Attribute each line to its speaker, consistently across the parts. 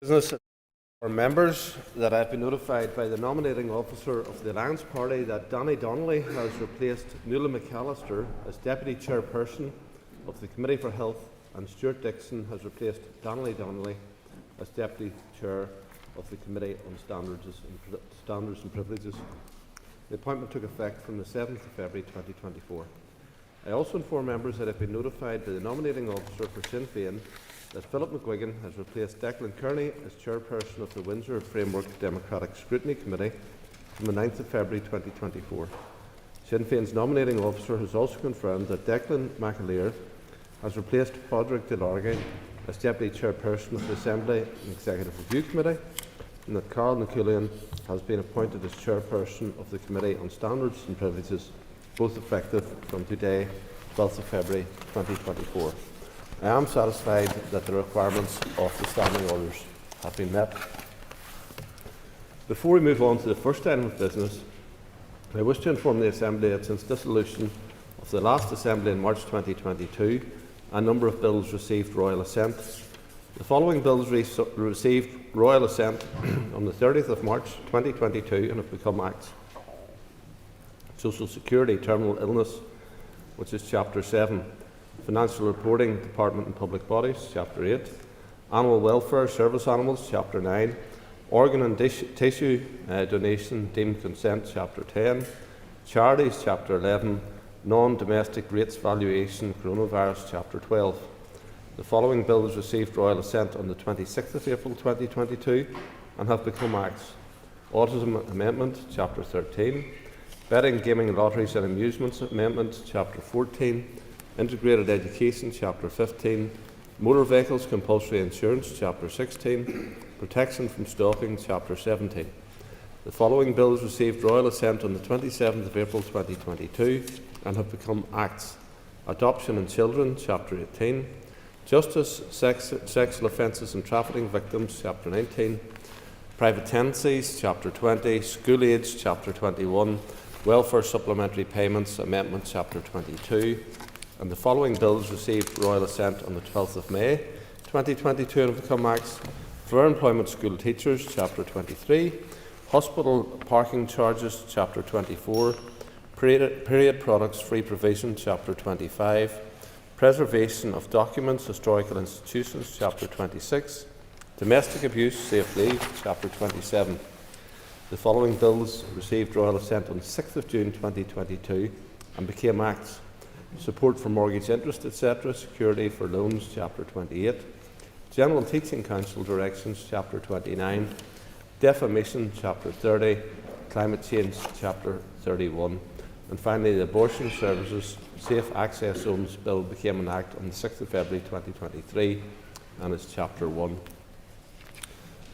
Speaker 1: Business for members that I have been notified by the nominating officer of the Alliance Party that Danny Donnelly has replaced Nuala McAllister as Deputy Chairperson of the Committee for Health, and Stuart Dixon has replaced Donnelly as Deputy Chair of the Committee on Standards and Privileges. The appointment took effect from the 7th of February 2024. I also inform members that I have been notified by the nominating officer for Sinn Féin that Philip McGuigan has replaced Declan Kearney as Chairperson of the Windsor Framework Democratic Scrutiny Committee from the 9th of February 2024. Sinn Féin's nominating officer has also confirmed that Declan McAleer has replaced Padraig de Largy as Deputy Chairperson of the Assembly and Executive Review Committee, and that Carl Naculian has been appointed as Chairperson of the Committee on Standards and Privileges, both effective from today, 12th of February 2024. I am satisfied that the requirements of the standing orders have been met. Before we move on to the first item of business, I wish to inform the Assembly that since dissolution of the last Assembly in March 2022, a number of bills received royal assent. The following bills received royal assent on the 30th of March 2022 and have become acts: Social Security Terminal Illness, which is Chapter 7, Financial Reporting Department and Public Bodies, Chapter 8, Animal Welfare Service Animals, Chapter 9, Organ and Tissue Donation Deemed Consent, Chapter 10, Charities, Chapter 11, Non-Domestic Rates Valuation Coronavirus, Chapter 12. The following bills received royal assent on the 26th of April 2022 and have become acts: Autism Amendment, Chapter 13, Betting, Gaming, Lotteries and Amusements Amendment, Chapter 14, Integrated Education, Chapter 15, Motor Vehicles Compulsory Insurance, Chapter 16, Protection from Stalking, Chapter 17. The following bills received royal assent on the 27th of April 2022 and have become acts: Adoption and Children, Chapter 18, Justice, Sexual Offences and Trafficking Victims, Chapter 19, Private Tenancies, Chapter 20, School Age, Chapter 21, Welfare Supplementary Payments Amendment, Chapter 22, and the following bills received royal assent on the 12th of May 2022 and have become acts: For Employment School Teachers, Chapter 23, Hospital Parking Charges, Chapter 24, Period Products Free Provision, Chapter 25, Preservation of Documents, Historical Institutions, Chapter 26, Domestic Abuse, Safe Leave, Chapter 27. The following bills received royal assent on the 6th of June 2022 and became acts: Support for Mortgage Interest, etc., Security for Loans, Chapter 28, General Teaching Council Directions, Chapter 29, Defamation, Chapter 30, Climate Change, Chapter 31, and finally the Abortion Services Safe Access Zones Bill became an act on the 6th of February 2023 and is Chapter 1.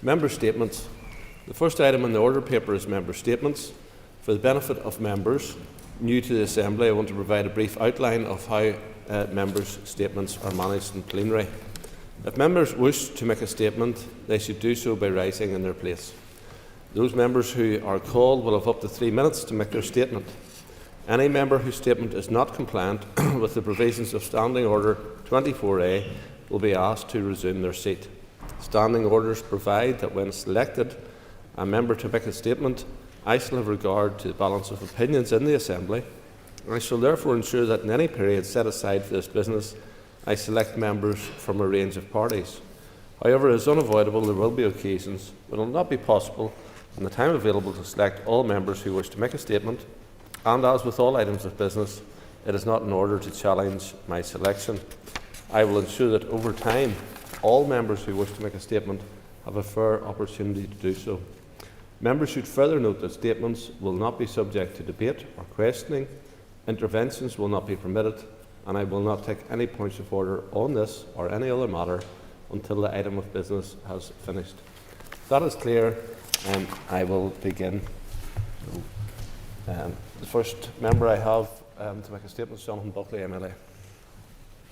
Speaker 1: Member Statements. The first item on the order paper is Member Statements. For the benefit of members new to the Assembly, I want to provide a brief outline of how members' statements are managed in plenary. If members wish to make a statement, they should do so by rising in their place. Those members who are called will have up to 3 minutes to make their statement. Any member whose statement is not compliant with the provisions of Standing Order 24A will be asked to resume their seat. Standing orders provide that when selected a member to make a statement, I shall have regard to the balance of opinions in the Assembly. I shall therefore ensure that in any period set aside for this business, I select members from a range of parties. However, it is unavoidable there will be occasions when it will not be possible in the time available to select all members who wish to make a statement, and as with all items of business, it is not in order to challenge my selection. I will ensure that over time, all members who wish to make a statement have a fair opportunity to do so. Members should further note that statements will not be subject to debate or questioning, interventions will not be permitted, and I will not take any points of order on this or any other matter until the item of business has finished. If that is clear, I will begin. The first member I have to make a statement is Jonathan Buckley, MLA.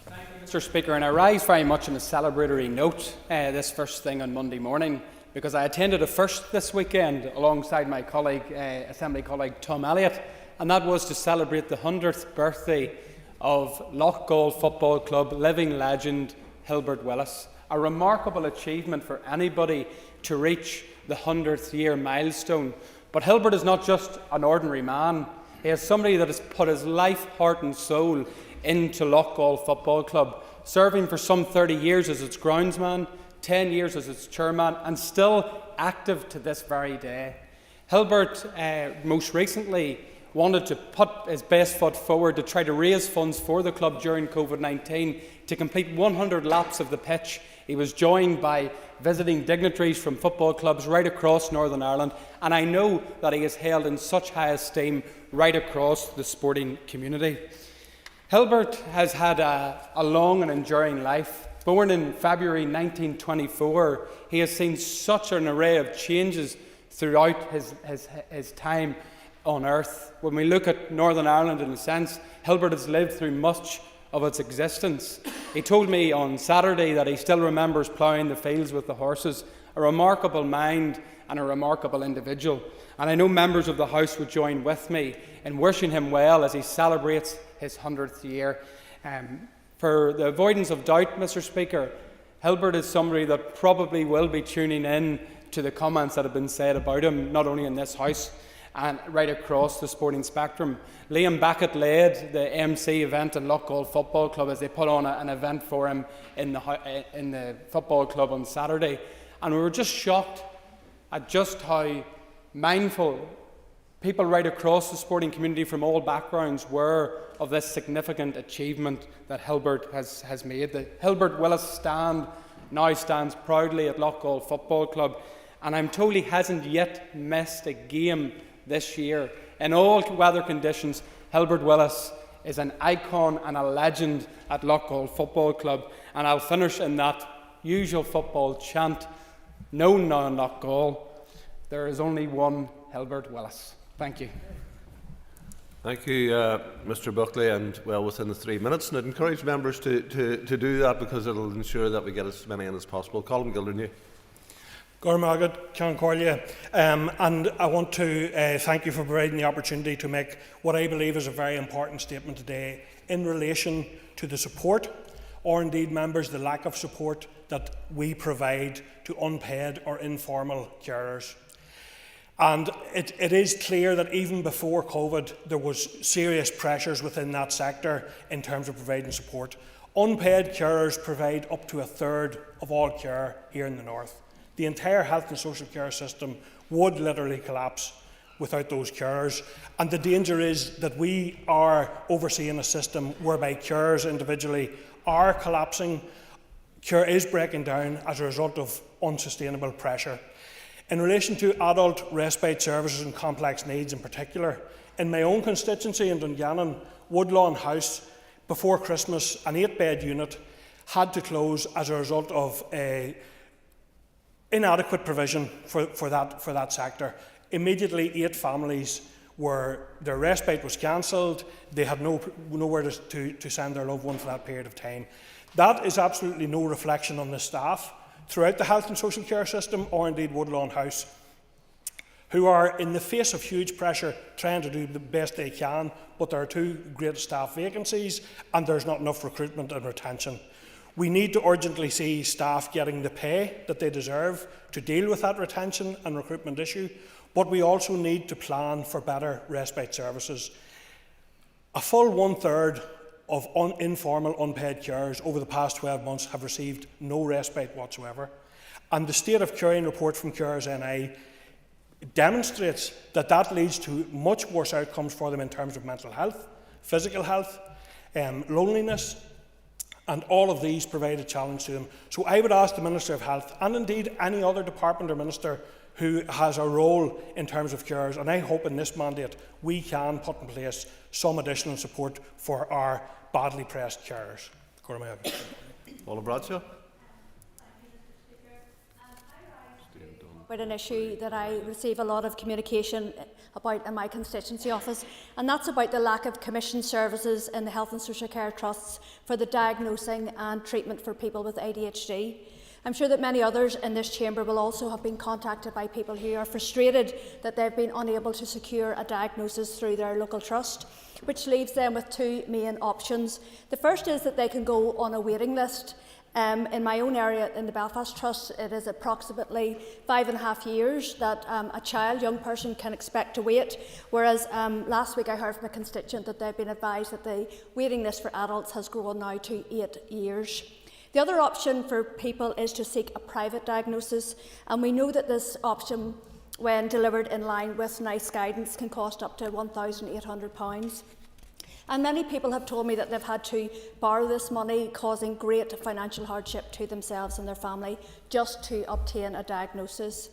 Speaker 2: Thank you, Mr. Speaker, and I rise very much on a celebratory note this first thing on Monday morning, because I attended a first this weekend alongside my colleague, Assembly colleague Tom Elliott, and that was to celebrate the 100th birthday of Loughgall Football Club living legend Hilbert Willis. a remarkable achievement for anybody to reach the 100th year milestone. But Hilbert is not just an ordinary man. He is somebody that has put his life, heart and soul into Loughgall Football Club, serving for some 30 years as its groundsman, 10 years as its chairman, and still active to this very day. Hilbert most recently wanted to put his best foot forward to try to raise funds for the club during COVID-19 to complete 100 laps of the pitch. He was joined by visiting dignitaries from football clubs right across Northern Ireland, and I know that he is held in such high esteem right across the sporting community. Hilbert has had a long and enduring life. Born in February 1924, he has seen such an array of changes throughout his time on earth. When we look at Northern Ireland in a sense, Hilbert has lived through much of its existence. He told me on Saturday that he still remembers ploughing the fields with the horses, a remarkable mind and a remarkable individual. And I know members of the House would join with me in wishing him well as he celebrates his 100th year. For the avoidance of doubt, Mr. Speaker, Hilbert is somebody that probably will be tuning in to the comments that have been said about him, not only in this House and right across the sporting spectrum. Liam Beckett led the MC event in Loughgall Football Club as they put on an event for him in the football club on Saturday. And we were just shocked at just how mindful people right across the sporting community from all backgrounds were of this significant achievement that Hilbert has made. The Hilbert Willis stand now stands proudly at Loughgall Football Club, and I'm told he hasn't yet missed a game this year. In all weather conditions, Hilbert Willis is an icon and a legend at Loughgall Football Club, and I'll finish in that usual football chant, known now in Loughgall, there is only one Hilbert Willis. Thank you.
Speaker 1: Thank you, Mr. Buckley, and well within the 3 minutes. And I'd encourage members to do that because it will ensure that we get as many in as possible. Colin Gildernew.
Speaker 3: Gormagad, Concordia, and I want to thank you for providing the opportunity to make what I believe is a very important statement today in relation to the support, or indeed, members, the lack of support that we provide to unpaid or informal carers. And it is clear that even before COVID, there was serious pressures within that sector in terms of providing support. Unpaid carers provide up to a third of all care here in the North. The entire health and social care system would literally collapse without those carers. And the danger is that we are overseeing a system whereby carers individually are collapsing, care is breaking down as a result of unsustainable pressure. In relation to adult respite services and complex needs in particular, in my own constituency in Dungannon, Woodlawn House, before Christmas, an 8-bed unit had to close as a result of inadequate provision for that sector. Immediately, 8 families their respite was cancelled. They had nowhere to send their loved one for that period of time. That is absolutely no reflection on the staff throughout the health and social care system, or indeed Woodlawn House, who are in the face of huge pressure trying to do the best they can, but there are 2 great staff vacancies and there's not enough recruitment and retention. We need to urgently see staff getting the pay that they deserve to deal with that retention and recruitment issue, but we also need to plan for better respite services. A full 1/3 of informal unpaid carers over the past 12 months have received no respite whatsoever. And the State of Caring report from Carers NI demonstrates that leads to much worse outcomes for them in terms of mental health, physical health, loneliness, and all of these provide a challenge to them. So I would ask the Minister of Health, and indeed any other department or minister who has a role in terms of carers, and I hope in this mandate we can put in place some additional support for our badly pressed carers.
Speaker 1: Paula Bradshaw.
Speaker 4: About an issue that I receive a lot of communication about in my constituency office, and that's about the lack of commissioned services in the health and social care trusts for the diagnosing and treatment for people with ADHD. I'm sure that many others in this chamber will also have been contacted by people who are frustrated that they've been unable to secure a diagnosis through their local trust, which leaves them with 2 main options. The first is that they can go on a waiting list In my own area, in the Belfast Trust, it is approximately 5.5 years that a young person can expect to wait, whereas last week I heard from a constituent that they've been advised that the waiting list for adults has grown now to 8 years. The other option for people is to seek a private diagnosis, and we know that this option, when delivered in line with NICE guidance, can cost up to £1,800. And many people have told me that they've had to borrow this money, causing great financial hardship to themselves and their family just to obtain a diagnosis.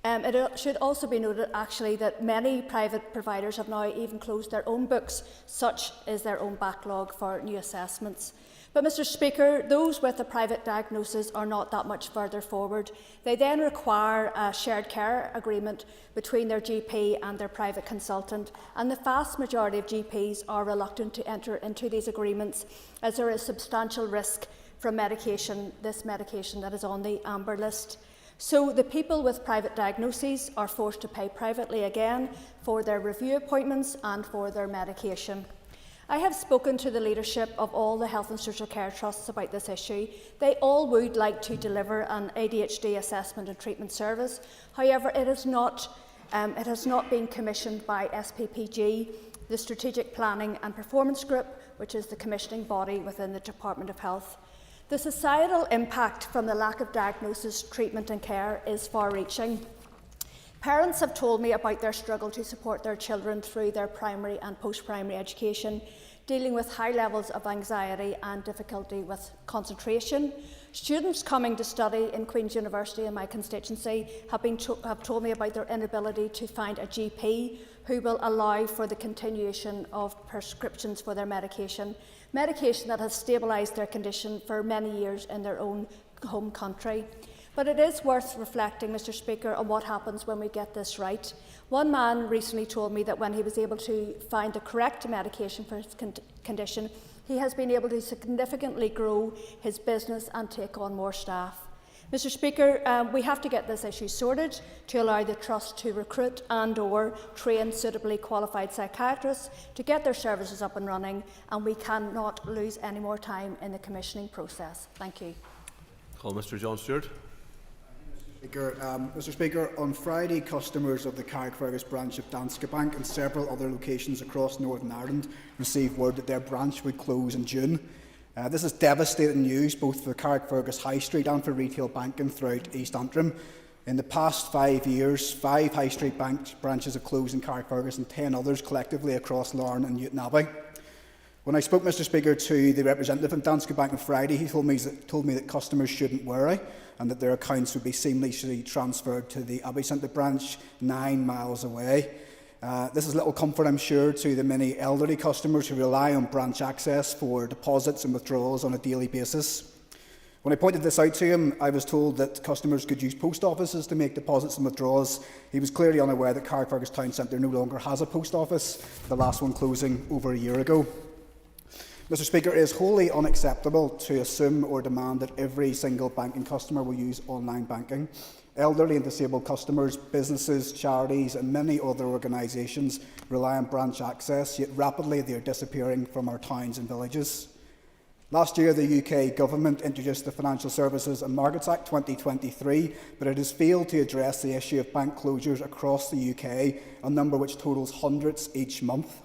Speaker 4: It should also be noted actually that many private providers have now even closed their own books, such is their own backlog for new assessments. But Mr Speaker, those with a private diagnosis are not that much further forward. They then require a shared care agreement between their GP and their private consultant, and the vast majority of GPs are reluctant to enter into these agreements as there is substantial risk from this medication that is on the amber list. So the people with private diagnoses are forced to pay privately again for their review appointments and for their medication. I have spoken to the leadership of all the health and social care trusts about this issue. They all would like to deliver an ADHD assessment and treatment service. However, it has not been commissioned by SPPG, the Strategic Planning and Performance Group, which is the commissioning body within the Department of Health. The societal impact from the lack of diagnosis, treatment and care is far-reaching. Parents have told me about their struggle to support their children through their primary and post-primary education, dealing with high levels of anxiety and difficulty with concentration. Students coming to study in Queen's University in my constituency have told me about their inability to find a GP who will allow for the continuation of prescriptions for their medication that has stabilised their condition for many years in their own home country. But it is worth reflecting, Mr Speaker, on what happens when we get this right. One man recently told me that when he was able to find the correct medication for his condition, he has been able to significantly grow his business and take on more staff. Mr Speaker, we have to get this issue sorted to allow the Trust to recruit and/or train suitably qualified psychiatrists to get their services up and running, and we cannot lose any more time in the commissioning process. Thank you.
Speaker 1: Call Mr John Stewart.
Speaker 5: Mr Speaker, on Friday, customers of the Carrickfergus branch of Danske Bank and several other locations across Northern Ireland received word that their branch would close in June. This is devastating news both for Carrickfergus High Street and for retail banking throughout East Antrim. In the past 5 years, 5 High Street branches have closed in Carrickfergus and 10 others collectively across Larne and Newtonabbey. When I spoke, Mr Speaker, to the representative from Danske Bank on Friday, he told me that customers shouldn't worry and that their accounts would be seamlessly transferred to the Abbey Centre branch 9 miles away. This is little comfort, I'm sure, to the many elderly customers who rely on branch access for deposits and withdrawals on a daily basis. When I pointed this out to him, I was told that customers could use post offices to make deposits and withdrawals. He was clearly unaware that Carrickfergus Town Centre no longer has a post office, the last one closing over a year ago. Mr Speaker, it is wholly unacceptable to assume or demand that every single banking customer will use online banking. Elderly and disabled customers, businesses, charities and many other organisations rely on branch access, yet rapidly they are disappearing from our towns and villages. Last year, the UK Government introduced the Financial Services and Markets Act 2023, but it has failed to address the issue of bank closures across the UK, a number which totals hundreds each month.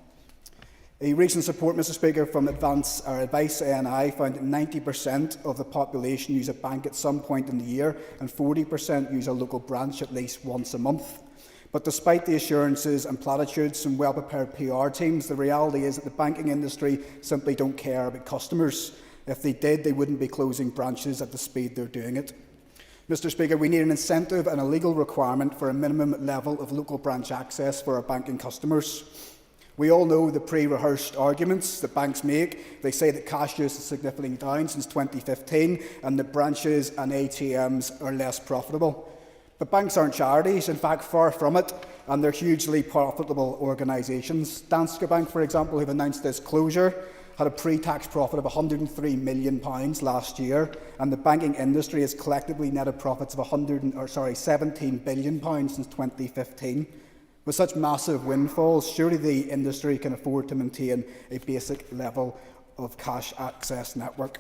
Speaker 5: A recent report, Mr Speaker, from Advice ANI found that 90% of the population use a bank at some point in the year and 40% use a local branch at least once a month. But despite the assurances and platitudes from well-prepared PR teams, the reality is that the banking industry simply don't care about customers. If they did, they wouldn't be closing branches at the speed they're doing it. Mr Speaker, we need an incentive and a legal requirement for a minimum level of local branch access for our banking customers. We all know the pre-rehearsed arguments that banks make. They say that cash use is significantly down since 2015 and that branches and ATMs are less profitable. But banks aren't charities, in fact far from it, and they're hugely profitable organisations. Danske Bank, for example, who've announced this closure, had a pre-tax profit of £103 million last year, and the banking industry has collectively netted profits of £17 billion since 2015. With such massive windfalls, surely the industry can afford to maintain a basic level of cash access network.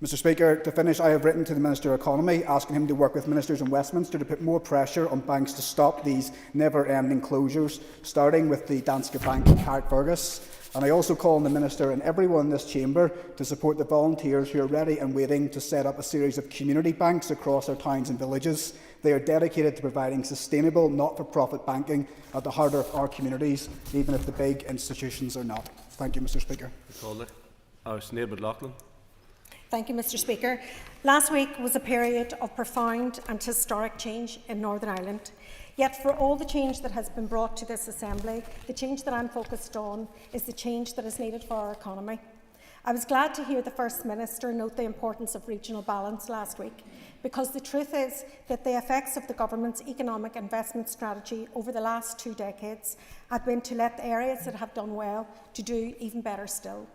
Speaker 5: Mr Speaker, to finish, I have written to the Minister of Economy asking him to work with ministers in Westminster to put more pressure on banks to stop these never-ending closures, starting with the Danske Bank in Carrickfergus. And I also call on the Minister and everyone in this chamber to support the volunteers who are ready and waiting to set up a series of community banks across our towns and villages. They are dedicated to providing sustainable, not-for-profit banking at the heart of our communities, even if the big institutions are not. Thank you, Mr Speaker.
Speaker 6: Thank you, Mr Speaker. Last week was a period of profound and historic change in Northern Ireland. Yet for all the change that has been brought to this Assembly, the change that I'm focused on is the change that is needed for our economy. I was glad to hear the First Minister note the importance of regional balance last week, because the truth is that the effects of the Government's economic investment strategy over the last 2 decades have been to let the areas that have done well to do even better still.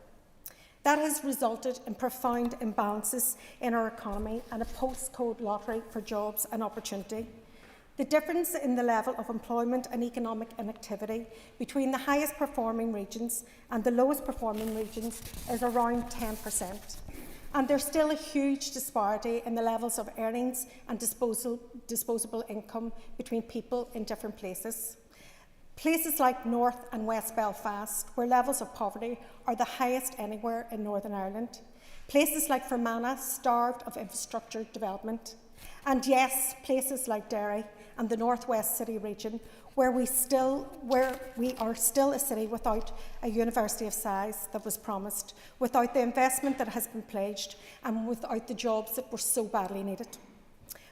Speaker 6: That has resulted in profound imbalances in our economy and a postcode lottery for jobs and opportunity. The difference in the level of employment and economic inactivity between the highest performing regions and the lowest performing regions is around 10%. And there's still a huge disparity in the levels of earnings and disposable income between people in different places. Places like North and West Belfast, where levels of poverty are the highest anywhere in Northern Ireland. Places like Fermanagh, starved of infrastructure development. And yes, places like Derry and the North West City region, where we are still a city without a university of size that was promised, without the investment that has been pledged, and without the jobs that were so badly needed.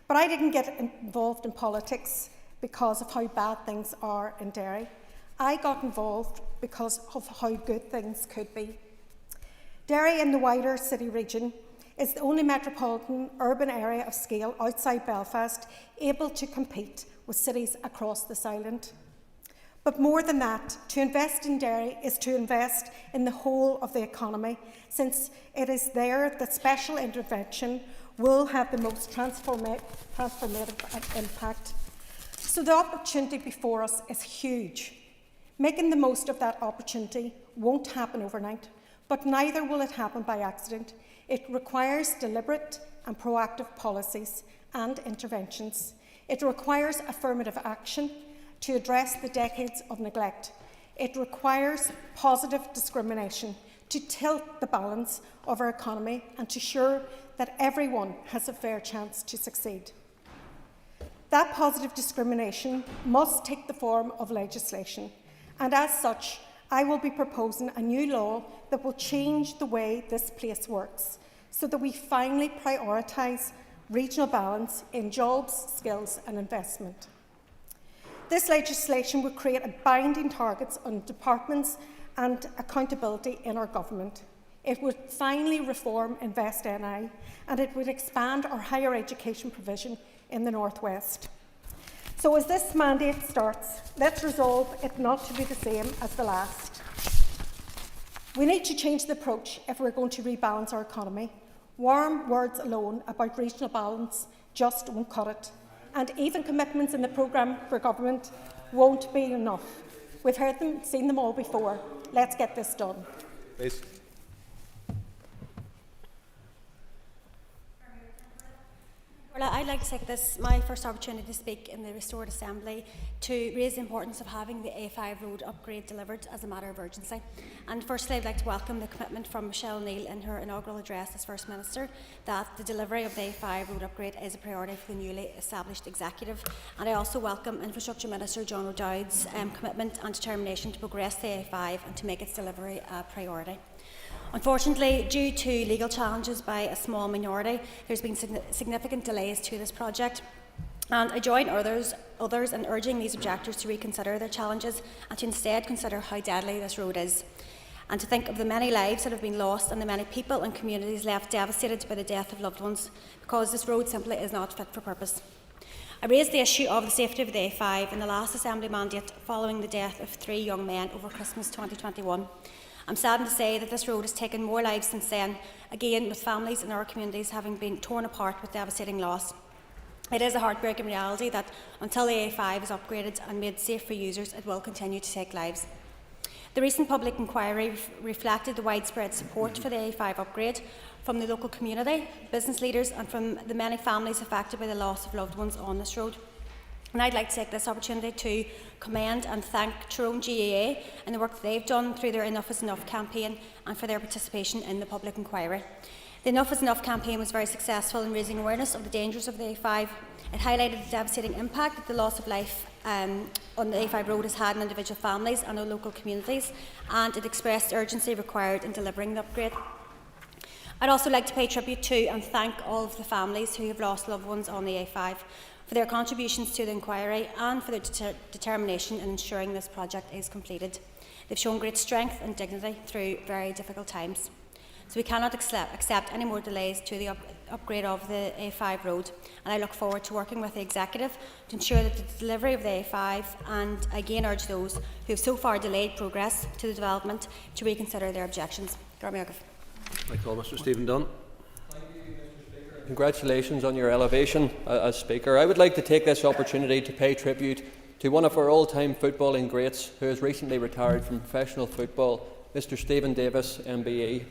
Speaker 6: But I didn't get involved in politics because of how bad things are in Derry. I got involved because of how good things could be. Derry and the wider city region is the only metropolitan urban area of scale outside Belfast able to compete with cities across this island. But more than that, to invest in Derry is to invest in the whole of the economy, since it is there that special intervention will have the most transformative impact. So the opportunity before us is huge. Making the most of that opportunity won't happen overnight, but neither will it happen by accident. It requires deliberate and proactive policies and interventions. It requires affirmative action to address the decades of neglect. It requires positive discrimination to tilt the balance of our economy and to ensure that everyone has a fair chance to succeed. That positive discrimination must take the form of legislation, and as such, I will be proposing a new law that will change the way this place works, so that we finally prioritise regional balance in jobs, skills and investment. This legislation would create binding targets on departments and accountability in our government. It would finally reform Invest NI, and it would expand our higher education provision in the North West. So as this mandate starts, let's resolve it not to be the same as the last. We need to change the approach if we're going to rebalance our economy. Warm words alone about regional balance just won't cut it. And even commitments in the programme for government won't be enough. We've heard them, seen them all before. Let's get this done.
Speaker 1: Please.
Speaker 7: Well, I'd like to take this, my first opportunity to speak in the Restored Assembly, to raise the importance of having the A5 road upgrade delivered as a matter of urgency. And firstly, I'd like to welcome the commitment from Michelle Neal in her inaugural address as First Minister that the delivery of the A5 road upgrade is a priority for the newly established executive. And I also welcome Infrastructure Minister John O'Dowd's commitment and determination to progress the A5 and to make its delivery a priority. Unfortunately, due to legal challenges by a small minority, there's been significant delays to this project. And I join others in urging these objectors to reconsider their challenges and to instead consider how deadly this road is, and to think of the many lives that have been lost and the many people and communities left devastated by the death of loved ones, because this road simply is not fit for purpose. I raised the issue of the safety of the A5 in the last Assembly mandate following the death of 3 young men over Christmas 2021. I'm saddened to say that this road has taken more lives since then, again with families in our communities having been torn apart with devastating loss. It is a heartbreaking reality that until the A5 is upgraded and made safe for users, it will continue to take lives. The recent public inquiry reflected the widespread support for the A5 upgrade from the local community, business leaders and from the many families affected by the loss of loved ones on this road. And I'd like to take this opportunity to commend and thank Tyrone GAA and the work that they've done through their Enough is Enough campaign and for their participation in the public inquiry. The Enough is Enough campaign was very successful in raising awareness of the dangers of the A5. It highlighted the devastating impact that the loss of life on the A5 road has had on individual families and on local communities, and it expressed urgency required in delivering the upgrade. I'd also like to pay tribute to and thank all of the families who have lost loved ones on the A5 for their contributions to the inquiry and for their determination in ensuring this project is completed. They've shown great strength and dignity through very difficult times. So we cannot accept any more delays to the upgrade of the A5 road, and I look forward to working with the Executive to ensure that the delivery of the A5, and I again urge those who have so far delayed progress to the development to reconsider their objections.
Speaker 1: I call Mr. Stephen Dunn.
Speaker 8: Congratulations on your elevation as Speaker. I would like to take this opportunity to pay tribute to one of our all-time footballing greats who has recently retired from professional football, Mr. Stephen Davis, MBE.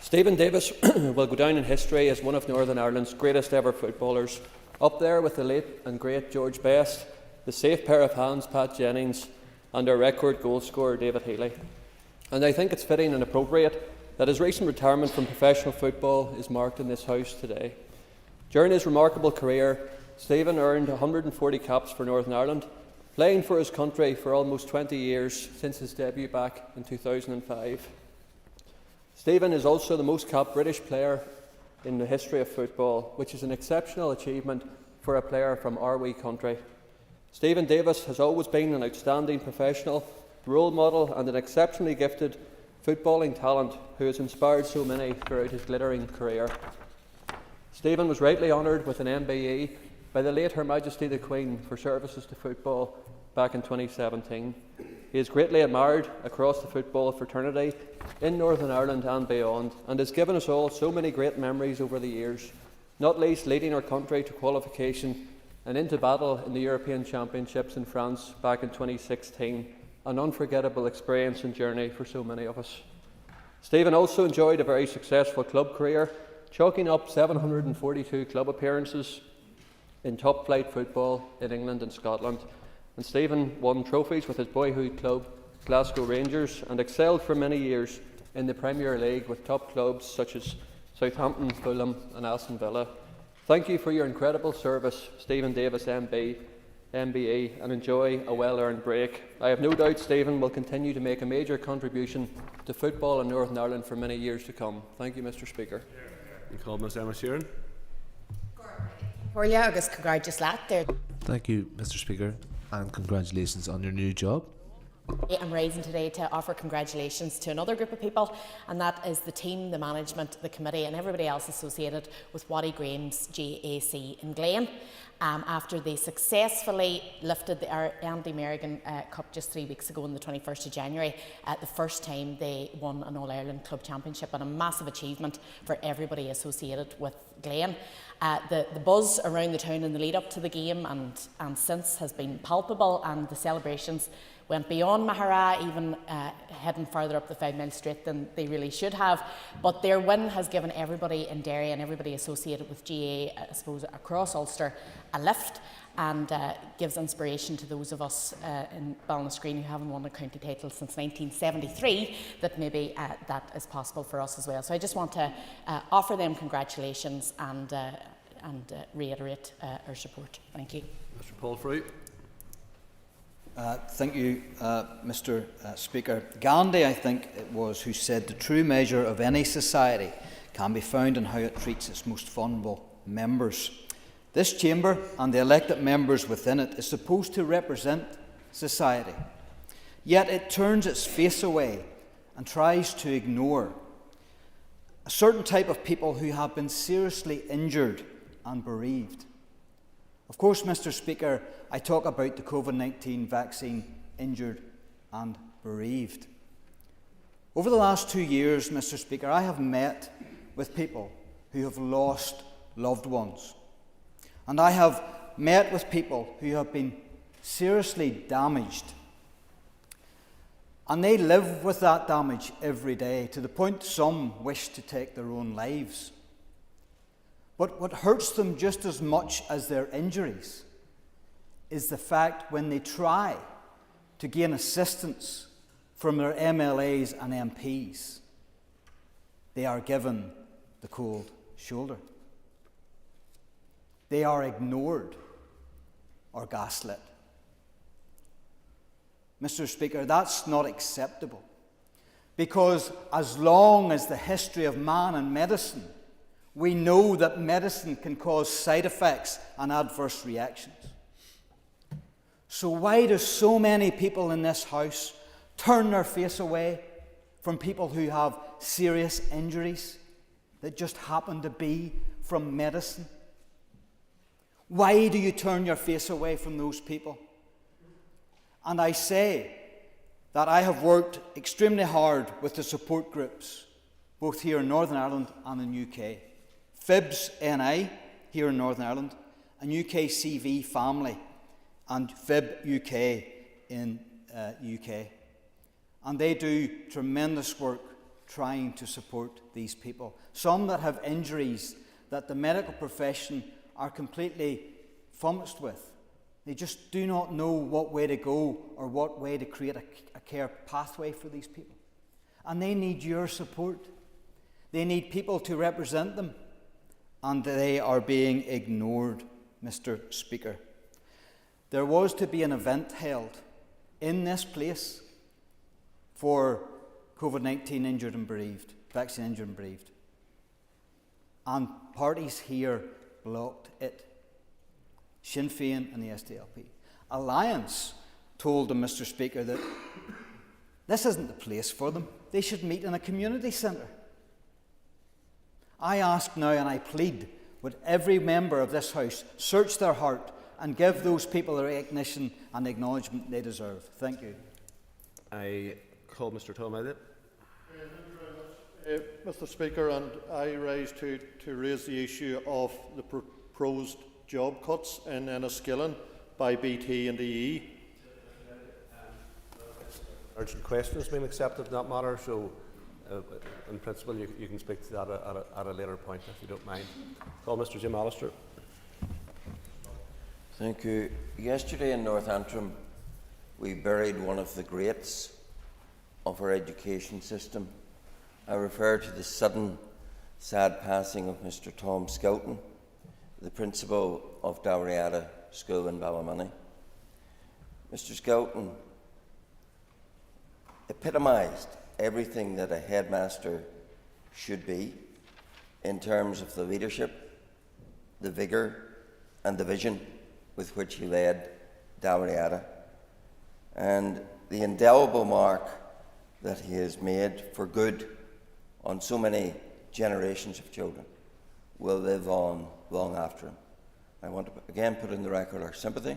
Speaker 8: Stephen Davis will go down in history as one of Northern Ireland's greatest ever footballers, up there with the late and great George Best, the safe pair of hands Pat Jennings, and our record goal scorer David Healy. And I think it's fitting and appropriate that his recent retirement from professional football is marked in this House today. During his remarkable career, Stephen earned 140 caps for Northern Ireland, playing for his country for almost 20 years since his debut back in 2005. Stephen is also the most capped British player in the history of football, which is an exceptional achievement for a player from our wee country. Stephen Davis has always been an outstanding professional, role model and an exceptionally gifted footballing talent who has inspired so many throughout his glittering career. Stephen was rightly honoured with an MBE by the late Her Majesty the Queen for services to football back in 2017. He is greatly admired across the football fraternity in Northern Ireland and beyond, and has given us all so many great memories over the years, not least leading our country to qualification and into battle in the European Championships in France back in 2016. An unforgettable experience and journey for so many of us. Stephen also enjoyed a very successful club career, chalking up 742 club appearances in top-flight football in England and Scotland. And Stephen won trophies with his boyhood club, Glasgow Rangers, and excelled for many years in the Premier League with top clubs such as Southampton, Fulham and Aston Villa. Thank you for your incredible service, Stephen Davis MBE, and enjoy a well-earned break. I have no doubt Stephen will continue to make a major contribution to football in Northern Ireland for many years to come. Thank you, Mr. Speaker.
Speaker 1: I call Ms. Emma Sheeran.
Speaker 9: Thank you, Mr. Speaker, and congratulations on your new job.
Speaker 10: I'm rising today to offer congratulations to another group of people, and that is the team, the management, the committee and everybody else associated with Waddy Graham's GAC in Glen. After they successfully lifted the Andy Merrigan Cup just 3 weeks ago on the 21st of January, the first time they won an All-Ireland Club Championship, and a massive achievement for everybody associated with Glen. The buzz around the town in the lead up to the game and since has been palpable, and the celebrations went beyond Mahara, even heading further up the 5 Mile Street than they really should have. But their win has given everybody in Derry and everybody associated with GA, I suppose, across Ulster, a lift, and gives inspiration to those of us in Ballinascreen who haven't won a county title since 1973, that maybe that is possible for us as well. So I just want to offer them congratulations and reiterate our support. Thank you.
Speaker 1: Mr. Paul Fruit.
Speaker 11: Thank you, Mr. Speaker. Gandhi, I think it was, who said the true measure of any society can be found in how it treats its most vulnerable members. This chamber and the elected members within it is supposed to represent society, yet it turns its face away and tries to ignore a certain type of people who have been seriously injured and bereaved. Of course, Mr. Speaker, I talk about the COVID-19 vaccine injured and bereaved. Over the last 2 years, Mr. Speaker, I have met with people who have lost loved ones. And I have met with people who have been seriously damaged. And they live with that damage every day, to the point some wish to take their own lives. But what hurts them just as much as their injuries is the fact when they try to gain assistance from their MLAs and MPs, they are given the cold shoulder. They are ignored or gaslit. Mr. Speaker, that's not acceptable, because as long as the history of man and medicine, we know that medicine can cause side effects and adverse reactions. So why do so many people in this House turn their face away from people who have serious injuries that just happen to be from medicine? Why do you turn your face away from those people? And I say that I have worked extremely hard with the support groups, both here in Northern Ireland and in UK. FIBS NI here in Northern Ireland, and UKCV Family, and FIB UK in UK. And they do tremendous work trying to support these people. Some that have injuries that the medical profession are completely flummoxed with. They just do not know what way to go or what way to create a care pathway for these people. And they need your support. They need people to represent them. And they are being ignored, Mr. Speaker. There was to be an event held in this place for COVID-19 injured and bereaved, vaccine injured and bereaved. And parties here blocked it. Sinn Féin and the SDLP. Alliance told them, Mr. Speaker, that this isn't the place for them. They should meet in a community centre. I ask now and I plead, would every member of this House search their heart and give those people the recognition and acknowledgement they deserve? Thank you.
Speaker 1: I call Mr. Tom Elliott.
Speaker 12: Mr. Speaker, and I rise to raise the issue of the proposed job cuts in Enniskillen by BT and EE.
Speaker 1: Urgent question has been accepted in that matter, so in principle you can speak to that at a later point if you don't mind. Call Mr. Jim Allister.
Speaker 13: Thank you. Yesterday in North Antrim we buried one of the greats of our education system. I refer to the sudden, sad passing of Mr. Tom Skelton, the principal of Dalriada School in Ballymoney. Mr. Skelton epitomised everything that a headmaster should be in terms of the leadership, the vigour and the vision with which he led Dalriada, and the indelible mark that he has made for good on so many generations of children will live on long after him. I want to again put in the record our sympathy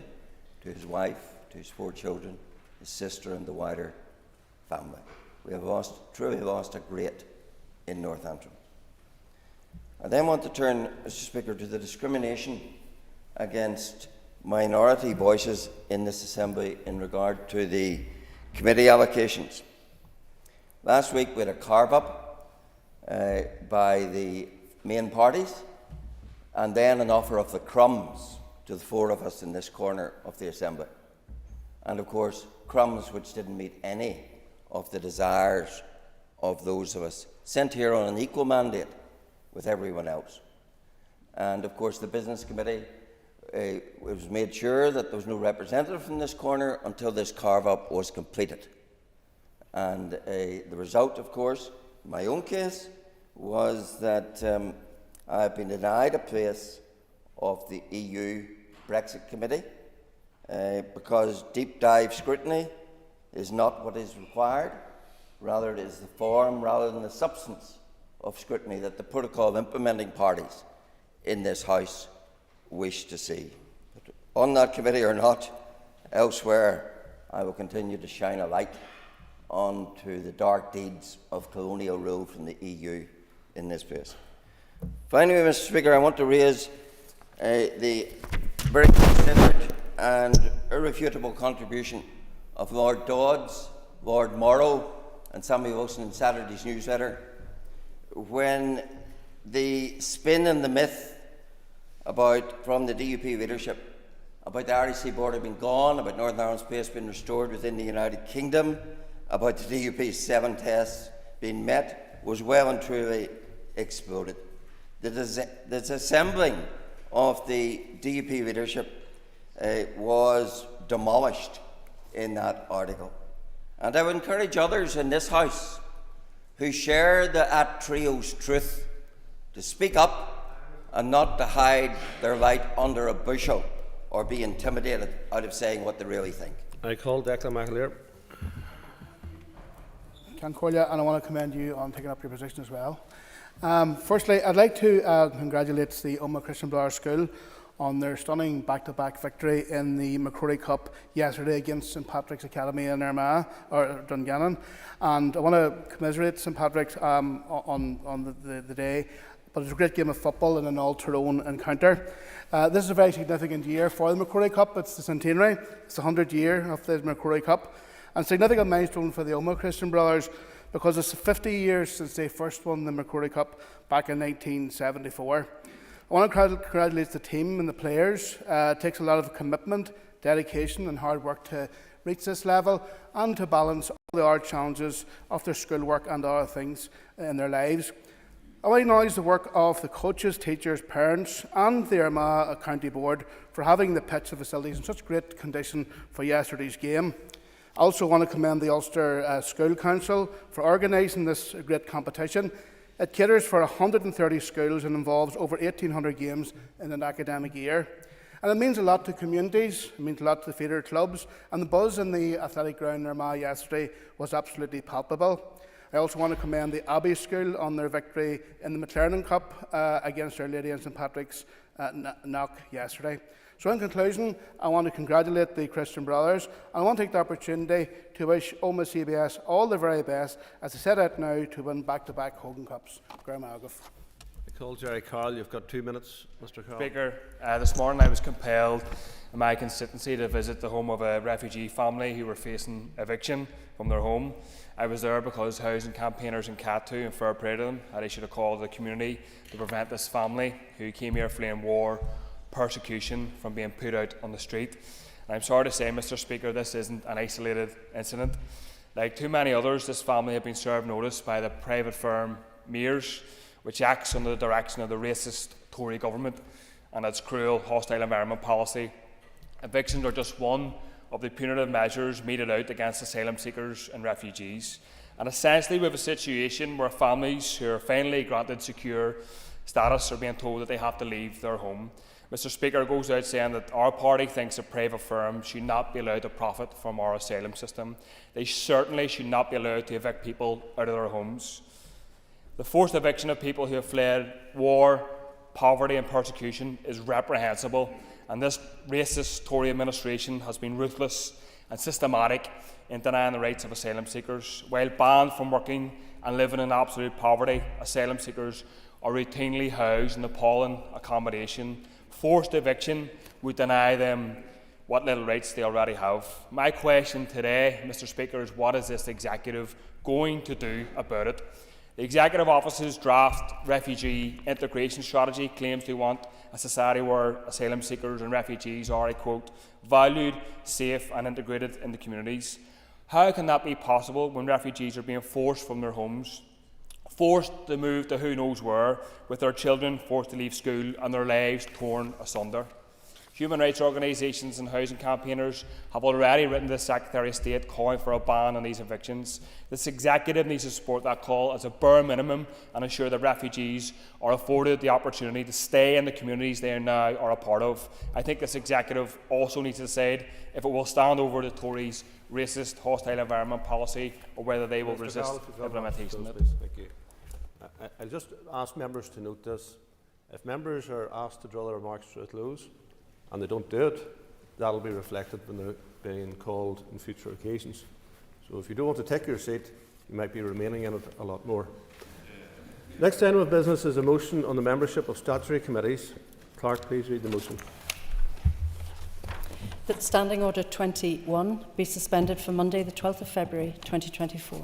Speaker 13: to his wife, to his 4 children, his sister and the wider family. We have truly lost a great in North Antrim. I then want to turn, Mr. Speaker, to the discrimination against minority voices in this Assembly in regard to the committee allocations. Last week we had a carve-up by the main parties, and then an offer of the crumbs to the 4 of us in this corner of the Assembly. And of course, crumbs which didn't meet any of the desires of those of us sent here on an equal mandate with everyone else. And of course, the Business Committee was made sure that there was no representative from this corner until this carve-up was completed. And the result, of course, in my own case, was that I've been denied a place of the EU Brexit Committee because deep dive scrutiny is not what is required. Rather, it is the form rather than the substance of scrutiny that the protocol of implementing parties in this House wish to see. But on that committee or not, elsewhere, I will continue to shine a light onto the dark deeds of colonial rule from the EU in this place. Finally, Mr. Speaker, I want to raise the very considered and irrefutable contribution of Lord Dodds Lord Morrow and Sammy Wilson in Saturday's newsletter, when the spin and the myth from the DUP leadership about the REC border being gone, about Northern Ireland's place being restored within the United Kingdom, about the DUP's 7 tests being met, was well and truly exploded. The disassembling of the DUP leadership was demolished in that article. And I would encourage others in this House who share the Trio's truth to speak up and not to hide their light under a bushel or be intimidated out of saying what they really think.
Speaker 1: I call Declan McAleer.
Speaker 14: Cancolia, and I want to commend you on taking up your position as well. Firstly, I'd like to congratulate the Omagh Christian Brothers School on their stunning back-to-back victory in the McCrory Cup yesterday against St Patrick's Academy in Armagh, or Dungannon. And I want to commiserate St Patrick's on the day, but it's a great game of football in an all-Tyrone encounter. This is a very significant year for the McCrory Cup. It's the centenary. It's the 100th year of the McCrory Cup. And significant milestone for the Omagh Christian Brothers because it's 50 years since they first won the McCrory Cup back in 1974. I want to congratulate the team and the players. It takes a lot of commitment, dedication and hard work to reach this level and to balance all the hard challenges of their schoolwork and other things in their lives. I want to acknowledge the work of the coaches, teachers, parents and the Armagh County Board for having the pitch and facilities in such great condition for yesterday's game. I also want to commend the Ulster School Council for organising this great competition. It caters for 130 schools and involves over 1,800 games in an academic year. And it means a lot to communities, it means a lot to the feeder clubs, and the buzz in the athletic ground in Armagh yesterday was absolutely palpable. I also want to commend the Abbey School on their victory in the McLaren Cup against Our Lady and St Patrick's Knock yesterday. So in conclusion, I want to congratulate the Christian Brothers. I want to take the opportunity to wish Omagh CBS all the very best as they set out now to win back-to-back Hogan Cups. I
Speaker 1: call Jerry Carl. You've got 2 minutes, Mr. Carl.
Speaker 15: Speaker, this morning I was compelled in my constituency to visit the home of a refugee family who were facing eviction from their home. I was there because housing campaigners in Catu and fair play to them had issued a call to the community to prevent this family who came here fleeing war, persecution from being put out on the street. And I'm sorry to say, Mr. Speaker, this isn't an isolated incident. Like too many others, this family have been served notice by the private firm Mears, which acts under the direction of the racist Tory government and its cruel hostile environment policy. Evictions are just one of the punitive measures meted out against asylum seekers and refugees. And essentially we have a situation where families who are finally granted secure status are being told that they have to leave their home. Mr. Speaker, goes out saying that our party thinks that private firms should not be allowed to profit from our asylum system. They certainly should not be allowed to evict people out of their homes. The forced eviction of people who have fled war, poverty and persecution is reprehensible, and this racist Tory administration has been ruthless and systematic in denying the rights of asylum seekers. While banned from working and living in absolute poverty, asylum seekers are routinely housed in appalling accommodation. Forced eviction would deny them what little rights they already have. My question today, Mr. Speaker, is what is this executive going to do about it? The Executive Office's draft refugee integration strategy claims to want a society where asylum seekers and refugees are, I quote, valued, safe and integrated in the communities. How can that be possible when refugees are being forced from their homes, forced to move to who knows where, with their children forced to leave school and their lives torn asunder? Human rights organisations and housing campaigners have already written to the Secretary of State calling for a ban on these evictions. This executive needs to support that call as a bare minimum and ensure that refugees are afforded the opportunity to stay in the communities they now are a part of. I think this executive also needs to decide if it will stand over the Tories' racist, hostile environment policy or whether they will resist implementation of it.
Speaker 1: Thank you. I'll just ask members to note this. If members are asked to draw their remarks to a close and they don't do it, that will be reflected when they're being called on future occasions. So if you don't want to take your seat, you might be remaining in it a lot more. Next item of business is a motion on the membership of statutory committees. Clerk, please read the motion.
Speaker 16: That Standing Order 21 be suspended for Monday, the 12th of February 2024.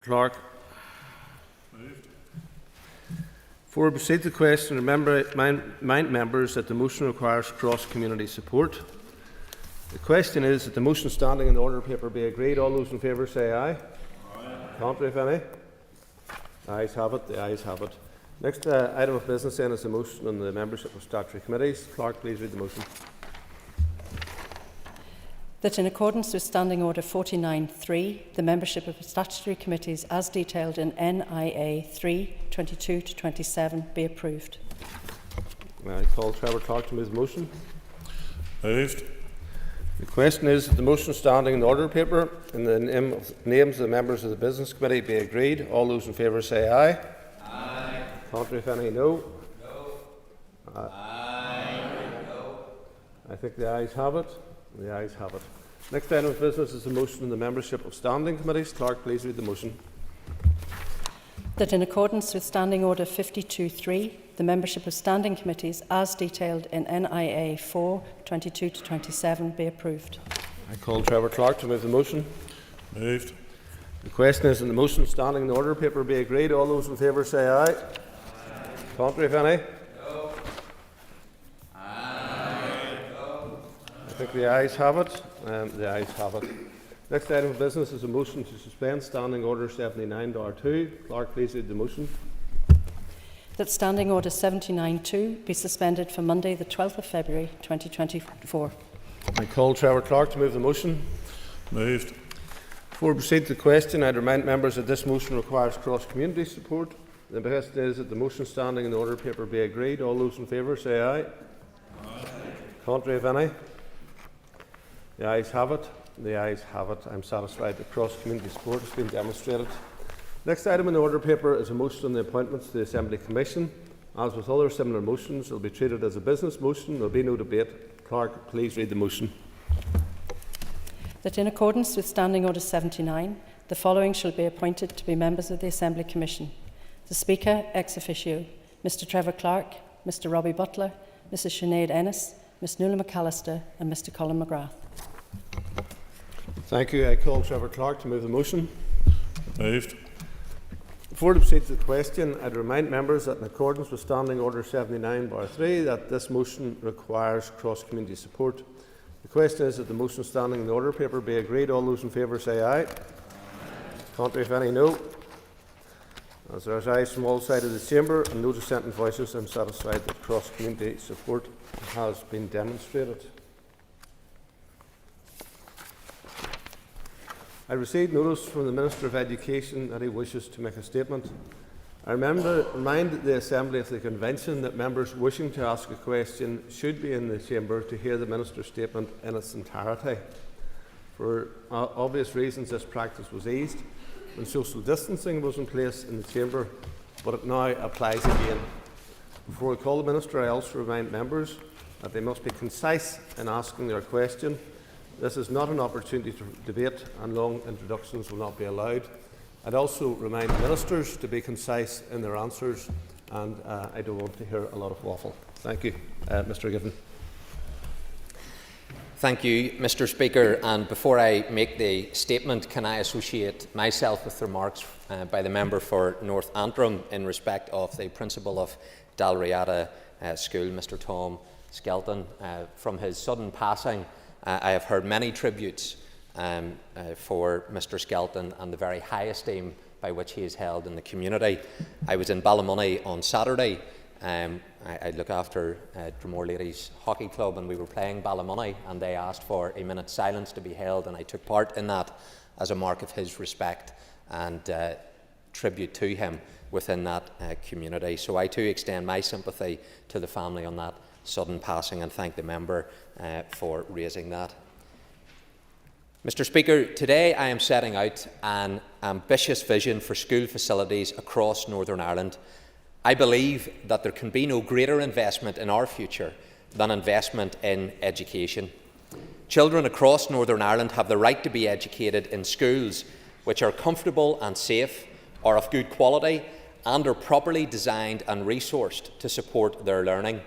Speaker 1: Clerk. Moved. Before we proceed to the question, remember, mind members that the motion requires cross-community support. The question is that the motion standing in the order paper be agreed. All those in favour say aye. Aye. Contrary, if any? The ayes have it. The ayes have it. Next item of business then is the motion on the membership of statutory committees. Clerk, please read the motion.
Speaker 16: That in accordance with Standing Order 49.3, the membership of statutory committees as detailed in NIA 3:22-27 be approved.
Speaker 1: I call Trevor Clark to move the motion.
Speaker 17: Moved.
Speaker 1: The question is that the motion standing in the order paper in the names of the members of the Business Committee be agreed. All those in favour say aye.
Speaker 17: Aye.
Speaker 1: Contrary, if any, no.
Speaker 17: No.
Speaker 1: Aye. No. I think the ayes have it. The ayes have it. Next item of business is the motion on the membership of standing committees. Clerk, please read the motion.
Speaker 16: That in accordance with Standing Order 52.3, the membership of standing committees as detailed in NIA 4:22-27 be approved.
Speaker 1: I call Trevor Clark to move the motion.
Speaker 17: Moved.
Speaker 1: The question is that the motion standing in the order paper be agreed. All those in favour say aye. Aye. Contrary, if any?
Speaker 17: No. Aye. No.
Speaker 1: I think the ayes have it. The ayes have it. Next item of business is a motion to suspend Standing Order 79-2. Clerk, please read the motion.
Speaker 16: That Standing Order 79.2 be suspended for Monday, the 12th of February 2024.
Speaker 1: I call Trevor Clark to move the motion.
Speaker 17: Moved.
Speaker 1: Before we proceed to the question, I'd remind members that this motion requires cross-community support. The best is that the motion standing in the order paper be agreed. All those in favour say aye. Aye. Contrary, if any? The ayes have it. The ayes have it. I'm satisfied that cross-community support has been demonstrated. Next item in the order paper is a motion on the appointments to the Assembly Commission. As with other similar motions, it will be treated as a business motion. There will be no debate. Clerk, please read the motion.
Speaker 16: That in accordance with Standing Order 79, the following shall be appointed to be members of the Assembly Commission. The Speaker, ex officio, Mr Trevor Clark, Mr Robbie Butler, Mrs Sinead Ennis, Ms Nuala McAllister and Mr Colin McGrath.
Speaker 1: Thank you. I call Trevor Clark to move the motion.
Speaker 17: Moved.
Speaker 1: Before we proceed to the question, I'd remind members that in accordance with Standing Order 79-3 that this motion requires cross-community support. The question is that the motion standing in the order paper be agreed. All those in favour say aye. Aye. Contrary, if any, no. As there is ayes from all sides of the chamber and no dissenting voices, I'm satisfied that cross-community support has been demonstrated. I received notice from the Minister of Education that he wishes to make a statement. I remind the Assembly of the Convention that members wishing to ask a question should be in the chamber to hear the Minister's statement in its entirety. For obvious reasons, this practice was eased when social distancing was in place in the chamber, but it now applies again. Before I call the Minister, I also remind members that they must be concise in asking their question. This is not an opportunity to debate, and long introductions will not be allowed. I'd also remind ministers to be concise in their answers, and I don't want to hear a lot of waffle. Thank you. Mr Given.
Speaker 18: Thank you, Mr Speaker. And before I make the statement, can I associate myself with remarks by the member for North Antrim in respect of the principal of Dalriada School, Mr Tom Skelton. From his sudden passing, I have heard many tributes for Mr Skelton and the very high esteem by which he is held in the community. I was in Ballymoney on Saturday. I look after Dromore Ladies Hockey Club, and we were playing Ballymoney, and they asked for a minute's silence to be held, and I took part in that as a mark of his respect and tribute to him within that community. So I too extend my sympathy to the family on that sudden passing and thank the member for raising that. Mr Speaker, today I am setting out an ambitious vision for school facilities across Northern Ireland. I believe that there can be no greater investment in our future than investment in education. Children across Northern Ireland have the right to be educated in schools which are comfortable and safe, are of good quality and are properly designed and resourced to support their learning.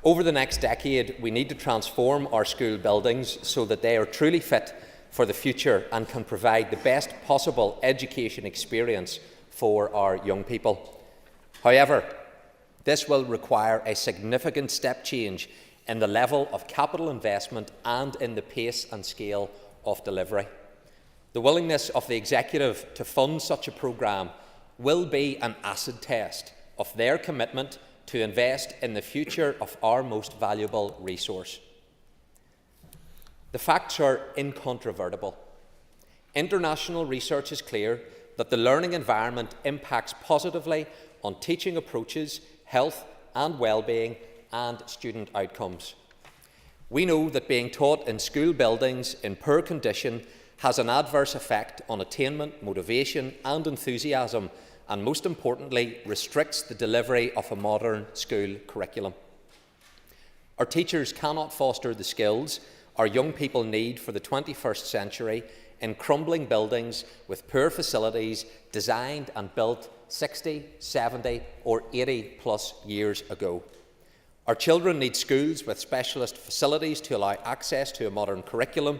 Speaker 18: Over the next decade, we need to transform our school buildings so that they are truly fit for the future and can provide the best possible education experience for our young people. However, this will require a significant step change in the level of capital investment and in the pace and scale of delivery. The willingness of the Executive to fund such a programme will be an acid test of their commitment to invest in the future of our most valuable resource. The facts are incontrovertible. International research is clear that the learning environment impacts positively on teaching approaches, health and well-being, and student outcomes. We know that being taught in school buildings in poor condition has an adverse effect on attainment, motivation and enthusiasm, and most importantly, restricts the delivery of a modern school curriculum. Our teachers cannot foster the skills our young people need for the 21st century in crumbling buildings with poor facilities designed and built 60, 70 or 80 plus years ago. Our children need schools with specialist facilities to allow access to a modern curriculum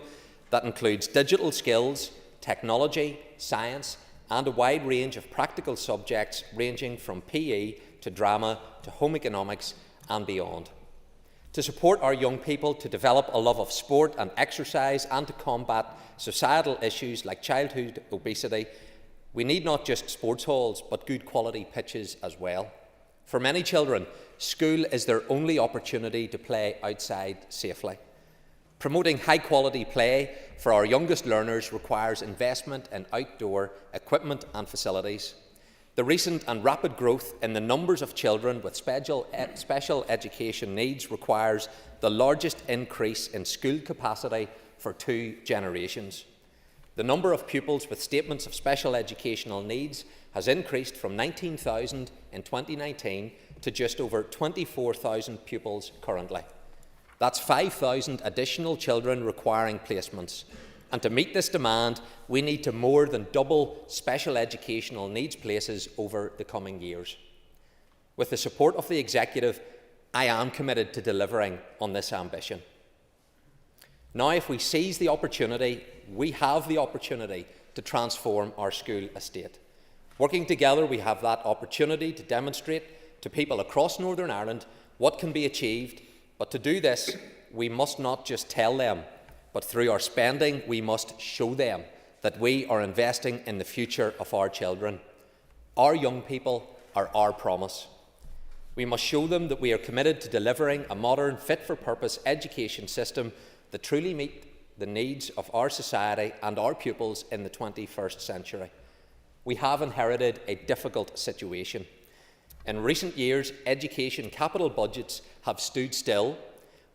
Speaker 18: that includes digital skills, technology, science and a wide range of practical subjects ranging from PE to drama to home economics and beyond. To support our young people to develop a love of sport and exercise and to combat societal issues like childhood obesity, we need not just sports halls but good quality pitches as well. For many children, school is their only opportunity to play outside safely. Promoting high-quality play for our youngest learners requires investment in outdoor equipment and facilities. The recent and rapid growth in the numbers of children with special education needs requires the largest increase in school capacity for 2 generations. The number of pupils with statements of special educational needs has increased from 19,000 in 2019 to just over 24,000 pupils currently. That's 5,000 additional children requiring placements. And to meet this demand, we need to more than double special educational needs places over the coming years. With the support of the Executive, I am committed to delivering on this ambition. Now, if we seize the opportunity, we have the opportunity to transform our school estate. Working together, we have that opportunity to demonstrate to people across Northern Ireland what can be achieved. But to do this, we must not just tell them, but through our spending, we must show them that we are investing in the future of our children. Our young people are our promise. We must show them that we are committed to delivering a modern, fit-for-purpose education system that truly meets the needs of our society and our pupils in the 21st century. We have inherited a difficult situation. In recent years, education capital budgets have stood still,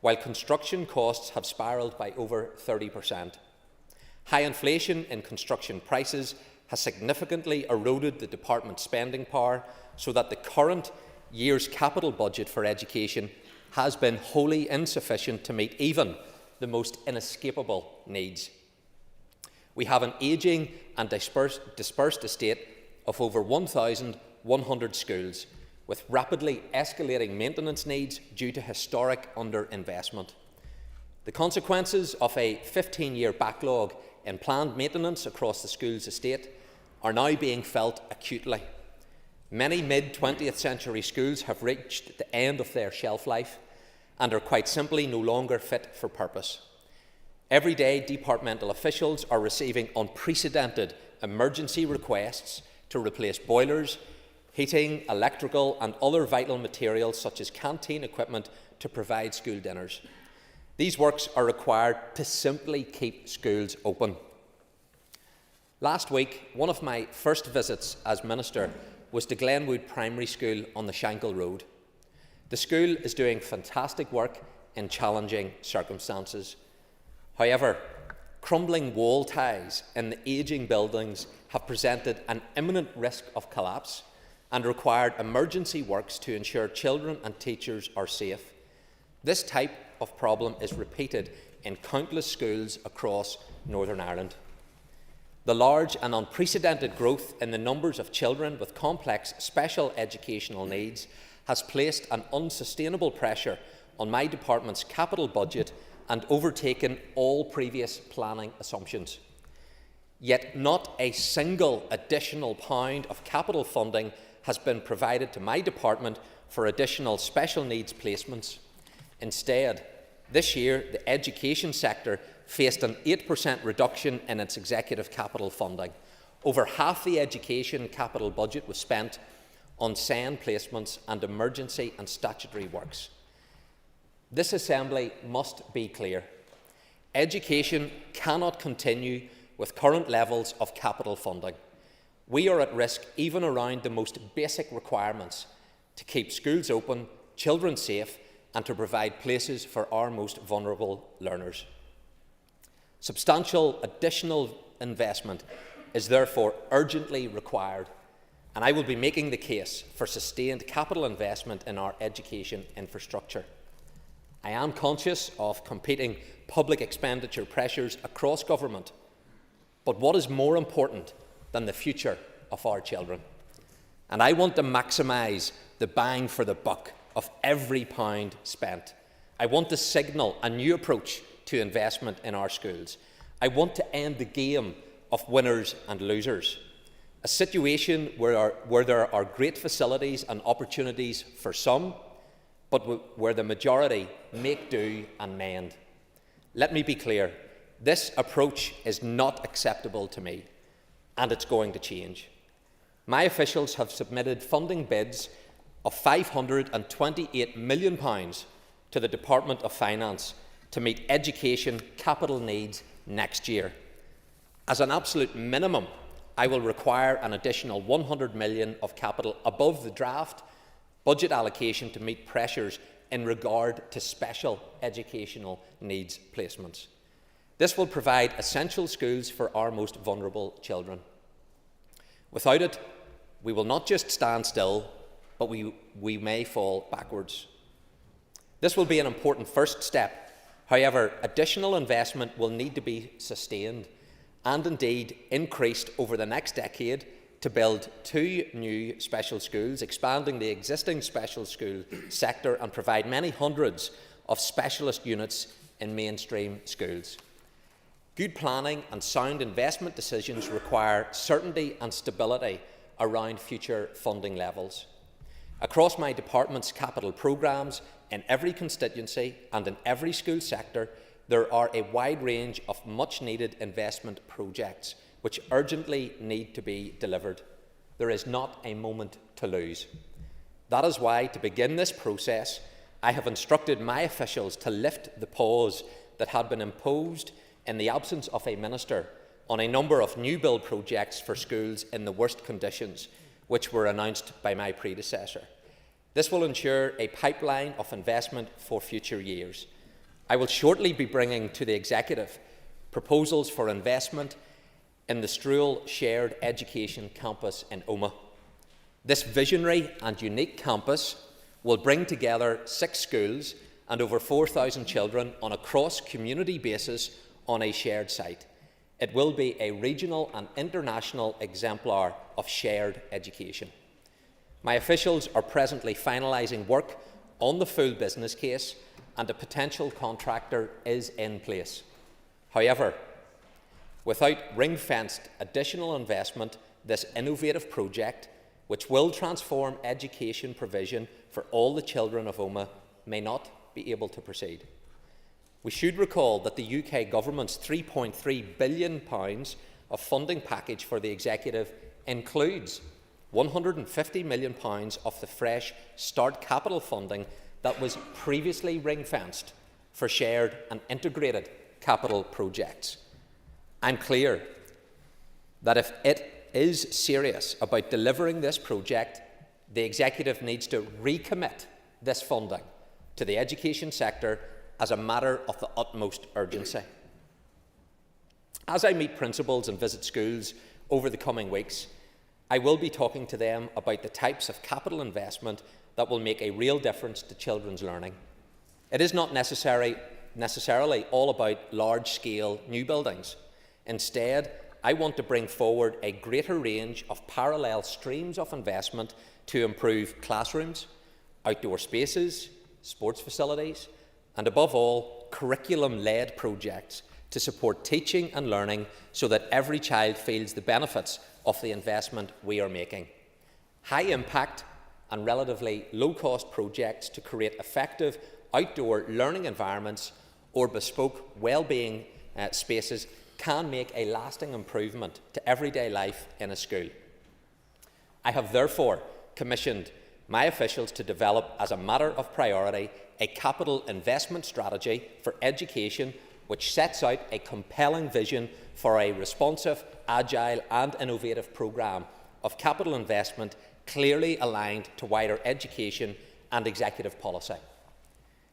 Speaker 18: while construction costs have spiralled by over 30%. High inflation in construction prices has significantly eroded the department's spending power, so that the current year's capital budget for education has been wholly insufficient to meet even the most inescapable needs. We have an ageing and dispersed estate of over 1,100 schools, with rapidly escalating maintenance needs due to historic underinvestment. The consequences of a 15-year backlog in planned maintenance across the school's estate are now being felt acutely. Many mid-20th century schools have reached the end of their shelf life and are quite simply no longer fit for purpose. Every day, departmental officials are receiving unprecedented emergency requests to replace boilers, heating, electrical and other vital materials such as canteen equipment to provide school dinners. These works are required to simply keep schools open. Last week, one of my first visits as Minister was to Glenwood Primary School on the Shankle Road. The school is doing fantastic work in challenging circumstances. However, crumbling wall ties in the ageing buildings have presented an imminent risk of collapse and required emergency works to ensure children and teachers are safe. This type of problem is repeated in countless schools across Northern Ireland. The large and unprecedented growth in the numbers of children with complex special educational needs has placed an unsustainable pressure on my department's capital budget and overtaken all previous planning assumptions. Yet not a single additional pound of capital funding has been provided to my department for additional special needs placements. Instead, this year the education sector faced an 8% reduction in its executive capital funding. Over half the education capital budget was spent on SEN placements and emergency and statutory works. This Assembly must be clear. Education cannot continue with current levels of capital funding. We are at risk even around the most basic requirements to keep schools open, children safe, and to provide places for our most vulnerable learners. Substantial additional investment is therefore urgently required, and I will be making the case for sustained capital investment in our education infrastructure. I am conscious of competing public expenditure pressures across government, but what is more important than the future of our children? And I want to maximise the bang for the buck of every pound spent. I want to signal a new approach to investment in our schools. I want to end the game of winners and losers, a situation where there are great facilities and opportunities for some, but where the majority make do and mend. Let me be clear, this approach is not acceptable to me, and it's going to change. My officials have submitted funding bids of £528 million to the Department of Finance to meet education capital needs next year. As an absolute minimum, I will require an additional £100 million of capital above the draft budget allocation to meet pressures in regard to special educational needs placements. This will provide essential schools for our most vulnerable children. Without it, we will not just stand still, but we may fall backwards. This will be an important first step. However, additional investment will need to be sustained and indeed increased over the next decade to build 2 new special schools, expanding the existing special school sector and provide many hundreds of specialist units in mainstream schools. Good planning and sound investment decisions require certainty and stability around future funding levels. Across my department's capital programmes, in every constituency and in every school sector, there are a wide range of much-needed investment projects which urgently need to be delivered. There is not a moment to lose. That is why, to begin this process, I have instructed my officials to lift the pause that had been imposed in the absence of a minister on a number of new build projects for schools in the worst conditions, which were announced by my predecessor. This will ensure a pipeline of investment for future years. I will shortly be bringing to the Executive proposals for investment in the Strual Shared Education Campus in Omagh. This visionary and unique campus will bring together 6 schools and over 4,000 children on a cross-community basis on a shared site. It will be a regional and international exemplar of shared education. My officials are presently finalising work on the full business case, and a potential contractor is in place. However, without ring-fenced additional investment, this innovative project, which will transform education provision for all the children of Omagh, may not be able to proceed. We should recall that the UK Government's £3.3 billion of funding package for the Executive includes £150 million of the Fresh Start capital funding that was previously ring-fenced for shared and integrated capital projects. I'm clear that if it is serious about delivering this project, the Executive needs to recommit this funding to the education sector as a matter of the utmost urgency. As I meet principals and visit schools over the coming weeks, I will be talking to them about the types of capital investment that will make a real difference to children's learning. It is not necessarily all about large-scale new buildings. Instead, I want to bring forward a greater range of parallel streams of investment to improve classrooms, outdoor spaces, sports facilities, and above all, curriculum-led projects to support teaching and learning so that every child feels the benefits of the investment we are making. High-impact and relatively low-cost projects to create effective outdoor learning environments or bespoke well-being spaces can make a lasting improvement to everyday life in a school. I have therefore commissioned my officials to develop, as a matter of priority, a capital investment strategy for education which sets out a compelling vision for a responsive, agile and innovative programme of capital investment clearly aligned to wider education and executive policy.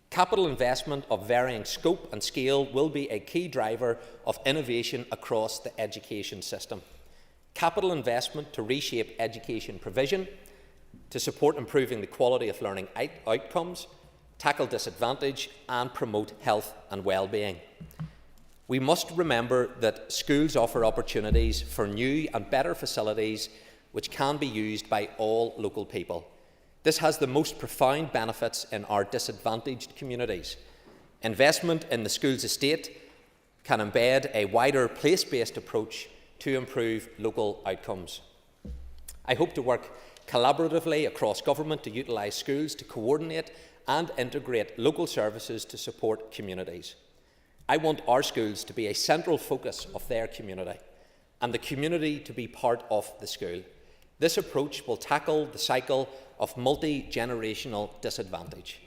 Speaker 18: Capital investment of varying scope and scale will be a key driver of innovation across the education system. Capital investment to reshape education provision, to support improving the quality of learning outcomes, tackle disadvantage and promote health and well-being. We must remember that schools offer opportunities for new and better facilities which can be used by all local people. This has the most profound benefits in our disadvantaged communities. Investment in the school's estate can embed a wider place-based approach to improve local outcomes. I hope to work collaboratively across government to utilise schools to coordinate and integrate local services to support communities. I want our schools to be a central focus of their community and the community to be part of the school. This approach will tackle the cycle of multi-generational disadvantage.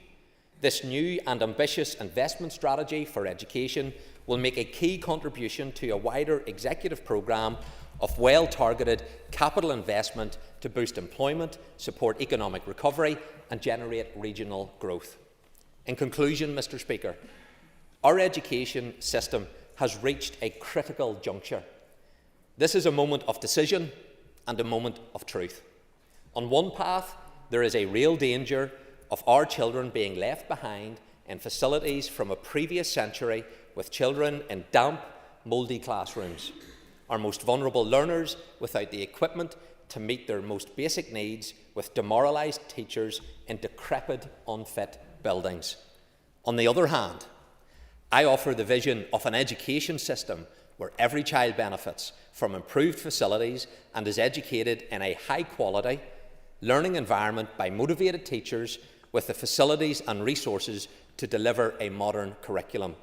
Speaker 18: This new and ambitious investment strategy for education will make a key contribution to a wider executive programme of well-targeted capital investment to boost employment, support economic recovery and generate regional growth. In conclusion, Mr. Speaker, our education system has reached a critical juncture. This is a moment of decision and a moment of truth. On one path, there is a real danger of our children being left behind in facilities from a previous century with children in damp, mouldy classrooms, our most vulnerable learners without the equipment to meet their most basic needs, with demoralised teachers in decrepit, unfit buildings. On the other hand, I offer the vision of an education system where every child benefits from improved facilities and is educated in a high-quality learning environment by motivated teachers with the facilities and resources to deliver a modern curriculum.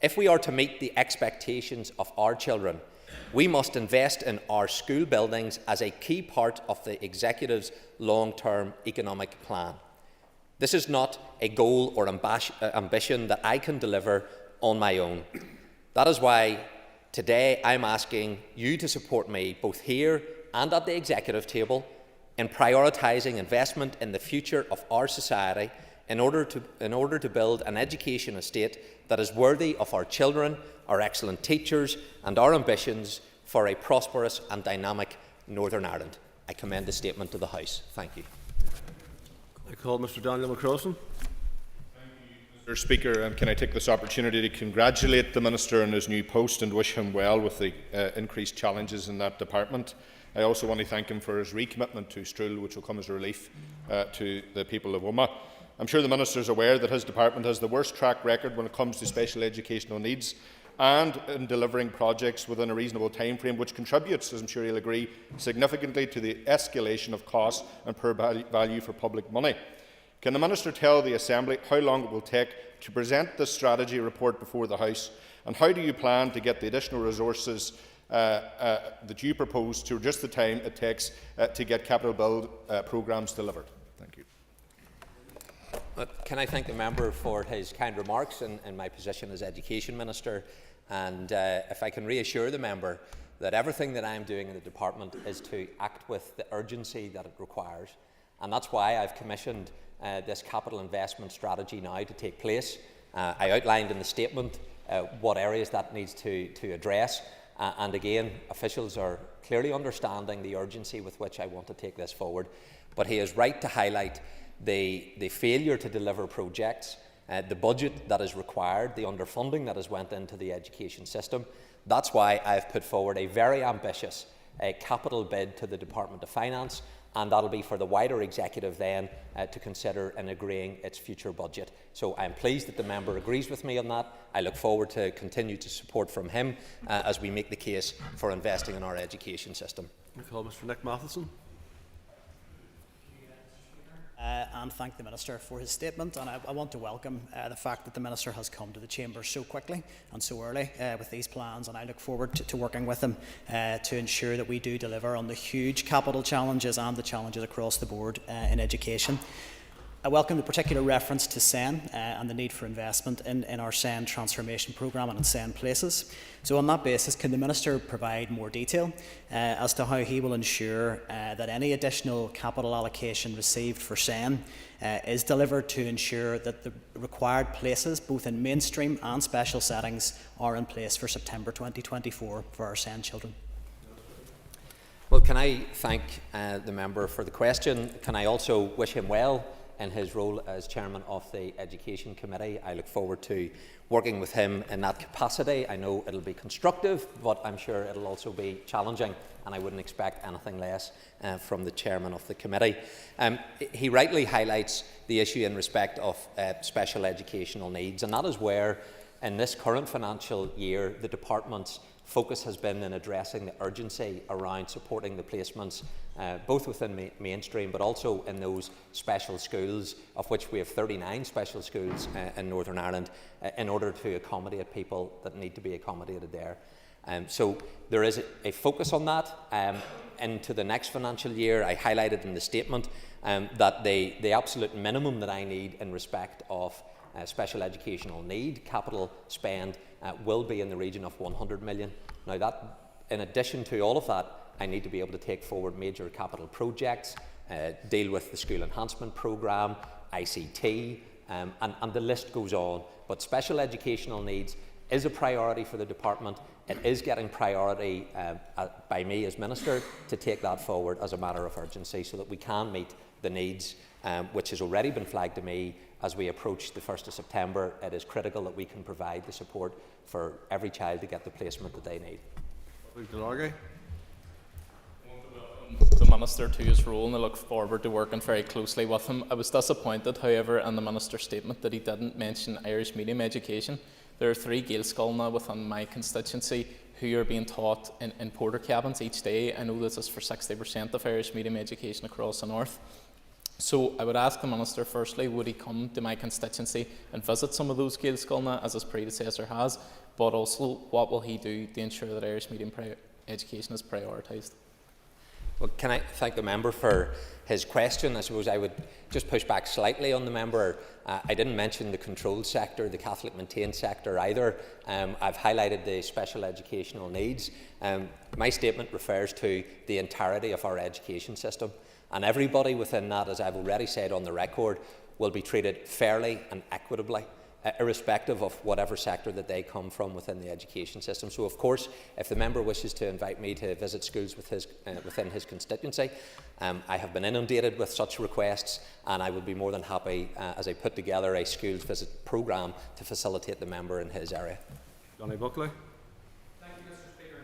Speaker 18: If we are to meet the expectations of our children, we must invest in our school buildings as a key part of the Executive's long-term economic plan. This is not a goal or ambition that I can deliver on my own. That is why today I'm asking you to support me both here and at the Executive table in prioritising investment in the future of our society in order to build an education estate that is worthy of our children, our excellent teachers and our ambitions for a prosperous and dynamic Northern Ireland. I commend the statement to the House. Thank you.
Speaker 1: I call Mr. Daniel McCrossan.
Speaker 19: Mr. Speaker, and can I take this opportunity to congratulate the Minister on his new post and wish him well with the increased challenges in that department. I also want to thank him for his recommitment to Stroul, which will come as a relief to the people of Omagh. I'm sure the Minister is aware that his department has the worst track record when it comes to special educational needs and in delivering projects within a reasonable timeframe, which contributes, as I'm sure he'll agree, significantly to the escalation of costs and poor value for public money. Can the Minister tell the Assembly how long it will take to present this strategy report before the House, and how do you plan to get the additional resources that you propose to reduce the time it takes to get capital build programmes delivered? Thank you.
Speaker 18: Can I thank the member for his kind remarks in my position as Education Minister, and if I can reassure the member that everything that I am doing in the department is to act with the urgency that it requires, and that's why I've commissioned this capital investment strategy now to take place. I outlined in the statement what areas that needs to address, and again, officials are clearly understanding the urgency with which I want to take this forward. But he is right to highlight the failure to deliver projects, the budget that is required, the underfunding that has went into the education system. That's why I've put forward a very ambitious capital bid to the Department of Finance, and that'll be for the wider executive then to consider in agreeing its future budget. So I'm pleased that the member agrees with me on that. I look forward to continue to support from him as we make the case for investing in our education system.
Speaker 1: I call Mr Nick Matheson.
Speaker 18: And thank the Minister for his statement, and I want to welcome the fact that the Minister has come to the Chamber so quickly and so early with these plans, and I look forward to working with him to ensure that we do deliver on the huge capital challenges and the challenges across the board in education. I welcome the particular reference to SEN and the need for investment in our SEN transformation programme and in SEN places. So on that basis, can the Minister provide more detail as to how he will ensure that any additional capital allocation received for SEN is delivered to ensure that the required places, both in mainstream and special settings, are in place for September 2024 for our SEN children? Well, can I thank the member for the question? Can I also wish him well in his role as chairman of the Education Committee? I look forward to working with him in that capacity. I know it'll be constructive, but I'm sure it'll also be challenging, and I wouldn't expect anything less from the chairman of the committee. He rightly highlights the issue in respect of special educational needs, and that is where, in this current financial year, the department's focus has been in addressing the urgency around supporting the placements both within mainstream but also in those special schools, of which we have 39 special schools in Northern Ireland, in order to accommodate people that need to be accommodated there. So there is a focus on that. Into the next financial year, I highlighted in the statement that the absolute minimum that I need in respect of special educational need capital spend will be in the region of 100 million. Now, that, in addition to all of that, I need to be able to take forward major capital projects, deal with the school enhancement programme, ICT, and the list goes on. But special educational needs is a priority for the department. It is getting priority by me as Minister to take that forward as a matter of urgency so that we can meet the needs which has already been flagged to me as we approach the 1st of September. It is critical that we can provide the support for every child to get the placement that they need.
Speaker 20: The Minister to his role, and I look forward to working very closely with him. I was disappointed, however, in the Minister's statement that he didn't mention Irish medium education. There are 3 Gaelscoil now within my constituency who are being taught in porter cabins each day. I know this is for 60% of Irish medium education across the north. So I would ask the Minister, firstly, would he come to my constituency and visit some of those Gaelscoil as his predecessor has, but also what will he do to ensure that Irish medium education is prioritised?
Speaker 18: Well, can I thank the member for his question? I suppose I would just push back slightly on the member. I didn't mention the controlled sector, the Catholic maintained sector either. I've highlighted the special educational needs. My statement refers to the entirety of our education system, and everybody within that, as I've already said on the record, will be treated fairly and equitably, irrespective of whatever sector that they come from within the education system. So, of course, if the member wishes to invite me to visit schools within his constituency, I have been inundated with such requests, and I would be more than happy as I put together a schools visit programme to facilitate the member in his area.
Speaker 1: Johnny Buckley.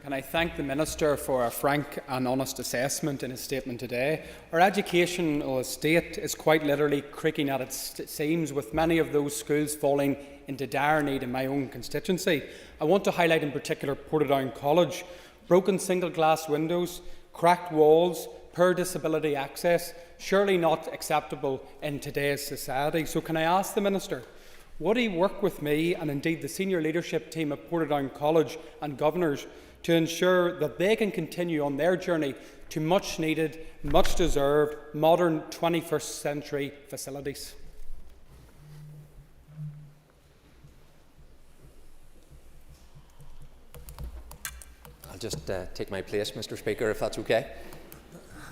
Speaker 2: Can I thank the Minister for a frank and honest assessment in his statement today. Our educational estate is quite literally creaking at its seams, with many of those schools falling into dire need in my own constituency. I want to highlight in particular Portadown College. Broken single glass windows, cracked walls, poor disability access, surely not acceptable in today's society. So can I ask the Minister, would he work with me and indeed the senior leadership team at Portadown College and governors to ensure that they can continue on their journey to much needed, much deserved, modern 21st century facilities?
Speaker 18: I'll just take my place, Mr. Speaker, if that's okay.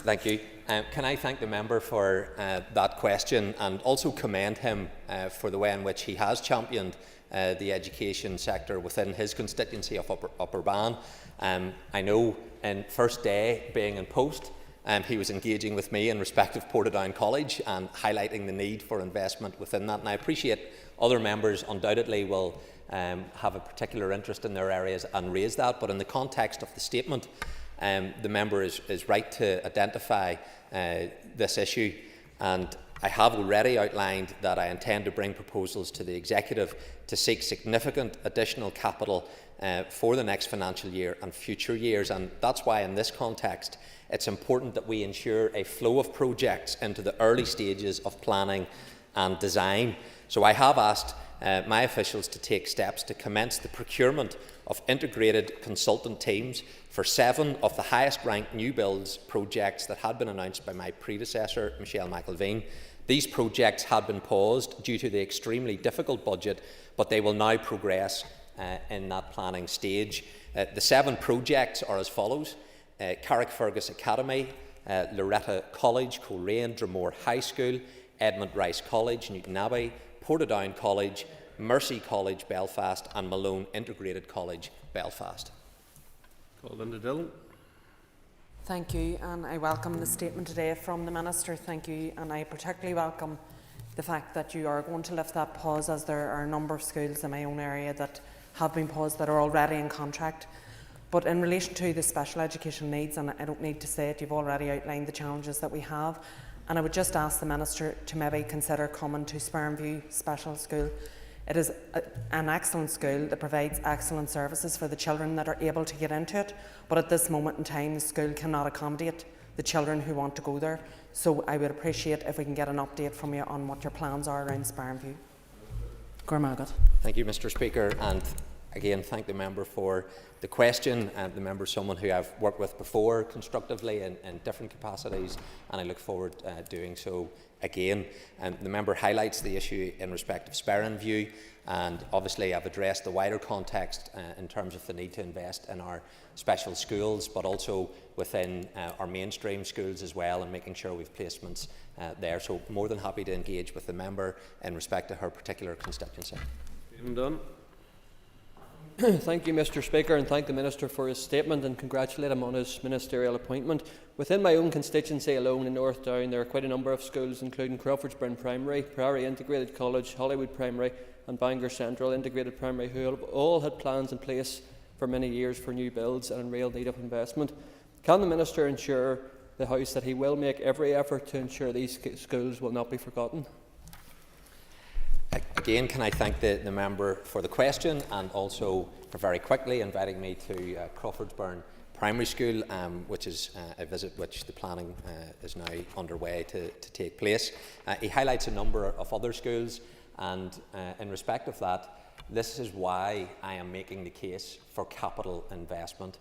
Speaker 18: Thank you. Can I thank the member for that question, and also commend him for the way in which he has championed the education sector within his constituency of Upper Bann. I know in first day being in post, he was engaging with me in respect of Portadown College and highlighting the need for investment within that. And I appreciate other members undoubtedly will have a particular interest in their areas and raise that. But in the context of the statement, The member is right to identify this issue, and I have already outlined that I intend to bring proposals to the Executive to seek significant additional capital for the next financial year and future years, and that's why in this context it's important that we ensure a flow of projects into the early stages of planning and design. So I have asked my officials to take steps to commence the procurement of integrated consultant teams for 7 of the highest ranked new builds projects that had been announced by my predecessor, Michelle McIlveen. These projects had been paused due to the extremely difficult budget, but they will now progress in that planning stage. The 7 projects are as follows: Carrickfergus Academy, Loretta College, Coleraine, Dromore High School, Edmund Rice College, Newton Abbey, Portadown College, Mercy College, Belfast, and Malone Integrated College, Belfast.
Speaker 1: Call Linda Dillon.
Speaker 21: Thank you, and I welcome the statement today from the Minister. Thank you, and I particularly welcome the fact that you are going to lift that pause, as there are a number of schools in my own area that have been paused that are already in contract. But in relation to the special education needs, and I don't need to say it, you've already outlined the challenges that we have, and I would just ask the Minister to maybe consider coming to Spermview Special School. It is an excellent school that provides excellent services for the children that are able to get into it, but at this moment in time the school cannot accommodate the children who want to go there. So I would appreciate if we can get an update from you on what your plans are around Spermview. Gormagat.
Speaker 18: Thank you, Mr. Speaker, and again thank the member for the question. The member is someone who I've worked with before constructively in different capacities, and I look forward doing so again. The member highlights the issue in respect of Spermview, and obviously I've addressed the wider context in terms of the need to invest in our special schools, but also within our mainstream schools as well, and making sure we've placements there. So more than happy to engage with the member in respect to her particular constituency.
Speaker 1: Stephen Dunn.
Speaker 8: Thank you, Mr. Speaker, and thank the Minister for his statement and congratulate him on his ministerial appointment. Within my own constituency alone in North Down, there are quite a number of schools, including Crawfordsburn Primary, Prairie Integrated College, Hollywood Primary and Bangor Central Integrated Primary, who have all had plans in place for many years for new builds and in real need of investment. Can the Minister ensure the House that he will make every effort to ensure these schools will not be forgotten?
Speaker 18: Again, can I thank the member for the question, and also for very quickly inviting me to Crawfordsburn Primary School, which is a visit which the planning is now underway to take place. He highlights a number of other schools, and in respect of that, this is why I am making the case for capital investment,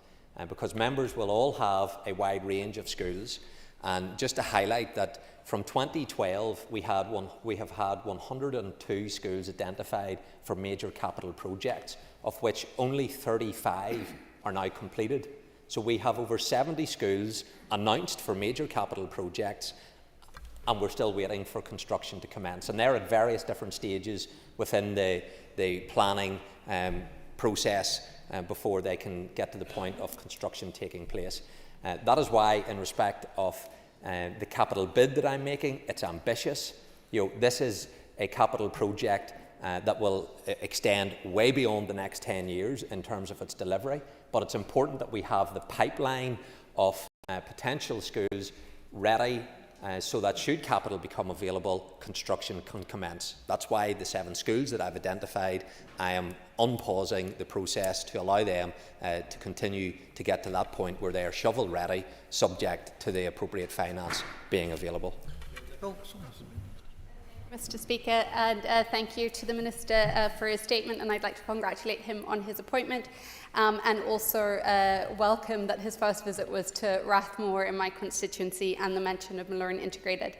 Speaker 18: because members will all have a wide range of schools. And just to highlight that from 2012 we have had 102 schools identified for major capital projects, of which only 35 are now completed. So we have over 70 schools announced for major capital projects, and we're still waiting for construction to commence. And they're at various different stages within the planning process before they can get to the point of construction taking place. That is why, in respect of the capital bid that I'm making, it's ambitious. This is a capital project that will extend way beyond the next 10 years in terms of its delivery, but it's important that we have the pipeline of potential schools ready so that should capital become available, construction can commence. That's why the 7 schools that I've identified, I am unpausing the process to allow them to continue to get to that point where they are shovel ready, subject to the appropriate finance being available.
Speaker 22: Mr. Speaker, and thank you to the Minister for his statement, and I'd like to congratulate him on his appointment and also welcome that his first visit was to Rathmore in my constituency and the mention of Malone Integrated.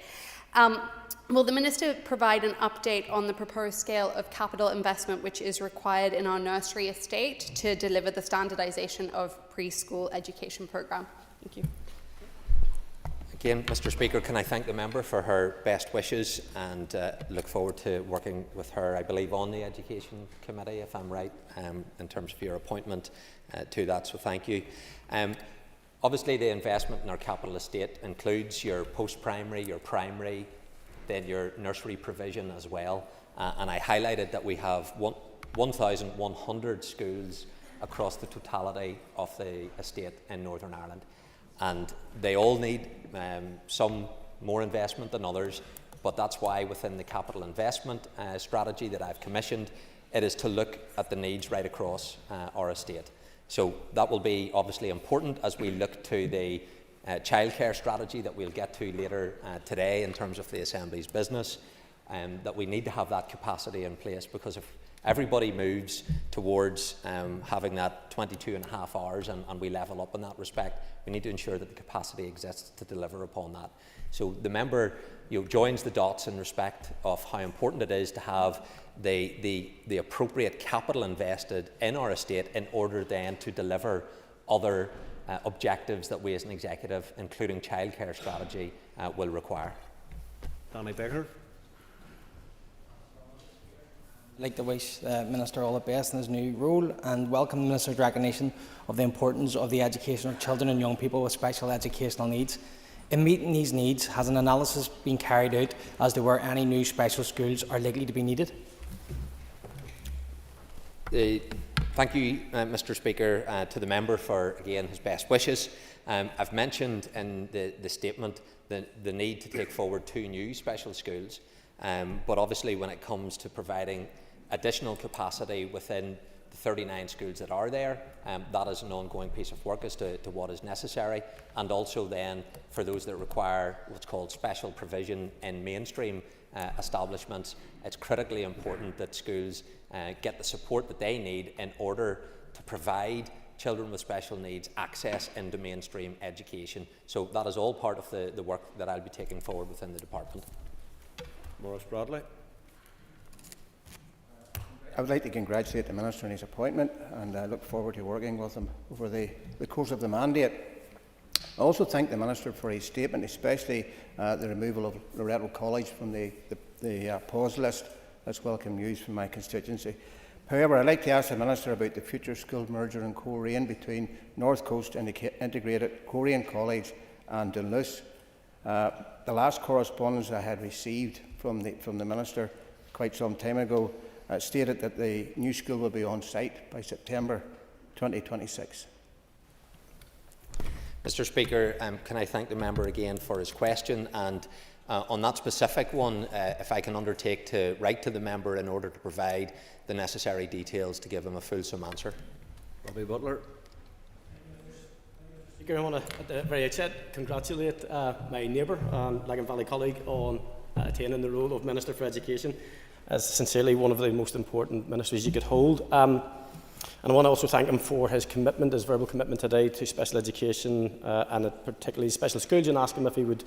Speaker 22: Will the Minister provide an update on the proposed scale of capital investment which is required in our nursery estate to deliver the standardisation of preschool education programme? Thank you.
Speaker 18: Again, Mr. Speaker, can I thank the member for her best wishes, and look forward to working with her, I believe, on the Education Committee, if I'm right, in terms of your appointment to that, so thank you. Obviously, the investment in our capital estate includes your post-primary, your primary, then your nursery provision as well, and I highlighted that we have 1,100 schools across the totality of the estate in Northern Ireland. And they all need some more investment than others, but that's why within the capital investment strategy that I've commissioned, it is to look at the needs right across our estate. So that will be obviously important as we look to the childcare strategy that we'll get to later today in terms of the Assembly's business, that we need to have that capacity in place, because if everybody moves towards having that 22.5 hours and we level up in that respect, we need to ensure that the capacity exists to deliver upon that. So the member joins the dots in respect of how important it is to have the appropriate capital invested in our estate in order then to deliver other objectives that we as an executive, including childcare strategy, will require.
Speaker 1: Danny Baker.
Speaker 3: I'd like to wish the Minister all the best in his new role and welcome the Minister's recognition of the importance of the education of children and young people with special educational needs. In meeting these needs, has an analysis been carried out as to where any new special schools are likely to be needed?
Speaker 18: Thank you, Mr Speaker, to the member for, again, his best wishes. I've mentioned in the statement the need to take forward 2 new special schools, but obviously when it comes to providing additional capacity within the 39 schools that are there, that is an ongoing piece of work as to what is necessary, and also then for those that require what's called special provision in mainstream establishments, it's critically important that schools get the support that they need in order to provide children with special needs access into mainstream education. So that is all part of the work that I'll be taking forward within the department.
Speaker 1: Maurice Bradley.
Speaker 4: I would like to congratulate the Minister on his appointment, and I look forward to working with him over the course of the mandate. I also thank the Minister for his statement, especially the removal of Loretto College from the pause list. That's welcome news from my constituency. However, I'd like to ask the Minister about the future school merger in Coleraine between North Coast Integrated Coleraine College and Dunluce. The last correspondence I had received from the Minister quite some time ago stated that the new school will be on site by September 2026.
Speaker 18: Mr Speaker, can I thank the member again for his question, and on that specific one, if I can undertake to write to the member in order to provide the necessary details to give him a fulsome answer.
Speaker 1: Robbie Butler.
Speaker 23: Speaker, I want to, at the very outset, congratulate my neighbour and Lagan Valley colleague on attaining the role of Minister for Education as sincerely one of the most important ministries you could hold. And I want to also thank him for his commitment, his verbal commitment today to special education and particularly special schools, and ask him if he would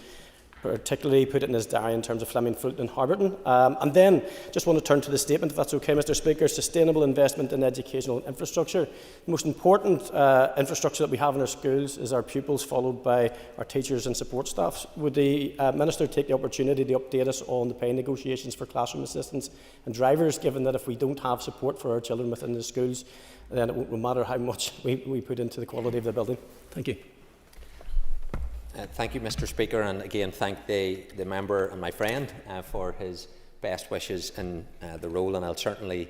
Speaker 23: particularly put it in his diary in terms of Fleming, Fulton and Harberton. And then just want to turn to the statement, if that's okay, Mr Speaker. Sustainable investment in educational infrastructure. The most important infrastructure that we have in our schools is our pupils, followed by our teachers and support staff. Would the Minister take the opportunity to update us on the pay negotiations for classroom assistants and drivers, given that if we don't have support for our children within the schools, then it won't matter how much we put into the quality of the building? Thank you.
Speaker 18: Thank you, Mr Speaker, and again thank the member and my friend for his best wishes in the role, and I'll certainly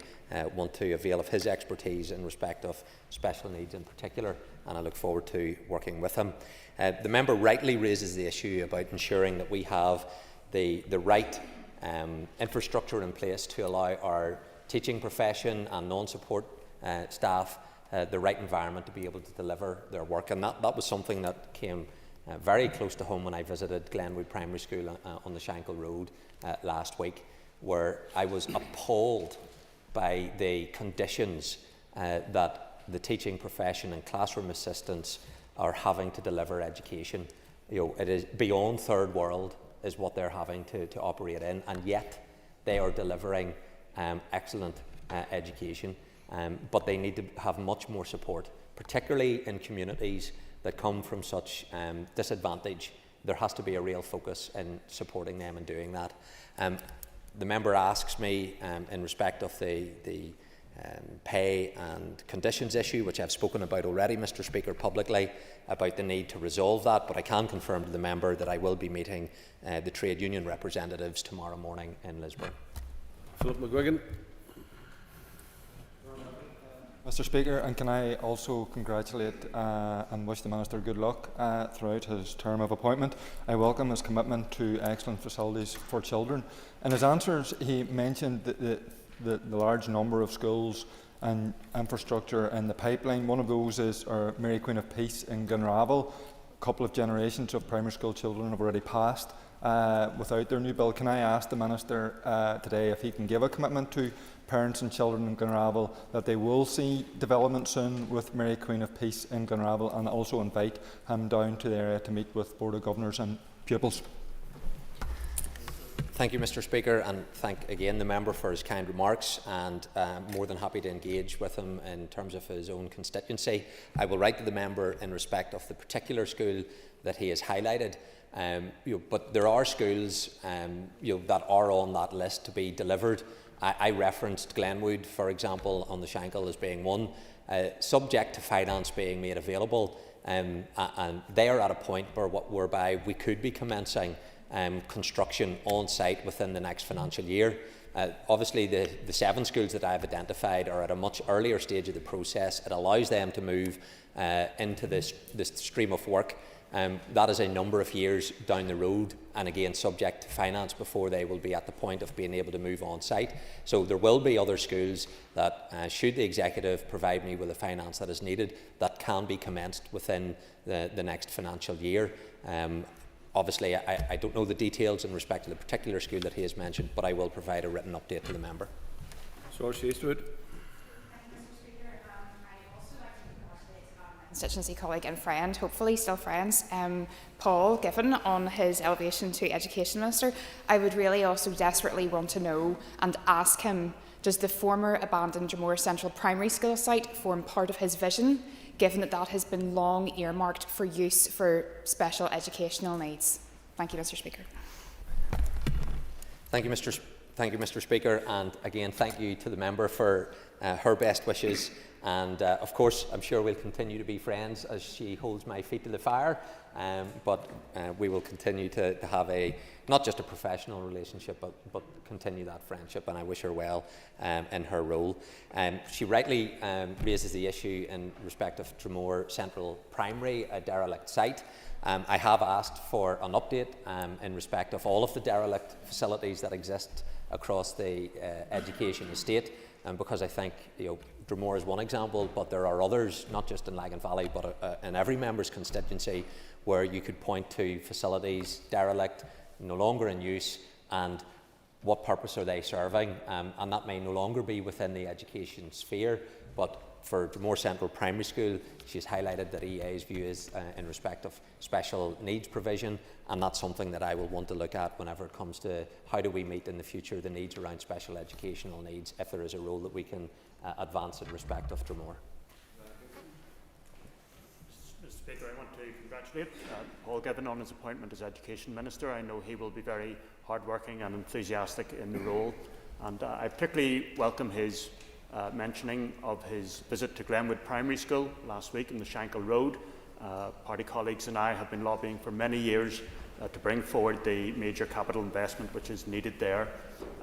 Speaker 18: want to avail of his expertise in respect of special needs in particular, and I look forward to working with him. The member rightly raises the issue about ensuring that we have the right infrastructure in place to allow our teaching profession and non-support staff the right environment to be able to deliver their work, and that was something that came very close to home when I visited Glenwood Primary School on the Shankle Road last week, where I was appalled by the conditions that the teaching profession and classroom assistants are having to deliver education. It is beyond third world is what they're having to operate in, and yet they are delivering excellent education, but they need to have much more support, particularly in communities that come from such disadvantage. There has to be a real focus in supporting them and doing that. The member asks me in respect of the pay and conditions issue, which I've spoken about already, Mr Speaker, publicly, about the need to resolve that, but I can confirm to the member that I will be meeting the trade union representatives tomorrow morning in Lisburn.
Speaker 1: Philip McGuigan.
Speaker 5: Mr Speaker, and can I also congratulate and wish the Minister good luck throughout his term of appointment. I welcome his commitment to excellent facilities for children. In his answers, he mentioned the large number of schools and infrastructure in the pipeline. One of those is our Mary Queen of Peace in Gunravel. A couple of generations of primary school children have already passed without their new build. Can I ask the Minister today if he can give a commitment to parents and children in Gunravel that they will see development soon with Mary Queen of Peace in Gunravel, and also invite him down to the area to meet with Board of Governors and pupils?
Speaker 18: Thank you, Mr Speaker, and thank again the member for his kind remarks, and more than happy to engage with him in terms of his own constituency. I will write to the member in respect of the particular school that he has highlighted. But there are schools that are on that list to be delivered. I referenced Glenwood, for example, on the Shankill as being one, subject to finance being made available, and they are at a point whereby we could be commencing construction on site within the next financial year. Obviously, the 7 schools that I have identified are at a much earlier stage of the process. It allows them to move into this stream of work. That is a number of years down the road, and again subject to finance before they will be at the point of being able to move on site. So there will be other schools that, should the Executive provide me with the finance that is needed, that can be commenced within the next financial year. Obviously, I don't know the details in respect to the particular school that he has mentioned, but I will provide a written update to the member.
Speaker 6: Constituency colleague and friend, hopefully still friends, Paul Given, on his elevation to Education Minister. I would really also desperately want to know and ask him, does the former abandoned Drumore Central Primary School site form part of his vision, given that that has been long earmarked for use for special educational needs? Thank you, Mr Speaker.
Speaker 18: Thank you, Mr Speaker, and again thank you to the member for her best wishes. And of course, I'm sure we'll continue to be friends as she holds my feet to the fire, but we will continue to have not just a professional relationship, but continue that friendship, and I wish her well in her role. She rightly raises the issue in respect of Drumore Central Primary, a derelict site. I have asked for an update in respect of all of the derelict facilities that exist across the education estate, because I think Drumore is one example, but there are others, not just in Lagan Valley, but in every member's constituency, where you could point to facilities derelict, no longer in use, and what purpose are they serving? And that may no longer be within the education sphere, but for Drumore Central Primary School, she's highlighted that EA's view is in respect of special needs provision, and that's something that I will want to look at whenever it comes to how do we meet in the future the needs around special educational needs, if there is a role that we can advance in respect of Drumore.
Speaker 7: Mr Speaker, I want to congratulate Paul Given on his appointment as Education Minister. I know he will be very hard-working and enthusiastic in the role, and I particularly welcome his mentioning of his visit to Glenwood Primary School last week in the Shankill Road. Party colleagues and I have been lobbying for many years to bring forward the major capital investment which is needed there,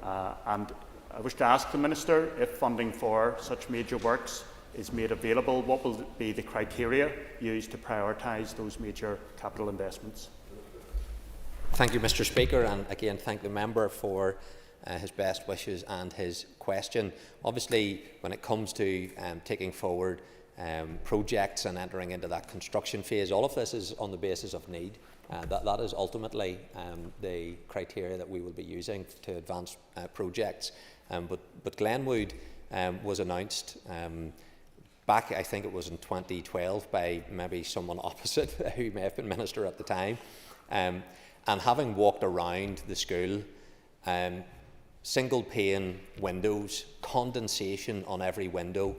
Speaker 7: and I wish to ask the Minister, if funding for such major works is made available, what will be the criteria used to prioritise those major capital investments?
Speaker 18: Thank you, Mr Speaker, and again thank the member for his best wishes and his question. Obviously, when it comes to taking forward projects and entering into that construction phase, all of this is on the basis of need. That is ultimately the criteria that we will be using to advance projects. But Glenwood was announced back, I think it was in 2012, by maybe someone opposite who may have been minister at the time. And having walked around the school, single pane windows, condensation on every window,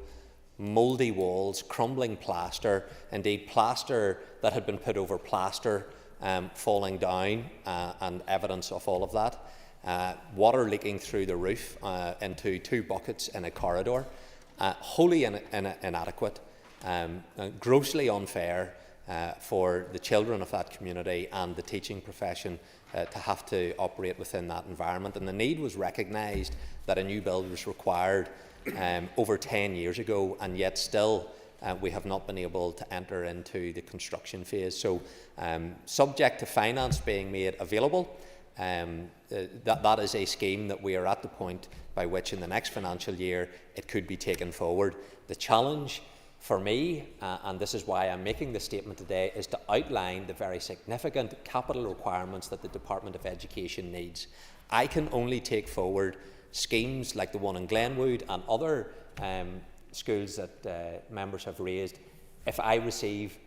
Speaker 18: mouldy walls, crumbling plaster, indeed plaster that had been put over plaster falling down, and evidence of all of that. Water leaking through the roof into 2 buckets in a corridor. Wholly inadequate, grossly unfair for the children of that community and the teaching profession to have to operate within that environment. And the need was recognised that a new build was required over 10 years ago, and yet still we have not been able to enter into the construction phase. So subject to finance being made available, that is a scheme that we are at the point by which in the next financial year it could be taken forward. The challenge for me, and this is why I'm making this statement today, is to outline the very significant capital requirements that the Department of Education needs. I can only take forward schemes like the one in Glenwood and other schools that members have raised if I receive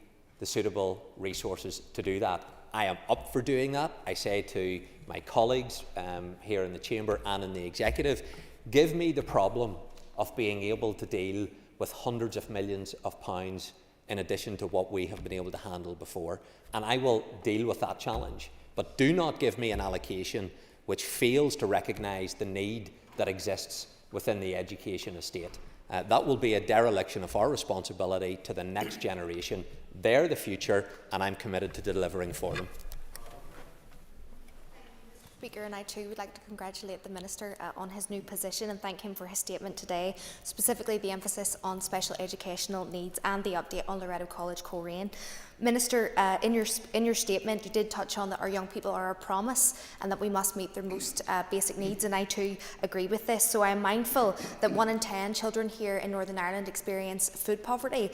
Speaker 18: the suitable resources to do that. I am up for doing that. I say to my colleagues here in the Chamber and in the Executive, give me the problem of being able to deal with hundreds of millions of pounds in addition to what we have been able to handle before, and I will deal with that challenge. But do not give me an allocation which fails to recognise the need that exists within the education estate. That will be a dereliction of our responsibility to the next generation. They're the future, and I'm committed to delivering for them.
Speaker 9: Speaker, and I too would like to congratulate the Minister on his new position and thank him for his statement today, specifically the emphasis on special educational needs and the update on Loretto College Coleraine. Minister, in your statement you did touch on that our young people are our promise and that we must meet their most basic needs, and I too agree with this. So I am mindful that 1 in 10 children here in Northern Ireland experience food poverty.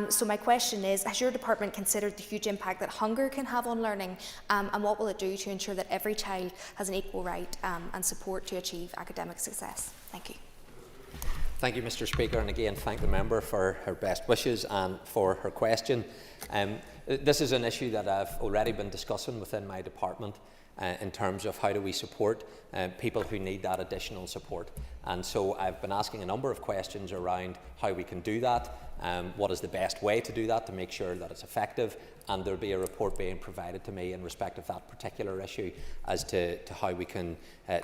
Speaker 9: So my question is, has your department considered the huge impact that hunger can have on learning, and what will it do to ensure that every child has an equal right and support to achieve academic success? Thank you.
Speaker 18: Thank you, Mr. Speaker, and again thank the member for her best wishes and for her question. This is an issue that I've already been discussing within my department in terms of how do we support people who need that additional support. And so I've been asking a number of questions around how we can do that, what is the best way to do that to make sure that it's effective, and there'll be a report being provided to me in respect of that particular issue as to how we can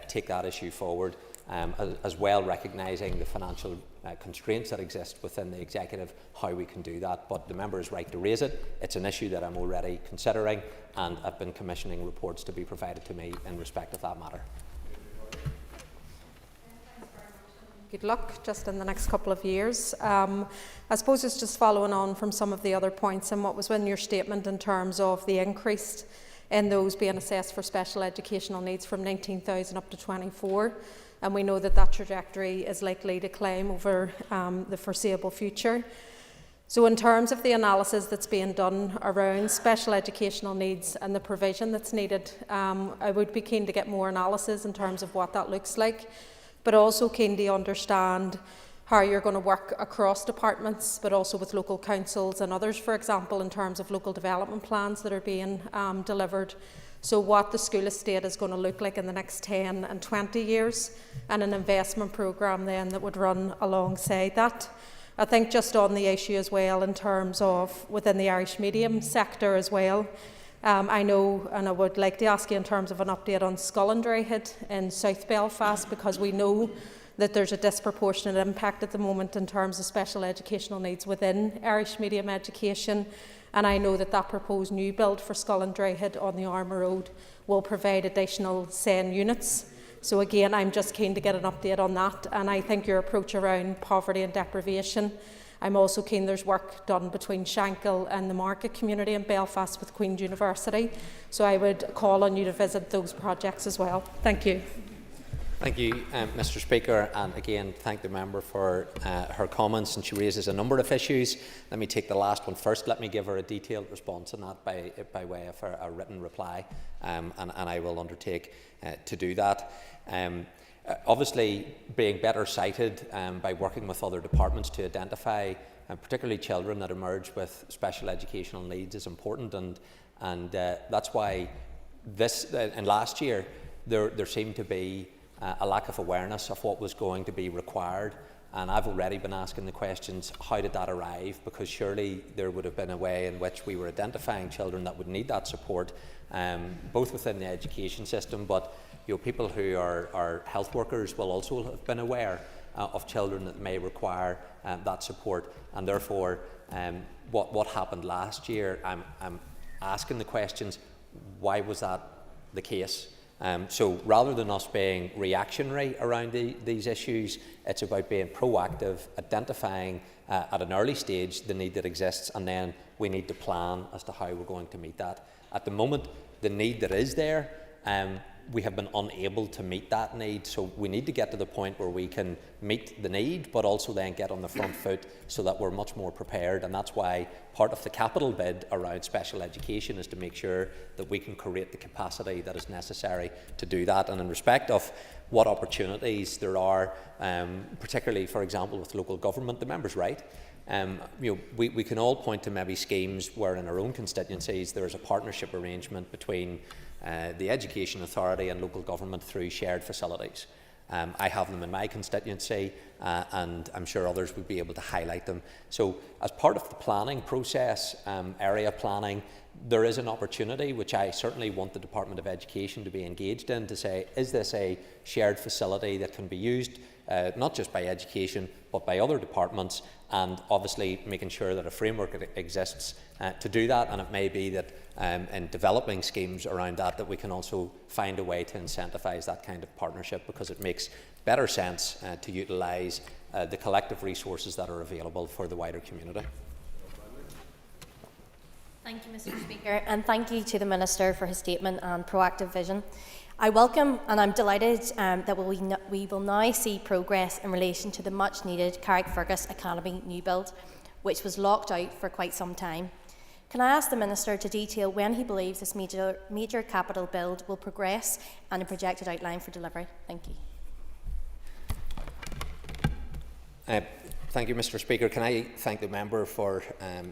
Speaker 18: take that issue forward. As well recognising the financial constraints that exist within the Executive, how we can do that. But the member is right to raise it. It's an issue that I'm already considering, and I've been commissioning reports to be provided to me in respect of that matter.
Speaker 10: Good luck just in the next couple of years. I suppose it's just following on from some of the other points and what was in your statement in terms of the increase in those being assessed for special educational needs from 19,000 up to 24. And we know that that trajectory is likely to climb over the foreseeable future. So in terms of the analysis that's being done around special educational needs and the provision that's needed, I would be keen to get more analysis in terms of what that looks like, but also keen to understand how you're going to work across departments, but also with local councils and others, for example, in terms of local development plans that are being delivered. So what the school estate is going to look like in the next 10 and 20 years, and an investment programme then that would run alongside that. I think just on the issue as well in terms of within the Irish medium sector as well, I know, and I would like to ask you in terms of an update on Scollindreyhead in South Belfast, because we know that there's a disproportionate impact at the moment in terms of special educational needs within Irish medium education. And I know that that proposed new build for Scollindreyhead on the Armour Road will provide additional SEN units. So again, I'm just keen to get an update on that. And I think your approach around poverty and deprivation, I'm also keen there's work done between Shankill and the market community in Belfast with Queen's University. So I would call on you to visit those projects as well. Thank you.
Speaker 18: Thank you, Mr. Speaker, and again thank the member for her comments, and she raises a number of issues. Let me take the last one first. Let me give her a detailed response on that by way of a written reply, and I will undertake to do that. Obviously, being better sighted by working with other departments to identify particularly children that emerge with special educational needs is important, and that's why this and last year there seemed to be a lack of awareness of what was going to be required, and I've already been asking the questions, how did that arrive? Because surely there would have been a way in which we were identifying children that would need that support, both within the education system, but people who are health workers will also have been aware of children that may require that support, and therefore what happened last year, I'm asking the questions, why was that the case? So rather than us being reactionary around these issues, it's about being proactive, identifying at an early stage the need that exists, and then we need to plan as to how we're going to meet that. At the moment, the need that is there, we have been unable to meet that need, so we need to get to the point where we can meet the need, but also then get on the front foot so that we're much more prepared. And that's why part of the capital bid around special education is to make sure that we can create the capacity that is necessary to do that. And in respect of what opportunities there are, particularly, for example, with local government, the member's right. We can all point to maybe schemes where in our own constituencies there is a partnership arrangement between the Education Authority and local government through shared facilities. I have them in my constituency, and I'm sure others would be able to highlight them. So as part of the planning process, area planning, there is an opportunity which I certainly want the Department of Education to be engaged in, to say, is this a shared facility that can be used not just by education but by other departments, and obviously making sure that a framework exists to do that. And it may be that in developing schemes around that we can also find a way to incentivise that kind of partnership, because it makes better sense to utilise the collective resources that are available for the wider community.
Speaker 11: Thank you, Mr. Speaker, and thank you to the Minister for his statement and proactive vision. I welcome and I'm delighted that we will now see progress in relation to the much-needed Carrickfergus Academy new build, which was locked out for quite some time. Can I ask the Minister to detail when he believes this major capital build will progress and a projected outline for delivery? Thank you.
Speaker 18: Thank you, Mr. Speaker. Can I thank the member for,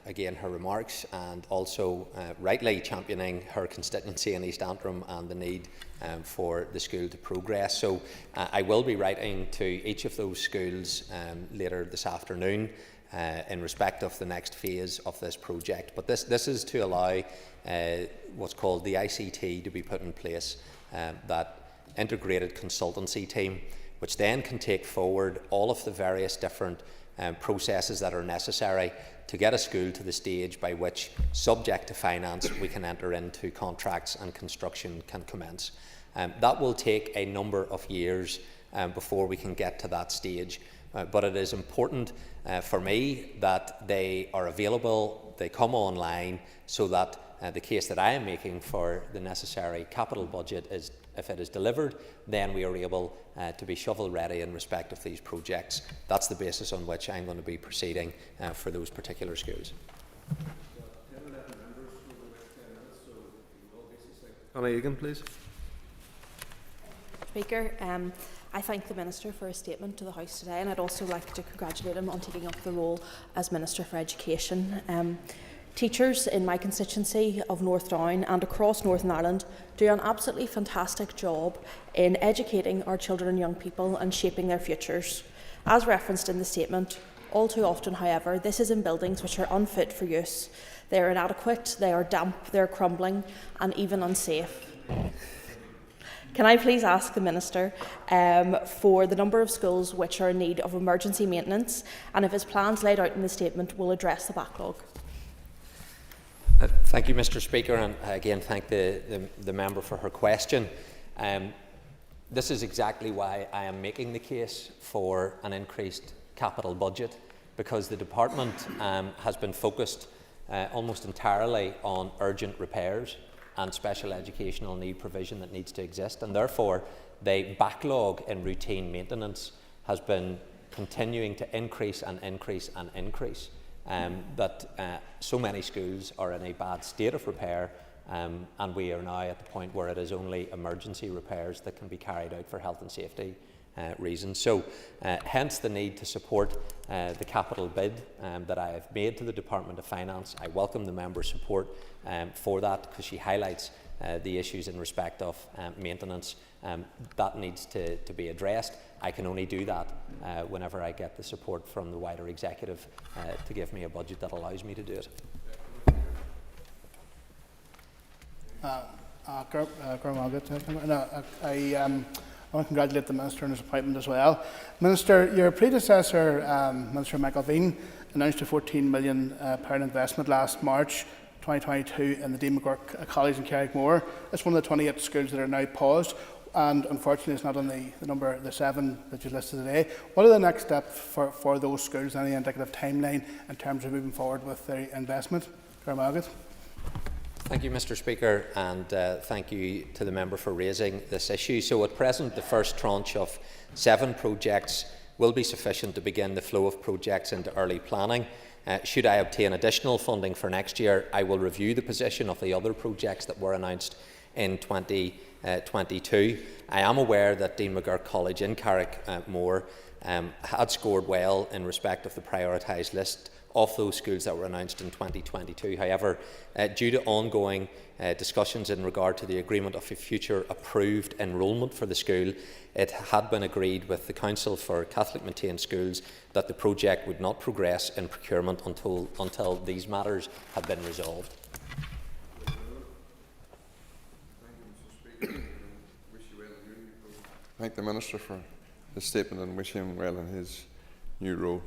Speaker 18: again, her remarks, and also rightly championing her constituency in East Antrim and the need for the school to progress. So I will be writing to each of those schools later this afternoon in respect of the next phase of this project. But this is to allow what's called the ICT to be put in place, that integrated consultancy team, which then can take forward all of the various different processes that are necessary to get a school to the stage by which, subject to finance, we can enter into contracts and construction can commence. That will take a number of years before we can get to that stage, but it is important for me that they are available, they come online, so that the case that I am making for the necessary capital budget is, if it is delivered, then we are able to be shovel-ready in respect of these projects. That's the basis on which I'm going to be proceeding for those particular schools.
Speaker 1: Anna Egan, please.
Speaker 12: Speaker, I thank the Minister for his statement to the House today, and I'd also like to congratulate him on taking up the role as Minister for Education. Teachers in my constituency of North Down and across Northern Ireland do an absolutely fantastic job in educating our children and young people and shaping their futures. As referenced in the statement, all too often, however, this is in buildings which are unfit for use. They are inadequate, they are damp, they are crumbling and even unsafe. Can I please ask the Minister for the number of schools which are in need of emergency maintenance, and if his plans laid out in the statement will address the backlog?
Speaker 18: Thank you, Mr. Speaker, and again thank the member for her question. This is exactly why I am making the case for an increased capital budget, because the department has been focused almost entirely on urgent repairs and special educational need provision that needs to exist, and therefore the backlog in routine maintenance has been continuing to increase and increase and increase. That so many schools are in a bad state of repair, and we are now at the point where it is only emergency repairs that can be carried out for health and safety reasons. So hence the need to support the capital bid that I have made to the Department of Finance. I welcome the member's support for that, because she highlights the issues in respect of maintenance that needs to be addressed. I can only do that whenever I get the support from the wider executive to give me a budget that allows me to do it.
Speaker 14: I want to congratulate the Minister on his appointment as well. Minister, your predecessor, Minister McElveen, announced a £14 million investment last March 2022 in the Dean McGurk College in Carrickmore. It's one of the 28 schools that are now paused, and unfortunately it's not on the 7 that you listed today. What are the next steps for those schools? Any indicative timeline in terms of moving forward with their investment?
Speaker 18: Thank you, Mr. Speaker, and thank you to the member for raising this issue. So at present, the first tranche of 7 projects will be sufficient to begin the flow of projects into early planning. Should I obtain additional funding for next year, I will review the position of the other projects that were announced in 2022. I am aware that Dean McGurk College in Carrickmore had scored well in respect of the prioritised list of those schools that were announced in 2022. However, due to ongoing discussions in regard to the agreement of a future approved enrolment for the school, it had been agreed with the Council for Catholic Maintained Schools that the project would not progress in procurement until these matters have been resolved.
Speaker 13: Thank the Minister for his statement and wish him well in his new role.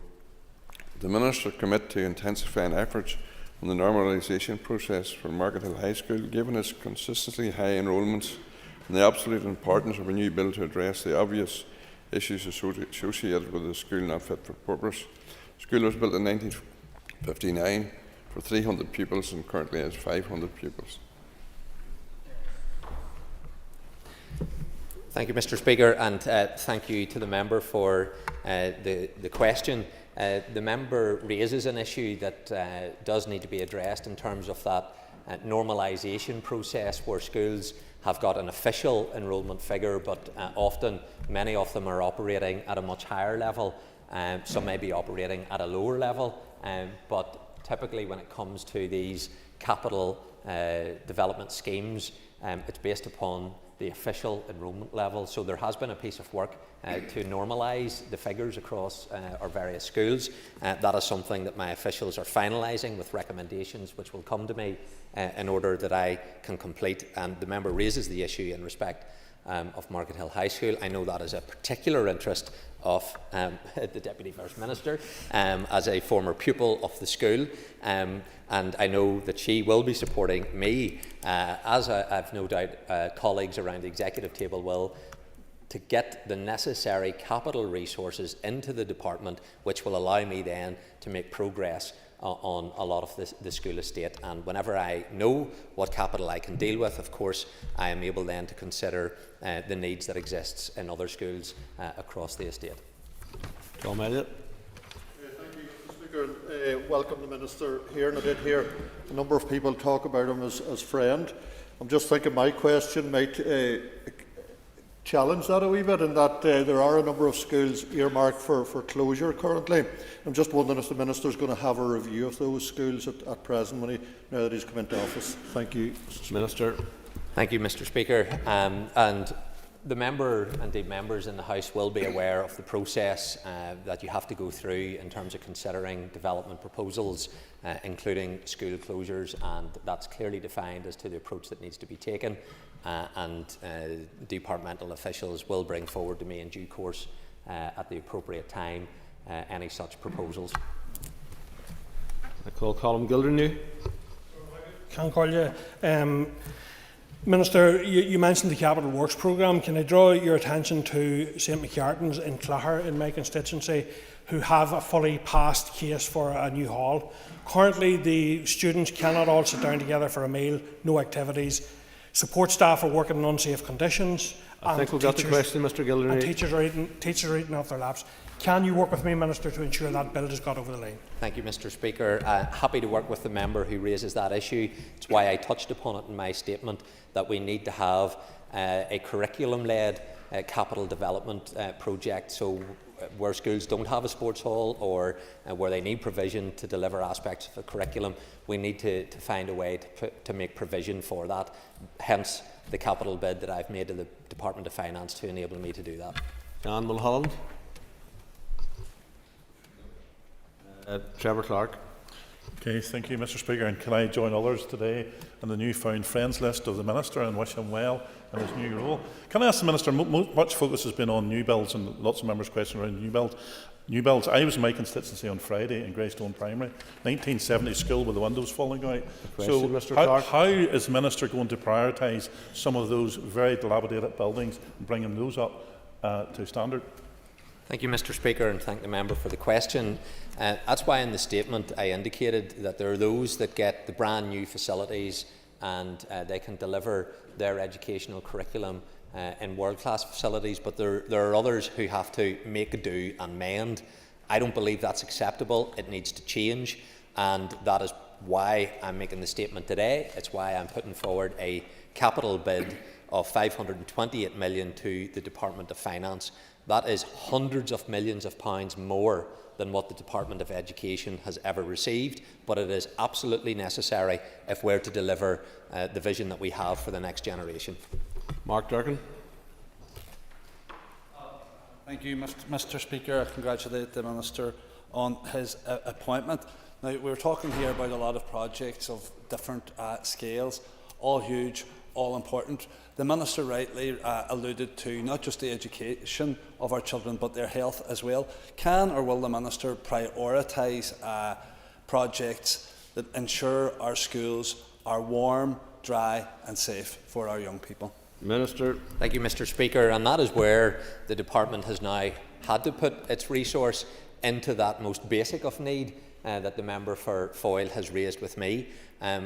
Speaker 13: The Minister commit to intensifying efforts on the normalisation process for Market Hill High School, given its consistently high enrolments and the absolute importance of a new bill to address the obvious issues associated with the school not fit for purpose. The school was built in 1959 for 300 pupils and currently has 500 pupils.
Speaker 18: Thank you, Mr. Speaker, and thank you to the member for the question. The member raises an issue that does need to be addressed in terms of that normalisation process where schools have got an official enrolment figure, but often many of them are operating at a much higher level. Some may be operating at a lower level, but typically when it comes to these capital development schemes, it's based upon the official enrolment level. So there has been a piece of work to normalise the figures across our various schools. That is something that my officials are finalising with recommendations which will come to me in order that I can complete. And the member raises the issue in respect of Market Hill High School. I know that is a particular interest of the Deputy First Minister as a former pupil of the school, and I know that she will be supporting me, as I've no doubt colleagues around the executive table will, to get the necessary capital resources into the department which will allow me then to make progress on a lot of the school estate. And whenever I know what capital I can deal with, of course, I am able then to consider the needs that exists in other schools across the estate.
Speaker 1: Tom Elliott.
Speaker 15: Thank you, Mr. Speaker. Welcome the Minister here, and I did hear a number of people talk about him as friend. I'm just thinking my question might challenge that a wee bit, in that there are a number of schools earmarked for closure currently. I'm just wondering if the Minister is going to have a review of those schools at present now that he's come into office. Thank you,
Speaker 1: Minister.
Speaker 18: Thank you, Mr. Speaker. And the member, indeed members in the House, will be aware of the process that you have to go through in terms of considering development proposals, including school closures, and that's clearly defined as to the approach that needs to be taken. And departmental officials will bring forward to me in due course at the appropriate time any such proposals.
Speaker 1: I call Colm Gildernew.
Speaker 16: Can't call you. Minister, you mentioned the Capital Works programme. Can I draw your attention to St McCartan's in Clare in my constituency, who have a fully passed case for a new hall? Currently, the students cannot all sit down together for a meal, no activities. Support staff are working in unsafe conditions.
Speaker 1: I think we've got the question, Mr. Gildernew.
Speaker 16: And teachers are eating off their laps. Can you work with me, Minister, to ensure that bill has got over the line?
Speaker 18: Thank you, Mr. Speaker. Happy to work with the member who raises that issue. It's why I touched upon it in my statement, that we need to have a curriculum-led capital development project. So where schools don't have a sports hall, or where they need provision to deliver aspects of the curriculum, we need to find a way to make provision for that. Hence the capital bid that I've made to the Department of Finance to enable me to do that.
Speaker 1: John Mulholland. Trevor Clark.
Speaker 17: Okay, thank you, Mr. Speaker. And can I join others today in the newfound friends list of the Minister and wish him well in his new role? Can I ask the Minister, much focus has been on new builds and lots of members' questions around new builds. I was in my constituency on Friday in Greystone Primary, 1970 school with the windows falling out. So how is the Minister going to prioritise some of those very dilapidated buildings and bringing those up to standard?
Speaker 18: Thank you, Mr. Speaker, and thank the member for the question. That's why in the statement I indicated that there are those that get the brand new facilities and they can deliver their educational curriculum in world-class facilities, but there are others who have to make do and mend. I don't believe that's acceptable. It needs to change, and that is why I'm making the statement today. It's why I'm putting forward a capital bid of $528 million to the Department of Finance. That is hundreds of millions of pounds more than what the Department of Education has ever received, but it is absolutely necessary if we're to deliver the vision that we have for the next generation.
Speaker 1: Mark Durkin.
Speaker 19: Thank you, Mr. Speaker. I congratulate the Minister on his appointment. Now, we're talking here about a lot of projects of different scales, all huge, all important. The Minister rightly alluded to not just the education of our children but their health as well. Can or will the Minister prioritise projects that ensure our schools are warm, dry and safe for our young people?
Speaker 1: Minister.
Speaker 18: Thank you, Mr. Speaker, and that is where the Department has now had to put its resource into that most basic of need that the member for Foyle has raised with me.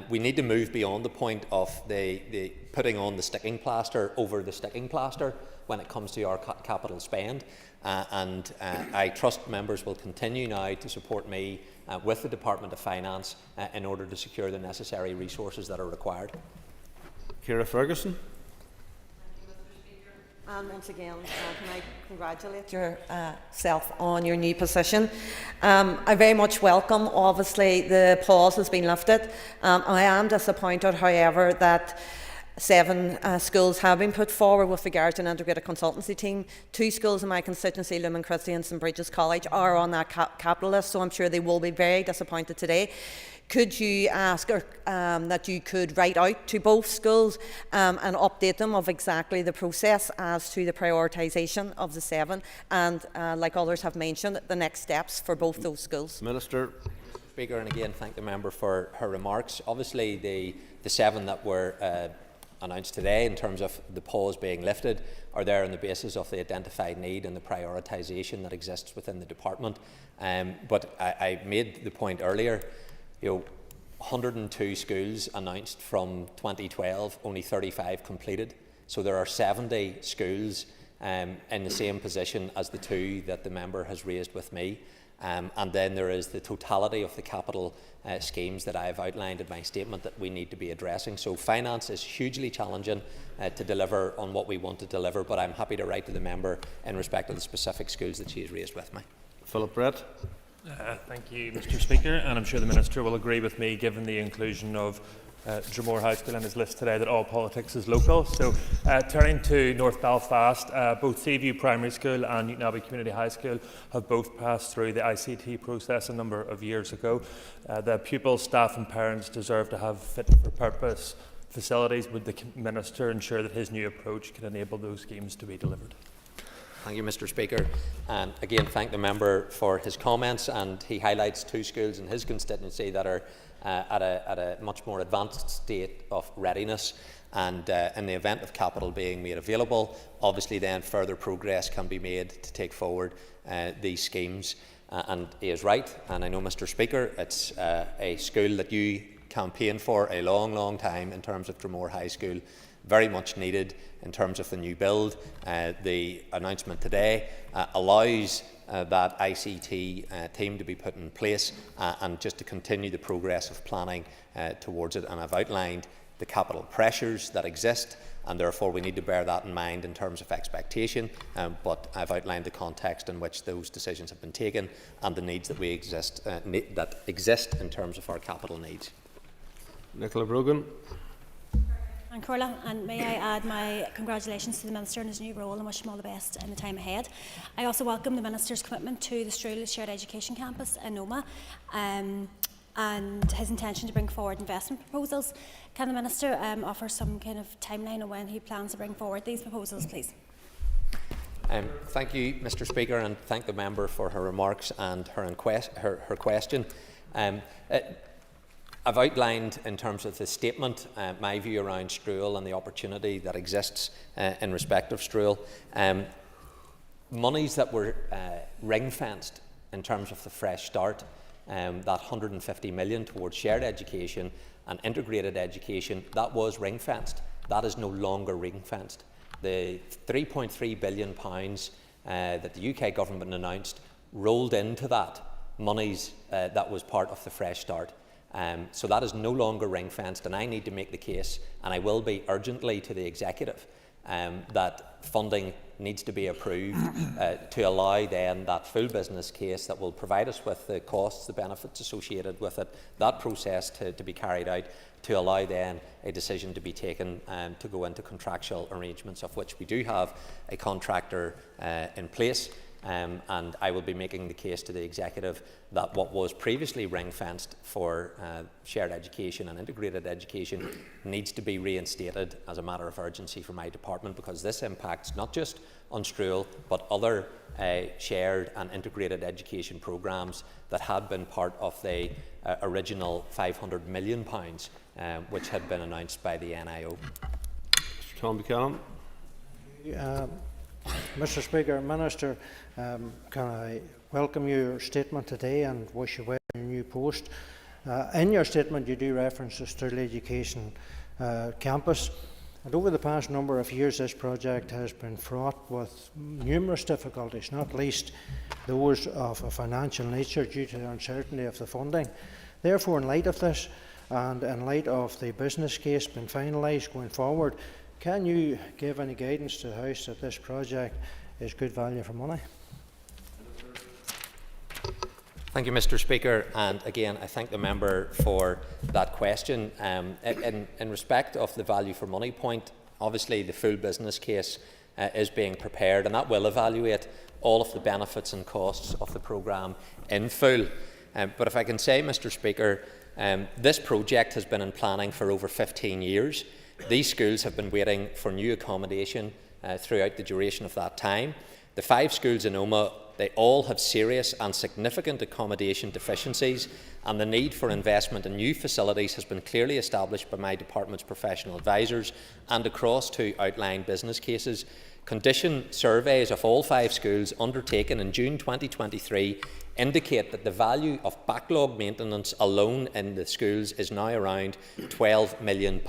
Speaker 18: We need to move beyond the point of the putting on the sticking plaster over the sticking plaster when it comes to our capital spend, and I trust members will continue now to support me with the Department of Finance in order to secure the necessary resources that are required.
Speaker 1: Ciara Ferguson.
Speaker 20: And once again, can I congratulate yourself on your new position. I very much welcome, obviously, the pause has been lifted. I am disappointed, however, that 7 schools have been put forward with regard to an integrated consultancy team. 2 schools in my constituency, Lumen Christie and St Bridget's College, are on that capital list, so I'm sure they will be very disappointed today. Could you ask that you could write out to both schools and update them of exactly the process as to the prioritisation of the 7 and, like others have mentioned, the next steps for both those schools?
Speaker 1: Minister.
Speaker 18: Speaker, and again thank the member for her remarks. Obviously the 7 that were announced today in terms of the pause being lifted are there on the basis of the identified need and the prioritisation that exists within the department. But I made the point earlier, 102 schools announced from 2012, only 35 completed. So there are 70 schools in the same position as the 2 that the member has raised with me. And then there is the totality of the capital schemes that I have outlined in my statement that we need to be addressing. So finance is hugely challenging to deliver on what we want to deliver, but I'm happy to write to the member in respect of the specific schools that she has raised with me.
Speaker 1: Philip Brett.
Speaker 24: Thank you, Mr. Speaker, and I'm sure the Minister will agree with me, given the inclusion of Dromore High School in his list today, that all politics is local. So turning to North Belfast, both Seaview Primary School and Newton Abbey Community High School have both passed through the ICT process a number of years ago. The pupils, staff and parents deserve to have fit-for-purpose facilities. Would the Minister ensure that his new approach can enable those schemes to be delivered?
Speaker 18: Thank you, Mr. Speaker. And again, thank the member for his comments. And he highlights 2 schools in his constituency that are at a much more advanced state of readiness. And in the event of capital being made available, obviously then further progress can be made to take forward these schemes. And he is right. And I know, Mr. Speaker, it's a school that you campaigned for a long, long time in terms of Dromore High School. Very much needed in terms of the new build. The announcement today allows that ICT team to be put in place and just to continue the progress of planning towards it. And I've outlined the capital pressures that exist, and therefore we need to bear that in mind in terms of expectation, but I've outlined the context in which those decisions have been taken and the needs that exist in terms of our capital needs.
Speaker 1: Nicola Brogan.
Speaker 25: And Corla, and may I add my congratulations to the Minister on his new role and wish him all the best in the time ahead. I also welcome the Minister's commitment to the Strule's Shared Education Campus in Noma. and his intention to bring forward investment proposals. Can the Minister offer some kind of timeline on when he plans to bring forward these proposals, please?
Speaker 18: Thank you, Mr. Speaker, and thank the member for her remarks and her question. I've outlined in terms of the statement my view around Strual and the opportunity that exists in respect of Strual. Monies that were ring-fenced in terms of the Fresh Start, that 150 million towards shared education and integrated education, that was ring-fenced. That is no longer ring-fenced. The £3.3 billion that the UK government announced rolled into that monies that was part of the Fresh Start. So that is no longer ring-fenced, and I need to make the case, and I will be urgently to the Executive, that funding needs to be approved to allow then that full business case that will provide us with the costs, the benefits associated with it, that process to be carried out, to allow then a decision to be taken to go into contractual arrangements, of which we do have a contractor in place. And I will be making the case to the Executive that what was previously ring-fenced for shared education and integrated education needs to be reinstated as a matter of urgency for my department, because this impacts not just on Strual but other shared and integrated education programmes that had been part of the original £500 million which had been announced by the NIO.
Speaker 1: Mr. Tom Buchanan.
Speaker 21: Mr. Speaker, Minister, can I welcome your statement today and wish you well in your new post. In your statement you do reference the Strual Education Campus, and over the past number of years this project has been fraught with numerous difficulties, not least those of a financial nature due to the uncertainty of the funding. Therefore, in light of this and in light of the business case being finalised going forward, can you give any guidance to the House that this project is good value for money?
Speaker 18: Thank you, Mr. Speaker, and again I thank the member for that question. In respect of the value for money point, obviously the full business case is being prepared, and that will evaluate all of the benefits and costs of the programme in full. But if I can say, Mr. Speaker, this project has been in planning for over 15 years. These schools have been waiting for new accommodation throughout the duration of that time. The 5 schools in Omagh, they all have serious and significant accommodation deficiencies, and the need for investment in new facilities has been clearly established by my department's professional advisors and across 2 outlined business cases. Condition surveys of all 5 schools undertaken in June 2023 indicate that the value of backlog maintenance alone in the schools is now around £12 million.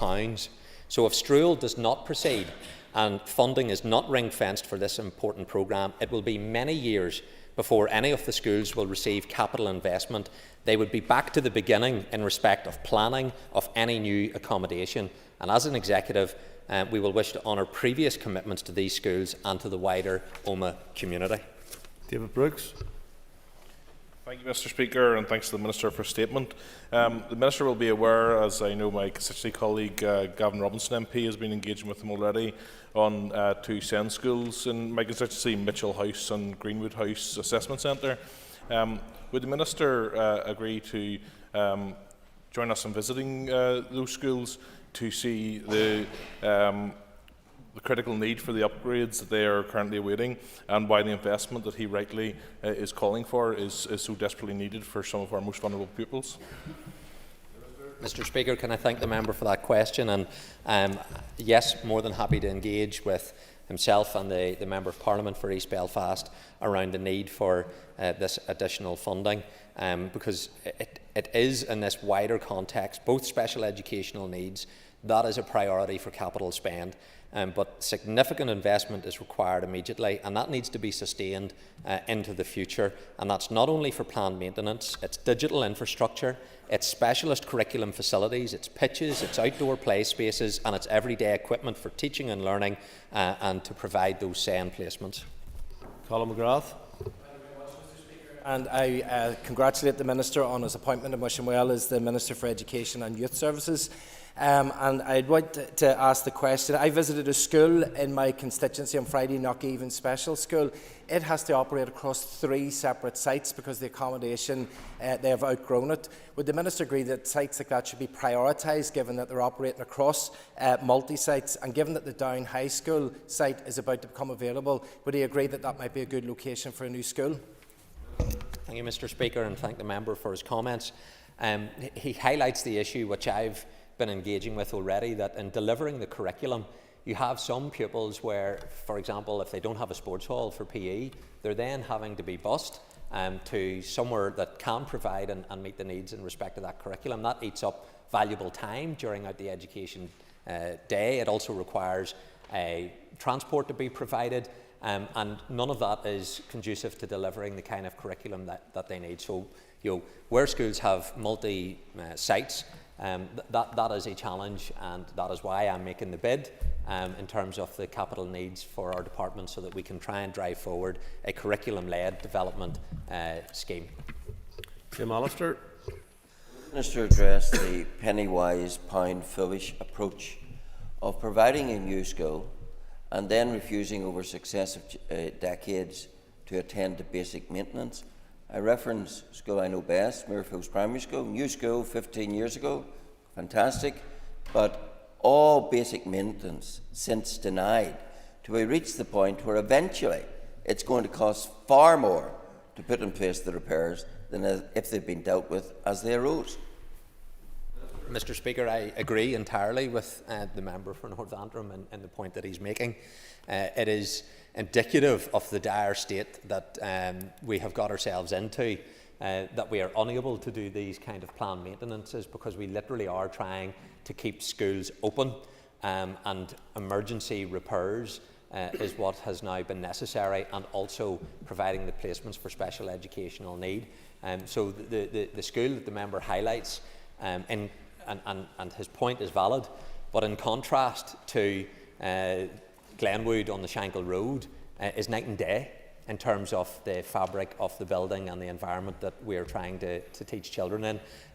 Speaker 18: So if Strual does not proceed and funding is not ring-fenced for this important programme, it will be many years before any of the schools will receive capital investment. They would be back to the beginning in respect of planning of any new accommodation. And as an Executive, we will wish to honour previous commitments to these schools and to the wider Omagh community.
Speaker 1: David Brooks.
Speaker 17: Thank you, Mr. Speaker, and thanks to the Minister for a statement. The Minister will be aware, as I know my constituency colleague Gavin Robinson MP has been engaging with him already, on 2 SEND schools in my constituency, Mitchell House and Greenwood House Assessment Centre. Would the Minister agree to join us in visiting those schools to see the critical need for the upgrades that they are currently awaiting, and why the investment that he rightly is calling for is so desperately needed for some of our most vulnerable pupils?
Speaker 18: Mr. Speaker, can I thank the member for that question? And yes, more than happy to engage with himself and the Member of Parliament for East Belfast around the need for this additional funding, because it is in this wider context, both special educational needs, that is a priority for capital spend. But significant investment is required immediately, and that needs to be sustained into the future. And that's not only for planned maintenance, it's digital infrastructure, it's specialist curriculum facilities, it's pitches, it's outdoor play spaces, and it's everyday equipment for teaching and learning, and to provide those SEND placements.
Speaker 1: Colin McGrath.
Speaker 23: and I congratulate the Minister on his appointment and wish him well as the Minister for Education and Youth Services. And I'd like to ask the question. I visited a school in my constituency on Friday, Knockhaven Special School. It has to operate across 3 separate sites because the accommodation, they have outgrown it. Would the Minister agree that sites like that should be prioritised, given that they're operating across multi-sites, and given that the Down High School site is about to become available, would he agree that that might be a good location for a new school?
Speaker 18: Thank you, Mr. Speaker, and thank the member for his comments. He highlights the issue which I've been engaging with already, that in delivering the curriculum, you have some pupils where, for example, if they don't have a sports hall for PE, they're then having to be bused to somewhere that can provide and meet the needs in respect to that curriculum. That eats up valuable time during out the education day. It also requires transport to be provided, and none of that is conducive to delivering the kind of curriculum that they need. So, where schools have multi-sites, that is a challenge, and that is why I'm making the bid in terms of the capital needs for our department, so that we can try and drive forward a curriculum-led development scheme.
Speaker 1: Jim Allister.
Speaker 2: Minister addressed the penny-wise, pound-foolish approach of providing a new school and then refusing over successive decades to attend to basic maintenance. I reference school I know best, Muirfields Primary School, new school 15 years ago, fantastic, but all basic maintenance since denied, till we reach the point where eventually it's going to cost far more to put in place the repairs than if they've been dealt with as they arose.
Speaker 18: Mr. Speaker, I agree entirely with the member for North Antrim and the point that he's making. It is indicative of the dire state that we have got ourselves into, that we are unable to do these kind of planned maintenances because we literally are trying to keep schools open, and emergency repairs is what has now been necessary, and also providing the placements for special educational need. So the school that the member highlights, and his point is valid, but in contrast to Glenwood on the Shankill Road, is night and day in terms of the fabric of the building and the environment that we are trying to teach children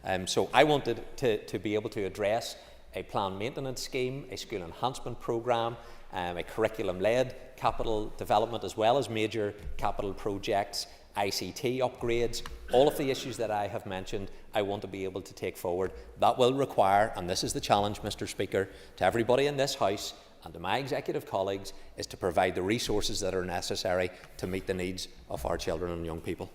Speaker 18: in. So I wanted to be able to address a planned maintenance scheme, a school enhancement programme, a curriculum-led capital development, as well as major capital projects, ICT upgrades, all of the issues that I have mentioned, I want to be able to take forward. That will require, and this is the challenge, Mr. Speaker, to everybody in this House and to my executive colleagues, is to provide the resources that are necessary to meet the needs of our children and young people.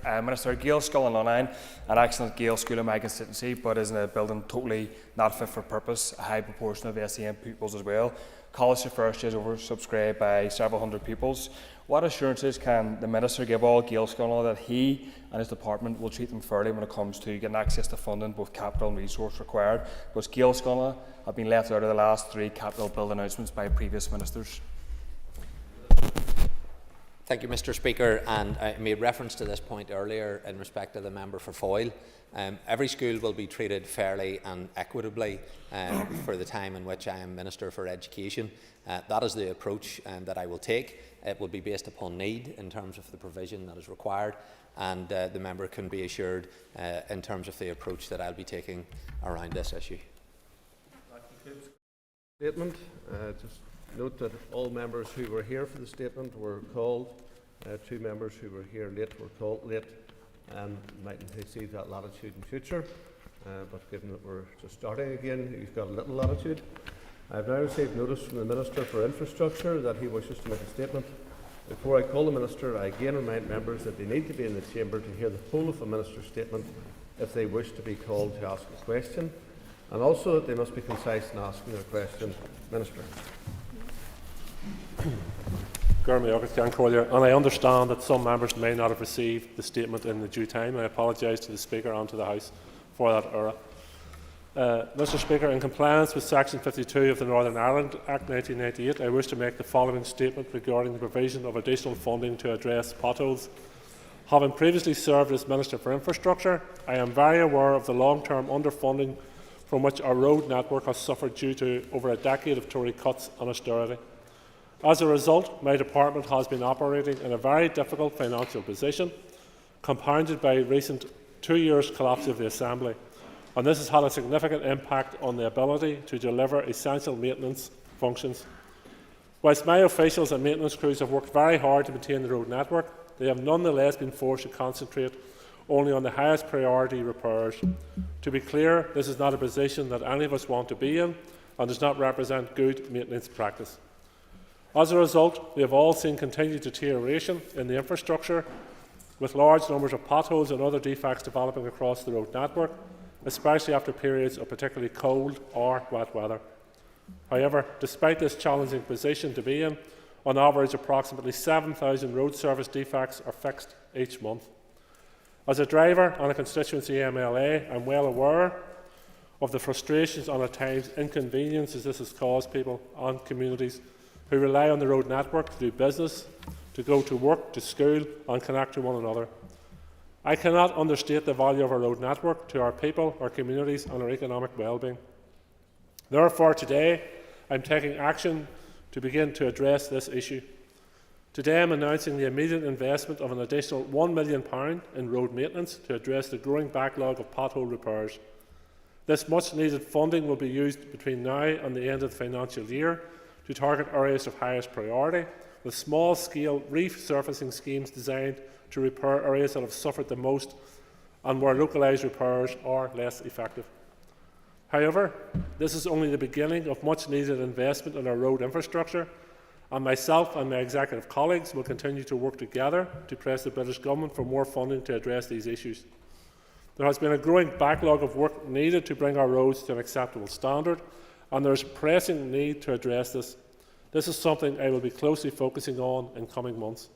Speaker 24: Minister, Gael School in Lunine, an excellent Gael school in my constituency, but is in a building totally not fit for purpose, a high proportion of SEN pupils as well. College to first year is oversubscribed by several hundred pupils. What assurances can the Minister give all Gael School that he and his department will treat them fairly when it comes to getting access to funding, both capital and resource required? Because Gael School have been left out of the last 3 capital bill announcements by previous ministers.
Speaker 18: Thank you, Mr. Speaker, and I made reference to this point earlier in respect to the member for Foyle. Every school will be treated fairly and equitably for the time in which I am Minister for Education. That is the approach that I will take. It will be based upon need in terms of the provision that is required, and the member can be assured in terms of the approach that I'll be taking around this issue.
Speaker 1: Statement. Just note that all members who were here for the statement were called. 2 members who were here late were called late, and mightn't receive that latitude in future. But given that we're just starting again, you've got a little latitude. I've now received notice from the Minister for Infrastructure that he wishes to make a statement. Before I call the Minister, I again remind members that they need to be in the chamber to hear the whole of the Minister's statement if they wish to be called to ask a question, and also that they must be concise in asking their question. Minister.
Speaker 3: And I understand that some members may not have received the statement in the due time. I apologise to the Speaker and to the House for that error. Mr. Speaker, in compliance with Section 52 of the Northern Ireland Act 1998, I wish to make the following statement regarding the provision of additional funding to address potholes. Having previously served as Minister for Infrastructure, I am very aware of the long-term underfunding from which our road network has suffered due to over a decade of Tory cuts and austerity. As a result, my department has been operating in a very difficult financial position, compounded by recent 2 years' collapse of the Assembly, and this has had a significant impact on the ability to deliver essential maintenance functions. Whilst my officials and maintenance crews have worked very hard to maintain the road network, they have nonetheless been forced to concentrate only on the highest priority repairs. To be clear, this is not a position that any of us want to be in and does not represent good maintenance practice. As a result, we have all seen continued deterioration in the infrastructure, with large numbers of potholes and other defects developing across the road network, especially after periods of particularly cold or wet weather. However, despite this challenging position to be in, on average approximately 7,000 road service defects are fixed each month. As a driver and a constituency MLA, I'm well aware of the frustrations and at times inconveniences this has caused people and communities who rely on the road network to do business, to go to work, to school and connect to one another. I cannot understate the value of our road network to our people, our communities and our economic well-being. Therefore, today I'm taking action to begin to address this issue. Today I'm announcing the immediate investment of an additional £1 million in road maintenance to address the growing backlog of pothole repairs. This much-needed funding will be used between now and the end of the financial year to target areas of highest priority, with small-scale resurfacing schemes designed to repair areas that have suffered the most and where localised repairs are less effective. However, this is only the beginning of much-needed investment in our road infrastructure, and myself and my executive colleagues will continue to work together to press the British Government for more funding to address these issues. There has been a growing backlog of work needed to bring our roads to an acceptable standard, and there is a pressing need to address this. This is something I will be closely focusing on in coming months.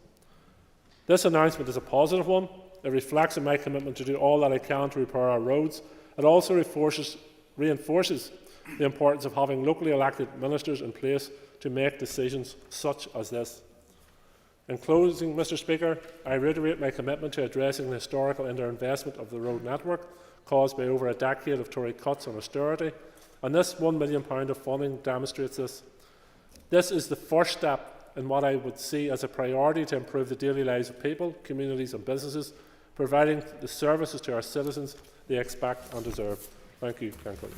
Speaker 3: This announcement is a positive one. It reflects on my commitment to do all that I can to repair our roads. It also reinforces the importance of having locally elected ministers in place to make decisions such as this. In closing, Mr Speaker, I reiterate my commitment to addressing the historical underinvestment of the road network caused by over a decade of Tory cuts and austerity, and this £1 million of funding demonstrates this. This is the first step in what I would see as a priority to improve the daily lives of people, communities and businesses, providing the services to our citizens they expect and deserve. Thank you, Councillor.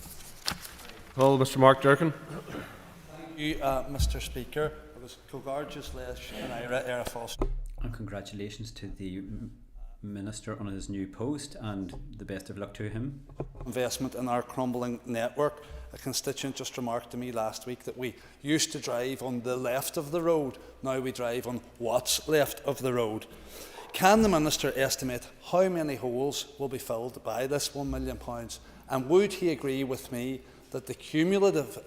Speaker 1: Well, Mr Mark Durkin.
Speaker 19: Thank you, Mr Speaker. Agus congratulations and I
Speaker 4: and congratulations to the Minister on his new post and the best of luck to him.
Speaker 19: Investment in our crumbling network. A constituent just remarked to me last week that we used to drive on the left of the road, now we drive on what's left of the road. Can the Minister estimate how many holes will be filled by this £1 million? And would he agree with me that the cumulative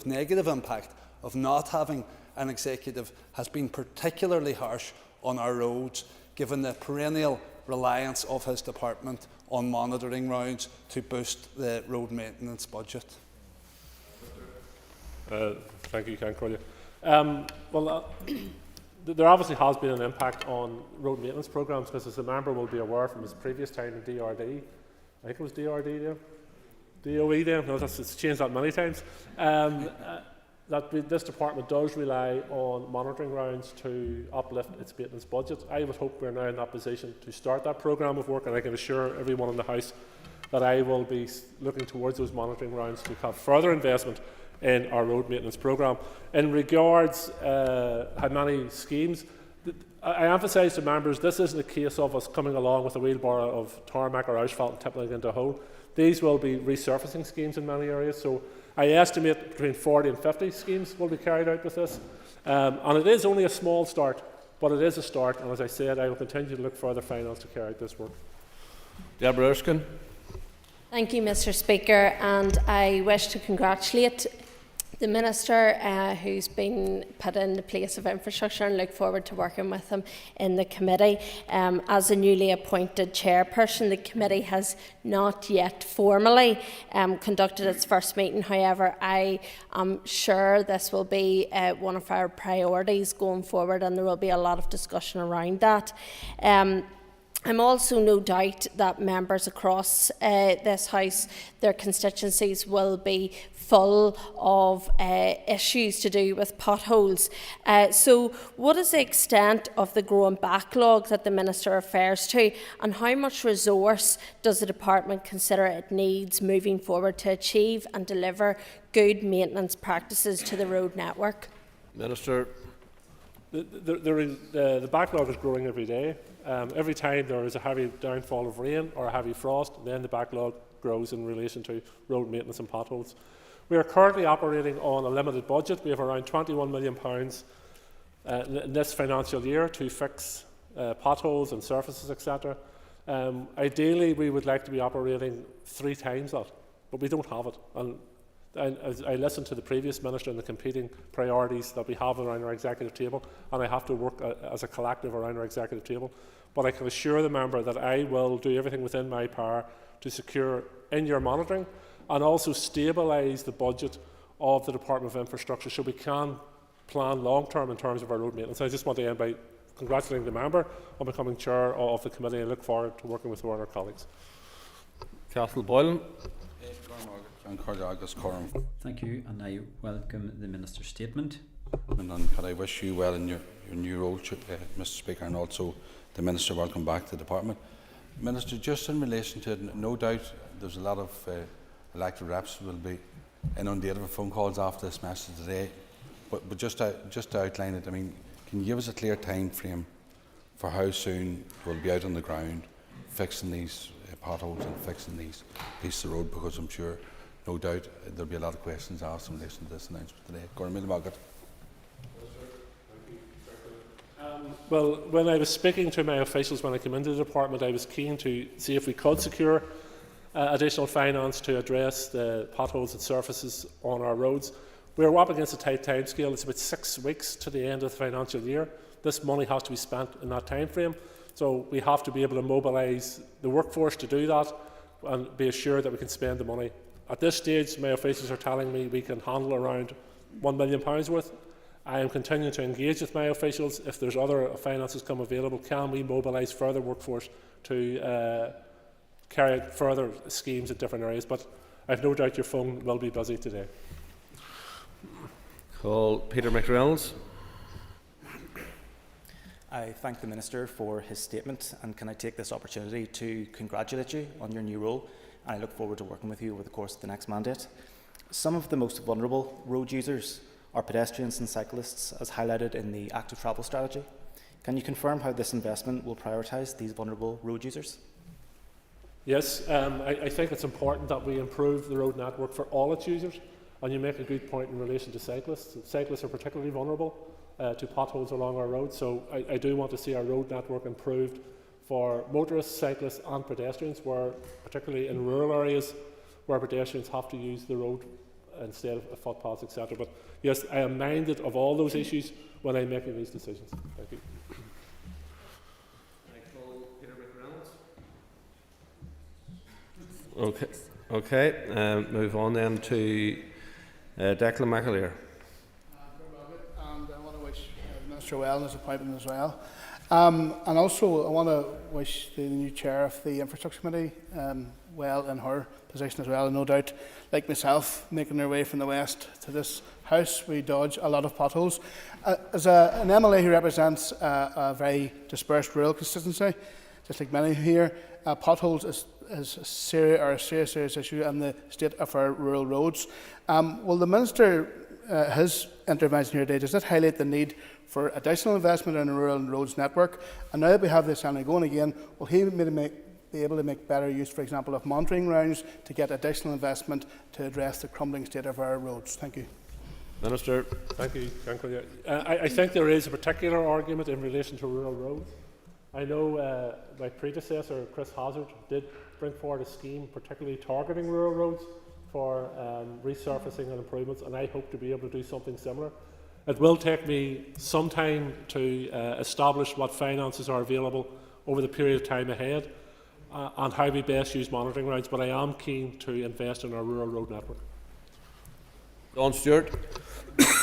Speaker 19: negative impact of not having an executive has been particularly harsh on our roads, given the perennial reliance of his department on monitoring rounds to boost the road maintenance budget?
Speaker 3: Thank you, Councillor. There obviously has been an impact on road maintenance programmes, because as the member will be aware from his previous time in DRD, I think it was DRD there? DOE there? No, it's changed that many times. That this department does rely on monitoring rounds to uplift its maintenance budget. I would hope we're now in that position to start that programme of work, and I can assure everyone in the House that I will be looking towards those monitoring rounds to have further investment in our road maintenance programme. In regards how many schemes, I emphasise to members this isn't a case of us coming along with a wheelbarrow of tarmac or asphalt and tipping it into a hole. These will be resurfacing schemes in many areas, so I estimate between 40 and 50 schemes will be carried out with this. And it is only a small start, but it is a start, and as I said, I will continue to look for further finance to carry out this work.
Speaker 1: Deborah Erskine.
Speaker 5: Thank you, Mr Speaker, and I wish to congratulate the Minister who's been put in the place of infrastructure, and look forward to working with him in the committee. As a newly appointed chairperson, the committee has not yet formally conducted its first meeting. However, I am sure this will be one of our priorities going forward, and there will be a lot of discussion around that. I'm also no doubt that members across this House, their constituencies will be full of issues to do with potholes. So what is the extent of the growing backlog that the Minister refers to, and how much resource does the Department consider it needs moving forward to achieve and deliver good maintenance practices to the road network?
Speaker 1: Minister.
Speaker 3: The backlog is growing every day. Every time there is a heavy downfall of rain or a heavy frost, then the backlog grows in relation to road maintenance and potholes. We are currently operating on a limited budget. We have around £21 million in this financial year to fix potholes and surfaces, etc. Ideally, we would like to be operating 3 times that, but we don't have it. And as I listened to the previous Minister and the competing priorities that we have around our executive table, and I have to work as a collective around our executive table. But I can assure the member that I will do everything within my power to secure in-year monitoring and also stabilise the budget of the Department of Infrastructure so we can plan long-term in terms of our road maintenance. I just want to end by congratulating the member on becoming chair of the committee and look forward to working with our colleagues.
Speaker 1: Castile Boylan.
Speaker 4: Thank you, and I welcome the Minister's statement.
Speaker 6: And could I wish you well in your new role, Mr. Speaker, and also the Minister welcome back to the Department. Minister, just in relation to it, no doubt there's a lot of elected reps who will be inundated with phone calls after this message today. But just to outline it, I mean, can you give us a clear time frame for how soon we'll be out on the ground fixing these potholes and fixing these pieces of road? Because I'm sure, no doubt, there'll be a lot of questions asked in relation to this announcement today. Gormil Margaret.
Speaker 3: Well, when I was speaking to my officials when I came into the department, I was keen to see if we could secure additional finance to address the potholes and surfaces on our roads. We're up against a tight timescale. It's about 6 weeks to the end of the financial year. This money has to be spent in that time frame. So we have to be able to mobilise the workforce to do that and be assured that we can spend the money. At this stage, my officials are telling me we can handle around £1 million worth. I am continuing to engage with my officials. If there's other finances come available, can we mobilise further workforce to carry out further schemes in different areas? But I have no doubt your phone will be busy today.
Speaker 1: Call Peter McReynolds.
Speaker 7: I thank the Minister for his statement, and can I take this opportunity to congratulate you on your new role, and I look forward to working with you over the course of the next mandate. Some of the most vulnerable road users are pedestrians and cyclists, as highlighted in the Active Travel Strategy. Can you confirm how this investment will prioritise these vulnerable road users?
Speaker 3: Yes, I think it's important that we improve the road network for all its users, and you make a good point in relation to cyclists. Cyclists are particularly vulnerable to potholes along our roads, so I do want to see our road network improved for motorists, cyclists and pedestrians, where, particularly in rural areas where pedestrians have to use the road instead of footpaths, etc. But yes, I am minded of all those issues when I'm making these decisions. Thank you.
Speaker 1: Okay. Move on then to Declan McAleer.
Speaker 14: And I want to wish the Minister well in his appointment as well. And also I want to wish the new chair of the Infrastructure Committee well in her position as well. And no doubt, like myself, making their way from the west to this house, we dodge a lot of potholes. As an MLA who represents a very dispersed rural constituency, just like many here, potholes is a serious issue in the state of our rural roads. Will the Minister, his intervention here today, does that highlight the need for additional investment in the rural roads network? And now that we have this assembly going again, will he be able to make better use, for example, of monitoring rounds to get additional investment to address the crumbling state of our roads? Thank you.
Speaker 1: Minister.
Speaker 3: Thank you. I think there is a particular argument in relation to rural roads. I know my predecessor, Chris Hazard, did bring forward a scheme particularly targeting rural roads for resurfacing and improvements, and I hope to be able to do something similar. It will take me some time to establish what finances are available over the period of time ahead and how we best use monitoring rounds, but I am keen to invest in our rural road network.
Speaker 1: Don Stewart.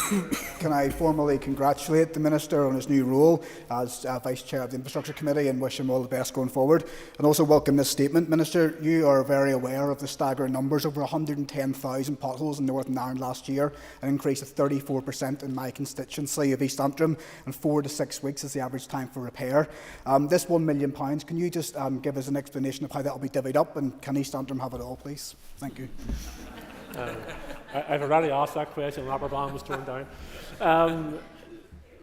Speaker 14: Can I formally congratulate the Minister on his new role as Vice Chair of the Infrastructure Committee and wish him all the best going forward, and also welcome this statement. Minister, you are very aware of the staggering numbers, over 110,000 potholes in Northern Ireland last year, an increase of 34% in my constituency of East Antrim, and 4 to 6 weeks is the average time for repair. This £1 million, can you just give us an explanation of how that will be divvied up, and can East Antrim have it all, please? Thank you.
Speaker 3: I've already asked that question and Aberdown was turned down.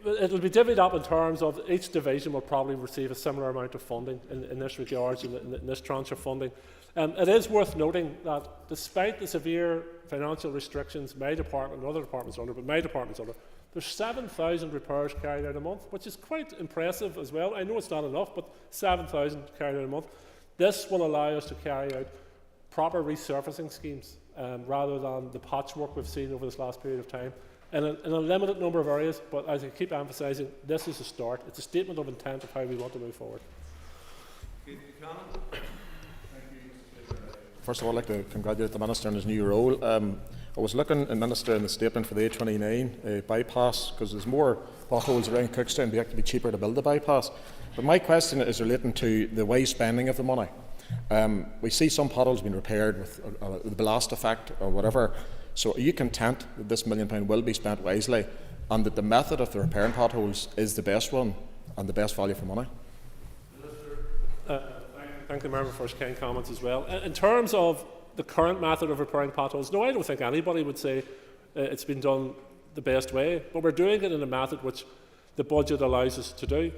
Speaker 3: It will be divvied up in terms of each division will probably receive a similar amount of funding in this regard, in this tranche of funding. It is worth noting that despite the severe financial restrictions my department and other departments are under, but my department's under, there's 7,000 repairs carried out a month, which is quite impressive as well. I know it's not enough, but 7,000 carried out a month. This will allow us to carry out proper resurfacing schemes rather than the patchwork we've seen over this last period of time in a limited number of areas. But as I keep emphasising, this is a start. It's a statement of intent of how we want to move forward.
Speaker 8: First of all, I'd like to congratulate the Minister on his new role. I was looking, Minister, in the statement for the A29 bypass, because there's more potholes around Cookstown, it'd actually be cheaper to build a bypass. But my question is relating to the wise spending of the money. We see some potholes being repaired with the blast effect or whatever. So are you content that this £1 million will be spent wisely and that the method of the repairing potholes is the best one and the best value for money?
Speaker 3: Thank the member for his kind comments as well. In terms of the current method of repairing potholes, no, I don't think anybody would say it's been done the best way, but we're doing it in a method which the budget allows us to do.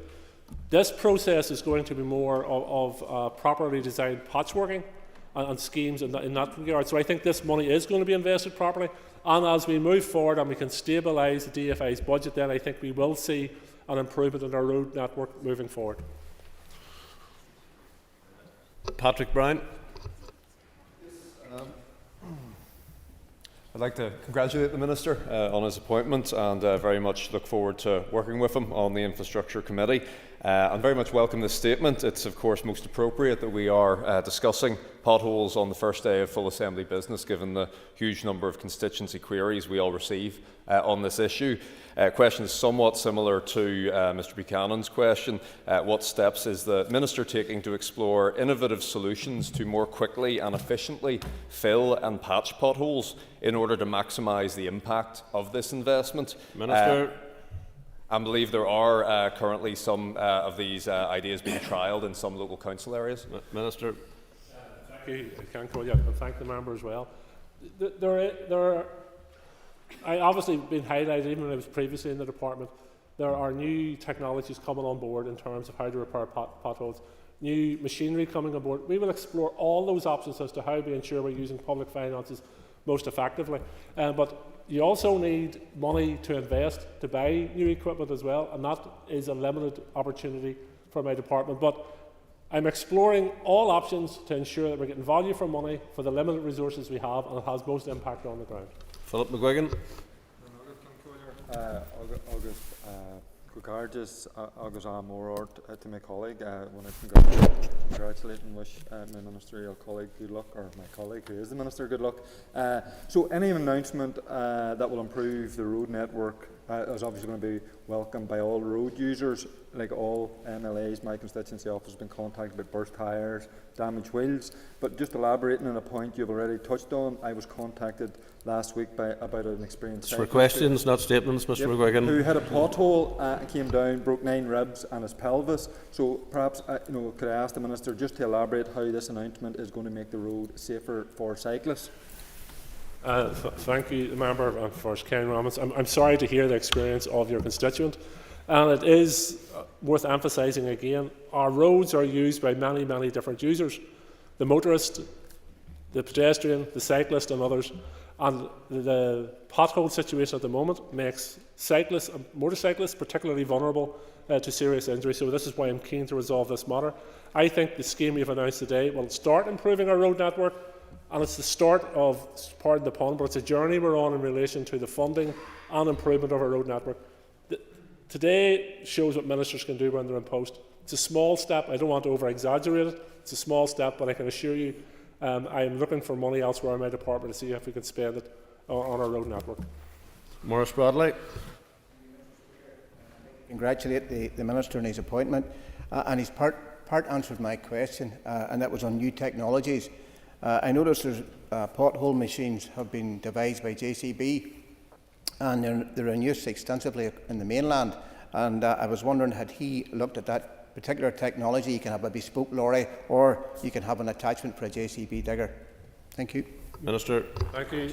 Speaker 3: This process is going to be more of properly designed patchworking and schemes in that regard. So I think this money is going to be invested properly, and as we move forward and we can stabilise the DFI's budget, then I think we will see an improvement in our road network moving forward.
Speaker 9: Patrick Brown. I'd like to congratulate the Minister on his appointment and very much look forward to working with him on the Infrastructure Committee. And very much welcome this statement. It's of course most appropriate that we are discussing potholes on the first day of full Assembly business, given the huge number of constituency queries we all receive on this issue. Question is somewhat similar to Mr Buchanan's question. What steps is the Minister taking to explore innovative solutions to more quickly and efficiently fill and patch potholes in order to maximise the impact of this investment?
Speaker 1: Minister.
Speaker 9: I believe there are currently some of these ideas being trialled in some local council areas.
Speaker 1: Minister.
Speaker 3: Thank you, Cancro, and thank the member as well. I obviously been highlighted, even when I was previously in the department, there are new technologies coming on board in terms of how to repair potholes, new machinery coming on board. We will explore all those options as to how we ensure we're using public finances most effectively. But you also need money to invest to buy new equipment as well, and that is a limited opportunity for my department. But I'm exploring all options to ensure that we're getting value for money for the limited resources we have, and it has most impact on the ground.
Speaker 1: Philip McGuigan.
Speaker 10: Gorgeous agus amor to my colleague. When I congratulate and wish my ministerial colleague good luck, or my colleague who is the minister good luck. So any announcement that will improve the road network is obviously going to be welcomed by all road users. Like all MLAs, my constituency office has been contacted about burst tyres, damaged wheels. But just elaborating on a point you've already touched on, I was contacted last week about an experienced
Speaker 1: For questions, not statements, Mr McGuigan.
Speaker 10: Who had a pothole, came down, broke 9 ribs and his pelvis. So perhaps could I ask the Minister just to elaborate how this announcement is going to make the road safer for cyclists?
Speaker 3: Thank you, member, for his kind comments. I'm sorry to hear the experience of your constituent, and it is worth emphasising again, our roads are used by many, many different users. The motorist, the pedestrian, the cyclist and others. And the pothole situation at the moment makes cyclists and motorcyclists particularly vulnerable to serious injury. So this is why I'm keen to resolve this matter. I think the scheme we've announced today will start improving our road network, and it's the start of, pardon the pun, but it's a journey we're on in relation to the funding and improvement of our road network. Today shows what ministers can do when they're in post. It's a small step. I don't want to over-exaggerate it. It's a small step, but I can assure you I am looking for money elsewhere in my department to see if we can spend it on our road network.
Speaker 1: Maurice Bradley.
Speaker 11: Congratulate the Minister on his appointment, and he's part answered my question, and that was on new technologies. I noticed there's pothole machines have been devised by JCB, and they're in use extensively in the mainland. And I was wondering, had he looked at that particular technology? You can have a bespoke lorry, or you can have an attachment for a JCB digger. Thank you.
Speaker 1: Minister.
Speaker 3: Thank you.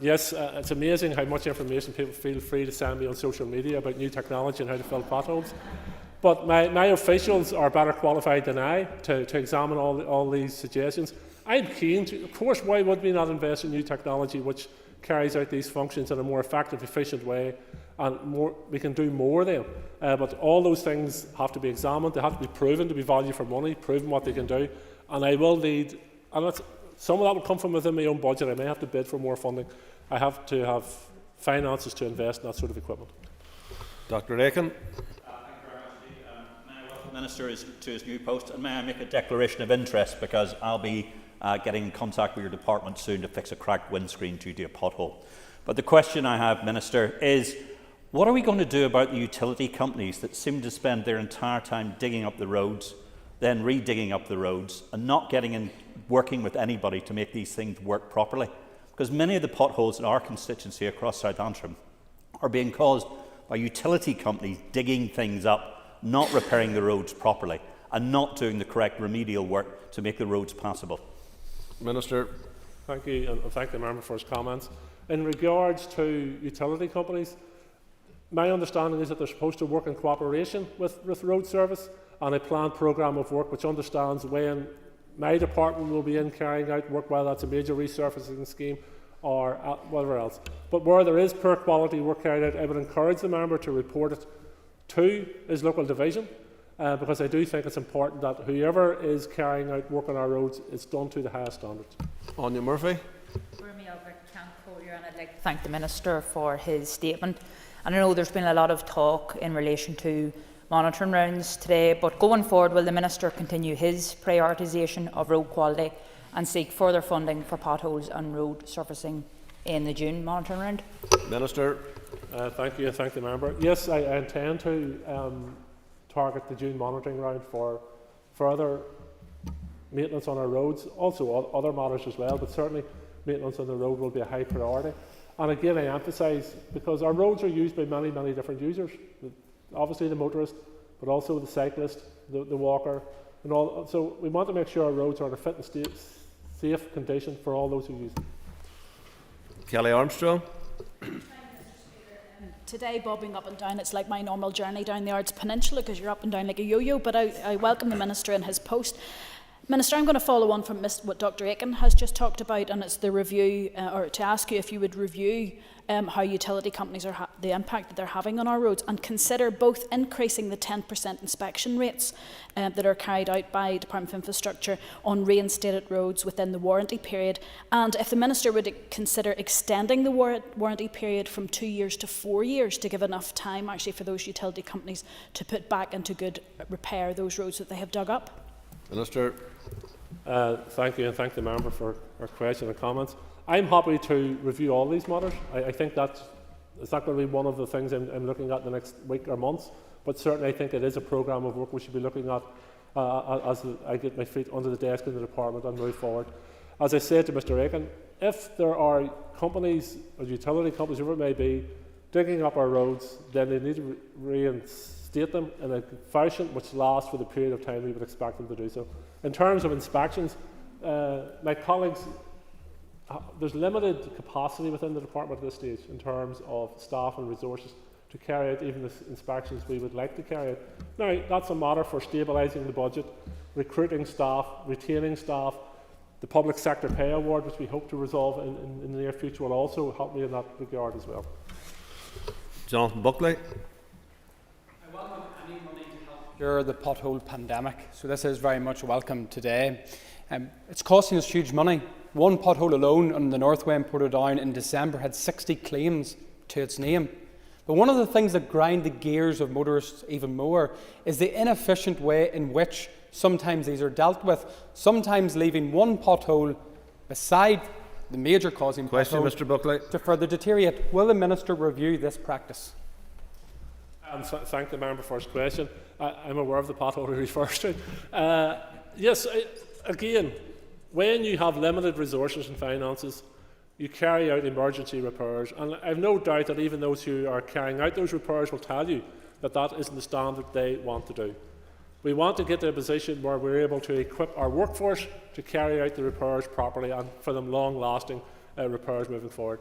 Speaker 3: Yes, it's amazing how much information people feel free to send me on social media about new technology and how to fill potholes. But my officials are better qualified than I to examine all these suggestions. I'm keen to, of course, why would we not invest in new technology which carries out these functions in a more effective, efficient way, and we can do more then. But all those things have to be examined, they have to be proven to be value for money, proven what they can do, and I will need, and some of that will come from within my own budget. I may have to bid for more funding. I have to have finances to invest in that sort of equipment.
Speaker 1: Dr. Aiken.
Speaker 12: May I welcome the Minister to his new post, and may I make a declaration of interest, because I'll be getting in contact with your department soon to fix a cracked windscreen due to a pothole. But the question I have, Minister, is what are we going to do about the utility companies that seem to spend their entire time digging up the roads, then re-digging up the roads, and not getting in working with anybody to make these things work properly? Because many of the potholes in our constituency across South Antrim are being caused by utility companies digging things up, not repairing the roads properly, and not doing the correct remedial work to make the roads passable.
Speaker 1: Minister.
Speaker 3: Thank you, and thank the member for his comments. In regards to utility companies, my understanding is that they're supposed to work in cooperation with road service, and a planned programme of work which understands when my department will be in carrying out work, whether that's a major resurfacing scheme or whatever else. But where there is poor quality work carried out, I would encourage the member to report it to his local division, because I do think it's important that whoever is carrying out work on our roads is done to the highest standards.
Speaker 1: Anya Murphy.
Speaker 13: And I'd like to thank the Minister for his statement. And I know there's been a lot of talk in relation to monitoring rounds today, but going forward, will the Minister continue his prioritisation of road quality and seek further funding for potholes and road surfacing in the June monitoring round?
Speaker 1: Minister.
Speaker 3: Thank you, and thank the member. Yes, I intend to target the June monitoring round for further maintenance on our roads, also other matters as well, but certainly maintenance on the road will be a high priority. And again, I emphasise, because our roads are used by many, many different users, obviously the motorist, but also the cyclist, the walker, and all. So we want to make sure our roads are in a fit and safe condition for all those who use them.
Speaker 1: Kelly Armstrong.
Speaker 15: Today, bobbing up and down, it's like my normal journey down the Ards Peninsula, because you're up and down like a yo-yo, but I welcome the Minister in his post. Minister, I'm going to follow on from what Dr. Aiken has just talked about, and it's the review, or to ask you if you would review how utility companies are the impact that they're having on our roads, and consider both increasing the 10% inspection rates that are carried out by Department of Infrastructure on reinstated roads within the warranty period, and if the Minister would consider extending the warranty period from 2 years to 4 years to give enough time actually for those utility companies to put back into good repair those roads that they have dug up.
Speaker 1: Minister.
Speaker 3: Thank you, and thank the member for her question and comments. I'm happy to review all these matters. I think it's not going to be one of the things I'm looking at the next week or months, but certainly I think it is a programme of work we should be looking at as I get my feet under the desk in the department and move forward. As I said to Mr. Aiken, if there are companies or utility companies, whoever it may be, digging up our roads, then they need to reinstate them in a fashion which lasts for the period of time we would expect them to do so. In terms of inspections, my colleagues, there's limited capacity within the department at this stage in terms of staff and resources to carry out even the inspections we would like to carry out. Now, that's a matter for stabilising the budget, recruiting staff, retaining staff. The public sector pay award, which we hope to resolve in the near future, will also help me in that regard as well.
Speaker 1: Jonathan Buckley.
Speaker 22: I welcome any money to help cure the pothole pandemic, so this is very much welcome today. It's costing us huge money. One pothole alone on the Northway in Portadown in December had 60 claims to its name. But one of the things that grind the gears of motorists even more is the inefficient way in which sometimes these are dealt with, sometimes leaving one pothole beside the major causing
Speaker 1: Question,
Speaker 22: pothole,
Speaker 1: Mr. Buckley.
Speaker 22: to further deteriorate. Will the Minister review this practice?
Speaker 3: Thank the member for his question. I'm aware of the pothole he refers to. Yes, again, when you have limited resources and finances, you carry out emergency repairs, and I have no doubt that even those who are carrying out those repairs will tell you that that isn't the standard they want to do. We want to get to a position where we're able to equip our workforce to carry out the repairs properly and for them long-lasting repairs moving forward.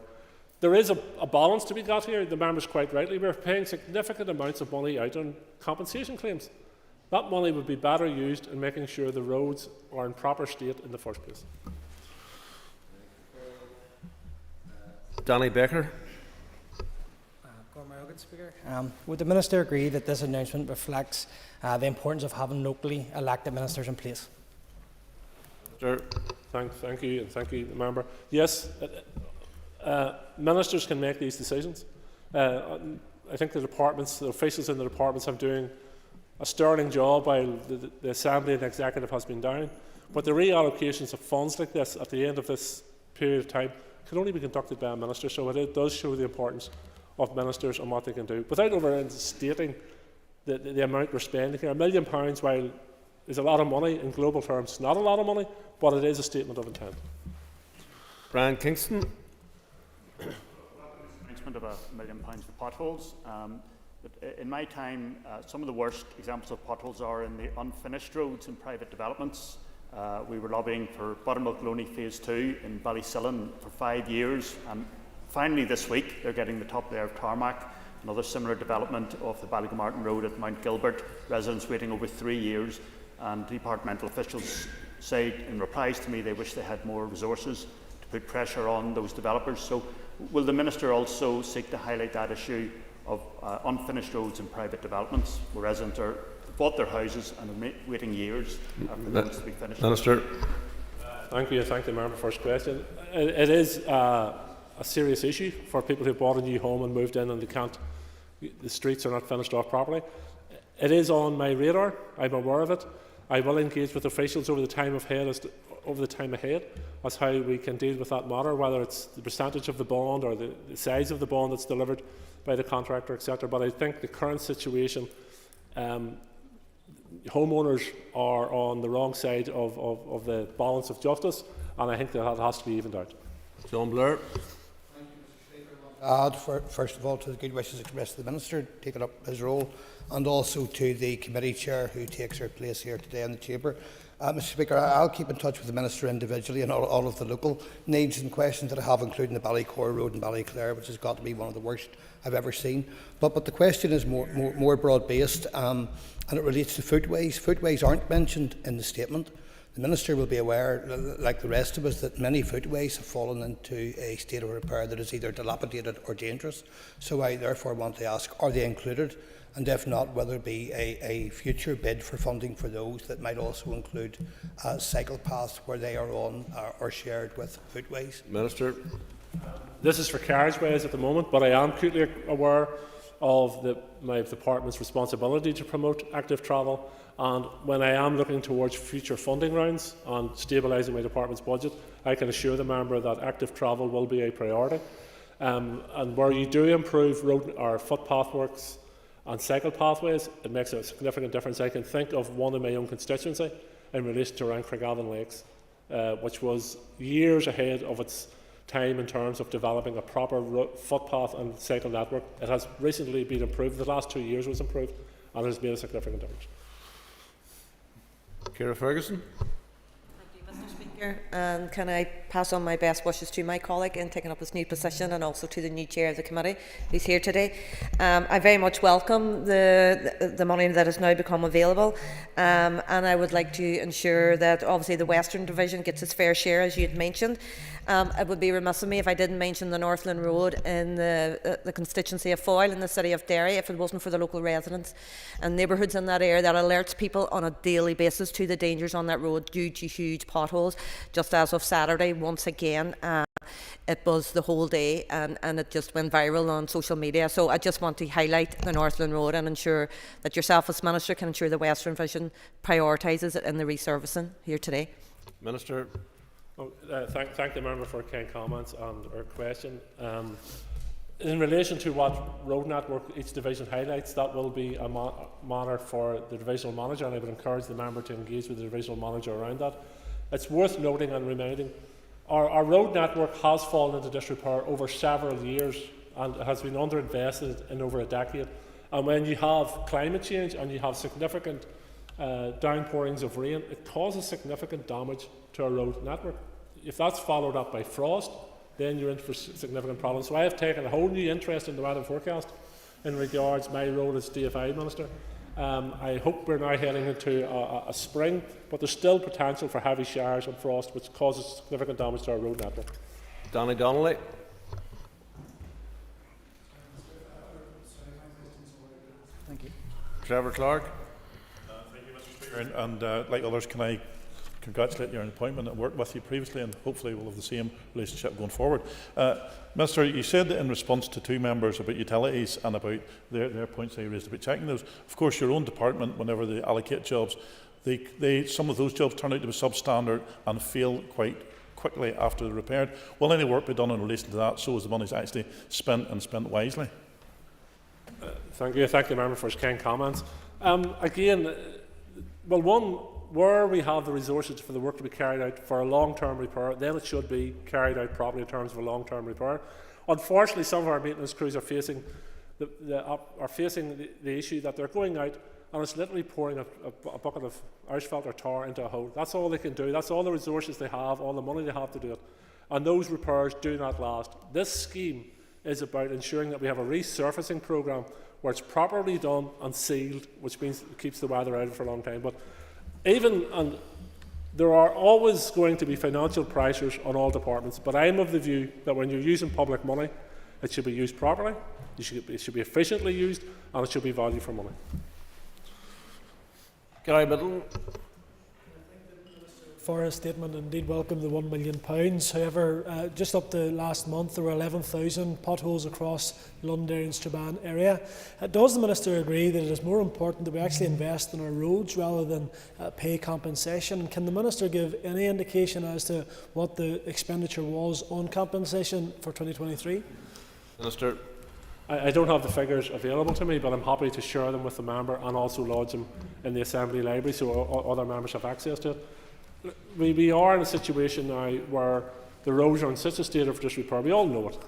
Speaker 3: There is a balance to be got here. The member's quite rightly. We're paying significant amounts of money out on compensation claims. That money would be better used in making sure the roads are in proper state in the first place.
Speaker 1: Danny Baker.
Speaker 21: Would the Minister agree that this announcement reflects the importance of having locally elected ministers in place?
Speaker 3: Sure. Thank you, and thank you, the member. Yes, ministers can make these decisions. I think the departments, the officials in the departments, are doing a sterling job while the Assembly and the Executive has been down. But the reallocations of funds like this at the end of this period of time can only be conducted by a minister, so it does show the importance of ministers and what they can do. Without overstating the amount we're spending here, £1 million, while is a lot of money in global terms, it's not a lot of money, but it is a statement of intent.
Speaker 1: Brian Kingston.
Speaker 16: Announcement of £1 million for potholes. In my time, some of the worst examples of potholes are in the unfinished roads in private developments. We were lobbying for Buttermilk Loney Phase 2 in Ballysillan for 5 years, and finally this week they're getting the top layer of tarmac. Another similar development off the Ballygomartin Road at Mount Gilbert, residents waiting over 3 years, and departmental officials say in replies to me they wish they had more resources to put pressure on those developers. So will the Minister also seek to highlight that issue of unfinished roads in private developments where residents are bought their houses and are waiting years for those to be finished?
Speaker 1: Minister.
Speaker 3: Thank you. Thank the member for his question. It is a serious issue for people who bought a new home and moved in and they can't, the streets are not finished off properly. It is on my radar. I'm aware of it. I will engage with officials over the time ahead as how we can deal with that matter, whether it's the percentage of the bond or the size of the bond that's delivered by the contractor, etc. But I think the current situation, homeowners are on the wrong side of the balance of justice, and I think that has to be evened out.
Speaker 1: John Blair.
Speaker 17: First of all, to the good wishes expressed to the Minister taking up his role, and also to the committee chair who takes her place here today in the chamber. Mr. Speaker, I'll keep in touch with the Minister individually on all of the local needs and questions that I have, including the Ballycore Road in Ballyclare, which has got to be one of the worst I've ever seen. But the question is more broad-based, and it relates to footways. Footways aren't mentioned in the statement. The Minister will be aware, like the rest of us, that many footways have fallen into a state of repair that is either dilapidated or dangerous. So I therefore want to ask, are they included? And if not, will there be a future bid for funding for those that might also include cycle paths where they are on or shared with footways?
Speaker 1: Minister.
Speaker 3: This is for carriageways at the moment, but I am acutely aware of my department's responsibility to promote active travel. And when I am looking towards future funding rounds and stabilising my department's budget, I can assure the member that active travel will be a priority. And where you do improve road or footpath works and cycle pathways, it makes a significant difference. I can think of one in my own constituency in relation to around Craigavon Lakes, which was years ahead of its time in terms of developing a proper footpath and cycle network. It has recently been improved. The last 2 years was improved, and it has made a significant difference.
Speaker 1: Ciara Ferguson.
Speaker 20: Mr. Speaker, and can I pass on my best wishes to my colleague in taking up his new position, and also to the new chair of the committee who's here today. I very much welcome the money that has now become available, and I would like to ensure that obviously the Western Division gets its fair share, as you had mentioned. It would be remiss of me if I didn't mention the Northland Road in the constituency of Foyle in the city of Derry, if it wasn't for the local residents and neighbourhoods in that area that alerts people on a daily basis to the dangers on that road due to huge potholes. Just as of Saturday, once again, it was the whole day, and it just went viral on social media. So I just want to highlight the Northland Road and ensure that yourself as Minister can ensure the Western Vision prioritises it in the resurfacing here today.
Speaker 1: Minister.
Speaker 3: Thank the member for kind comments and her question. In relation to what road network each division highlights, that will be a matter for the divisional manager, and I would encourage the member to engage with the divisional manager around that. It's worth noting and reminding, our road network has fallen into disrepair over several years and has been underinvested in over a decade. And when you have climate change and you have significant downpourings of rain, it causes significant damage to our road network. If that's followed up by frost, then you're in for significant problems. So I have taken a whole new interest in the weather forecast in regards my role as DFI Minister. I hope we're now heading into a spring, but there's still potential for heavy showers and frost, which causes significant damage to our road network.
Speaker 1: Danny Donnelly.
Speaker 2: Thank you. Trevor Clark.
Speaker 18: Thank you, Mr. Speaker. And like others, can I congratulate you on your appointment and work with you previously, and hopefully we'll have the same relationship going forward. Minister, you said in response to two members about utilities and about their points they raised about checking those. Of course, your own department, whenever they allocate jobs, some of those jobs turn out to be substandard and fail quite quickly after they're repaired. Will any work be done in relation to that so as the money is actually spent and spent wisely?
Speaker 3: Thank you. Thank the member for his kind comments. Again, well, one, where we have the resources for the work to be carried out for a long-term repair, then it should be carried out properly in terms of a long-term repair. Unfortunately, some of our maintenance crews are facing the issue that they're going out and it's literally pouring a bucket of asphalt or tar into a hole. That's all they can do. That's all the resources they have, all the money they have to do it. And those repairs do not last. This scheme is about ensuring that we have a resurfacing programme where it's properly done and sealed, which means it keeps the weather out of it for a long time. But there are always going to be financial pressures on all departments, but I'm of the view that when you're using public money, it should be used properly, it should be efficiently used, and it should be value for money.
Speaker 1: Gary Middleton.
Speaker 2: For a statement, indeed welcome the £1 million. However, just up to last month there were 11,000 potholes across the London, Derry and Strabane area. Does the Minister agree that it is more important that we actually invest in our roads rather than pay compensation? And can the Minister give any indication as to what the expenditure was on compensation for 2023?
Speaker 1: Minister.
Speaker 3: I don't have the figures available to me, but I'm happy to share them with the member and also lodge them in the Assembly Library so other members have access to it. We are in a situation now where the roads are in such a state of disrepair, we all know it,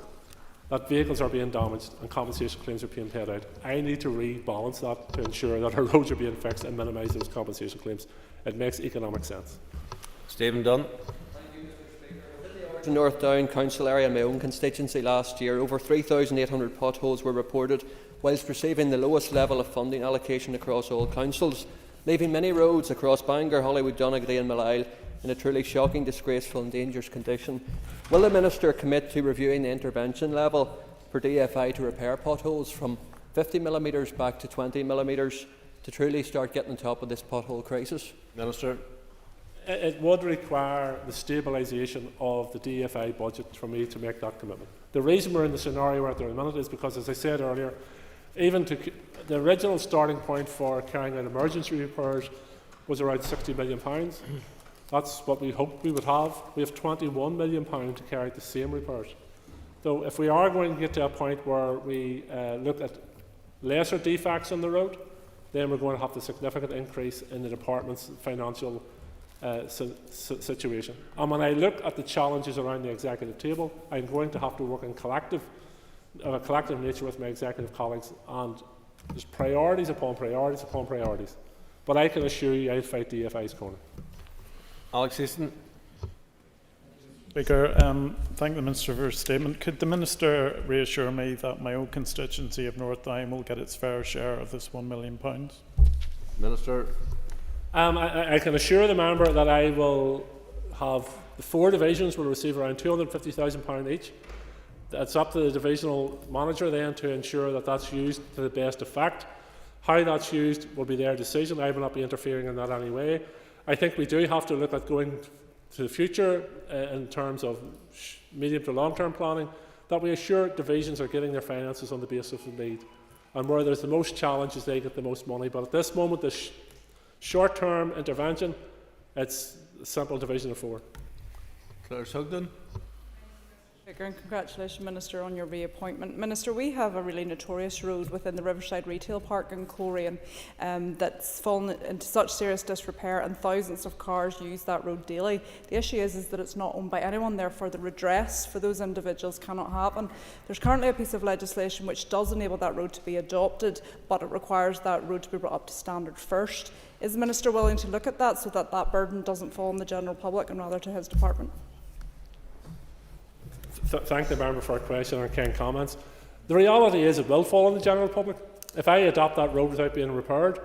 Speaker 3: that vehicles are being damaged and compensation claims are being paid out. I need to rebalance that to ensure that our roads are being fixed and minimise those compensation claims. It makes economic sense.
Speaker 1: Stephen Dunn.
Speaker 23: In North Down Council area in my own constituency last year, over 3,800 potholes were reported, whilst receiving the lowest level of funding allocation across all councils, leaving many roads across Bangor, Holywood, Donaghadee and Malile in a truly shocking, disgraceful and dangerous condition. Will the Minister commit to reviewing the intervention level for DFI to repair potholes from 50mm back to 20mm to truly start getting on top of this pothole crisis?
Speaker 1: Minister.
Speaker 3: It would require the stabilisation of the DFI budget for me to make that commitment. The reason we're in the scenario we're at the minute is because, as I said earlier, even to the original starting point for carrying out emergency repairs was around £60 million. That's what we hoped we would have. We have £21 million to carry out the same repairs. So if we are going to get to a point where we look at lesser defects on the road, then we're going to have the significant increase in the department's financial situation. And when I look at the challenges around the executive table, I'm going to have to work in a collective nature with my executive colleagues, and there's priorities upon priorities upon priorities. But I can assure you I'll fight DFI's corner.
Speaker 1: Alex Easton.
Speaker 18: Speaker, thank the Minister for his statement. Could the Minister reassure me that my own constituency of North Down will get its fair share of this £1 million?
Speaker 1: Minister.
Speaker 3: I can assure the member that I will have the 4 divisions will receive around £250,000 each. It's up to the divisional manager then to ensure that that's used to the best effect. How that's used will be their decision. I will not be interfering in that any way. I think we do have to look at going to the future in terms of medium to long-term planning, that we assure divisions are getting their finances on the basis of need. And where there's the most challenges, they get the most money. But at this moment, the short-term intervention, it's a simple division of 4.
Speaker 1: Claire Sugden.
Speaker 4: Speaker, and congratulations, Minister, on your reappointment. Minister, we have a really notorious road within the Riverside Retail Park in Coleraine that's fallen into such serious disrepair, and thousands of cars use that road daily. The issue is that it's not owned by anyone, therefore the redress for those individuals cannot happen. There's currently a piece of legislation which does enable that road to be adopted, but it requires that road to be brought up to standard first. Is the Minister willing to look at that so that that burden doesn't fall on the general public and rather to his department?
Speaker 3: Thank the member for a question and kind comments. The reality is it will fall on the general public. If I adopt that road without being repaired,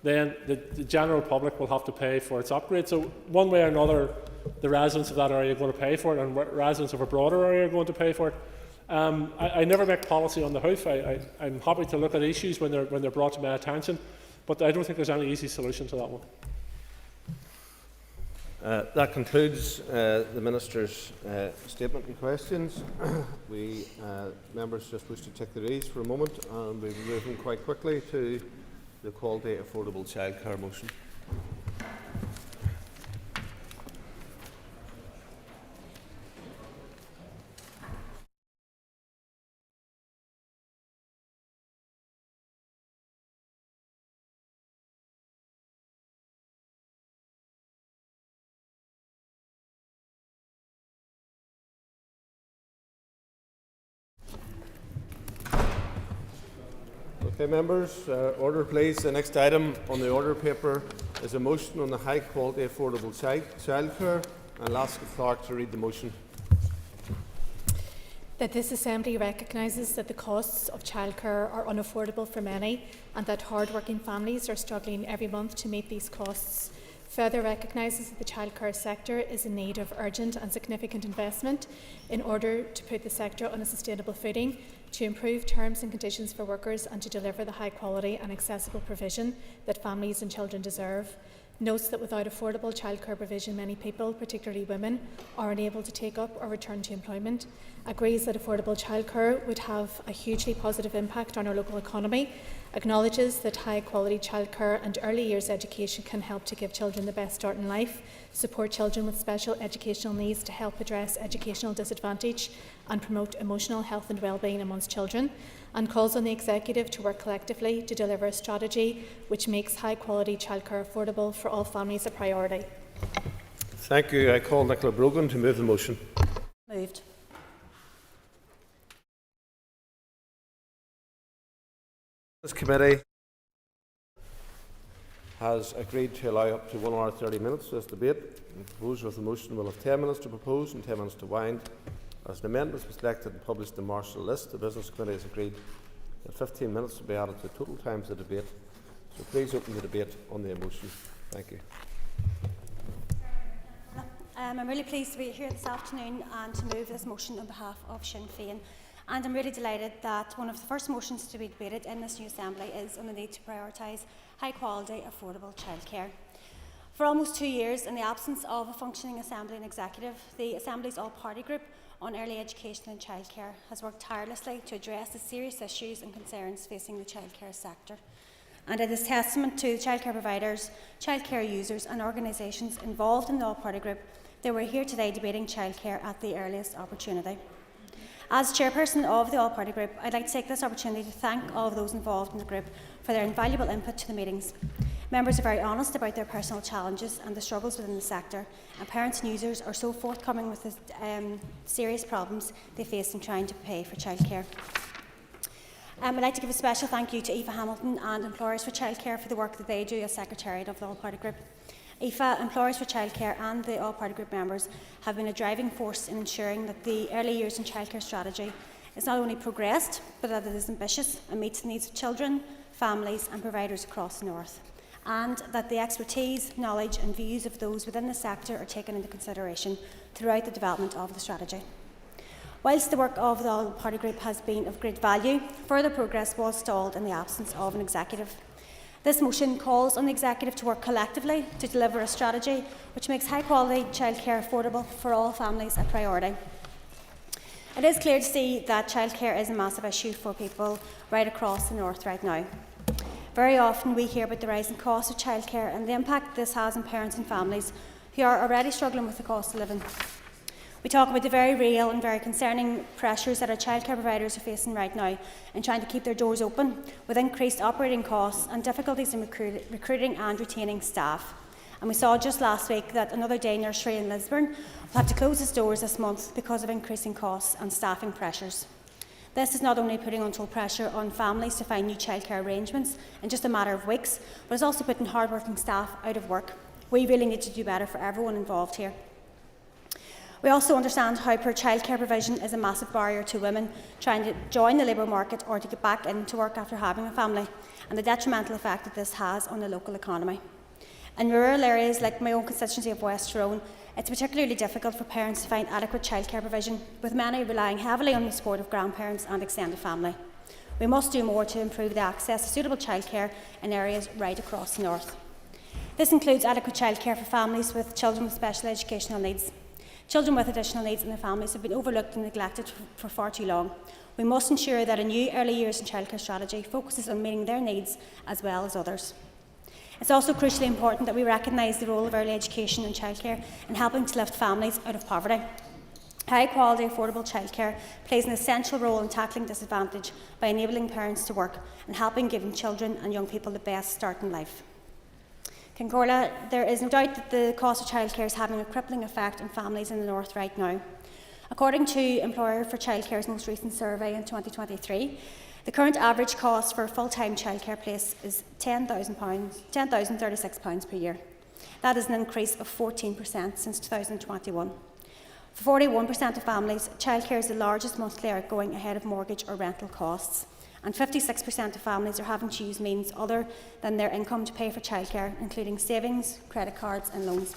Speaker 3: then the general public will have to pay for its upgrade. So one way or another, the residents of that area are going to pay for it, and residents of a broader area are going to pay for it. I never make policy on the hoof. I'm happy to look at issues when they're brought to my attention, but I don't think there's any easy solution to that one.
Speaker 1: That concludes the Minister's statement and questions. Members just wish to take their ease for a moment, and we'll be moving quite quickly to the Quality Affordable Childcare motion. Okay, members, order please. The next item on the order paper is a motion on the high quality affordable childcare, and I'll ask the clerk to read the motion.
Speaker 5: That this Assembly recognises that the costs of childcare are unaffordable for many, and that hard-working families are struggling every month to meet these costs. Further recognises that the childcare sector is in need of urgent and significant investment in order to put the sector on a sustainable footing, to improve terms and conditions for workers, and to deliver the high quality and accessible provision that families and children deserve. Notes that without affordable childcare provision, many people, particularly women, are unable to take up or return to employment. Agrees that affordable childcare would have a hugely positive impact on our local economy. Acknowledges that high quality childcare and early years education can help to give children the best start in life, support children with special educational needs to help address educational disadvantage, and promote emotional health and well-being amongst children, and calls on the Executive to work collectively to deliver a strategy which makes high quality childcare affordable for all families a priority.
Speaker 1: Thank you. I call Nicola Brogan to move the motion.
Speaker 15: Moved.
Speaker 1: This committee has agreed to allow up to 1 hour 30 minutes for this debate. The proposer of the motion will have 10 minutes to propose and 10 minutes to wind. As an amendment was selected and published in the Marshall list, the Business Committee has agreed that 15 minutes will be added to the total time of the debate. So please open the debate on the motion. Thank you.
Speaker 19: I'm really pleased to be here this afternoon and to move this motion on behalf of Sinn Féin. And I'm really delighted that one of the first motions to be debated in this new Assembly is on the need to prioritise high-quality, affordable childcare. For almost 2 years, in the absence of a functioning Assembly and Executive, the Assembly's all-party group on early education and childcare has worked tirelessly to address the serious issues and concerns facing the childcare sector. And it is testament to the childcare providers, childcare users and organisations involved in the all-party group that we're here today debating childcare at the earliest opportunity. As chairperson of the all-party group, I'd like to take this opportunity to thank all of those involved in the group for their invaluable input to the meetings. Members are very honest about their personal challenges and the struggles within the sector, and parents and users are so forthcoming with the serious problems they face in trying to pay for childcare. I'd like to give a special thank you to Aoife Hamilton and Employers for Childcare for the work that they do as Secretariat of the all-party group. Aoife, Employers for Childcare and the all-party group members have been a driving force in ensuring that the early years and childcare strategy is not only progressed, but that it is ambitious and meets the needs of children, families and providers across the North, and that the expertise, knowledge and views of those within the sector are taken into consideration throughout the development of the strategy. Whilst the work of the all-party group has been of great value, further progress was stalled in the absence of an executive. This motion calls on the Executive to work collectively to deliver a strategy which makes high-quality childcare affordable for all families a priority. It is clear to see that childcare is a massive issue for people right across the North right now. Very often we hear about the rising cost of childcare and the impact this has on parents and families who are already struggling with the cost of living. We talk about the very real and very concerning pressures that our childcare providers are facing right now in trying to keep their doors open with increased operating costs and difficulties in recruiting and retaining staff. And we saw just last week that another day nursery in Lisburn will have to close its doors this month because of increasing costs and staffing pressures. This is not only putting untold pressure on families to find new childcare arrangements in just a matter of weeks, but it's also putting hard-working staff out of work. We really need to do better for everyone involved here. We also understand how poor childcare provision is a massive barrier to women trying to join the labour market or to get back into work after having a family, and the detrimental effect that this has on the local economy. In rural areas like my own constituency of West Tyrone, it's particularly difficult for parents to find adequate childcare provision, with many relying heavily on the support of grandparents and extended family. We must do more to improve the access to suitable childcare in areas right across the north. This includes adequate childcare for families with children with special educational needs. Children with additional needs in their families have been overlooked and neglected for far too long. We must ensure that a new early years and childcare strategy focuses on meeting their needs as well as others. It's also crucially important that we recognise the role of early education and childcare in helping to lift families out of poverty. High quality, affordable childcare plays an essential role in tackling disadvantage by enabling parents to work and helping giving children and young people the best start in life. Concordia, there is no doubt that the cost of childcare is having a crippling effect on families in the north right now. According to Employer for Childcare's most recent survey in 2023, the current average cost for a full-time childcare place is £10,036 per year. That is an increase of 14% since 2021. For 41% of families, childcare is the largest monthly outgoing ahead of mortgage or rental costs. And 56% of families are having to use means other than their income to pay for childcare, including savings, credit cards and loans.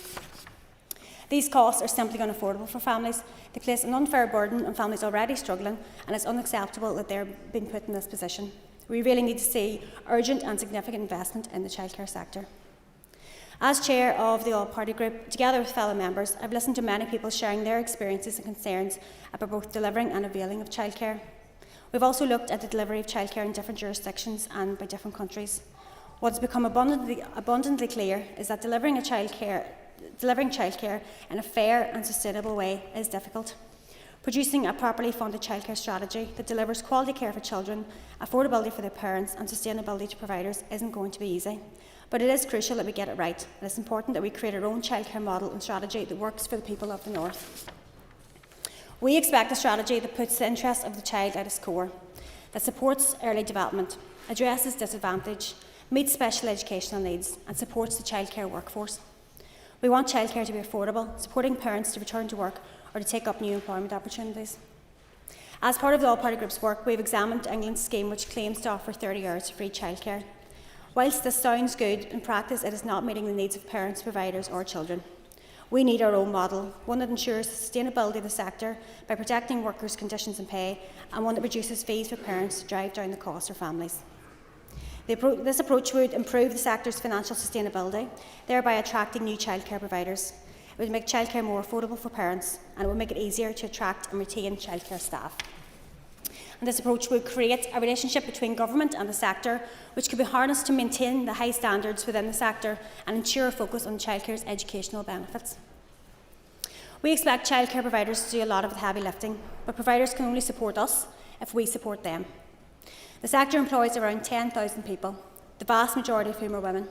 Speaker 19: These costs are simply unaffordable for families. They place an unfair burden on families already struggling, and it's unacceptable that they're being put in this position. We really need to see urgent and significant investment in the childcare sector. As chair of the All-Party Group, together with fellow members, I've listened to many people sharing their experiences and concerns about both delivering and availing of childcare. We've also looked at the delivery of childcare in different jurisdictions and by different countries. What has become abundantly clear is that delivering childcare in a fair and sustainable way is difficult. Producing a properly funded childcare strategy that delivers quality care for children, affordability for their parents and sustainability to providers isn't going to be easy. But it is crucial that we get it right, and it's important that we create our own childcare model and strategy that works for the people of the north. We expect a strategy that puts the interests of the child at its core, that supports early development, addresses disadvantage, meets special educational needs and supports the childcare workforce. We want childcare to be affordable, supporting parents to return to work or to take up new employment opportunities. As part of the All-Party Group's work, we have examined England's scheme which claims to offer 30 hours free childcare. Whilst this sounds good, in practice it is not meeting the needs of parents, providers or children. We need our own model, one that ensures the sustainability of the sector by protecting workers' conditions and pay, and one that reduces fees for parents to drive down the cost for families. This approach would improve the sector's financial sustainability, thereby attracting new childcare providers. It would make childcare more affordable for parents, and it would make it easier to attract and retain childcare staff. And this approach would create a relationship between government and the sector, which could be harnessed to maintain the high standards within the sector and ensure a focus on childcare's educational benefits. We expect childcare providers to do a lot of the heavy lifting, but providers can only support us if we support them. The sector employs around 10,000 people, the vast majority of whom are women.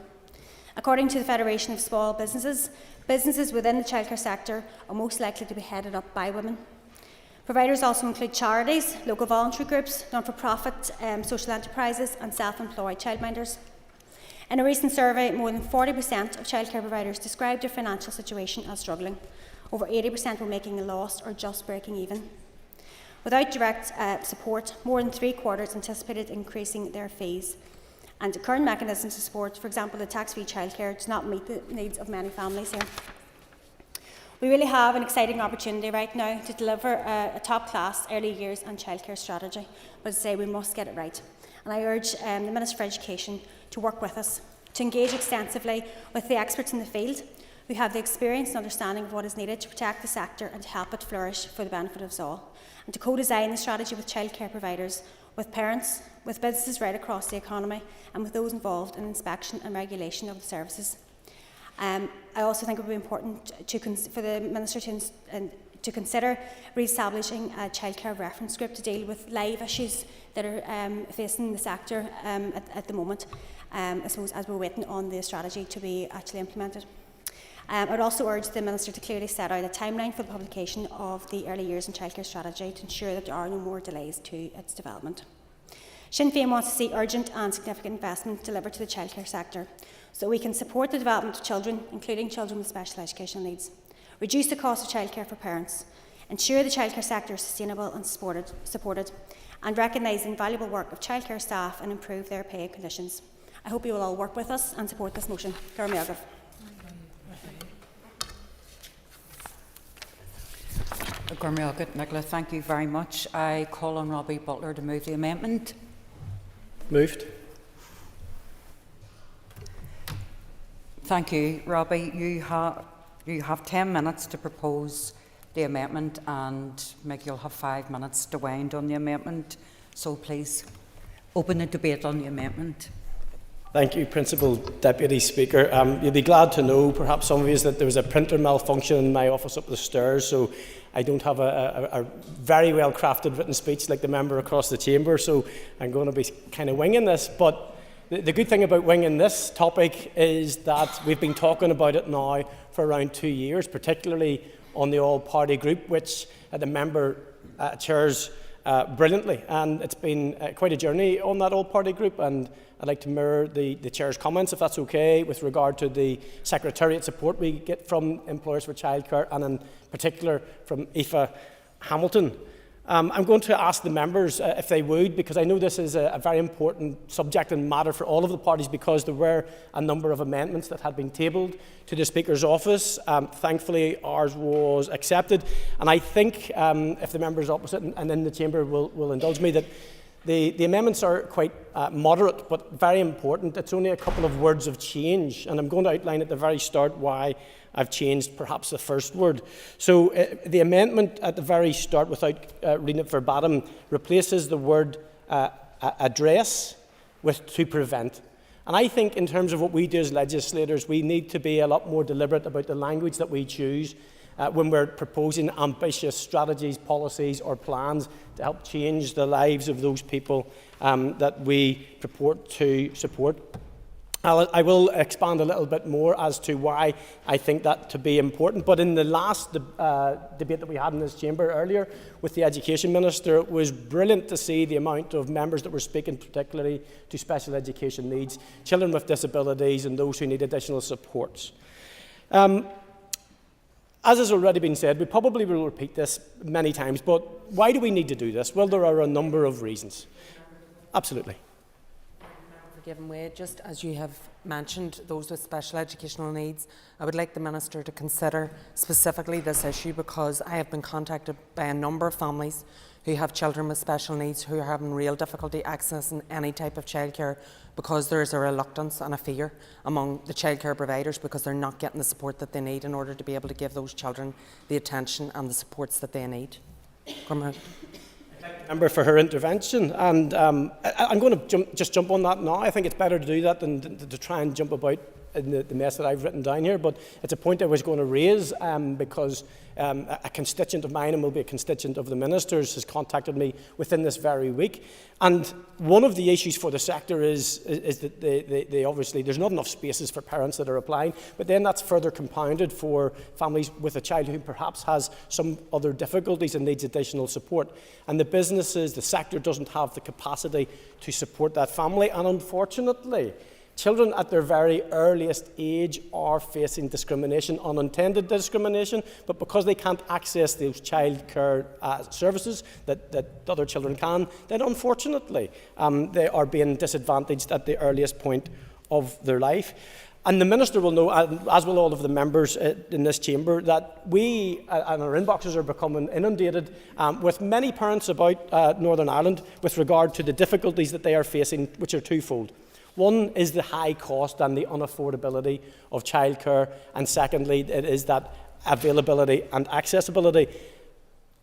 Speaker 19: According to the Federation of Small Businesses, businesses within the childcare sector are most likely to be headed up by women. Providers also include charities, local voluntary groups, not-for-profit social enterprises and self-employed childminders. In a recent survey, more than 40% of childcare providers described their financial situation as struggling. Over 80% were making a loss or just breaking even. Without direct support, more than three-quarters anticipated increasing their fees. And the current mechanisms of support, for example the tax-free childcare, does not meet the needs of many families here. We really have an exciting opportunity right now to deliver a top-class early years and childcare strategy. But as I say, we must get it right. And I urge the Minister for Education to work with us, to engage extensively with the experts in the field who have the experience and understanding of what is needed to protect the sector and to help it flourish for the benefit of us all. And to co-design the strategy with childcare providers, with parents, with businesses right across the economy and with those involved in inspection and regulation of the services. I also think it would be important for the Minister to consider re-establishing a childcare reference group to deal with live issues that are facing the sector at the moment, I suppose, as we're waiting on the strategy to be actually implemented. I would also urge the Minister to clearly set out a timeline for the publication of the Early Years and Childcare Strategy to ensure that there are no more delays to its development. Sinn Féin wants to see urgent and significant investment delivered to the childcare sector so we can support the development of children, including children with special educational needs, reduce the cost of childcare for parents, ensure the childcare sector is sustainable and supported, and recognise the invaluable work of childcare staff and improve their pay conditions. I hope you will all work with us and support this motion.
Speaker 6: Nicola, thank you very much. I call on Robbie Butler to move the amendment.
Speaker 23: Moved.
Speaker 6: Thank you, Robbie. You have 10 minutes to propose the amendment, and Meg, you'll have 5 minutes to wind on the amendment. So please open the debate on the amendment.
Speaker 21: Thank you, Principal Deputy Speaker. You'll be glad to know, perhaps some of you, that there was a printer malfunction in my office up the stairs, so I don't have a very well crafted written speech like the member across the chamber, so I'm going to be kind of winging this. But the good thing about winging this topic is that we've been talking about it now for around 2 years, particularly on the all-party group, which the member chairs brilliantly. And it's been quite a journey on that all-party group, and I'd like to mirror the chair's comments, if that's okay, with regard to the secretariat support we get from Employers for Childcare, and in particular from Aoife Hamilton. I'm going to ask the members if they would, because I know this is a very important subject and matter for all of the parties, because there were a number of amendments that had been tabled to the Speaker's office. Thankfully, ours was accepted, and I think if the members opposite and in the chamber will indulge me, that the amendments are quite moderate but very important. It's only a couple of words of change, and I'm going to outline at the very start why I've changed perhaps the first word. So the amendment at the very start, without reading it verbatim, replaces the word address with to prevent. And I think in terms of what we do as legislators, we need to be a lot more deliberate about the language that we choose when we're proposing ambitious strategies, policies or plans to help change the lives of those people that we purport to support. I will expand a little bit more as to why I think that to be important. But in the last debate that we had in this chamber earlier with the Education Minister, it was brilliant to see the amount of members that were speaking particularly to special education needs, children with disabilities and those who need additional supports. As has already been said, we probably will repeat this many times, but why do we need to do this? Well, there are a number of reasons. Absolutely.
Speaker 7: Given way, just as you have mentioned, those with special educational needs, I would like the Minister to consider specifically this issue, because I have been contacted by a number of families who have children with special needs who are having real difficulty accessing any type of childcare because there is a reluctance and a fear among the childcare providers because they're not getting the support that they need in order to be able to give those children the attention and the supports that they need.
Speaker 21: Member for her intervention, and I'm going to just jump on that now. I think it's better to do that than to try and jump about in the mess that I've written down here, but it's a point I was going to raise because a constituent of mine, and will be a constituent of the Minister's, has contacted me within this very week. And one of the issues for the sector is that they obviously, there's not enough spaces for parents that are applying, but then that's further compounded for families with a child who perhaps has some other difficulties and needs additional support. And the businesses, the sector doesn't have the capacity to support that family, and unfortunately, children at their very earliest age are facing discrimination, unintended discrimination, but because they can't access those childcare services that other children can, then unfortunately they are being disadvantaged at the earliest point of their life. And the Minister will know, as will all of the members in this chamber, that we and our inboxes are becoming inundated with many parents about Northern Ireland with regard to the difficulties that they are facing, which are twofold. One is the high cost and the unaffordability of childcare, and secondly, it is that availability and accessibility.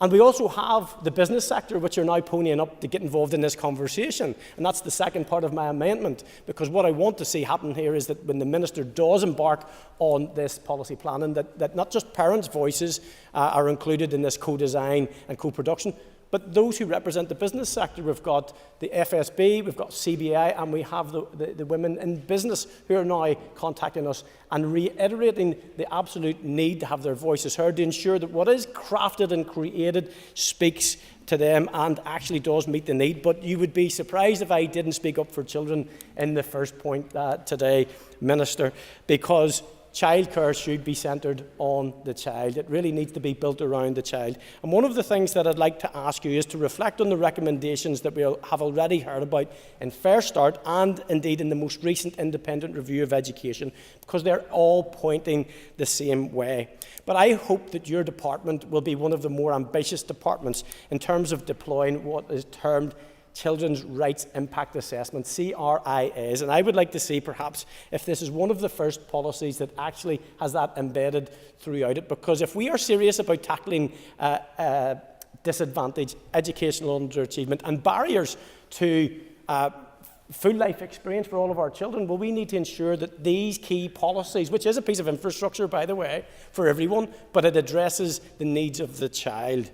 Speaker 21: And we also have the business sector, which are now ponying up to get involved in this conversation. And that's the second part of my amendment, because what I want to see happen here is that when the Minister does embark on this policy planning, that not just parents' voices are included in this co-design and co-production, but those who represent the business sector. We've got the FSB, we've got CBI, and we have the women in business who are now contacting us and reiterating the absolute need to have their voices heard, to ensure that what is crafted and created speaks to them and actually does meet the need. But you would be surprised if I didn't speak up for children in the first point today, Minister, because childcare should be centred on the child. It really needs to be built around the child. And one of the things that I'd like to ask you is to reflect on the recommendations that we have already heard about in Fair Start and indeed in the most recent independent review of education, because they're all pointing the same way. But I hope that your department will be one of the more ambitious departments in terms of deploying what is termed Children's Rights Impact Assessment, CRIAs, and I would like to see perhaps if this is one of the first policies that actually has that embedded throughout it, because if we are serious about tackling disadvantage, educational underachievement and barriers to full life experience for all of our children, well, we need to ensure that these key policies, which is a piece of infrastructure, by the way, for everyone, but it addresses the needs of the child.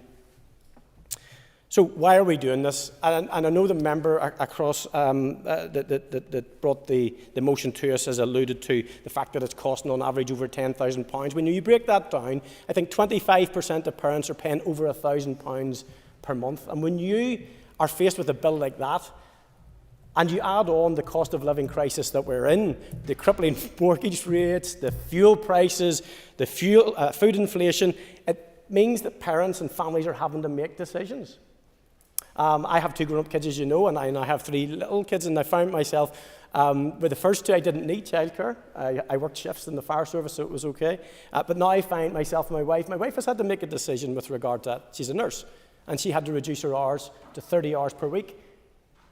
Speaker 21: So why are we doing this? And I know the member across that brought the motion to us has alluded to the fact that it's costing on average over £10,000. When you break that down, I think 25% of parents are paying over £1,000 per month. And when you are faced with a bill like that, and you add on the cost of living crisis that we're in, the crippling mortgage rates, the fuel prices, the food inflation, it means that parents and families are having to make decisions. I have 2 grown-up kids, as you know, and I now have 3 little kids, and I found myself, with the first 2, I didn't need childcare. I worked shifts in the fire service, so it was okay. But now I find myself and my wife has had to make a decision with regard to that. She's a nurse, and she had to reduce her hours to 30 hours per week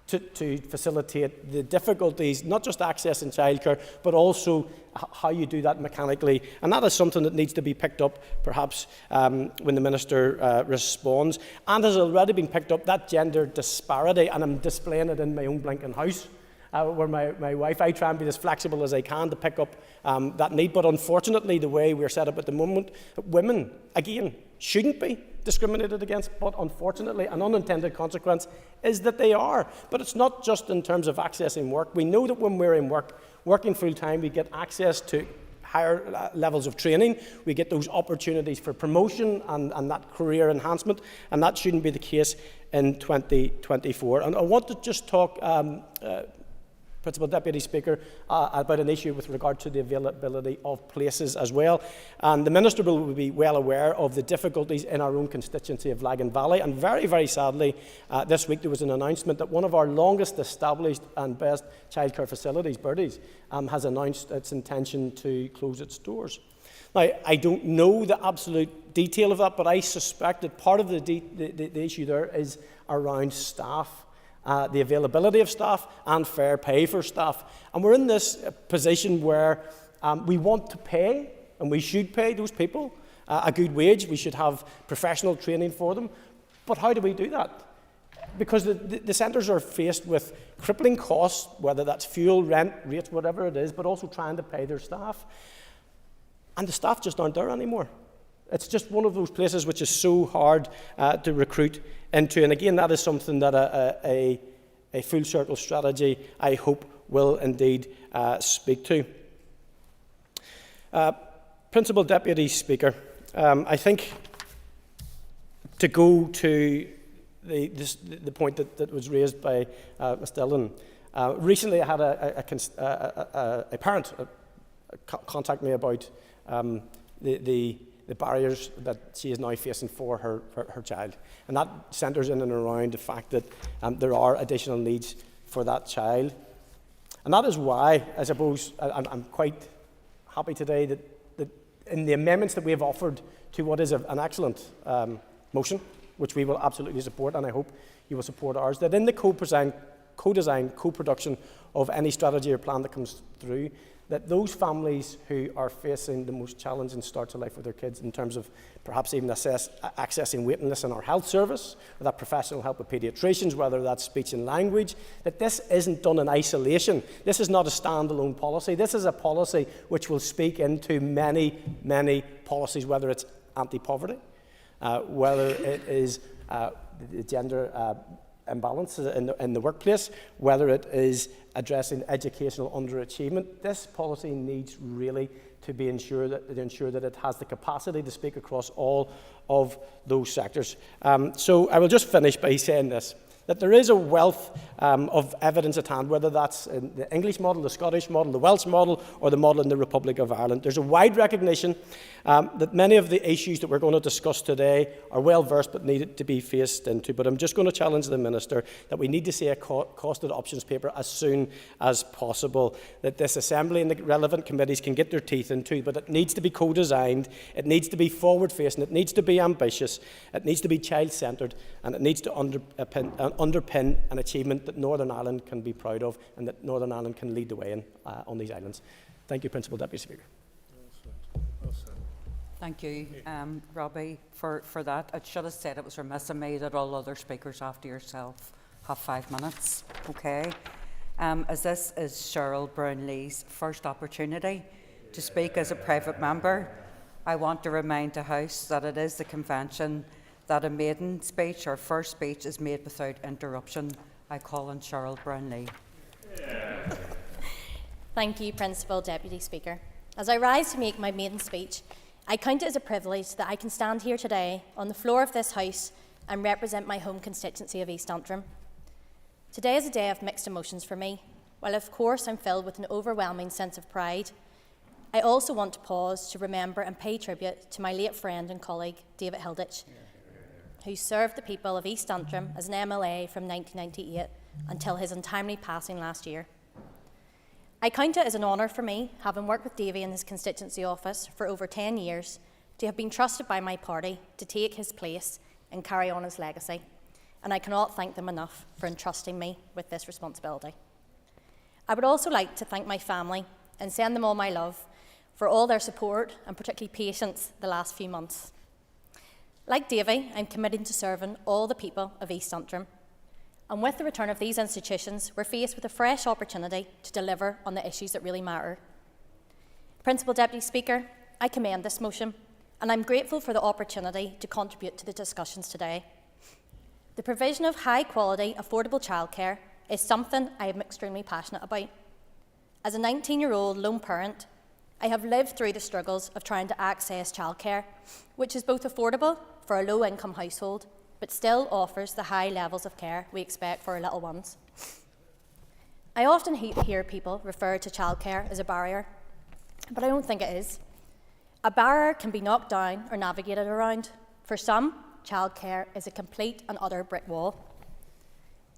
Speaker 21: to facilitate the difficulties, not just accessing childcare, but also how you do that mechanically. And that is something that needs to be picked up, perhaps, when the Minister responds. And has already been picked up, that gender disparity, and I'm displaying it in my own blinking house, where my wife, I try and be as flexible as I can to pick up that need. But unfortunately, the way we're set up at the moment, women, again, shouldn't be discriminated against, but unfortunately an unintended consequence is that they are. But it's not just in terms of accessing work. We know that when we're in working full-time, we get access to higher levels of training, we get those opportunities for promotion and that career enhancement, and that shouldn't be the case in 2024. And I want to just talk, Principal Deputy Speaker, about an issue with regard to the availability of places as well. And the Minister will be well aware of the difficulties in our own constituency of Lagan Valley. And very, very sadly, this week there was an announcement that one of our longest established and best childcare facilities, Birdie's, has announced its intention to close its doors. Now, I don't know the absolute detail of that, but I suspect that part of the issue there is around staff. The availability of staff and fair pay for staff. And we're in this position where we want to pay, and we should pay those people a good wage. We should have professional training for them. But how do we do that? Because the centres are faced with crippling costs, whether that's fuel, rent, rates, whatever it is, but also trying to pay their staff. And the staff just aren't there anymore. It's just one of those places which is so hard to recruit into. And again, that is something that a full circle strategy, I hope, will indeed speak to. Principal Deputy Speaker, I think to go to the point that was raised by Ms Dillon, recently I had a parent contact me about the barriers that she is now facing for her child. And that centres in and around the fact that there are additional needs for that child. And that is why, I suppose, I'm quite happy today that in the amendments that we have offered to what is an excellent motion, which we will absolutely support, and I hope you will support ours, that in the co-design co-design, co-production of any strategy or plan that comes through, that those families who are facing the most challenging start to life with their kids in terms of perhaps even accessing waiting lists in our health service, or that professional help with paediatricians, whether that's speech and language, that this isn't done in isolation. This is not a standalone policy. This is a policy which will speak into many, many policies, whether it's anti-poverty, whether it is the gender imbalance in the workplace, whether it is addressing educational underachievement. This policy needs really to ensure that it has the capacity to speak across all of those sectors. So I will just finish by saying this, that there is a wealth of evidence at hand, whether that's in the English model, the Scottish model, the Welsh model, or the model in the Republic of Ireland. There's a wide recognition that many of the issues that we're going to discuss today are well versed but needed to be faced into. But I'm just going to challenge the Minister that we need to see a costed options paper as soon as possible, that this Assembly and the relevant committees can get their teeth into, but it needs to be co-designed, it needs to be forward-facing, it needs to be ambitious, it needs to be child-centred, and it needs to underpin an achievement that Northern Ireland can be proud of and that Northern Ireland can lead the way in on these islands. Thank you, Principal Deputy Speaker.
Speaker 6: Thank you, Robbie, for that. I should have said it was remiss of me that all other speakers after yourself have 5 minutes. Okay. As this is Cheryl Brownlee's first opportunity to speak as a private member, I want to remind the House that it is the convention that a maiden speech or first speech is made without interruption. I call on Cheryl Brownlee.
Speaker 8: Thank you, Principal Deputy Speaker. As I rise to make my maiden speech, I count it as a privilege that I can stand here today on the floor of this House and represent my home constituency of East Antrim. Today is a day of mixed emotions for me. While of course I'm filled with an overwhelming sense of pride, I also want to pause to remember and pay tribute to my late friend and colleague, David Hilditch, who served the people of East Antrim as an MLA from 1998 until his untimely passing last year. I count it as an honour for me, having worked with Davy in his constituency office for over 10 years, to have been trusted by my party to take his place and carry on his legacy, and I cannot thank them enough for entrusting me with this responsibility. I would also like to thank my family and send them all my love for all their support and particularly patience the last few months. Like Davy, I'm committed to serving all the people of East Antrim. And with the return of these institutions, we're faced with a fresh opportunity to deliver on the issues that really matter. Principal Deputy Speaker, I commend this motion, and I'm grateful for the opportunity to contribute to the discussions today. The provision of high-quality, affordable childcare is something I am extremely passionate about. As a 19-year-old lone parent, I have lived through the struggles of trying to access childcare, which is both affordable for a low-income household, but still offers the high levels of care we expect for our little ones. I often hear people refer to childcare as a barrier, but I don't think it is. A barrier can be knocked down or navigated around. For some, childcare is a complete and utter brick wall.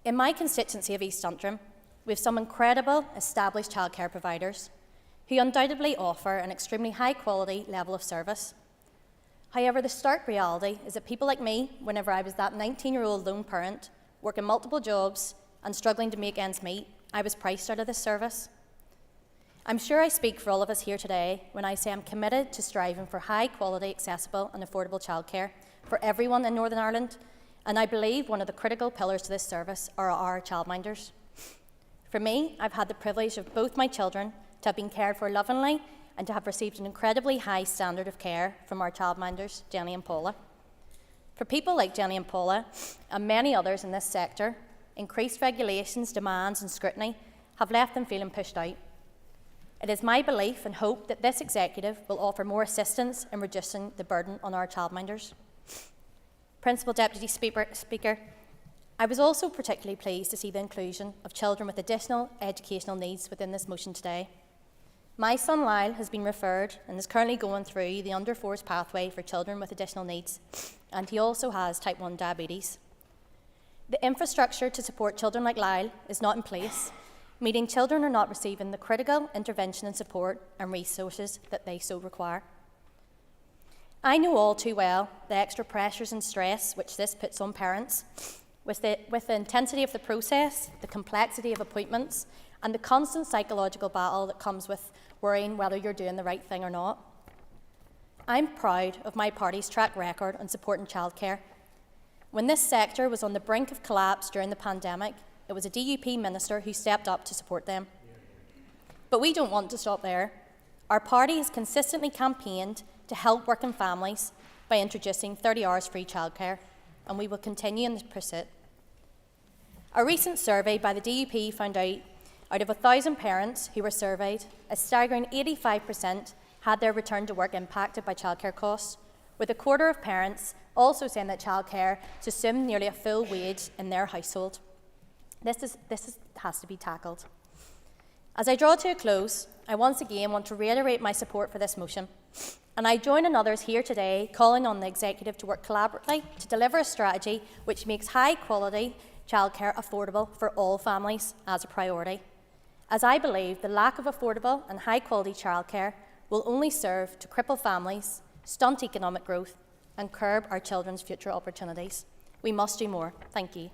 Speaker 8: In my constituency of East Antrim, we have some incredible established childcare providers who undoubtedly offer an extremely high-quality level of service. However, the stark reality is that people like me, whenever I was that 19-year-old lone parent, working multiple jobs and struggling to make ends meet, I was priced out of this service. I'm sure I speak for all of us here today when I say I'm committed to striving for high-quality, accessible and affordable childcare for everyone in Northern Ireland, and I believe one of the critical pillars to this service are our childminders. For me, I've had the privilege of both my children to have been cared for lovingly and to have received an incredibly high standard of care from our childminders, Jenny and Paula. For people like Jenny and Paula, and many others in this sector, increased regulations, demands and scrutiny have left them feeling pushed out. It is my belief and hope that this executive will offer more assistance in reducing the burden on our childminders. Principal Deputy Speaker, I was also particularly pleased to see the inclusion of children with additional educational needs within this motion today. My son Lyle has been referred and is currently going through the under-4s pathway for children with additional needs, and he also has type 1 diabetes. The infrastructure to support children like Lyle is not in place, meaning children are not receiving the critical intervention and support and resources that they so require. I know all too well the extra pressures and stress which this puts on parents, With the intensity of the process, the complexity of appointments, and the constant psychological battle that comes with worrying whether you're doing the right thing or not. I'm proud of my party's track record on supporting childcare. When this sector was on the brink of collapse during the pandemic, it was a DUP minister who stepped up to support them. But we don't want to stop there. Our party has consistently campaigned to help working families by introducing 30 hours free childcare, and we will continue in this pursuit. A recent survey by the DUP found out of 1,000 parents who were surveyed, a staggering 85% had their return to work impacted by childcare costs, with a quarter of parents also saying that childcare consumed nearly a full wage in their household. This has to be tackled. As I draw to a close, I once again want to reiterate my support for this motion, and I join in others here today calling on the Executive to work collaboratively to deliver a strategy which makes high-quality childcare affordable for all families as a priority, as I believe the lack of affordable and high-quality childcare will only serve to cripple families, stunt economic growth, and curb our children's future opportunities. We must do more. Thank you.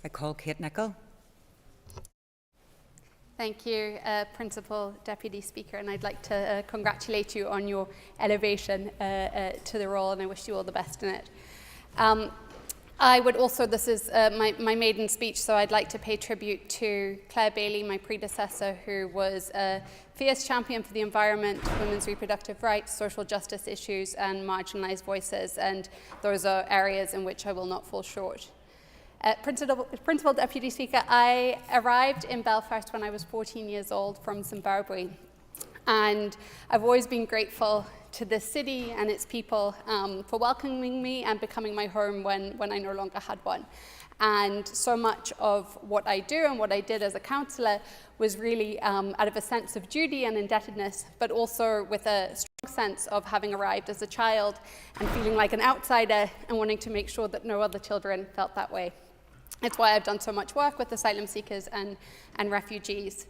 Speaker 6: I call Kate Nicholl.
Speaker 9: Thank you, Principal Deputy Speaker, and I'd like to congratulate you on your elevation to the role, and I wish you all the best in it. I would also, this is my maiden speech, so I'd like to pay tribute to Claire Bailey, my predecessor, who was a fierce champion for the environment, women's reproductive rights, social justice issues, and marginalised voices, and those are areas in which I will not fall short. Principal Deputy Speaker, I arrived in Belfast when I was 14 years old from Zimbabwe, and I've always been grateful to this city and its people for welcoming me and becoming my home when I no longer had one. And so much of what I do and what I did as a councillor was really out of a sense of duty and indebtedness, but also with a strong sense of having arrived as a child and feeling like an outsider and wanting to make sure that no other children felt that way. It's why I've done so much work with asylum seekers and refugees.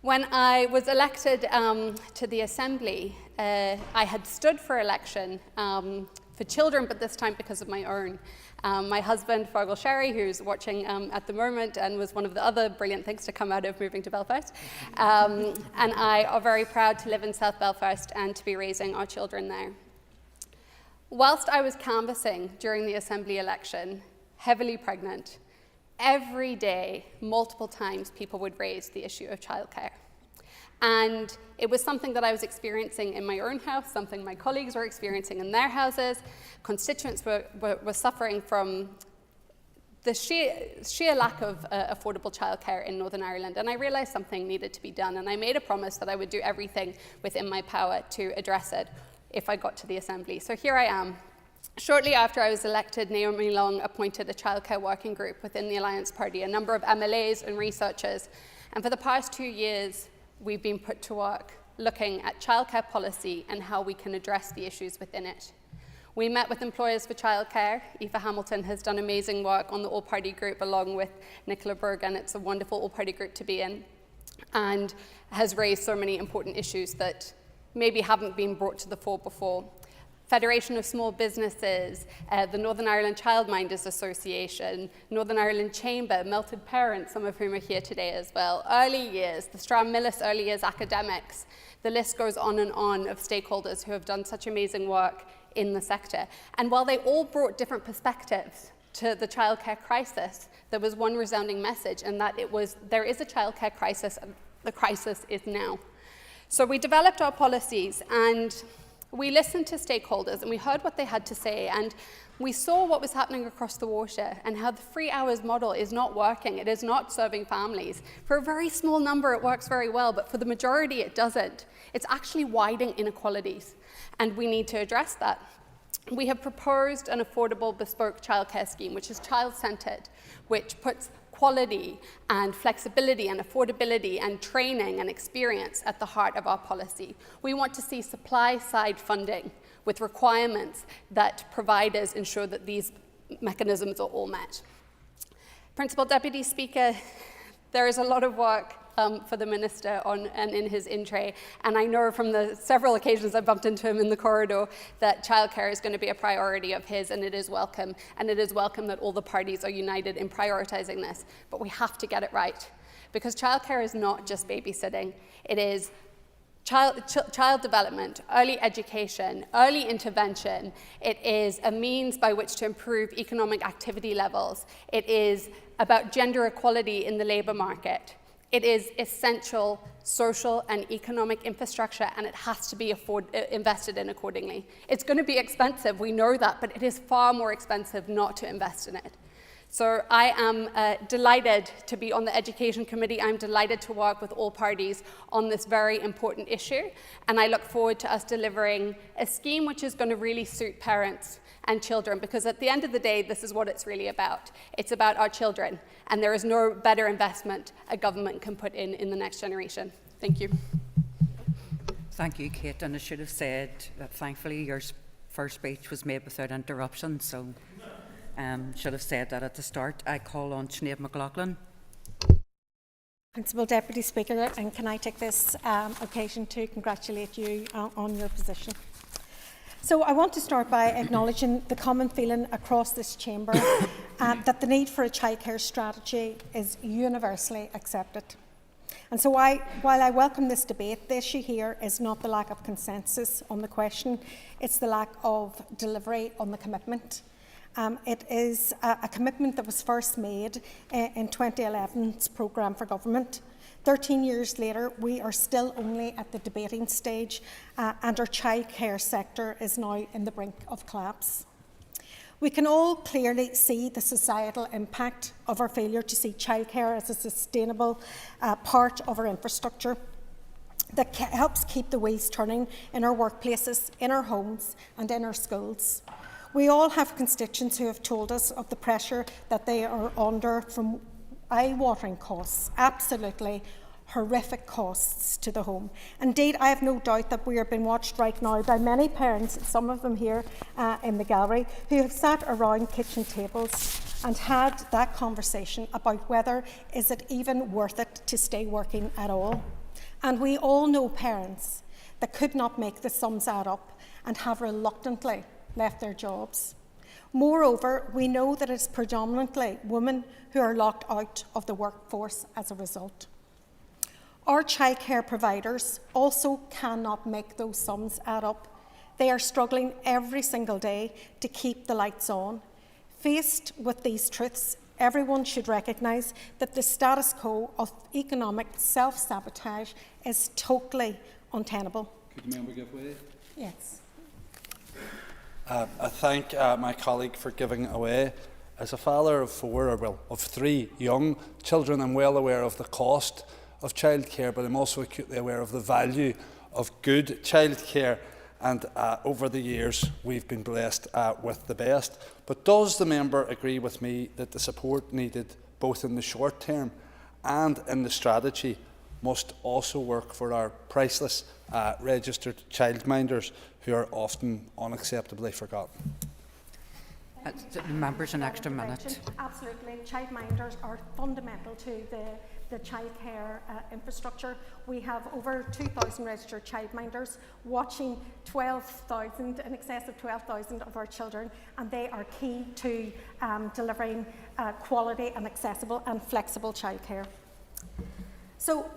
Speaker 9: When I was elected to the Assembly, I had stood for election for children, but this time because of my own. My husband, Fergal Sherry, who's watching at the moment and was one of the other brilliant things to come out of moving to Belfast, and I are very proud to live in South Belfast and to be raising our children there. Whilst I was canvassing during the Assembly election, heavily pregnant, every day, multiple times, people would raise the issue of childcare. And it was something that I was experiencing in my own house, something my colleagues were experiencing in their houses. Constituents were suffering from the sheer lack of affordable childcare in Northern Ireland. And I realised something needed to be done. And I made a promise that I would do everything within my power to address it if I got to the Assembly. So here I am. Shortly after I was elected, Naomi Long appointed a childcare working group within the Alliance Party, a number of MLAs and researchers. And for the past 2 years, we've been put to work looking at childcare policy and how we can address the issues within it. We met with employers for childcare. Aoife Hamilton has done amazing work on the all-party group along with Nicola Berg, and it's a wonderful all-party group to be in, and has raised so many important issues that maybe haven't been brought to the fore before. Federation of Small Businesses, the Northern Ireland Childminders Association, Northern Ireland Chamber, Melted Parents, some of whom are here today as well, Early Years, the Stranmillis Early Years Academics. The list goes on and on of stakeholders who have done such amazing work in the sector. And while they all brought different perspectives to the childcare crisis, there was one resounding message, and that it was, there is a childcare crisis, and the crisis is now. So we developed our policies, and we listened to stakeholders and we heard what they had to say, and we saw what was happening across the water and how the 3 hours model is not working. It is not serving families. For a very small number, it works very well, but for the majority, it doesn't. It's actually widening inequalities, and we need to address that. We have proposed an affordable bespoke childcare scheme, which is child-centred, which puts quality and flexibility and affordability and training and experience at the heart of our policy. We want to see supply-side funding with requirements that providers ensure that these mechanisms are all met. Principal Deputy Speaker, there is a lot of work for the Minister and in his in-tray. And I know from the several occasions I bumped into him in the corridor that childcare is going to be a priority of his, and it is welcome. And it is welcome that all the parties are united in prioritising this. But we have to get it right, because childcare is not just babysitting. It is child development, early education, early intervention. It is a means by which to improve economic activity levels. It is about gender equality in the labour market. It is essential social and economic infrastructure, and it has to be invested in accordingly. It's going to be expensive, we know that, but it is far more expensive not to invest in it. So I am delighted to be on the Education Committee. I'm delighted to work with all parties on this very important issue, and I look forward to us delivering a scheme which is going to really suit parents and children, because at the end of the day, this is what it's really about. It's about our children, and there is no better investment a government can put in the next generation. Thank you.
Speaker 6: Thank you, Kate. And I should have said that thankfully your first speech was made without interruption, so should have said that at the start. I call on Sinead McLaughlin.
Speaker 19: Principal Deputy Speaker, and can I take this occasion to congratulate you on your position. So I want to start by acknowledging the common feeling across this chamber that the need for a childcare strategy is universally accepted. And so while I welcome this debate, the issue here is not the lack of consensus on the question, it's the lack of delivery on the commitment. It is a commitment that was first made in 2011's programme for government. 13 years later, we are still only at the debating stage, and our childcare sector is now in the brink of collapse. We can all clearly see the societal impact of our failure to see childcare as a sustainable part of our infrastructure that helps keep the wheels turning in our workplaces, in our homes and in our schools. We all have constituents who have told us of the pressure that they are under from eye-watering costs, absolutely horrific costs to the home. Indeed, I have no doubt that we are being watched right now by many parents, some of them here in the gallery, who have sat around kitchen tables and had that conversation about whether is it even worth it to stay working at all. And we all know parents that could not make the sums add up and have reluctantly left their jobs. Moreover, we know that it's predominantly women who are locked out of the workforce as a result. Our childcare providers also cannot make those sums add up. They are struggling every single day to keep the lights on. Faced with these truths, everyone should recognise that the status quo of economic self-sabotage is totally untenable.
Speaker 10: Could the member give way?
Speaker 19: Yes.
Speaker 10: I thank my colleague for giving away. As a father of of 3 young children, I'm well aware of the cost of childcare, but I'm also acutely aware of the value of good childcare. And over the years, we've been blessed with the best. But does the member agree with me that the support needed, both in the short term and in the strategy, must also work for our priceless registered childminders who are often unacceptably forgotten?
Speaker 6: Members, an extra minute.
Speaker 19: Absolutely. Childminders are fundamental to the childcare infrastructure. We have over 2,000 registered childminders watching 12,000, in excess of 12,000 of our children, and they are key to delivering quality and accessible and flexible childcare. So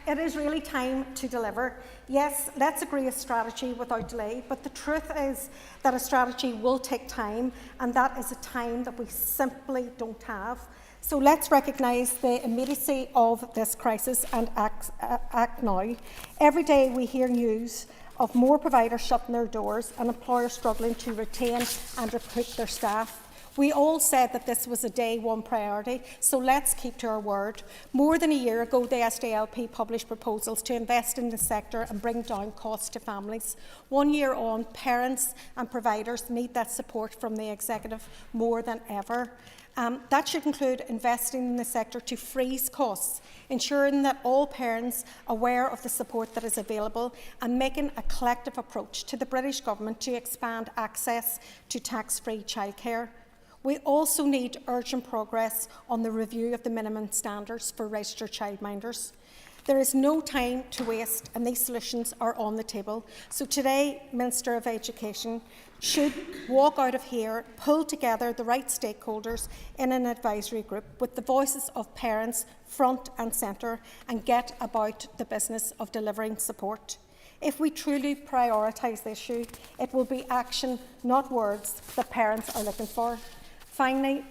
Speaker 19: it is really time to deliver. Yes, let's agree a strategy without delay, but the truth is that a strategy will take time, and that is a time that we simply don't have. So let's recognise the immediacy of this crisis and act now. Every day we hear news of more providers shutting their doors and employers struggling to retain and recruit their staff. We all said that this was a day one priority, so let's keep to our word. More than a year ago, the SDLP published proposals to invest in the sector and bring down costs to families. 1 year on, parents and providers need that support from the executive more than ever. That should include investing in the sector to freeze costs, ensuring that all parents are aware of the support that is available, and making a collective approach to the British Government to expand access to tax-free childcare. We also need urgent progress on the review of the minimum standards for registered childminders. There is no time to waste and these solutions are on the table. So today, Minister of Education should walk out of here, pull together the right stakeholders in an advisory group with the voices of parents front and centre and get about the business of delivering support. If we truly prioritise the issue, it will be action, not words, that parents are looking for. Finally,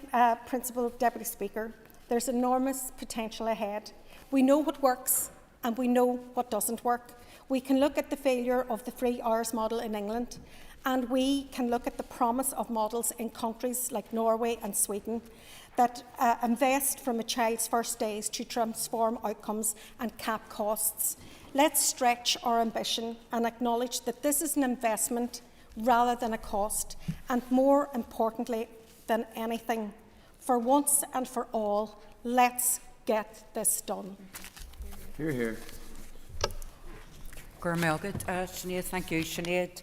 Speaker 19: Principal Deputy Speaker, there's enormous potential ahead. We know what works and we know what doesn't work. We can look at the failure of the 3 hours model in England, and we can look at the promise of models in countries like Norway and Sweden that invest from a child's first days to transform outcomes and cap costs. Let's stretch our ambition and acknowledge that this is an investment rather than a cost, and more importantly than anything, for once and for all, let's get this done.
Speaker 6: Hear, hear. Sinead, thank you. Sinead,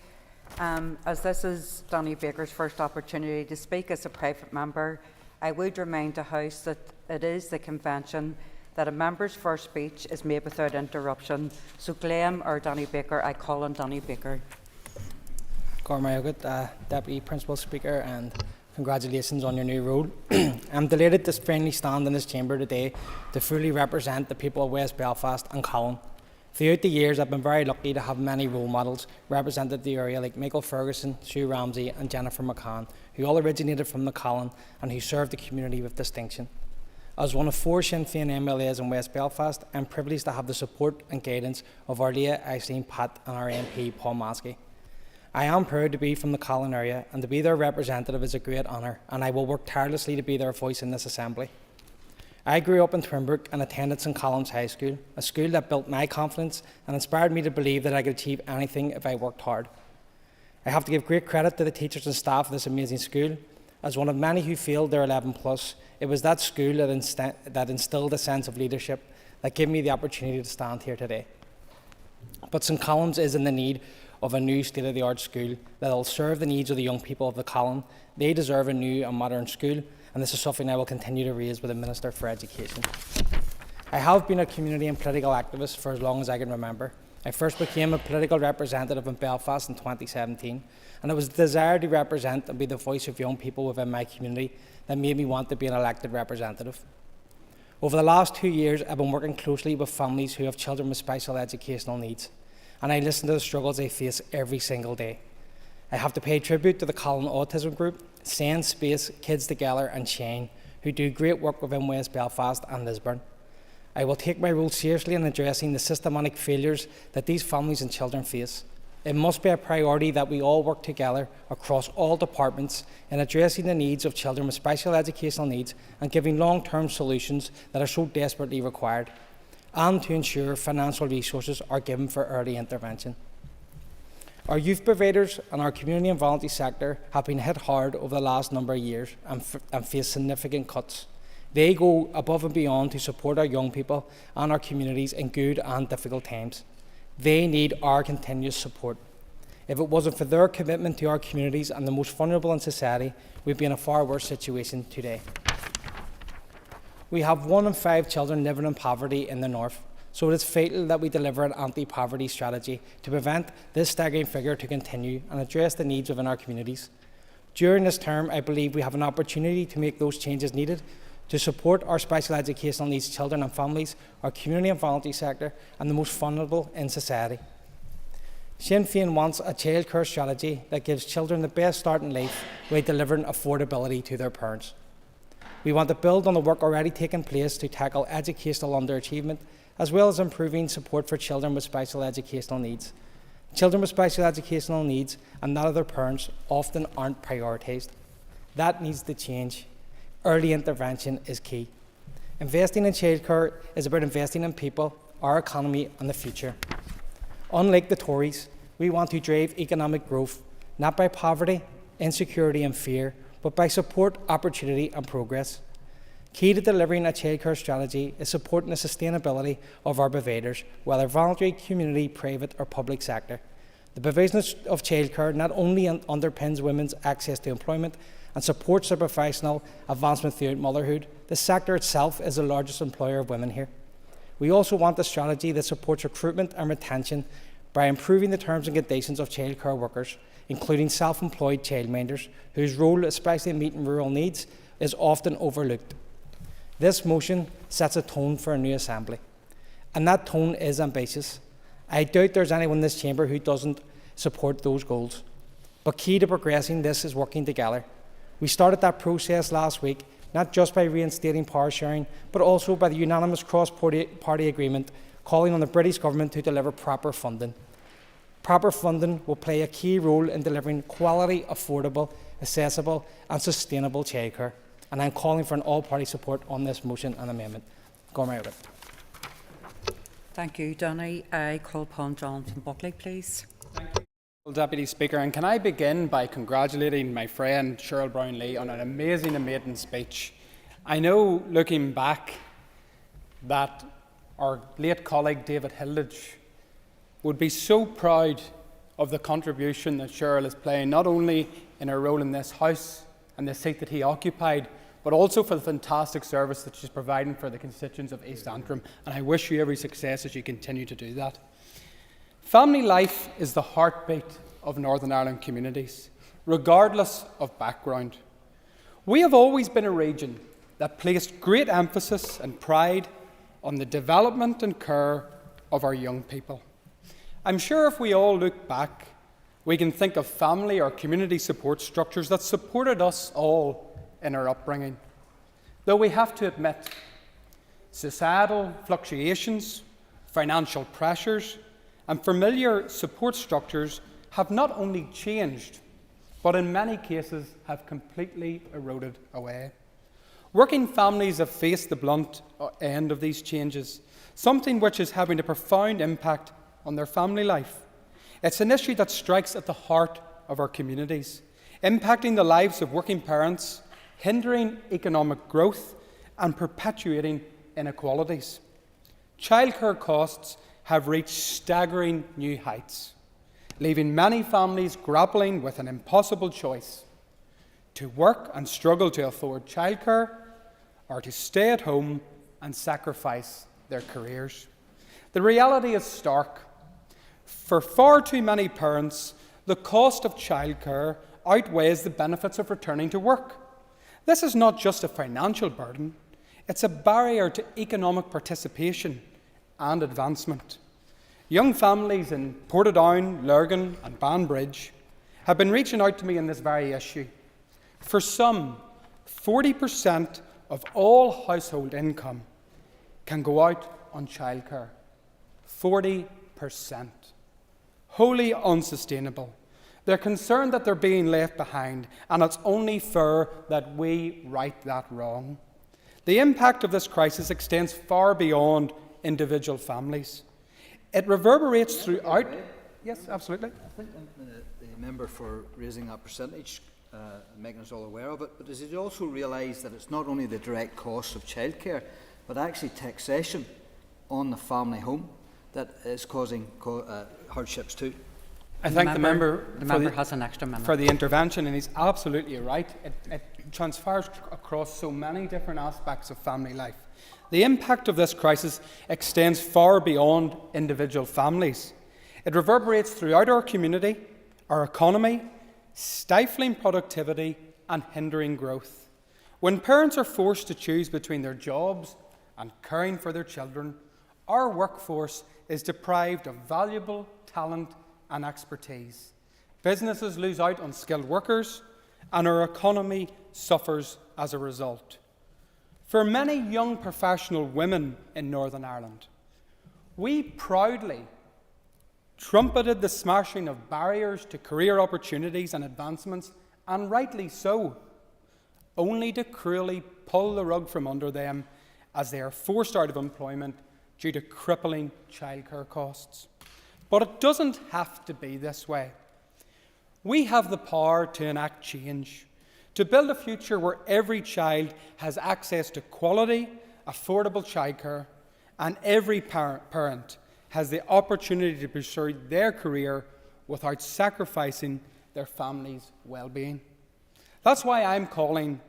Speaker 6: as this is Danny Baker's first opportunity to speak as a private member, I would remind the House that it is the convention that a member's first speech is made without interruption. So Glenn or Danny Baker, I call on Danny Baker.
Speaker 11: Deputy Principal Speaker, and congratulations on your new role. I'm delighted to finally stand in this chamber today to fully represent the people of West Belfast and Colin. Throughout the years, I've been very lucky to have many role models represented the area like Michael Ferguson, Sue Ramsey and Jennifer McCann, who all originated from the Colin and who served the community with distinction. As one of 4 Sinn Féin MLAs in West Belfast, I'm privileged to have the support and guidance of our Leah, Eileen, Pat and our MP Paul Maskey. I am proud to be from the Colin area, and to be their representative is a great honour, and I will work tirelessly to be their voice in this assembly. I grew up in Twimbrook and attended St Colum's High School, a school that built my confidence and inspired me to believe that I could achieve anything if I worked hard. I have to give great credit to the teachers and staff of this amazing school. As one of many who failed their 11+, it was that school that instilled a sense of leadership that gave me the opportunity to stand here today. But St Colum's is in the need of a new state-of-the-art school that will serve the needs of the young people of the Colin. They deserve a new and modern school, and this is something I will continue to raise with the Minister for Education. I have been a community and political activist for as long as I can remember. I first became a political representative in Belfast in 2017, and it was the desire to represent and be the voice of young people within my community that made me want to be an elected representative. Over the last 2 years, I've been working closely with families who have children with special educational needs, and I listen to the struggles they face every single day. I have to pay tribute to the Colin Autism Group, Send Space, Kids Together and Shane, who do great work within West Belfast and Lisburn. I will take my role seriously in addressing the systematic failures that these families and children face. It must be a priority that we all work together across all departments in addressing the needs of children with special educational needs and giving long-term solutions that are so desperately required, and to ensure financial resources are given for early intervention. Our youth providers and our community and voluntary sector have been hit hard over the last number of years and face significant cuts. They go above and beyond to support our young people and our communities in good and difficult times. They need our continuous support. If it wasn't for their commitment to our communities and the most vulnerable in society, we'd be in a far worse situation today. We have 1 in 5 children living in poverty in the north, so it is vital that we deliver an anti-poverty strategy to prevent this staggering figure to continue and address the needs within our communities. During this term, I believe we have an opportunity to make those changes needed to support our special educational needs children and families, our community and voluntary sector, and the most vulnerable in society. Sinn Féin wants a childcare strategy that gives children the best start in life while delivering affordability to their parents. We want to build on the work already taking place to tackle educational underachievement, as well as improving support for children with special educational needs. Children with special educational needs and not their parents often aren't prioritised. That needs to change. Early intervention is key. Investing in childcare is about investing in people, our economy and the future. Unlike the Tories, we want to drive economic growth, not by poverty, insecurity and fear, but by support, opportunity and progress. Key to delivering a childcare strategy is supporting the sustainability of our providers, whether voluntary, community, private or public sector. The provision of childcare not only underpins women's access to employment and supports their professional advancement throughout motherhood, the sector itself is the largest employer of women here. We also want a strategy that supports recruitment and retention by improving the terms and conditions of childcare workers, including self-employed childminders, whose role, especially in meeting rural needs, is often overlooked. This motion sets a tone for a new Assembly, and that tone is ambitious. I doubt there's anyone in this chamber who doesn't support those goals. But key to progressing this is working together. We started that process last week, not just by reinstating power sharing, but also by the unanimous cross-party agreement calling on the British Government to deliver proper funding. Proper funding will play a key role in delivering quality, affordable, accessible and sustainable childcare. And I'm calling for an all-party support on this motion and amendment.
Speaker 6: Thank you, Danny. I call upon Jonathan Buckley, please.
Speaker 22: Thank you, Deputy Speaker. And can I begin by congratulating my friend Cheryl Brown-Lee on an amazing and maiden speech. I know, looking back, that our late colleague David Hilditch would be so proud of the contribution that Cheryl is playing, not only in her role in this House and the seat that he occupied, but also for the fantastic service that she's providing for the constituents of East Antrim, and I wish you every success as you continue to do that. Family life is the heartbeat of Northern Ireland communities, regardless of background. We have always been a region that placed great emphasis and pride on the development and care of our young people. I'm sure if we all look back, we can think of family or community support structures that supported us all in our upbringing. Though we have to admit, societal fluctuations, financial pressures, and familiar support structures have not only changed, but in many cases have completely eroded away. Working families have faced the blunt end of these changes, something which is having a profound impact on their family life. It's an issue that strikes at the heart of our communities, impacting the lives of working parents, hindering economic growth and perpetuating inequalities. Childcare costs have reached staggering new heights, leaving many families grappling with an impossible choice: to work and struggle to afford childcare, or to stay at home and sacrifice their careers. The reality is stark. For far too many parents, the cost of childcare outweighs the benefits of returning to work. This is not just a financial burden, it's a barrier to economic participation and advancement. Young families in Portadown, Lurgan and Banbridge have been reaching out to me on this very issue. For some, 40% of all household income can go out on childcare. 40%. Wholly unsustainable. They're concerned that they're being left behind, and it's only fair that we right that wrong. The impact of this crisis extends far beyond individual families. It reverberates throughout... Yes, absolutely.
Speaker 12: I think the member for raising that percentage, making us all aware of it, but does he also realise that it's not only the direct costs of childcare, but actually taxation on the family home that is causing hardships too?
Speaker 22: I thank the member
Speaker 6: has an extra minute
Speaker 22: for the intervention, and he's absolutely right. It transfers across so many different aspects of family life. The impact of this crisis extends far beyond individual families. It reverberates throughout our community, our economy, stifling productivity and hindering growth. When parents are forced to choose between their jobs and caring for their children, our workforce is deprived of valuable talent and expertise. Businesses lose out on skilled workers, and our economy suffers as a result. For many young professional women in Northern Ireland, we proudly trumpeted the smashing of barriers to career opportunities and advancements, and rightly so, only to cruelly pull the rug from under them as they are forced out of employment due to crippling childcare costs. But it doesn't have to be this way. We have the power to enact change, to build a future where every child has access to quality, affordable childcare, and every parent has the opportunity to pursue their career without sacrificing their family's well-being. That's why I'm calling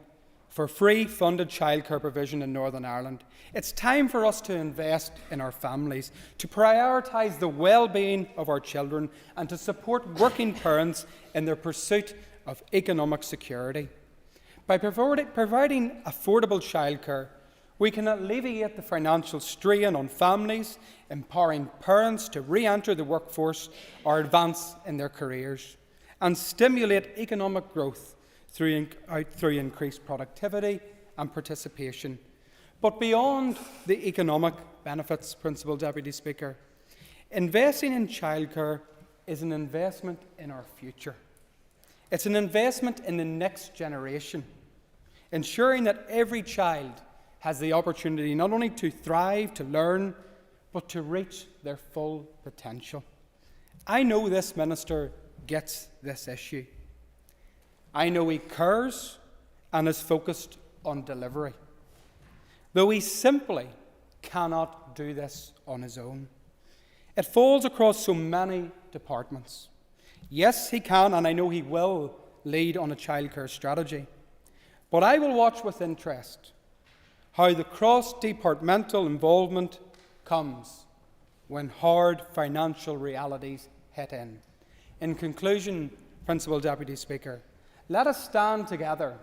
Speaker 22: for free funded childcare provision in Northern Ireland. It's time for us to invest in our families, to prioritise the well-being of our children and to support working parents in their pursuit of economic security. By providing affordable childcare, we can alleviate the financial strain on families, empowering parents to re-enter the workforce or advance in their careers, and stimulate economic growth through increased productivity and participation. But beyond the economic benefits, Principal Deputy Speaker, investing in childcare is an investment in our future. It's an investment in the next generation, ensuring that every child has the opportunity not only to thrive, to learn, but to reach their full potential. I know this Minister gets this issue. I know he cares and is focused on delivery, though he simply cannot do this on his own. It falls across so many departments. Yes, he can, and I know he will, lead on a childcare strategy. But I will watch with interest how the cross-departmental involvement comes when hard financial realities hit in. In conclusion, Principal Deputy Speaker, let us stand together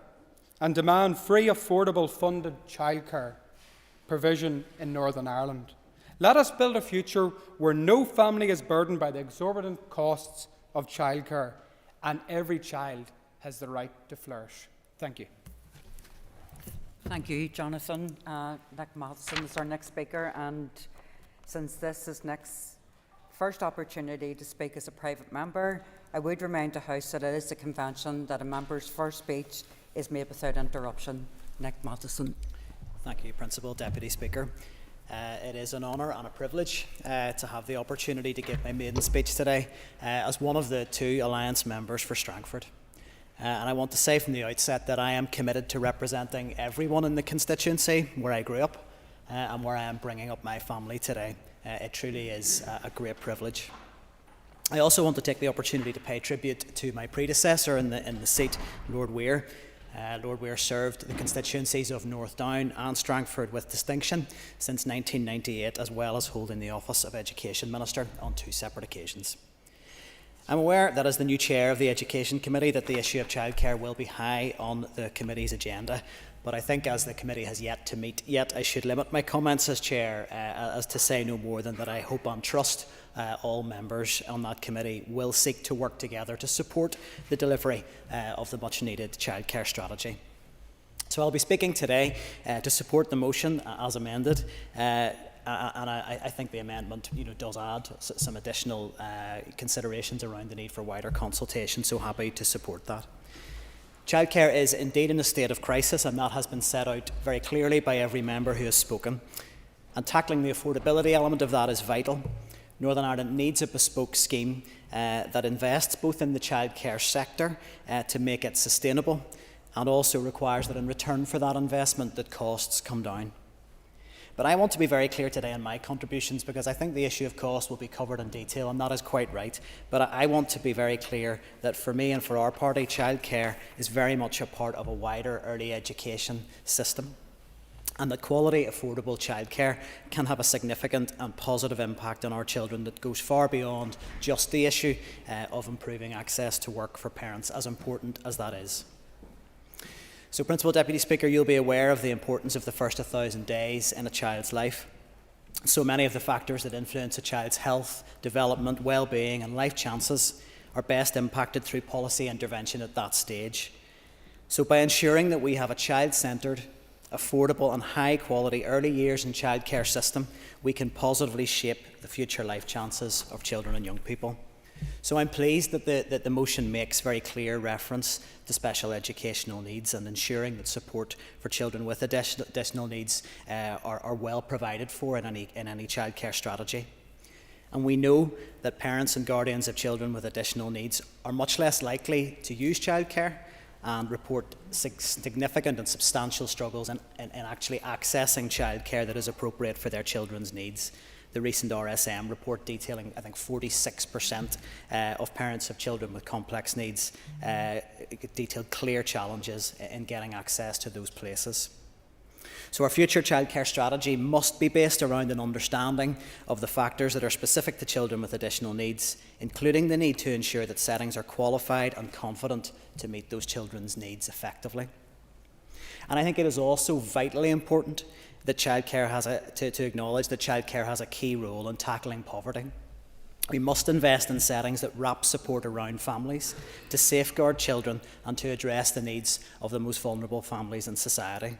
Speaker 22: and demand free, affordable, funded childcare provision in Northern Ireland. Let us build a future where no family is burdened by the exorbitant costs of childcare and every child has the right to flourish. Thank you.
Speaker 6: Thank you, Jonathan. Nick Matheson is our next speaker, and since this is Nick's first opportunity to speak as a private member, I would remind the House that it is the convention that a member's first speech is made without interruption. Nick Matheson.
Speaker 13: Thank you, Principal Deputy Speaker. It is an honour and a privilege to have the opportunity to give my maiden speech today as one of the two Alliance members for Strangford. And I want to say from the outset that I am committed to representing everyone in the constituency where I grew up and where I am bringing up my family today. It truly is a great privilege. I also want to take the opportunity to pay tribute to my predecessor in the seat, Lord Weir. Lord Weir served the constituencies of North Down and Strangford with distinction since 1998, as well as holding the office of Education Minister on 2 separate occasions. I'm aware that as the new chair of the Education Committee that the issue of childcare will be high on the committee's agenda, but I think as the committee has yet to meet, I should limit my comments as chair as to say no more than that I hope and trust all members on that committee will seek to work together to support the delivery of the much needed childcare strategy. So I'll be speaking today to support the motion as amended. And I think the amendment does add some additional considerations around the need for wider consultation, so happy to support that. Childcare is indeed in a state of crisis, and that has been set out very clearly by every member who has spoken. And tackling the affordability element of that is vital. Northern Ireland needs a bespoke scheme that invests both in the childcare sector to make it sustainable, and also requires that in return for that investment that costs come down. But I want to be very clear today in my contributions, because I think the issue of cost will be covered in detail, and that is quite right. But I want to be very clear that for me and for our party, childcare is very much a part of a wider early education system, and that quality, affordable childcare can have a significant and positive impact on our children that goes far beyond just the issue of improving access to work for parents, as important as that is. So, Principal Deputy Speaker, you'll be aware of the importance of the first 1,000 days in a child's life. So many of the factors that influence a child's health, development, well-being and life chances are best impacted through policy intervention at that stage. So by ensuring that we have a child-centred, affordable and high-quality early years and childcare system, we can positively shape the future life chances of children and young people. So I'm pleased that the motion makes very clear reference to special educational needs and ensuring that support for children with additional needs are well provided for in any childcare strategy. And we know that parents and guardians of children with additional needs are much less likely to use childcare and report significant and substantial struggles in actually accessing childcare that is appropriate for their children's needs. the recent RSM report detailing, I think, 46% of parents of children with complex needs detailed clear challenges in getting access to those places. So our future childcare strategy must be based around an understanding of the factors that are specific to children with additional needs, including the need to ensure that settings are qualified and confident to meet those children's needs effectively. And I think it is also vitally important that childcare has to acknowledge that childcare has a key role in tackling poverty. We must invest in settings that wrap support around families to safeguard children and to address the needs of the most vulnerable families in society.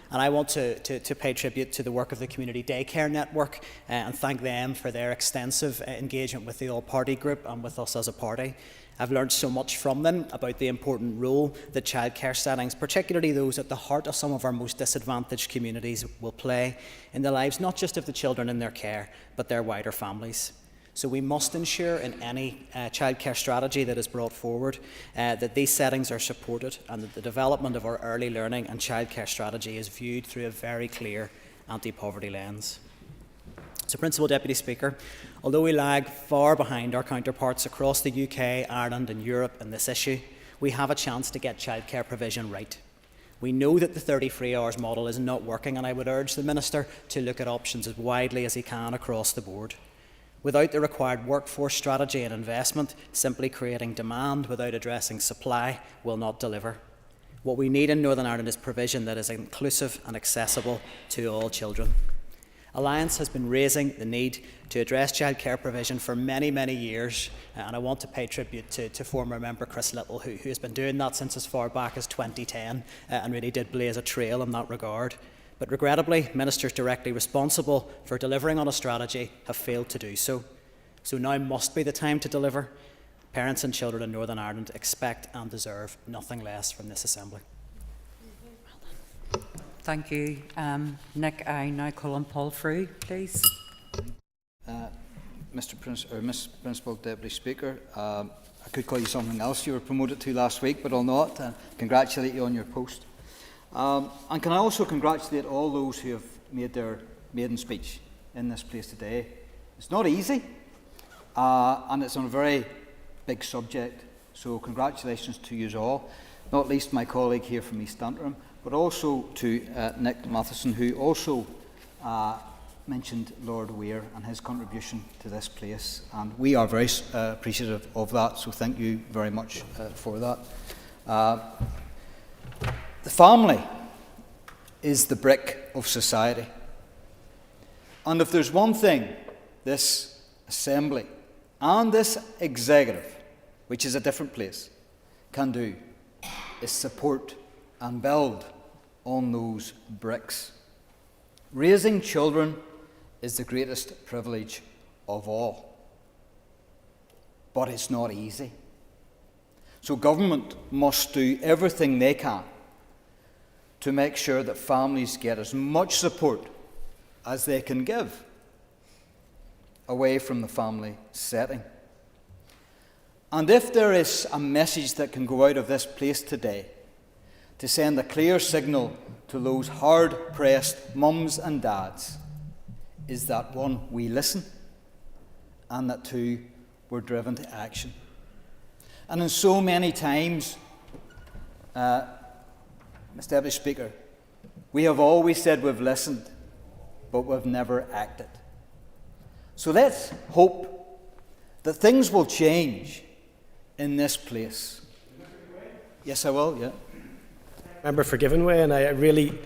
Speaker 13: And I want to pay tribute to the work of the Community Daycare Network and thank them for their extensive engagement with the all-party group and with us as a party. I've learned so much from them about the important role that childcare settings, particularly those at the heart of some of our most disadvantaged communities, will play in the lives not just of the children in their care, but their wider families. So we must ensure in any childcare strategy that is brought forward that these settings are supported and that the development of our early learning and childcare strategy is viewed through a very clear anti-poverty lens. So, Principal Deputy Speaker, although we lag far behind our counterparts across the UK, Ireland and Europe in this issue, we have a chance to get childcare provision right. We know that the 33 hours model is not working, and I would urge the Minister to look at options as widely as he can across the board. Without the required workforce strategy and investment, simply creating demand without addressing supply will not deliver. What we need in Northern Ireland is provision that is inclusive and accessible to all children. Alliance has been raising the need to address childcare provision for many, many years, and I want to pay tribute to former member Chris Little, who has been doing that since as far back as 2010 and really did blaze a trail in that regard. But regrettably, ministers directly responsible for delivering on a strategy have failed to do so. So now must be the time to deliver. Parents and children in Northern Ireland expect and deserve nothing less from this Assembly.
Speaker 6: Thank you. Nick, I now call on Paul Frew, please.
Speaker 12: Miss Principal Deputy Speaker, I could call you something else you were promoted to last week, but I'll not. Congratulate you on your post. And can I also congratulate all those who have made their maiden speech in this place today. It's not easy, and it's on a very big subject, so congratulations to you all, not least my colleague here from East Antrim, but also to Nick Matheson, who also mentioned Lord Weir and his contribution to this place, and we are very appreciative of that, so thank you very much for that. The family is the brick of society. And if there's one thing this Assembly and this Executive, which is a different place, can do, is support and build on those bricks. Raising children is the greatest privilege of all. But it's not easy. So government must do everything they can to make sure that families get as much support as they can give away from the family setting. And if there is a message that can go out of this place today to send a clear signal to those hard-pressed mums and dads, is that one, we listen, and that two, we're driven to action. And in so many times, Mr. Deputy Speaker, we have always said we've listened, but we've never acted. So let's hope that things will change in this place. Yes, I will, yeah.
Speaker 21: Member for Givenway, and I really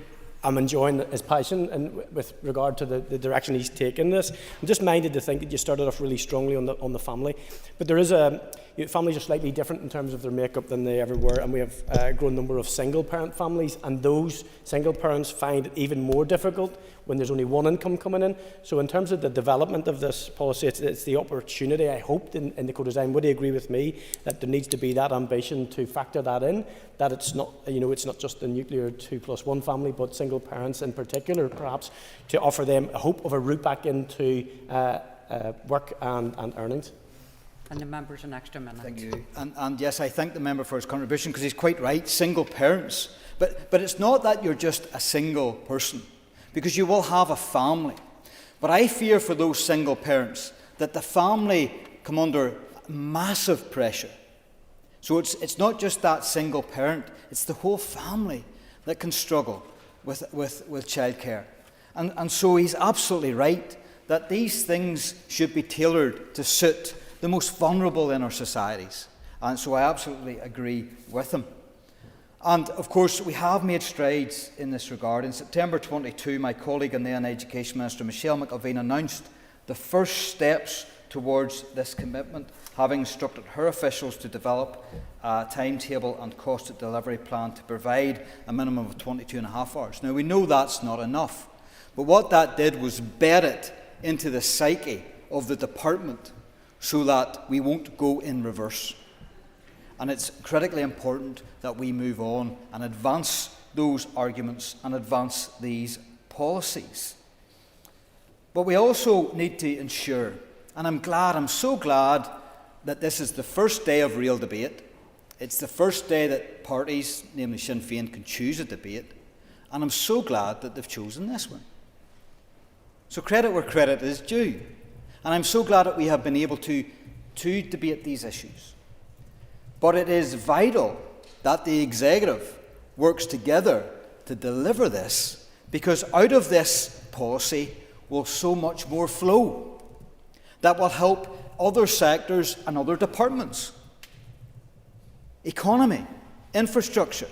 Speaker 21: am enjoying his passion and with regard to the direction he's taken this. I'm just minded to think that you started off really strongly on the family, but there is families are slightly different in terms of their makeup than they ever were, and we have a growing number of single parent families, and those single parents find it even more difficult when there's only one income coming in. So in terms of the development of this policy, it's the opportunity, I hope, in the co-design. Would you agree with me that there needs to be that ambition to factor that in, that it's not, it's not just the nuclear 2+1 family, but single parents in particular, perhaps, to offer them a hope of a route back into work and earnings?
Speaker 6: And the member's an extra minute.
Speaker 12: Thank you. And yes, I thank the member for his contribution, because he's quite right, single parents. But it's not that you're just a single person, because you will have a family. But I fear for those single parents that the family come under massive pressure. So it's not just that single parent, it's the whole family that can struggle with childcare. And so he's absolutely right that these things should be tailored to suit the most vulnerable in our societies. And so I absolutely agree with him. And of course, we have made strides in this regard. In September 22, my colleague and then Education Minister Michelle McAveen announced the first steps towards this commitment, having instructed her officials to develop a timetable and costed delivery plan to provide a minimum of 22.5 hours. Now, we know that's not enough, but what that did was bed it into the psyche of the department so that we won't go in reverse. And it's critically important that we move on and advance those arguments and advance these policies. But we also need to ensure, and I'm so glad that this is the first day of real debate. It's the first day that parties, namely Sinn Féin, can choose a debate. And I'm so glad that they've chosen this one. So credit where credit is due. And I'm so glad that we have been able to debate these issues. But it is vital that the executive works together to deliver this, because out of this policy will so much more flow that will help other sectors and other departments. Economy, infrastructure,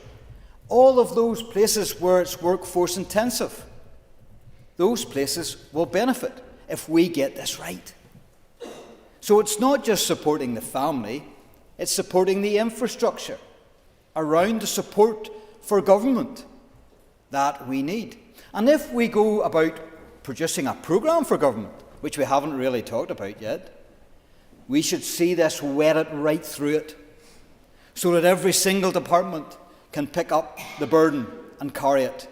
Speaker 12: all of those places where it's workforce intensive, those places will benefit if we get this right. So it's not just supporting the family, it's supporting the infrastructure around the support for government that we need. And if we go about producing a programme for government, which we haven't really talked about yet, we should see this wetted right through it so that every single department can pick up the burden and carry it.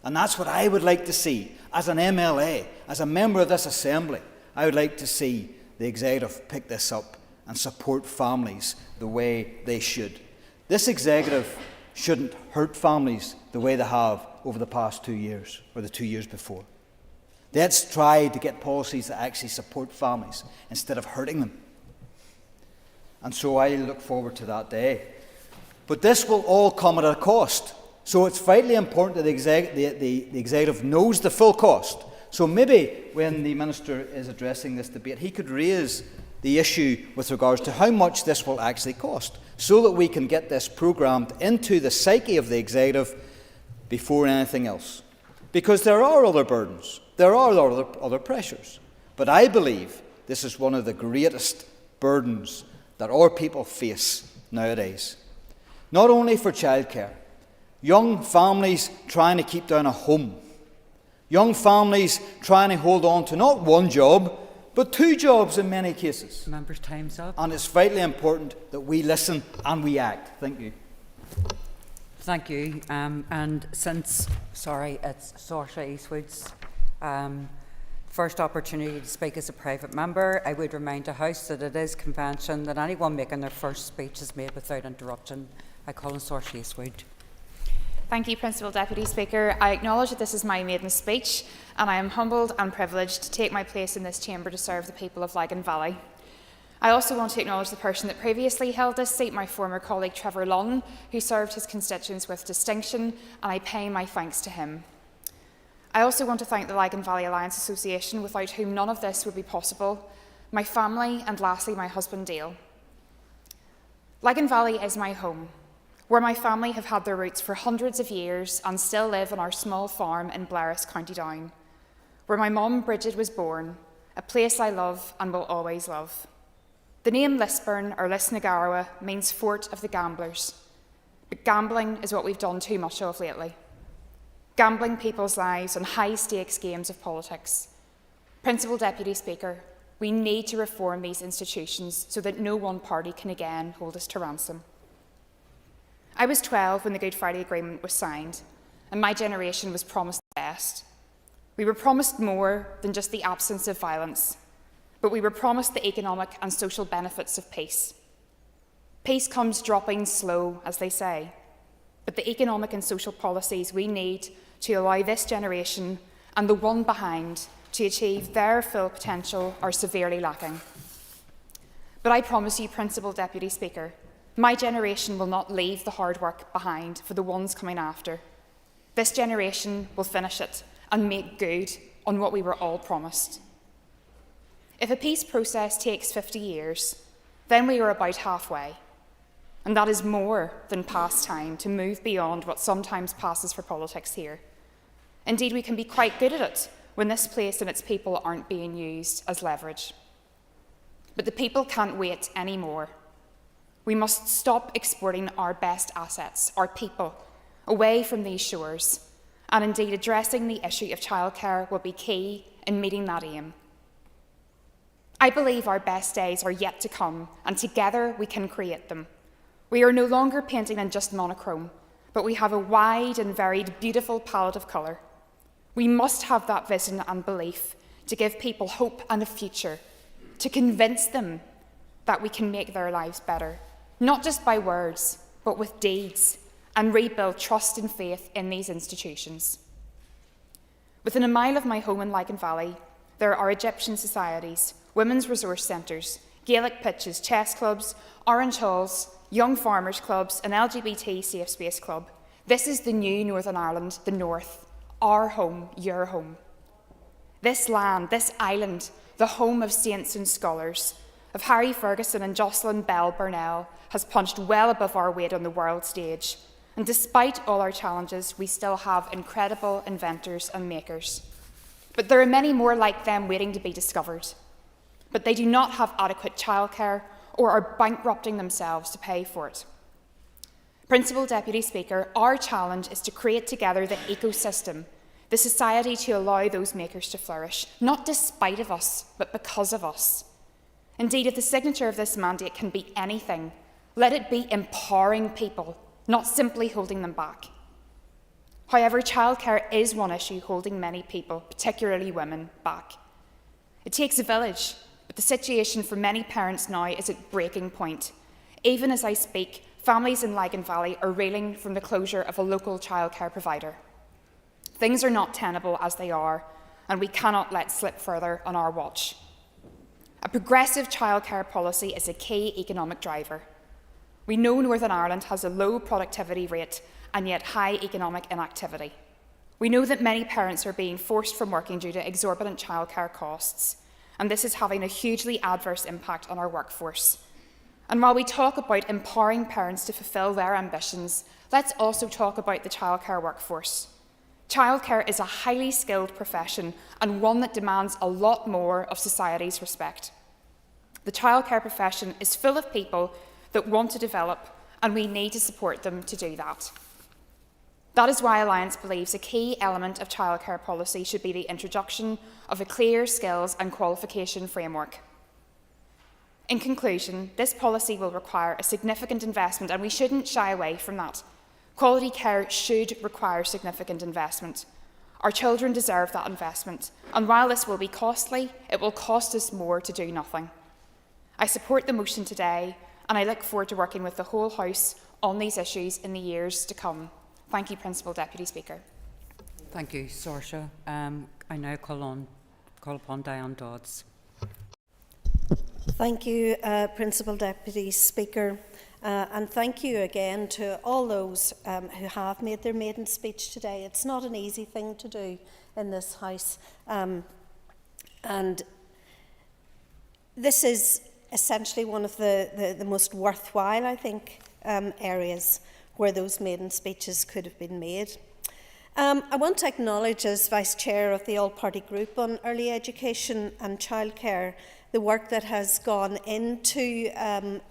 Speaker 12: And that's what I would like to see as an MLA, as a member of this Assembly. I would like to see the executive pick this up and support families the way they should. This executive shouldn't hurt families the way they have over the past 2 years, or the 2 years before. Let's try to get policies that actually support families instead of hurting them. And so I look forward to that day. But this will all come at a cost. So it's vitally important that the executive knows the full cost. So maybe when the Minister is addressing this debate, he could raise the issue with regards to how much this will actually cost, so that we can get this programmed into the psyche of the executive before anything else. Because there are other burdens, there are other pressures, but I believe this is one of the greatest burdens that our people face nowadays. Not only for childcare, young families trying to keep down a home, young families trying to hold on to not one job, but 2 jobs in many cases.
Speaker 6: Members' time's up.
Speaker 12: And it's vitally important that we listen and we act. Thank you.
Speaker 6: Thank you. And since, it's Saoirse Eastwood's first opportunity to speak as a private member, I would remind the House that it is convention that anyone making their first speech is made without interruption. I call on Saoirse Eastwood.
Speaker 14: Thank you, Principal Deputy Speaker. I acknowledge that this is my maiden speech, and I am humbled and privileged to take my place in this chamber to serve the people of Lagan Valley. I also want to acknowledge the person that previously held this seat, my former colleague Trevor Lunn, who served his constituents with distinction, and I pay my thanks to him. I also want to thank the Lagan Valley Alliance Association, without whom none of this would be possible, my family, and lastly my husband Dale. Lagan Valley is my home, where my family have had their roots for hundreds of years and still live on our small farm in Blaris, County Down, where my mum Bridget was born, a place I love and will always love. The name Lisburn, or Lisnagarawa, means Fort of the Gamblers, but gambling is what we've done too much of lately. Gambling people's lives on high-stakes games of politics. Principal Deputy Speaker, we need to reform these institutions so that no one party can again hold us to ransom. I was 12 when the Good Friday Agreement was signed, and my generation was promised the best. We were promised more than just the absence of violence, but we were promised the economic and social benefits of peace. Peace comes dropping slow, as they say, but the economic and social policies we need to allow this generation and the one behind to achieve their full potential are severely lacking. But I promise you, Principal Deputy Speaker, my generation will not leave the hard work behind for the ones coming after. This generation will finish it and make good on what we were all promised. If a peace process takes 50 years, then we are about halfway. And that is more than past time to move beyond what sometimes passes for politics here. Indeed, we can be quite good at it when this place and its people aren't being used as leverage. But the people can't wait anymore. We must stop exporting our best assets, our people, away from these shores, and indeed addressing the issue of childcare will be key in meeting that aim. I believe our best days are yet to come, and together we can create them. We are no longer painting in just monochrome, but we have a wide and varied, beautiful palette of colour. We must have that vision and belief to give people hope and a future, to convince them that we can make their lives better, not just by words, but with deeds, and rebuild trust and faith in these institutions. Within a mile of my home in Lycan Valley, there are Egyptian societies, women's resource centres, Gaelic pitches, chess clubs, orange halls, young farmers clubs, an LGBT safe space club. This is the new Northern Ireland, the North, our home, your home. This land, this island, the home of saints and scholars, of Harry Ferguson and Jocelyn Bell Burnell, has punched well above our weight on the world stage. And despite all our challenges, we still have incredible inventors and makers. But there are many more like them waiting to be discovered. But they do not have adequate childcare or are bankrupting themselves to pay for it. Principal Deputy Speaker, our challenge is to create together the ecosystem, the society to allow those makers to flourish, not despite of us, but because of us. Indeed, if the signature of this mandate can be anything, let it be empowering people, not simply holding them back. However, childcare is one issue holding many people, particularly women, back. It takes a village, but the situation for many parents now is at breaking point. Even as I speak, families in Lycan Valley are reeling from the closure of a local childcare provider. Things are not tenable as they are, and we cannot let slip further on our watch. A progressive childcare policy is a key economic driver. We know Northern Ireland has a low productivity rate and yet high economic inactivity. We know that many parents are being forced from working due to exorbitant childcare costs, and this is having a hugely adverse impact on our workforce. And while we talk about empowering parents to fulfil their ambitions, let's also talk about the childcare workforce. Childcare is a highly skilled profession and one that demands a lot more of society's respect. The childcare profession is full of people that want to develop, and we need to support them to do that. That is why Alliance believes a key element of childcare policy should be the introduction of a clear skills and qualification framework. In conclusion, this policy will require a significant investment, and we shouldn't shy away from that. Quality care should require significant investment. Our children deserve that investment, and while this will be costly, it will cost us more to do nothing. I support the motion today, and I look forward to working with the whole House on these issues in the years to come. Thank you, Principal Deputy Speaker.
Speaker 6: Thank you, Saoirse. I now call upon Diane Dodds.
Speaker 16: Thank you, Principal Deputy Speaker, and thank you again to all those who have made their maiden speech today. It's not an easy thing to do in this House, and this is essentially one of the most worthwhile, I think, areas where those maiden speeches could have been made. I want to acknowledge, as Vice Chair of the All-Party Group on Early Education and Childcare, the work that has gone into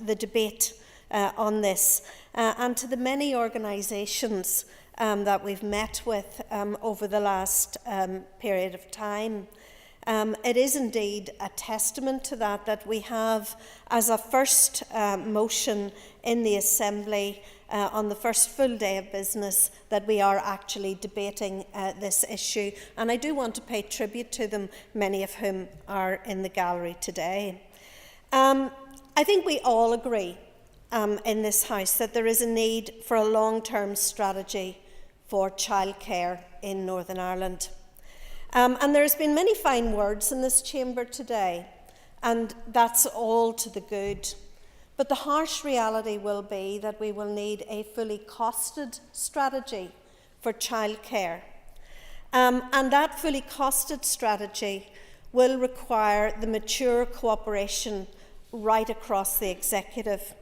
Speaker 16: the debate on this, and to the many organisations that we've met with over the last period of time. It is indeed a testament to that we have, as a first motion in the Assembly on the first full day of business, that we are actually debating this issue. And I do want to pay tribute to them, many of whom are in the gallery today. I think we all agree in this House that there is a need for a long-term strategy for childcare in Northern Ireland. And there's been many fine words in this chamber today, and that's all to the good. But the harsh reality will be that we will need a fully costed strategy for childcare. And that fully costed strategy will require the mature cooperation right across the executive.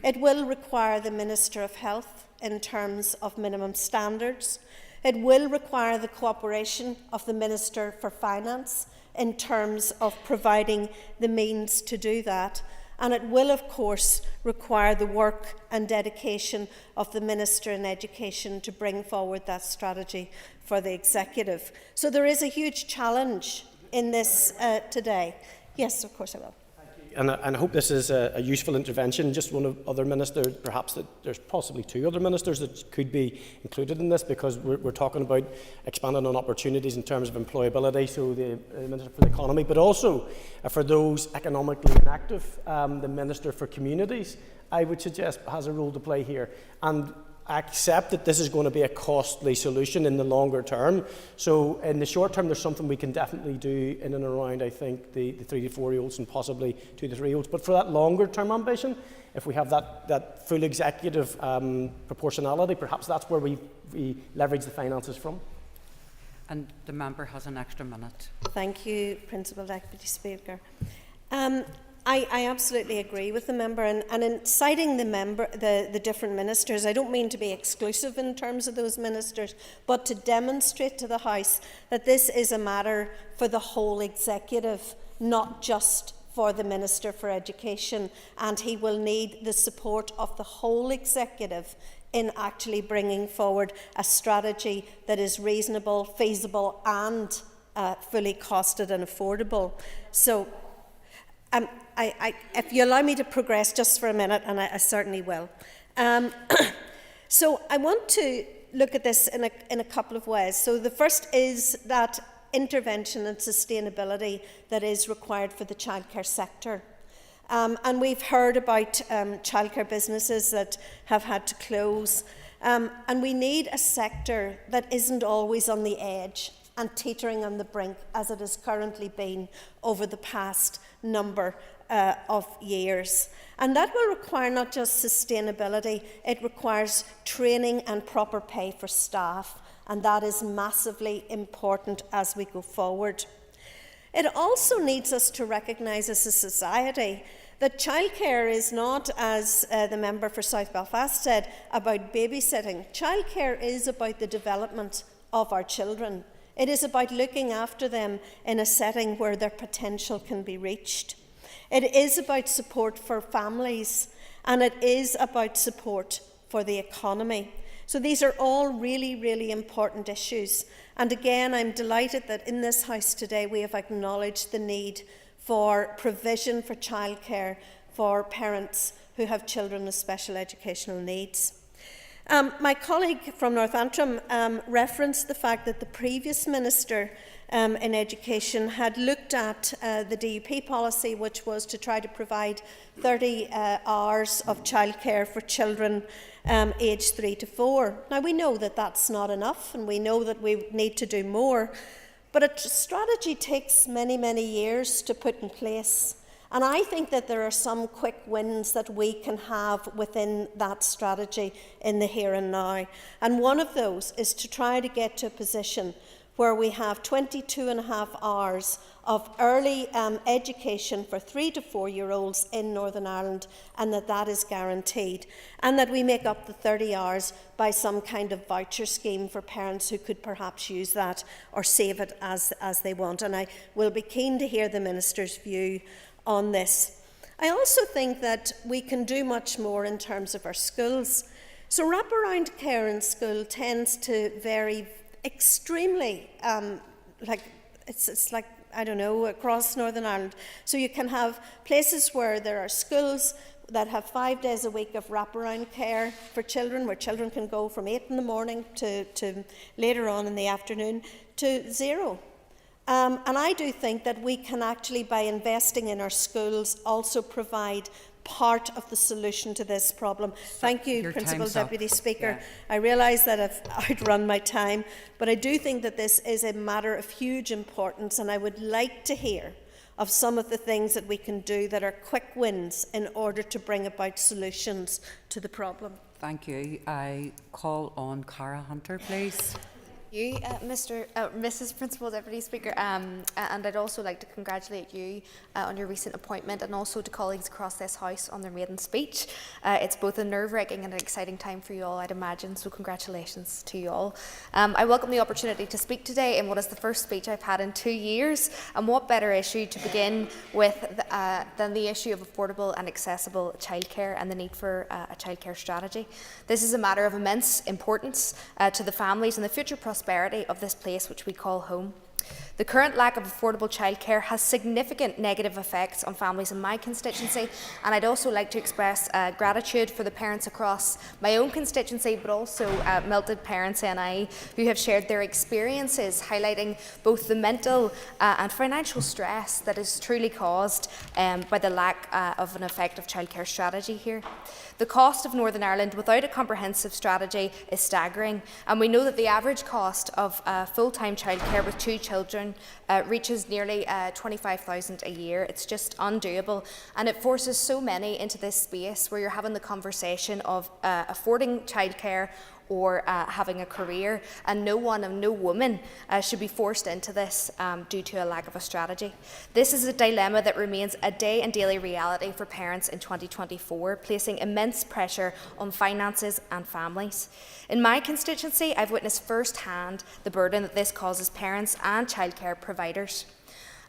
Speaker 16: It will require the Minister of Health in terms of minimum standards. It will require the cooperation of the Minister for Finance in terms of providing the means to do that. And it will, of course, require the work and dedication of the Minister in Education to bring forward that strategy for the executive. So there is a huge challenge in this today. Yes, of course I will.
Speaker 21: And I hope this is a useful intervention. Just one of other ministers, perhaps that there's possibly two other ministers that could be included in this, because we're talking about expanding on opportunities in terms of employability, so the Minister for the Economy, but also for those economically inactive, the Minister for Communities, I would suggest, has a role to play here. And I accept that this is going to be a costly solution in the longer term. So in the short term, there's something we can definitely do in and around, I think, the 3 to 4 year olds and possibly 2 to 3 year olds. But for that longer term ambition, if we have that full executive proportionality, perhaps that's where we leverage the finances from.
Speaker 6: And the member has an extra minute.
Speaker 16: Thank you, Principal Deputy Speaker. I absolutely agree with the member, and in citing the different ministers, I don't mean to be exclusive in terms of those ministers, but to demonstrate to the House that this is a matter for the whole executive, not just for the Minister for Education, and he will need the support of the whole executive in actually bringing forward a strategy that is reasonable, feasible and fully costed and affordable. So if you allow me to progress just for a minute, and I certainly will. So I want to look at this in a couple of ways. So the first is that intervention and sustainability that is required for the childcare sector. And we've heard about childcare businesses that have had to close. And we need a sector that isn't always on the edge and teetering on the brink, as it has currently been over the past number of years. And that will require not just sustainability, it requires training and proper pay for staff, and that is massively important as we go forward. It also needs us to recognise as a society that childcare is not, as the member for South Belfast said, about babysitting. Childcare is about the development of our children. It is about looking after them in a setting where their potential can be reached. It is about support for families, and it is about support for the economy. So these are all really, really important issues. And again, I'm delighted that in this House today we have acknowledged the need for provision for childcare for parents who have children with special educational needs. My colleague from North Antrim referenced the fact that the previous Minister in Education had looked at the DUP policy, which was to try to provide 30 hours of childcare for children aged 3 to 4. Now, we know that that's not enough, and we know that we need to do more, but a strategy takes many, many years to put in place. And I think that there are some quick wins that we can have within that strategy in the here and now. And one of those is to try to get to a position where we have 22.5 hours of early education for 3 to 4 year olds in Northern Ireland, and that is guaranteed. And that we make up the 30 hours by some kind of voucher scheme for parents who could perhaps use that or save it as they want. And I will be keen to hear the Minister's view on this. I also think that we can do much more in terms of our schools. So wraparound care in school tends to vary extremely, it's like, I don't know, across Northern Ireland. So you can have places where there are schools that have 5 days a week of wraparound care for children, where children can go from 8 in the morning to later on in the afternoon to 0. And I do think that we can actually, by investing in our schools, also provide part of the solution to this problem. Thank you,
Speaker 6: Your
Speaker 16: Principal
Speaker 6: time's up.
Speaker 16: Deputy Speaker.
Speaker 6: Yeah.
Speaker 16: I realise that I've outrun my time, but I do think that this is a matter of huge importance, and I would like to hear of some of the things that we can do that are quick wins in order to bring about solutions to the problem.
Speaker 6: Thank you. I call on Cara Hunter, please.
Speaker 2: You, Mrs. Principal Deputy Speaker, and I'd also like to congratulate you on your recent appointment, and also to colleagues across this House on their maiden speech. It's both a nerve-wracking and an exciting time for you all, I'd imagine, so congratulations to you all. I welcome the opportunity to speak today in what is the first speech I've had in 2 years, and what better issue to begin with than the issue of affordable and accessible childcare and the need for a childcare strategy. This is a matter of immense importance to the families and the future prosperity of this place which we call home. The current lack of affordable childcare has significant negative effects on families in my constituency, and I'd also like to express gratitude for the parents across my own constituency, but also Melted Parents NI, who have shared their experiences, highlighting both the mental and financial stress that is truly caused by the lack of an effective childcare strategy here. The cost of Northern Ireland without a comprehensive strategy is staggering, and we know that the average cost of full-time childcare with 2 children reaches nearly 25,000 a year. It's just undoable, and it forces so many into this space where you're having the conversation of affording childcare or having a career, and no one and no woman should be forced into this due to a lack of a strategy. This is a dilemma that remains a day and daily reality for parents in 2024, placing immense pressure on finances and families. In my constituency, I've witnessed firsthand the burden that this causes parents and childcare providers.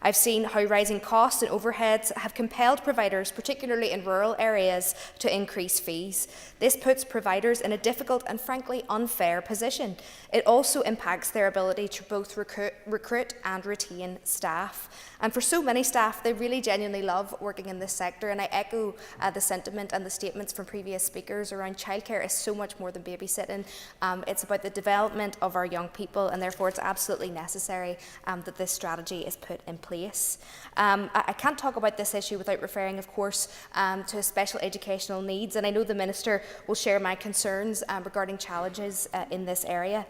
Speaker 2: I've seen how rising costs and overheads have compelled providers, particularly in rural areas, to increase fees. This puts providers in a difficult and frankly unfair position. It also impacts their ability to both recruit and retain staff. And for so many staff, they really genuinely love working in this sector, and I echo the sentiment and the statements from previous speakers around childcare is so much more than babysitting. It's about the development of our young people, and therefore it's absolutely necessary that this strategy is put in place. I can't talk about this issue without referring, of course, to special educational needs, and I know the Minister will share my concerns regarding challenges in this area.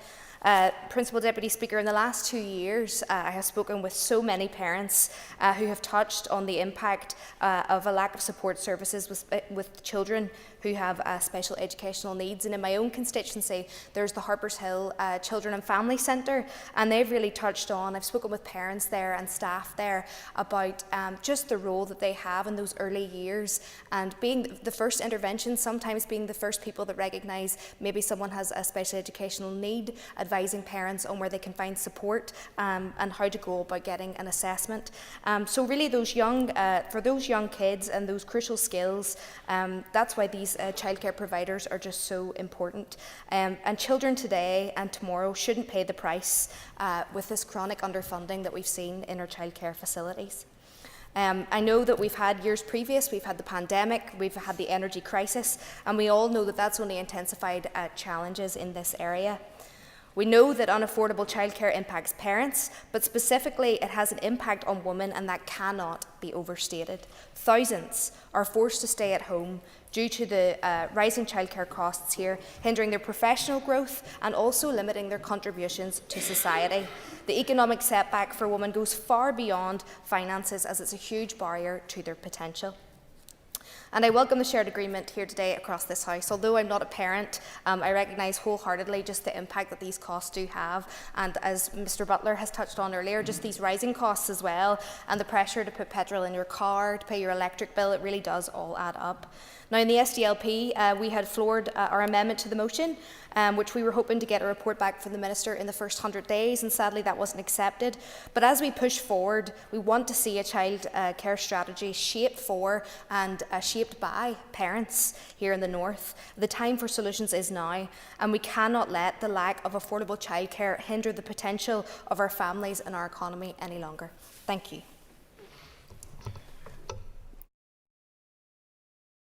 Speaker 2: Principal Deputy Speaker, in the last 2 years, I have spoken with so many parents who have touched on the impact of a lack of support services with children who have special educational needs. And in my own constituency, there's the Harpers Hill Children and Family Centre, and they've really touched on, I've spoken with parents there and staff there about just the role that they have in those early years, and being the first intervention, sometimes being the first people that recognise maybe someone has a special educational need, advising parents on where they can find support and how to go about getting an assessment. So really for those young kids and those crucial skills, that's why these childcare providers are just so important. And children today and tomorrow shouldn't pay the price with this chronic underfunding that we've seen in our childcare facilities. I know that we've had years previous, we've had the pandemic, we've had the energy crisis, and we all know that that's only intensified challenges in this area. We know that unaffordable childcare impacts parents, but specifically it has an impact on women, and that cannot be overstated. Thousands are forced to stay at home due to the rising childcare costs here, hindering their professional growth and also limiting their contributions to society. The economic setback for women goes far beyond finances, as it's a huge barrier to their potential. And I welcome the shared agreement here today across this House. Although I'm not a parent, I recognise wholeheartedly just the impact that these costs do have. And as Mr Butler has touched on earlier, just these rising costs as well, and the pressure to put petrol in your car, to pay your electric bill, it really does all add up. Now, in the SDLP, we had floored our amendment to the motion, which we were hoping to get a report back from the Minister in the first 100 days, and sadly that wasn't accepted. But as we push forward, we want to see a child care strategy shaped for and shaped by parents here in the North. The time for solutions is now, and we cannot let the lack of affordable childcare hinder the potential of our families and our economy any longer. Thank you.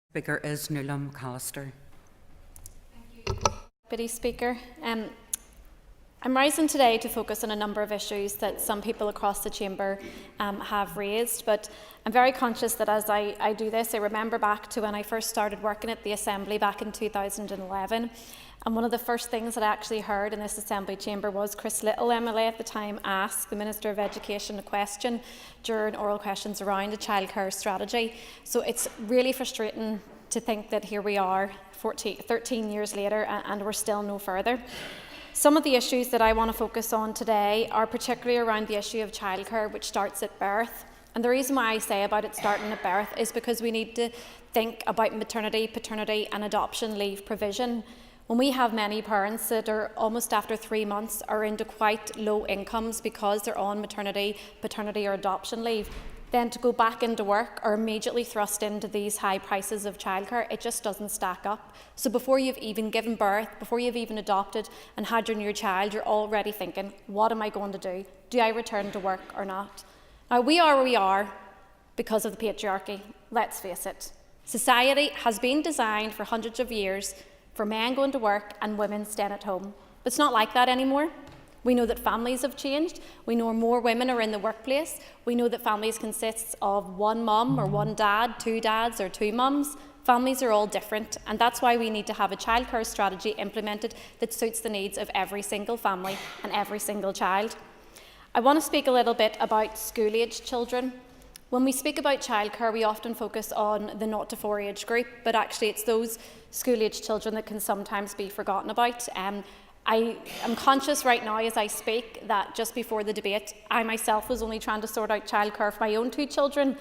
Speaker 6: Speaker is Nuala McAllister.
Speaker 17: Deputy Speaker, I'm rising today to focus on a number of issues that some people across the chamber have raised, but I'm very conscious that as I do this, I remember back to when I first started working at the Assembly back in 2011, and one of the first things that I actually heard in this Assembly chamber was Chris Little, MLA at the time, asked the Minister of Education a question during oral questions around the Childcare Strategy. So it's really frustrating to think that here we are 13 years later and we're still no further. Some of the issues that I want to focus on today are particularly around the issue of childcare, which starts at birth. And the reason why I say about it starting at birth is because we need to think about maternity, paternity and adoption leave provision. When we have many parents that are almost after 3 months are into quite low incomes because they're on maternity, paternity or adoption leave, then to go back into work or immediately thrust into these high prices of childcare, it just doesn't stack up. So before you've even given birth, before you've even adopted and had your new child, you're already thinking, what am I going to do? Do I return to work or not? Now, we are where we are because of the patriarchy, let's face it. Society has been designed for hundreds of years for men going to work and women staying at home. But it's not like that anymore. We know that families have changed. We know more women are in the workplace. We know that families consist of one mum or one dad, two dads or two mums. Families are all different, and that's why we need to have a childcare strategy implemented that suits the needs of every single family and every single child. I want to speak a little bit about school-aged children. When we speak about childcare, we often focus on the 0 to 4 age group, but actually it's those school-aged children that can sometimes be forgotten about. I am conscious right now as I speak that just before the debate, I myself was only trying to sort out childcare for my own 2 children.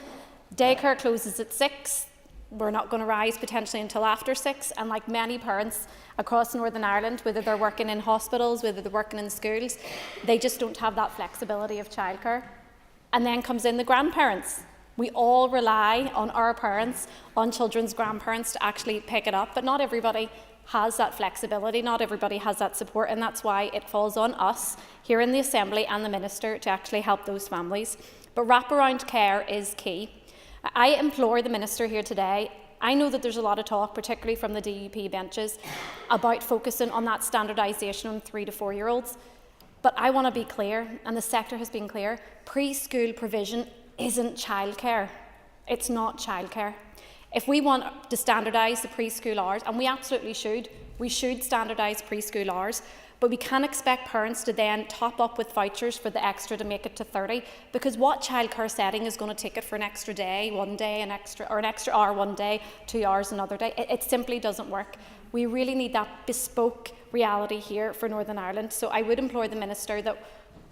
Speaker 17: Daycare closes at 6. We're not going to rise potentially until after 6. And like many parents across Northern Ireland, whether they're working in hospitals, whether they're working in schools, they just don't have that flexibility of childcare. And then comes in the grandparents. We all rely on our parents, on children's grandparents to actually pick it up, but not everybody has that flexibility, not everybody has that support, and that's why it falls on us here in the Assembly and the Minister to actually help those families. But wraparound care is key. I implore the Minister here today, I know that there's a lot of talk, particularly from the DUP benches, about focusing on that standardisation on 3 to 4 year olds, but I want to be clear, and the sector has been clear, preschool provision isn't childcare. It's not childcare. If we want to standardise the preschool hours, and we absolutely should, we should standardise preschool hours, but we can't expect parents to then top up with vouchers for the extra to make it to 30, because what childcare setting is going to take it for an extra day, one day, an extra hour one day, 2 hours another day? It simply doesn't work. We really need that bespoke reality here for Northern Ireland. So I would implore the Minister that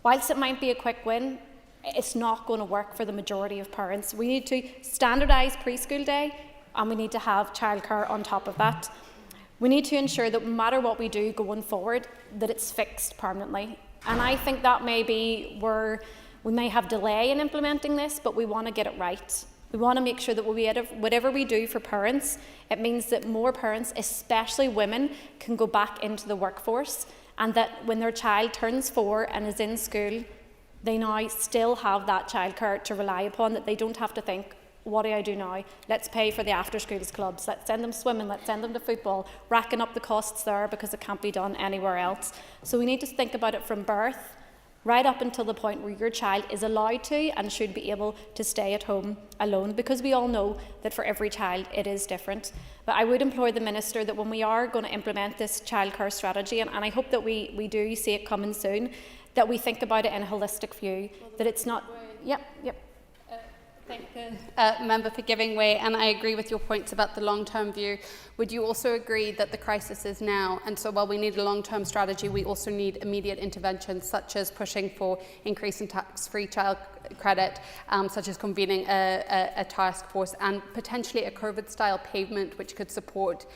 Speaker 17: whilst it might be a quick win, it's not going to work for the majority of parents. We need to standardise preschool day, and we need to have childcare on top of that. We need to ensure that no matter what we do going forward, that it's fixed permanently. And I think that may be where we may have delay in implementing this, but we want to get it right. We want to make sure that whatever we do for parents, it means that more parents, especially women, can go back into the workforce, and that when their child turns 4 and is in school, they now still have that childcare to rely upon, that they don't have to think, what do I do now? Let's pay for the after-schools clubs, let's send them swimming, let's send them to football, racking up the costs there because it can't be done anywhere else. So we need to think about it from birth, right up until the point where your child is allowed to and should be able to stay at home alone, because we all know that for every child it is different. But I would implore the Minister that when we are going to implement this childcare strategy, and I hope that we do see it coming soon, that we think about it in a holistic view, that it's not... Yep.
Speaker 9: Thank the member for giving way, and I agree with your points about the long-term view. Would you also agree that the crisis is now, and so while we need a long-term strategy, we also need immediate interventions, such as pushing for increase in tax-free child credit, such as convening a task force, and potentially a COVID-style payment which could support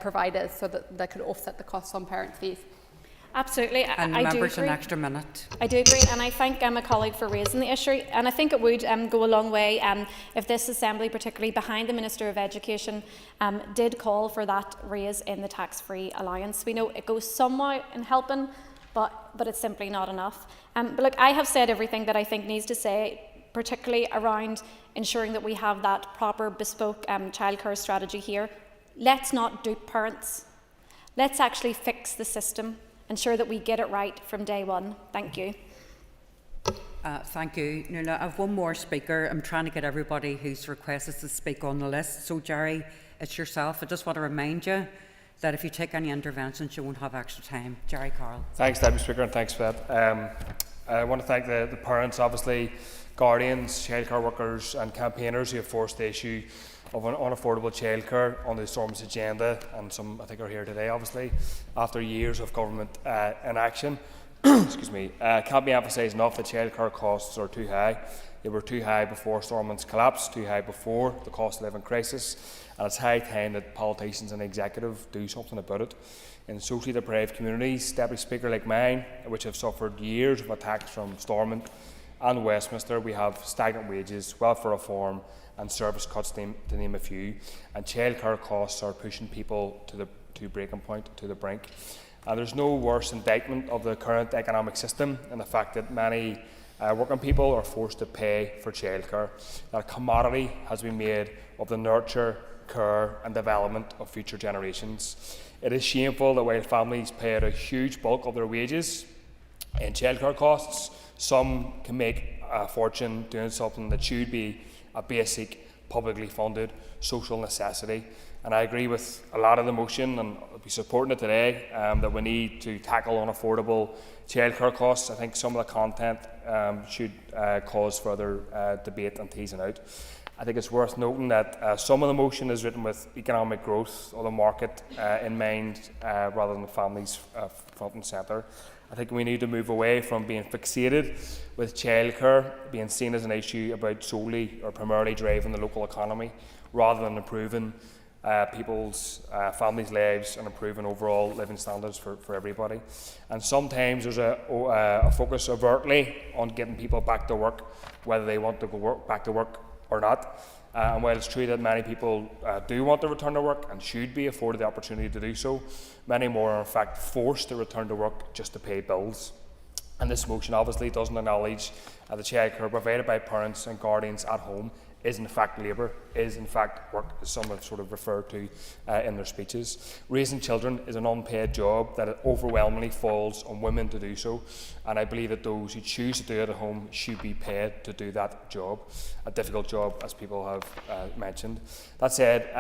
Speaker 9: providers so that could offset the costs on parent fees?
Speaker 17: Absolutely,
Speaker 6: and
Speaker 17: I do
Speaker 6: members
Speaker 17: agree.
Speaker 6: An extra minute.
Speaker 17: I do agree, and I thank my colleague for raising the issue, and I think it would go a long way if this Assembly, particularly behind the Minister of Education, did call for that raise in the tax-free allowance. We know it goes somewhat in helping, but it's simply not enough. But look, I have said everything that I think needs to say, particularly around ensuring that we have that proper bespoke childcare strategy here. Let's not dupe parents. Let's actually fix the system. ensure that we get it right from day one. Thank you.
Speaker 6: Thank you, Nuala. I have one more speaker. I'm trying to get everybody who's requested to speak on the list. So, Jerry, it's yourself. I just want to remind you that if you take any interventions, you won't have extra time. Jerry Carroll.
Speaker 4: Thanks, Deputy Speaker, and thanks for that. I want to thank the parents, obviously, guardians, childcare workers and campaigners who have forced the issue of unaffordable childcare on the Storm's agenda, and some I think are here today, obviously, after years of government inaction. Excuse me. Can't be emphasised enough that childcare costs are too high. They were too high before Storm's collapse, too high before the cost of living crisis, and it's high time that politicians and the executive do something about it. In socially deprived communities, Deputy Speaker, like mine, which have suffered years of attacks from Stormont and Westminster, we have stagnant wages, welfare reform and service cuts, to name a few, and childcare costs are pushing people to breaking point, to the brink. And there's no worse indictment of the current economic system than the fact that many working people are forced to pay for childcare. That a commodity has been made of the nurture, care and development of future generations. It is shameful that while families pay out a huge bulk of their wages in childcare costs, some can make a fortune doing something that should be a basic, publicly funded social necessity. And I agree with a lot of the motion, and I'll be supporting it today, that we need to tackle unaffordable childcare costs. I think some of the content should cause further debate and teasing out. I think it's worth noting that some of the motion is written with economic growth or the market in mind, rather than the families front and centre. I think we need to move away from being fixated with childcare being seen as an issue about solely or primarily driving the local economy, rather than improving people's families' lives and improving overall living standards for everybody. And sometimes there's a focus overtly on getting people back to work, whether they want to go back to work or not. And while it's true that many people do want to return to work and should be afforded the opportunity to do so, many more are in fact forced to return to work just to pay bills. And this motion obviously doesn't acknowledge the childcare provided by parents and guardians at home is in fact labour, is in fact work, as some have sort of referred to in their speeches. Raising children is an unpaid job that overwhelmingly falls on women to do so, and I believe that those who choose to do it at home should be paid to do that job, a difficult job, as people have mentioned. That said,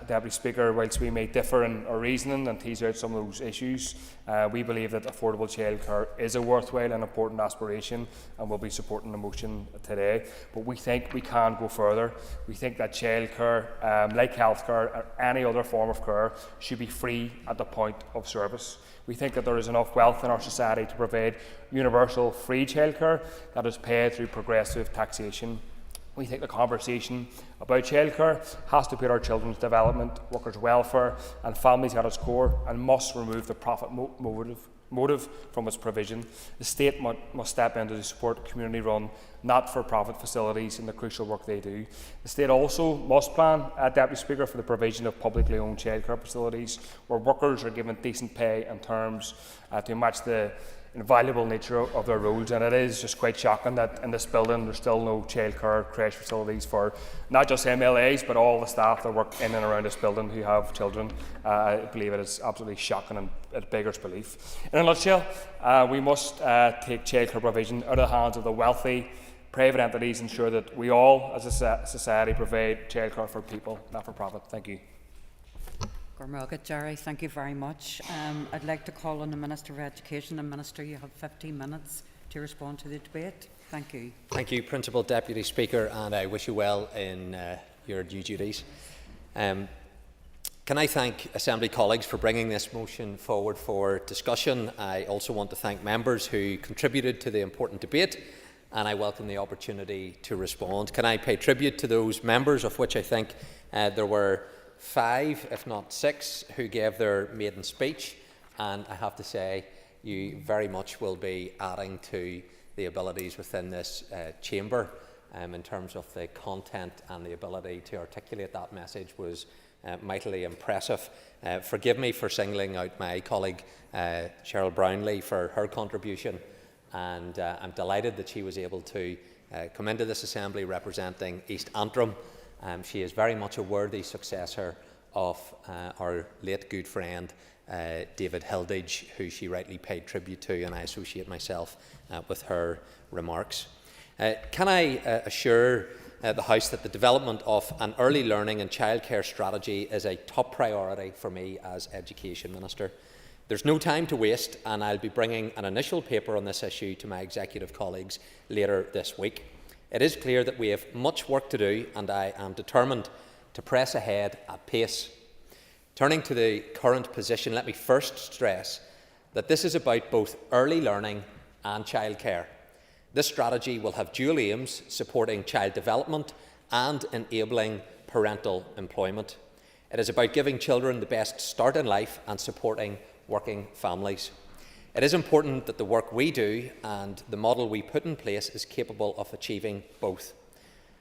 Speaker 4: Deputy Speaker, whilst we may differ in our reasoning and tease out some of those issues, we believe that affordable childcare is a worthwhile and important aspiration, and will be supporting the motion today. But we think we can go further. We think that childcare, like healthcare or any other form of care, should be free at the point of service. We think that there is enough wealth in our society to provide universal free childcare that is paid through progressive taxation. We think the conversation about childcare has to put our children's development, workers' welfare and families at its core, and must remove the profit motive from its provision. The state must step in to support community-run, not-for-profit facilities in the crucial work they do. The state also must plan, Deputy Speaker, for the provision of publicly owned childcare facilities where workers are given decent pay and terms to match the invaluable nature of their roles. And it is just quite shocking that in this building there's still no childcare creche facilities for not just MLAs but all the staff that work in and around this building who have children. I believe it is absolutely shocking and it beggars belief. In a nutshell, we must take childcare provision out of the hands of the wealthy private entities, ensure that we all as a society provide childcare for people, not for profit. Thank you.
Speaker 6: Jerry, thank you very much. I'd like to call on the Minister for Education. And Minister, you have 15 minutes to respond to the debate. Thank you.
Speaker 18: Thank you, Principal Deputy Speaker, and I wish you well in your new duties. Can I thank Assembly colleagues for bringing this motion forward for discussion. I also want to thank members who contributed to the important debate, and I welcome the opportunity to respond. Can I pay tribute to those members, of which I think there were 5, if not 6, who gave their maiden speech, and I have to say you very much will be adding to the abilities within this chamber in terms of the content, and the ability to articulate that message was mightily impressive. Forgive me for singling out my colleague Cheryl Brownlee for her contribution, and I'm delighted that she was able to come into this Assembly representing East Antrim. She is very much a worthy successor of our late good friend David Hilditch, who she rightly paid tribute to, and I associate myself with her remarks. Can I assure the House that the development of an early learning and childcare strategy is a top priority for me as Education Minister? There's no time to waste, and I'll be bringing an initial paper on this issue to my executive colleagues later this week. It is clear that we have much work to do, and I am determined to press ahead at pace. Turning to the current position, let me first stress that this is about both early learning and childcare. This strategy will have dual aims, supporting child development and enabling parental employment. It is about giving children the best start in life and supporting working families. It is important that the work we do and the model we put in place is capable of achieving both.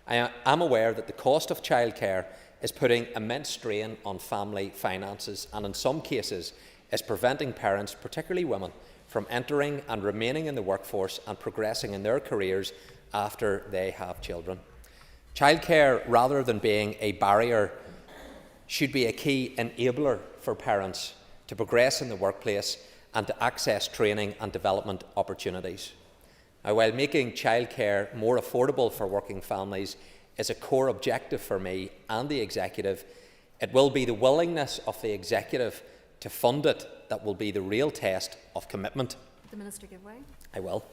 Speaker 18: I am aware that the cost of childcare is putting immense strain on family finances and in some cases is preventing parents, particularly women, from entering and remaining in the workforce and progressing in their careers after they have children. Childcare, rather than being a barrier, should be a key enabler for parents to progress in the workplace and to access training and development opportunities. Now, while making childcare more affordable for working families is a core objective for me and the Executive, it will be the willingness of the Executive to fund it that will be the real test of commitment.
Speaker 3: The Minister give way.
Speaker 18: I will.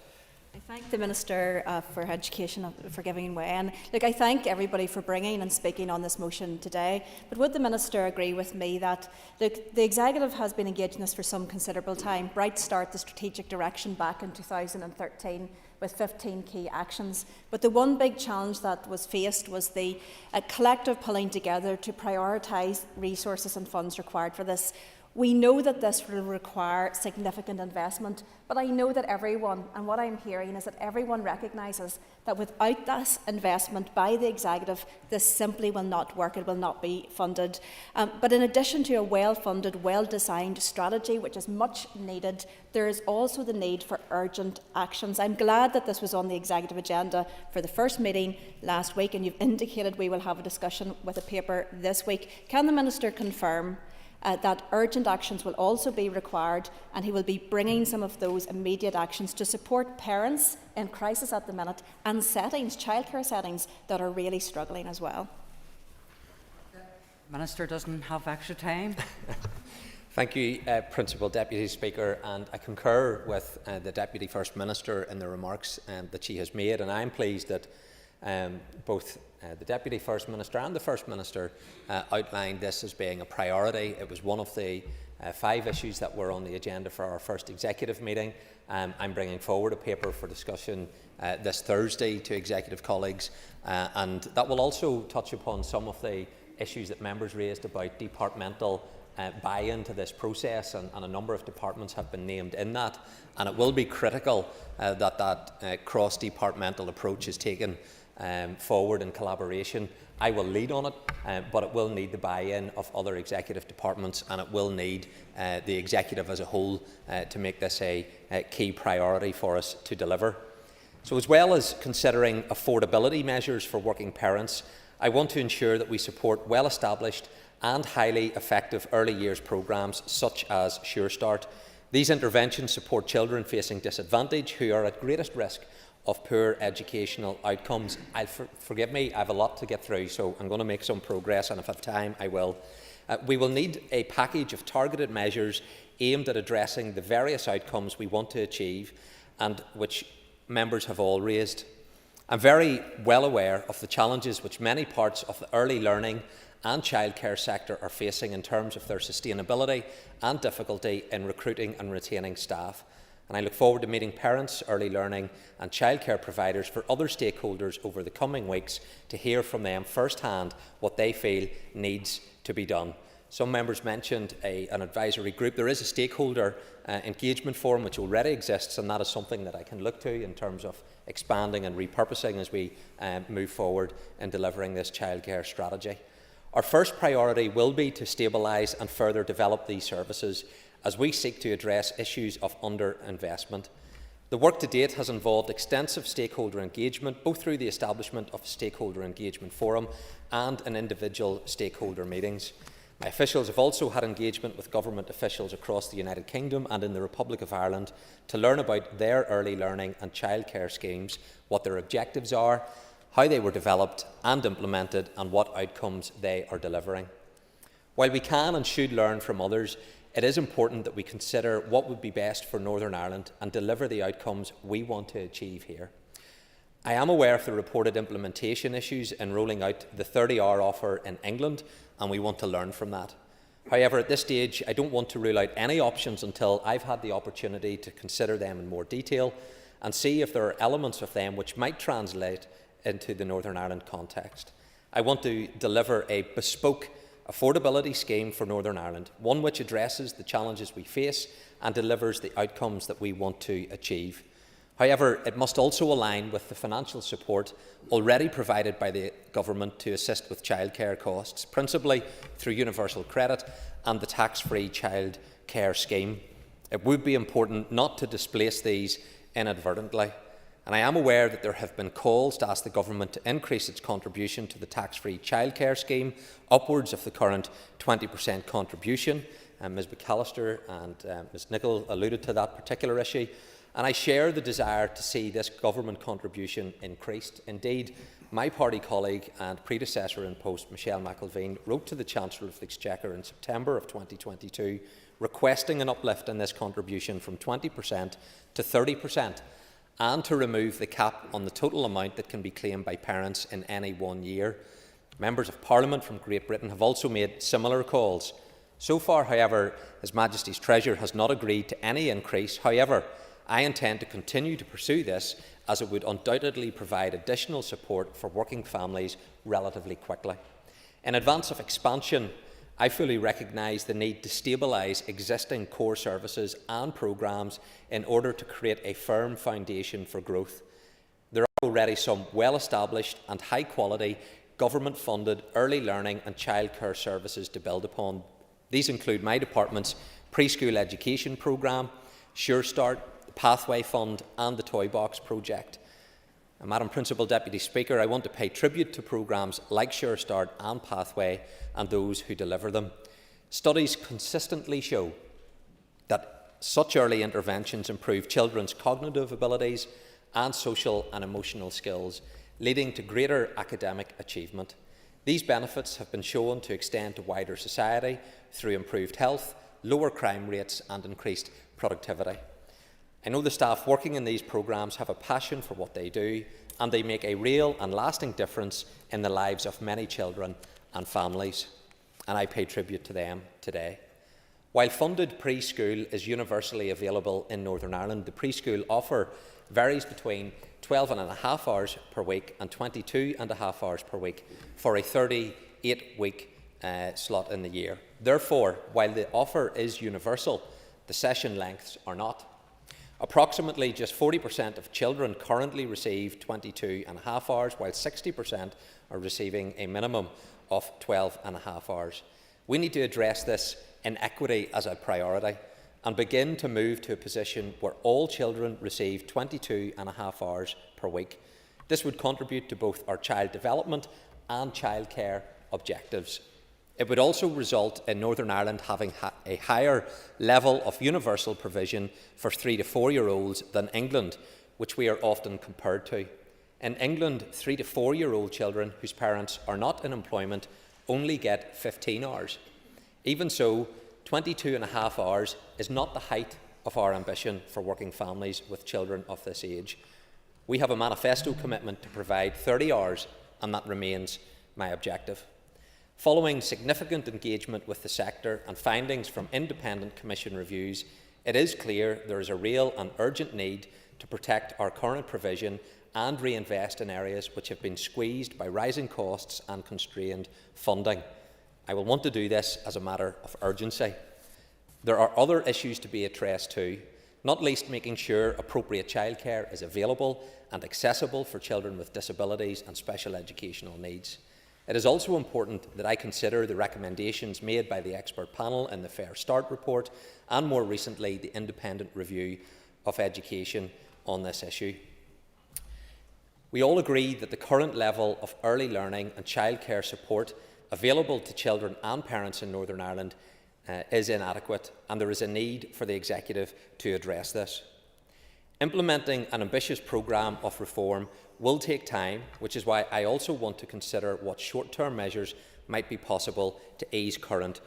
Speaker 3: I thank the Minister for Education for giving way, and look, I thank everybody for bringing and speaking on this motion today. But would the Minister agree with me that look, the Executive has been engaged in this for some considerable time? Bright start, the strategic direction back in 2013 with 15 key actions. But the one big challenge that was faced was the collective pulling together to prioritise resources and funds required for this. We know that this will require significant investment, but I know that everyone, and what I'm hearing is that everyone recognises that without this investment by the Executive, this simply will not work, it will not be funded. But in addition to a well-funded, well-designed strategy, which is much needed, there is also the need for urgent actions. I'm glad that this was on the Executive agenda for the first meeting last week, and you've indicated we will have a discussion with a paper this week. Can the Minister confirm that urgent actions will also be required, and he will be bringing some of those immediate actions to support parents in crisis at the minute and settings, childcare settings, that are really struggling as well?
Speaker 6: Minister doesn't have extra time.
Speaker 18: Thank you, Principal Deputy Speaker, and I concur with the Deputy First Minister in the remarks that she has made, and I'm pleased that both the Deputy First Minister and the First Minister outlined this as being a priority. It was one of the 5 issues that were on the agenda for our first Executive meeting. I'm bringing forward a paper for discussion this Thursday to Executive colleagues, and that will also touch upon some of the issues that members raised about departmental buy-in to this process, and a number of departments have been named in that, and it will be critical that cross-departmental approach is taken forward in collaboration. I will lead on it, but it will need the buy-in of other executive departments, and it will need the Executive as a whole to make this a key priority for us to deliver. So, as well as considering affordability measures for working parents, I want to ensure that we support well-established and highly effective early years programmes such as Sure Start. These interventions support children facing disadvantage who are at greatest risk of poor educational outcomes. Forgive me, I have a lot to get through, so I'm going to make some progress, and if I have time, I will. We will need a package of targeted measures aimed at addressing the various outcomes we want to achieve and which members have all raised. I'm very well aware of the challenges which many parts of the early learning and childcare sector are facing in terms of their sustainability and difficulty in recruiting and retaining staff. And I look forward to meeting parents, early learning and childcare providers for other stakeholders over the coming weeks to hear from them firsthand what they feel needs to be done. Some members mentioned an advisory group. There is a stakeholder engagement forum which already exists, and that is something that I can look to in terms of expanding and repurposing as we move forward in delivering this childcare strategy. Our first priority will be to stabilise and further develop these services as we seek to address issues of underinvestment. The work to date has involved extensive stakeholder engagement, both through the establishment of a stakeholder engagement forum and in individual stakeholder meetings. My officials have also had engagement with government officials across the United Kingdom and in the Republic of Ireland to learn about their early learning and childcare schemes, what their objectives are, how they were developed and implemented, and what outcomes they are delivering. While we can and should learn from others, it is important that we consider what would be best for Northern Ireland and deliver the outcomes we want to achieve here. I am aware of the reported implementation issues in rolling out the 30-hour offer in England, and we want to learn from that. However, at this stage, I don't want to rule out any options until I've had the opportunity to consider them in more detail and see if there are elements of them which might translate into the Northern Ireland context. I want to deliver a bespoke affordability scheme for Northern Ireland, one which addresses the challenges we face and delivers the outcomes that we want to achieve. However, it must also align with the financial support already provided by the Government to assist with childcare costs, principally through universal credit and the tax-free childcare scheme. It would be important not to displace these inadvertently, and I am aware that there have been calls to ask the Government to increase its contribution to the tax-free childcare scheme upwards of the current 20% contribution. Ms McAllister and Ms Nicholl alluded to that particular issue. And I share the desire to see this government contribution increased. Indeed, my party colleague and predecessor in post, Michelle McIlveen, wrote to the Chancellor of the Exchequer in September of 2022 requesting an uplift in this contribution from 20% to 30% and to remove the cap on the total amount that can be claimed by parents in any 1 year. Members of Parliament from Great Britain have also made similar calls. So far, however, His Majesty's Treasurer has not agreed to any increase. However, I intend to continue to pursue this, as it would undoubtedly provide additional support for working families relatively quickly. In advance of expansion, I fully recognise the need to stabilise existing core services and programmes in order to create a firm foundation for growth. There are already some well-established and high-quality government-funded early learning and childcare services to build upon. These include my department's preschool education programme, Sure Start, Pathway Fund and the Toy Box project. Madam Principal Deputy Speaker, I want to pay tribute to programmes like Sure Start and Pathway and those who deliver them. Studies consistently show that such early interventions improve children's cognitive abilities and social and emotional skills, leading to greater academic achievement. These benefits have been shown to extend to wider society through improved health, lower crime rates and increased productivity. I know the staff working in these programmes have a passion for what they do, and they make a real and lasting difference in the lives of many children and families, and I pay tribute to them today. While funded preschool is universally available in Northern Ireland, the preschool offer varies between 12.5 hours per week and 22.5 hours per week for a 38-week slot in the year. Therefore, while the offer is universal, the session lengths are not. Approximately just 40% of children currently receive 22.5 hours, while 60% are receiving a minimum of 12.5 hours. We need to address this inequity as a priority and begin to move to a position where all children receive 22.5 hours per week. This would contribute to both our child development and childcare objectives. It would also result in Northern Ireland having a higher level of universal provision for 3 to 4-year-olds than England, which we are often compared to. In England, 3 to 4-year-old children whose parents are not in employment only get 15 hours. Even so, 22.5 hours is not the height of our ambition for working families with children of this age. We have a manifesto commitment to provide 30 hours, and that remains my objective. Following significant engagement with the sector and findings from independent Commission reviews, it is clear there is a real and urgent need to protect our current provision and reinvest in areas which have been squeezed by rising costs and constrained funding. I will want to do this as a matter of urgency. There are other issues to be addressed too, not least making sure appropriate childcare is available and accessible for children with disabilities and special educational needs. It is also important that I consider the recommendations made by the expert panel in the Fair Start report and more recently the independent review of education on this issue. We all agree that the current level of early learning and childcare support available to children and parents in Northern Ireland is inadequate, and there is a need for the Executive to address this. Implementing an ambitious programme of reform will take time, which is why I also want to consider what short-term measures might be possible to ease current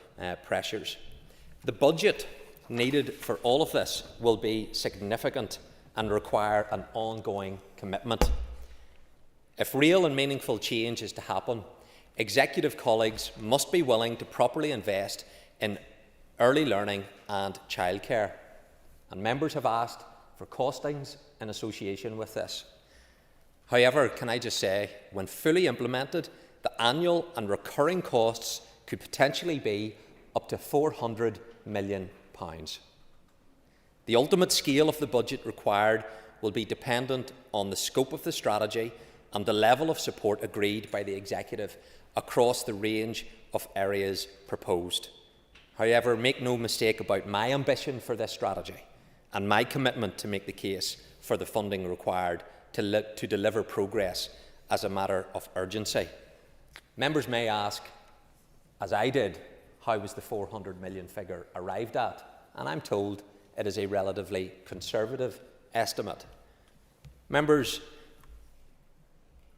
Speaker 18: pressures. The budget needed for all of this will be significant and require an ongoing commitment. If real and meaningful change is to happen, Executive colleagues must be willing to properly invest in early learning and childcare. And members have asked for costings in association with this. However, can I just say, when fully implemented, the annual and recurring costs could potentially be up to £400 million. The ultimate scale of the budget required will be dependent on the scope of the strategy and the level of support agreed by the Executive across the range of areas proposed. However, make no mistake about my ambition for this strategy and my commitment to make the case for the funding required to deliver progress as a matter of urgency. Members may ask, as I did, how was the £400 million figure arrived at? And I'm told it is a relatively conservative estimate. Members,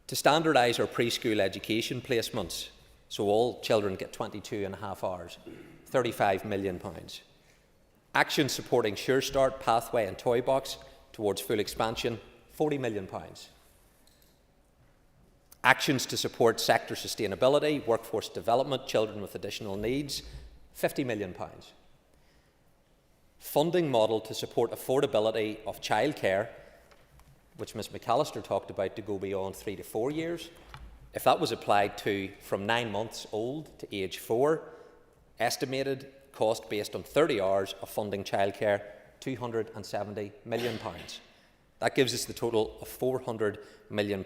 Speaker 18: to standardise our preschool education placements, so all children get 22.5 hours, £35 million. Actions supporting Sure Start, Pathway and Toy Box towards full expansion, £40 million. Actions to support sector sustainability, workforce development, children with additional needs, £50 million. Funding model to support affordability of childcare, which Ms McAllister talked about, to go beyond 3 to 4 years. If that was applied to from 9 months old to age 4, estimated cost based on 30 hours of funding childcare, £270 million. That gives us the total of £400 million.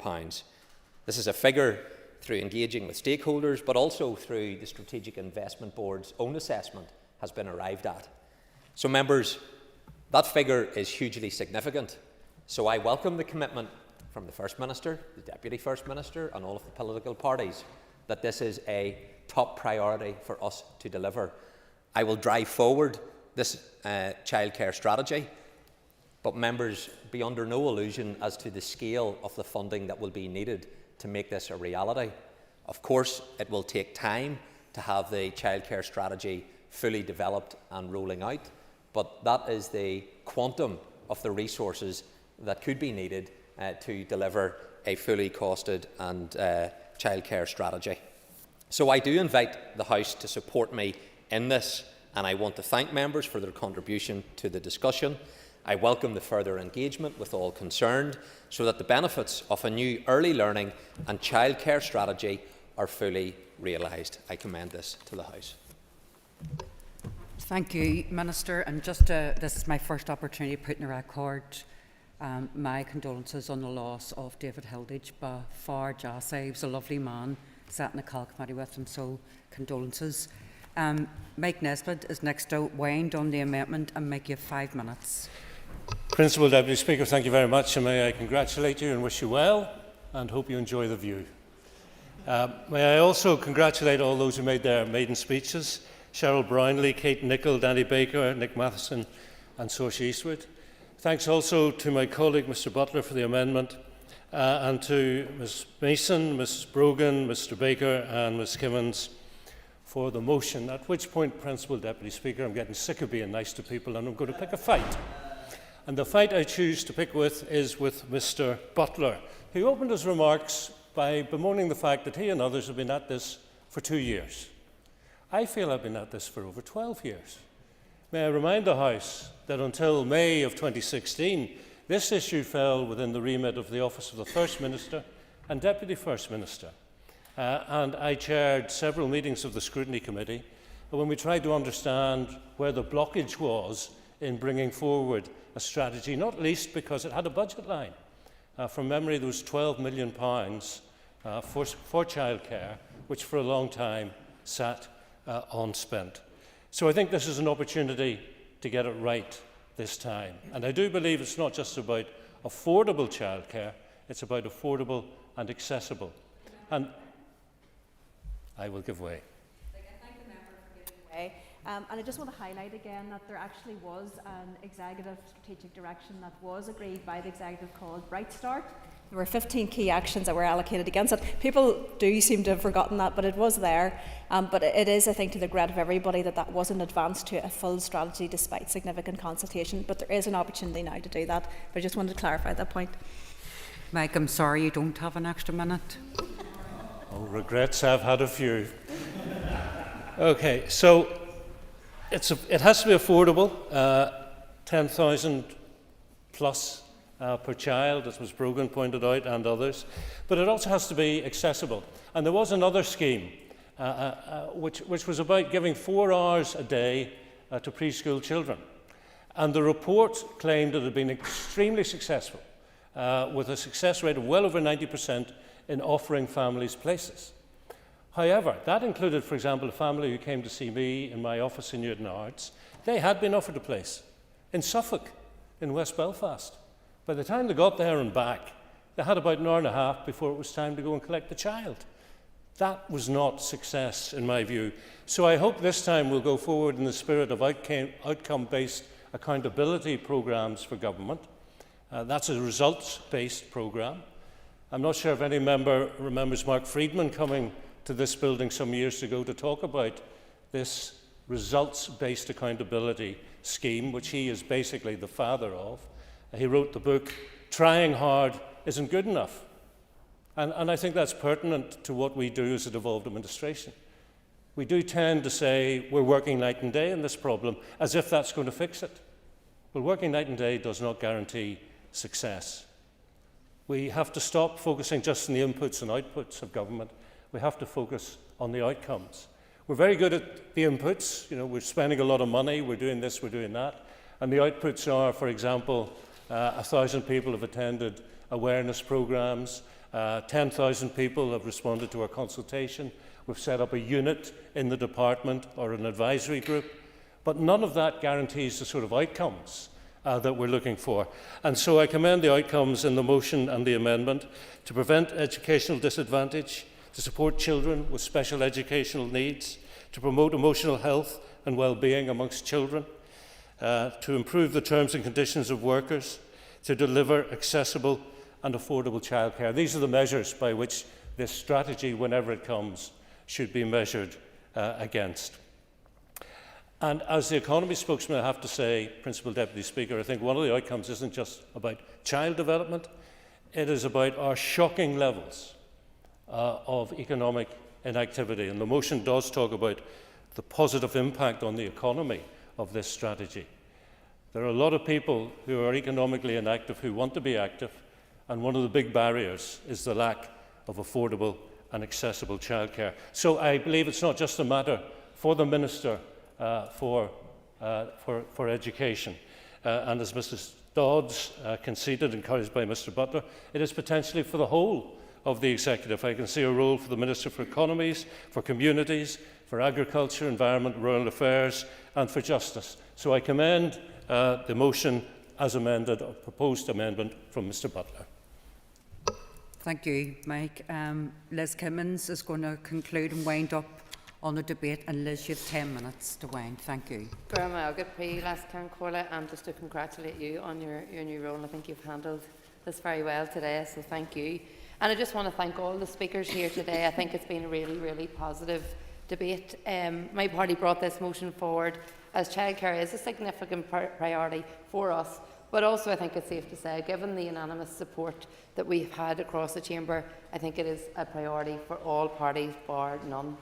Speaker 18: This is a figure through engaging with stakeholders, but also through the Strategic Investment Board's own assessment has been arrived at. So, members, that figure is hugely significant. So I welcome the commitment from the First Minister, the Deputy First Minister and all of the political parties that this is a top priority for us to deliver. I will drive forward this childcare strategy, but members, be under no illusion as to the scale of the funding that will be needed to make this a reality. Of course, it will take time to have the childcare strategy fully developed and rolling out, but that is the quantum of the resources that could be needed to deliver a fully costed and childcare strategy. So I do invite the House to support me in this, and I want to thank members for their contribution to the discussion. I welcome the further engagement with all concerned so that the benefits of a new early learning and childcare strategy are fully realised. I commend this to the House.
Speaker 6: Thank you, Minister. And just this is my first opportunity to put in the record my condolences on the loss of David Hilditch by Far Jassa. He was a lovely man, sat in the Call Committee with him, so condolences. Mike Nesbitt is next to wind on the amendment, and Mike, you have 5 minutes.
Speaker 5: Principal Deputy Speaker, thank you very much, and may I congratulate you and wish you well, and hope you enjoy the view. May I also congratulate all those who made their maiden speeches: Cheryl Brownlee, Kate Nicholl, Danny Baker, Nick Matheson and Saoirse Eastwood. Thanks also to my colleague Mr Butler for the amendment, and to Ms Mason, Ms Brogan, Mr Baker and Ms Kimmins for the motion, at which point, Principal Deputy Speaker, I'm getting sick of being nice to people and I'm going to pick a fight. And the fight I choose to pick with is with Mr Butler, who opened his remarks by bemoaning the fact that he and others have been at this for 2 years. I feel I've been at this for over 12 years. May I remind the House that until May of 2016, this issue fell within the remit of the Office of the First Minister and Deputy First Minister. And I chaired several meetings of the Scrutiny Committee when we tried to understand where the blockage was in bringing forward a strategy, not least because it had a budget line. From memory, there was £12 million for childcare, which for a long time sat unspent. So I think this is an opportunity to get it right this time. And I do believe it's not just about affordable childcare, it's about affordable and accessible. And I will give way.
Speaker 3: And I just want to highlight again that there actually was an executive strategic direction that was agreed by the executive called Bright Start. There were 15 key actions that were allocated against it. People do seem to have forgotten that, but it was there. But it is, I think, to the regret of everybody that that wasn't advanced to a full strategy despite significant consultation. But there is an opportunity now to do that. But I just wanted to clarify that point.
Speaker 6: Mike, I'm sorry you don't have an extra minute.
Speaker 5: Oh, regrets, I've had a few. Okay, so it has to be affordable, 10,000 plus per child, as was Brogan pointed out, and others. But it also has to be accessible. And there was another scheme which was about giving 4 hours a day to preschool children. And the report claimed it had been extremely successful, with a success rate of well over 90% in offering families places. However, that included, for example, a family who came to see me in my office in Newton Arts. They had been offered a place in Suffolk, in West Belfast. By the time they got there and back, they had about an hour and a half before it was time to go and collect the child. That was not success, in my view. So I hope this time we'll go forward in the spirit of outcome-based accountability programmes for government. That's a results-based programme. I'm not sure if any member remembers Mark Friedman coming to this building some years ago to talk about this results-based accountability scheme, which he is basically the father of. He wrote the book, Trying Hard Isn't Good Enough. And I think that's pertinent to what we do as a devolved administration. We do tend to say we're working night and day on this problem, as if that's going to fix it. Well, working night and day does not guarantee success. We have to stop focusing just on the inputs and outputs of government. We have to focus on the outcomes. We're very good at the inputs. You know, we're spending a lot of money, we're doing this, we're doing that. And the outputs are, for example, 1,000 people have attended awareness programs, 10,000 people have responded to our consultation. We've set up a unit in the department or an advisory group. But none of that guarantees the sort of outcomes that we're looking for. And so I commend the outcomes in the motion and the amendment to prevent educational disadvantage, to support children with special educational needs, to promote emotional health and well-being amongst children, to improve the terms and conditions of workers, to deliver accessible and affordable childcare. These are the measures by which this strategy, whenever it comes, should be measured against. And as the economy spokesman, I have to say, Principal Deputy Speaker, I think one of the outcomes isn't just about child development, it is about our shocking levels of economic inactivity. And the motion does talk about the positive impact on the economy of this strategy. There are a lot of people who are economically inactive who want to be active, and one of the big barriers is the lack of affordable and accessible childcare. So I believe it's not just a matter for the Minister for Education. And as Mr Dodds conceded, encouraged by Mr Butler, it is potentially for the whole of the Executive. I can see a role for the Minister for Economies, for Communities, for Agriculture, Environment, Rural Affairs and for Justice. So I commend the motion as amended, or proposed amendment from Mr Butler.
Speaker 6: Thank you, Mike. Liz Kimmins is going to conclude and wind up on the debate. And Liz, you have 10 minutes to wind. Thank you.
Speaker 1: And just to congratulate you on your new role. I think you've handled this very well today, so thank you. And I just want to thank all the speakers here today. I think it's been a really, really positive debate. My party brought this motion forward as childcare is a significant priority for us, but also I think it's safe to say, given the unanimous support that we've had across the chamber, I think it is a priority for all parties, bar none.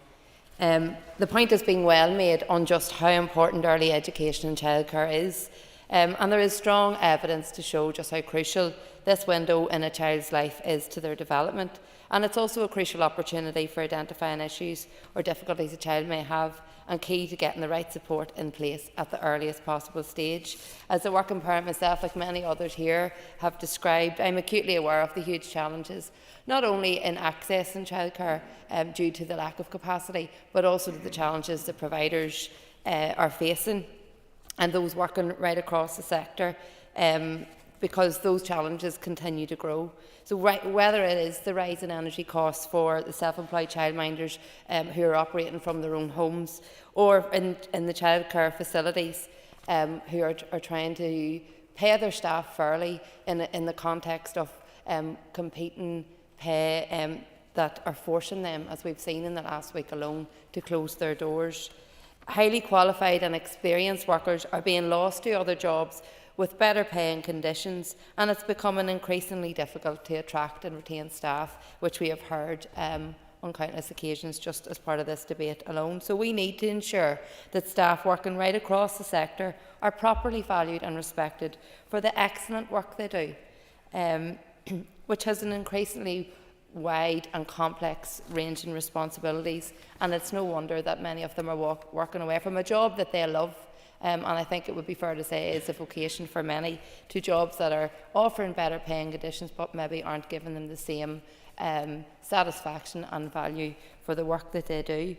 Speaker 1: The point is being well made on just how important early education and childcare is. And there is strong evidence to show just how crucial this window in a child's life is to their development. And it's also a crucial opportunity for identifying issues or difficulties a child may have, and key to getting the right support in place at the earliest possible stage. As a working parent myself, like many others here have described, I'm acutely aware of the huge challenges, not only in accessing childcare due to the lack of capacity, but also to the challenges that providers are facing and those working right across the sector because those challenges continue to grow. So whether it is the rise in energy costs for the self-employed childminders who are operating from their own homes, or in the childcare facilities who are trying to pay their staff fairly in the context of competing pay that are forcing them, as we've seen in the last week alone, to close their doors. Highly qualified and experienced workers are being lost to other jobs with better pay and conditions, and it's becoming increasingly difficult to attract and retain staff, which we have heard on countless occasions just as part of this debate alone. So we need to ensure that staff working right across the sector are properly valued and respected for the excellent work they do, which has an increasingly wide and complex range in responsibilities, and it's no wonder that many of them are working away from a job that they love. And I think it would be fair to say it's a vocation for many, to jobs that are offering better paying conditions but maybe aren't giving them the same satisfaction and value for the work that they do.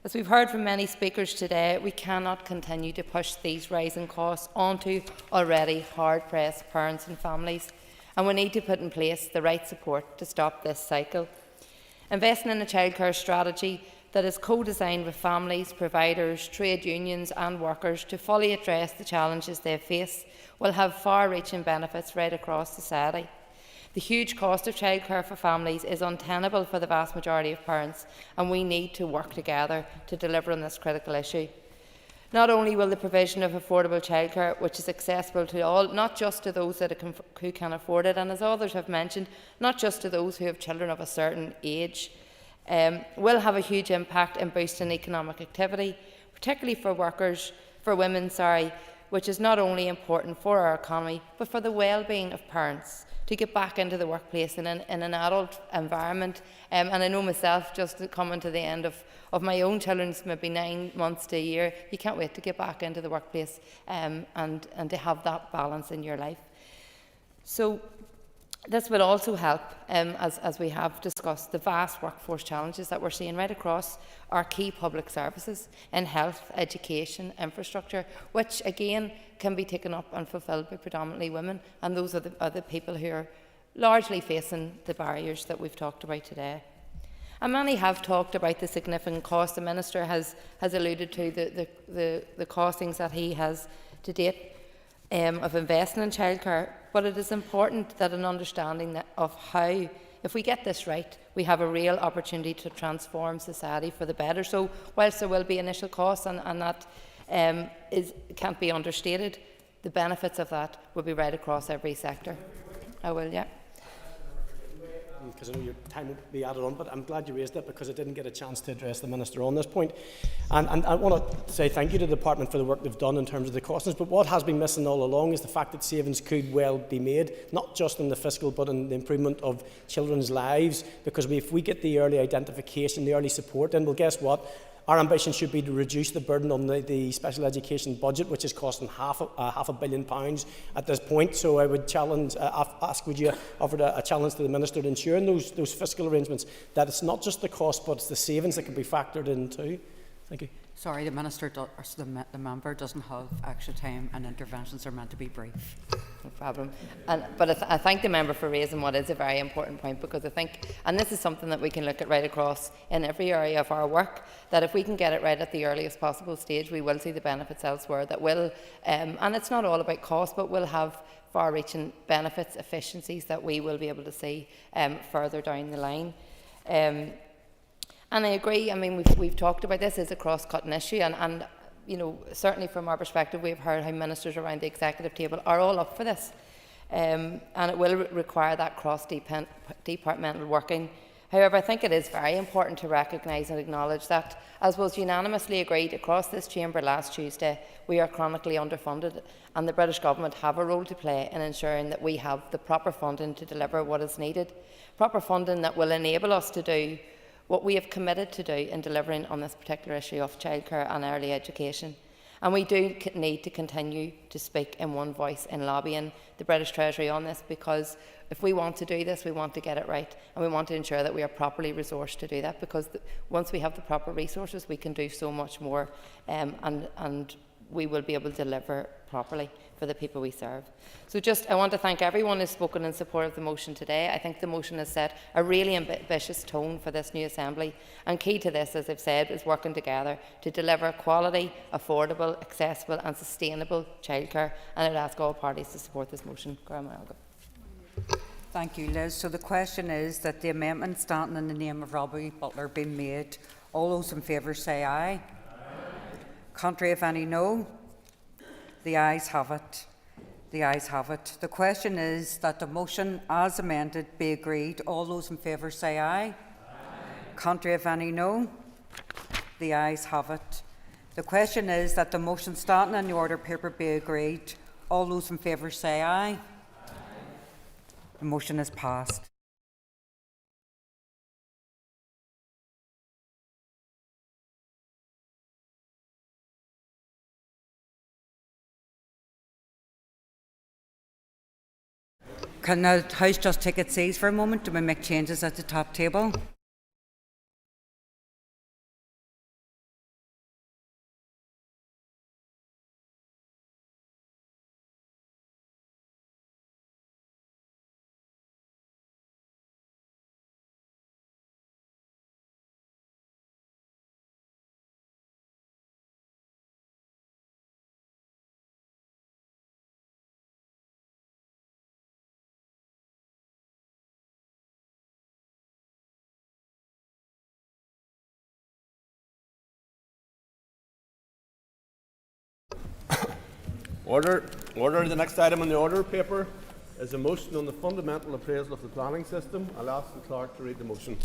Speaker 1: As we've heard from many speakers today, we cannot continue to push these rising costs onto already hard-pressed parents and families, and we need to put in place the right support to stop this cycle. Investing in a childcare strategy that is co-designed with families, providers, trade unions and workers to fully address the challenges they face will have far-reaching benefits right across society. The huge cost of childcare for families is untenable for the vast majority of parents, and we need to work together to deliver on this critical issue. Not only will the provision of affordable childcare, which is accessible to all, not just to those who can afford it, and as others have mentioned, not just to those who have children of a certain age, will have a huge impact in boosting economic activity, particularly for women, which is not only important for our economy, but for the well-being of parents to get back into the workplace in an adult environment. And I know myself, just coming to the end of my own children's maybe 9 months to a year, you can't wait to get back into the workplace and to have that balance in your life. So this will also help, as we have discussed, the vast workforce challenges that we're seeing right across our key public services in health, education, infrastructure, which again can be taken up and fulfilled by predominantly women, and those are the people who are largely facing the barriers that we've talked about today. And many have talked about the significant cost. The Minister has alluded to the costings that he has to date of investing in childcare, but it is important that an understanding of how, if we get this right, we have a real opportunity to transform society for the better. So whilst there will be initial costs, and that can't be understated, the benefits of that will be right across every sector. I will, yeah.
Speaker 21: Because I know your time will be added on, but I'm glad you raised it because I didn't get a chance to address the Minister on this point. And I want to say thank you to the Department for the work they've done in terms of the costings, but what has been missing all along is the fact that savings could well be made, not just in the fiscal but in the improvement of children's lives, because if we get the early identification, the early support, then well, guess what? Our ambition should be to reduce the burden on the special education budget, which is costing £500 million at this point. So I would ask, would you offer a challenge to the Minister to ensure in those fiscal arrangements that it's not just the cost, but it's the savings that can be factored in too? Thank you.
Speaker 6: Sorry, the Minister, the member doesn't have extra time, and interventions are meant to be brief.
Speaker 1: No problem. But I thank the member for raising what is a very important point, because I think, and this is something that we can look at right across in every area of our work, that if we can get it right at the earliest possible stage, we will see the benefits elsewhere that will, and it's not all about cost, but will have far-reaching benefits, efficiencies that we will be able to see further down the line. And I agree, I mean, we've talked about this as a cross-cutting issue, and you know, certainly from our perspective, we've heard how ministers around the executive table are all up for this. And it will require that cross-departmental working. However, I think it is very important to recognise and acknowledge that, as was unanimously agreed across this chamber last Tuesday, we are chronically underfunded, and the British Government have a role to play in ensuring that we have the proper funding to deliver what is needed. Proper funding that will enable us to do what we have committed to do in delivering on this particular issue of childcare and early education. And we do need to continue to speak in one voice in lobbying the British Treasury on this, because if we want to do this, we want to get it right, and we want to ensure that we are properly resourced to do that, because once we have the proper resources, we can do so much more, and we will be able to deliver properly for the people we serve. So I want to thank everyone who's spoken in support of the motion today. I think the motion has set a really ambitious tone for this new Assembly, and key to this, as I've said, is working together to deliver quality, affordable, accessible and sustainable childcare, and I'd ask all parties to support this motion.
Speaker 6: Thank you, Liz. So the question is that the amendment standing in the name of Robbie Butler being made. All those in favour say aye. Aye. Contrary, if any, no. The ayes have it. The ayes have it. The question is that the motion as amended be agreed. All those in favour say aye. Aye. Contrary, if any, no. The ayes have it. The question is that the motion standing in the order paper be agreed. All those in favour say aye. Aye. The motion is passed. Can the House just take its seats for a moment? Do we make changes at the top table?
Speaker 15: Order. The next item on the order paper is a motion on the fundamental appraisal of the planning system. I'll ask the clerk to read the motion.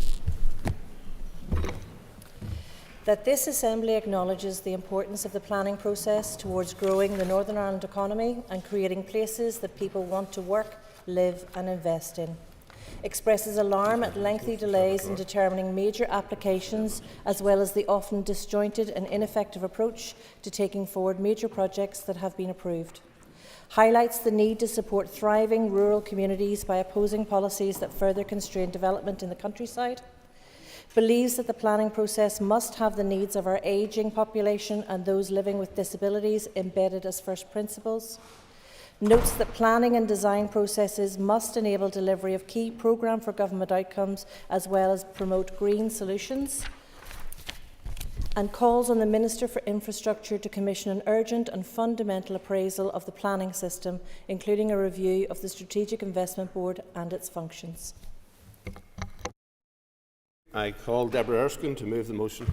Speaker 20: That this Assembly acknowledges the importance of the planning process towards growing the Northern Ireland economy and creating places that people want to work, live and invest in. Expresses alarm at lengthy delays in determining major applications, as well as the often disjointed and ineffective approach to taking forward major projects that have been approved. Highlights the need to support thriving rural communities by opposing policies that further constrain development in the countryside. Believes that the planning process must have the needs of our ageing population and those living with disabilities embedded as first principles. Notes that planning and design processes must enable delivery of key programme for government outcomes as well as promote green solutions, and calls on the Minister for Infrastructure to commission an urgent and fundamental appraisal of the planning system, including a review of the Strategic Investment Board and its functions.
Speaker 15: I call Deborah Erskine to move the motion.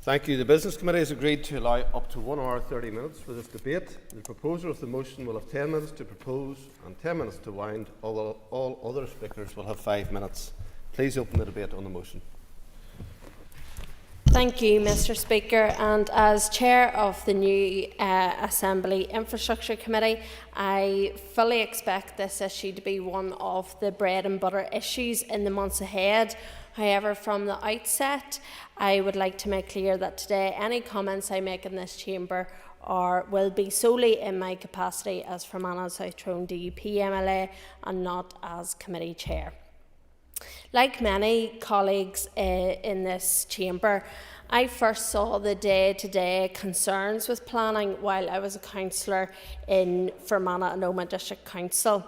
Speaker 15: Thank you. The Business Committee has agreed to allow up to 1 hour 30 minutes for this debate. The proposer of the motion will have 10 minutes to propose and 10 minutes to wind. All other speakers will have 5 minutes. Please open the debate on the motion.
Speaker 23: Thank you, Mr. Speaker. And as Chair of the new Assembly Infrastructure Committee, I fully expect this issue to be one of the bread and butter issues in the months ahead. However, from the outset, I would like to make clear that today any comments I make in this chamber will be solely in my capacity as Fermanagh South Tyrone DUP MLA and not as committee chair. Like many colleagues in this chamber, I first saw the day-to-day concerns with planning while I was a councillor in Fermanagh and Omagh District Council.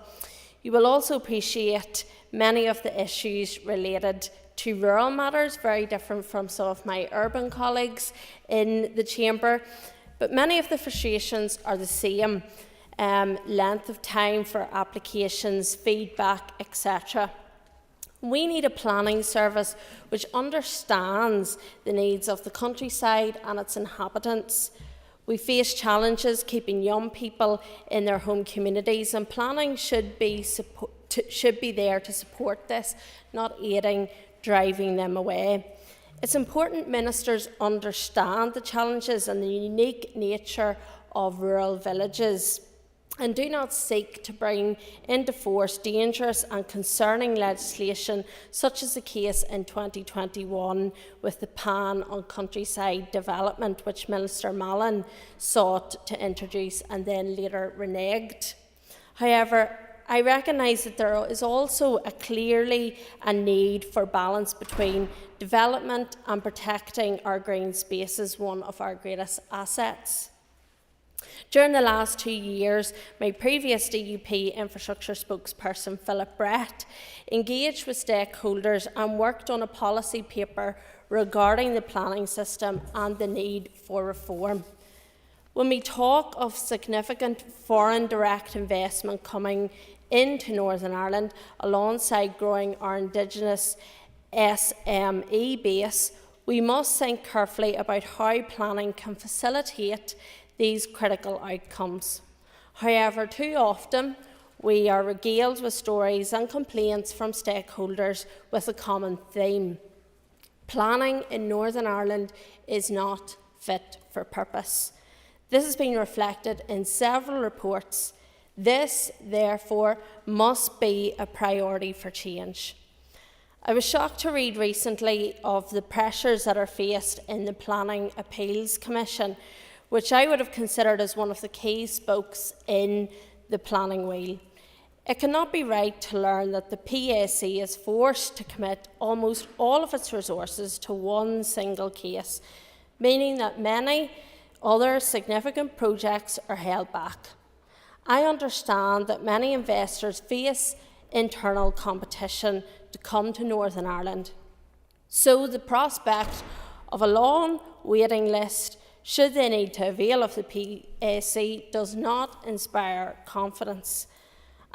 Speaker 23: You will also appreciate many of the issues related to rural matters, very different from some of my urban colleagues in the chamber, but many of the frustrations are the same: length of time for applications, feedback, etc. We need a planning service which understands the needs of the countryside and its inhabitants. We face challenges keeping young people in their home communities, and planning should be there to support this, not aiding driving them away. It's important ministers understand the challenges and the unique nature of rural villages and do not seek to bring into force dangerous and concerning legislation, such as the case in 2021 with the ban on countryside development, which Minister Mallon sought to introduce and then later reneged. However, I recognise that there is also clearly a need for balance between development and protecting our green spaces, one of our greatest assets. During the last 2 years, my previous DUP infrastructure spokesperson, Philip Brett, engaged with stakeholders and worked on a policy paper regarding the planning system and the need for reform. When we talk of significant foreign direct investment coming into Northern Ireland alongside growing our Indigenous SME base, we must think carefully about how planning can facilitate these critical outcomes. However, too often we are regaled with stories and complaints from stakeholders with a common theme. Planning in Northern Ireland is not fit for purpose. This has been reflected in several reports. This, therefore, must be a priority for change. I was shocked to read recently of the pressures that are faced in the Planning Appeals Commission, which I would have considered as one of the key spokes in the planning wheel. It cannot be right to learn that the PAC is forced to commit almost all of its resources to one single case, meaning that many other significant projects are held back. I understand that many investors face internal competition to come to Northern Ireland, so the prospect of a long waiting list should they need to avail of the PAC does not inspire confidence.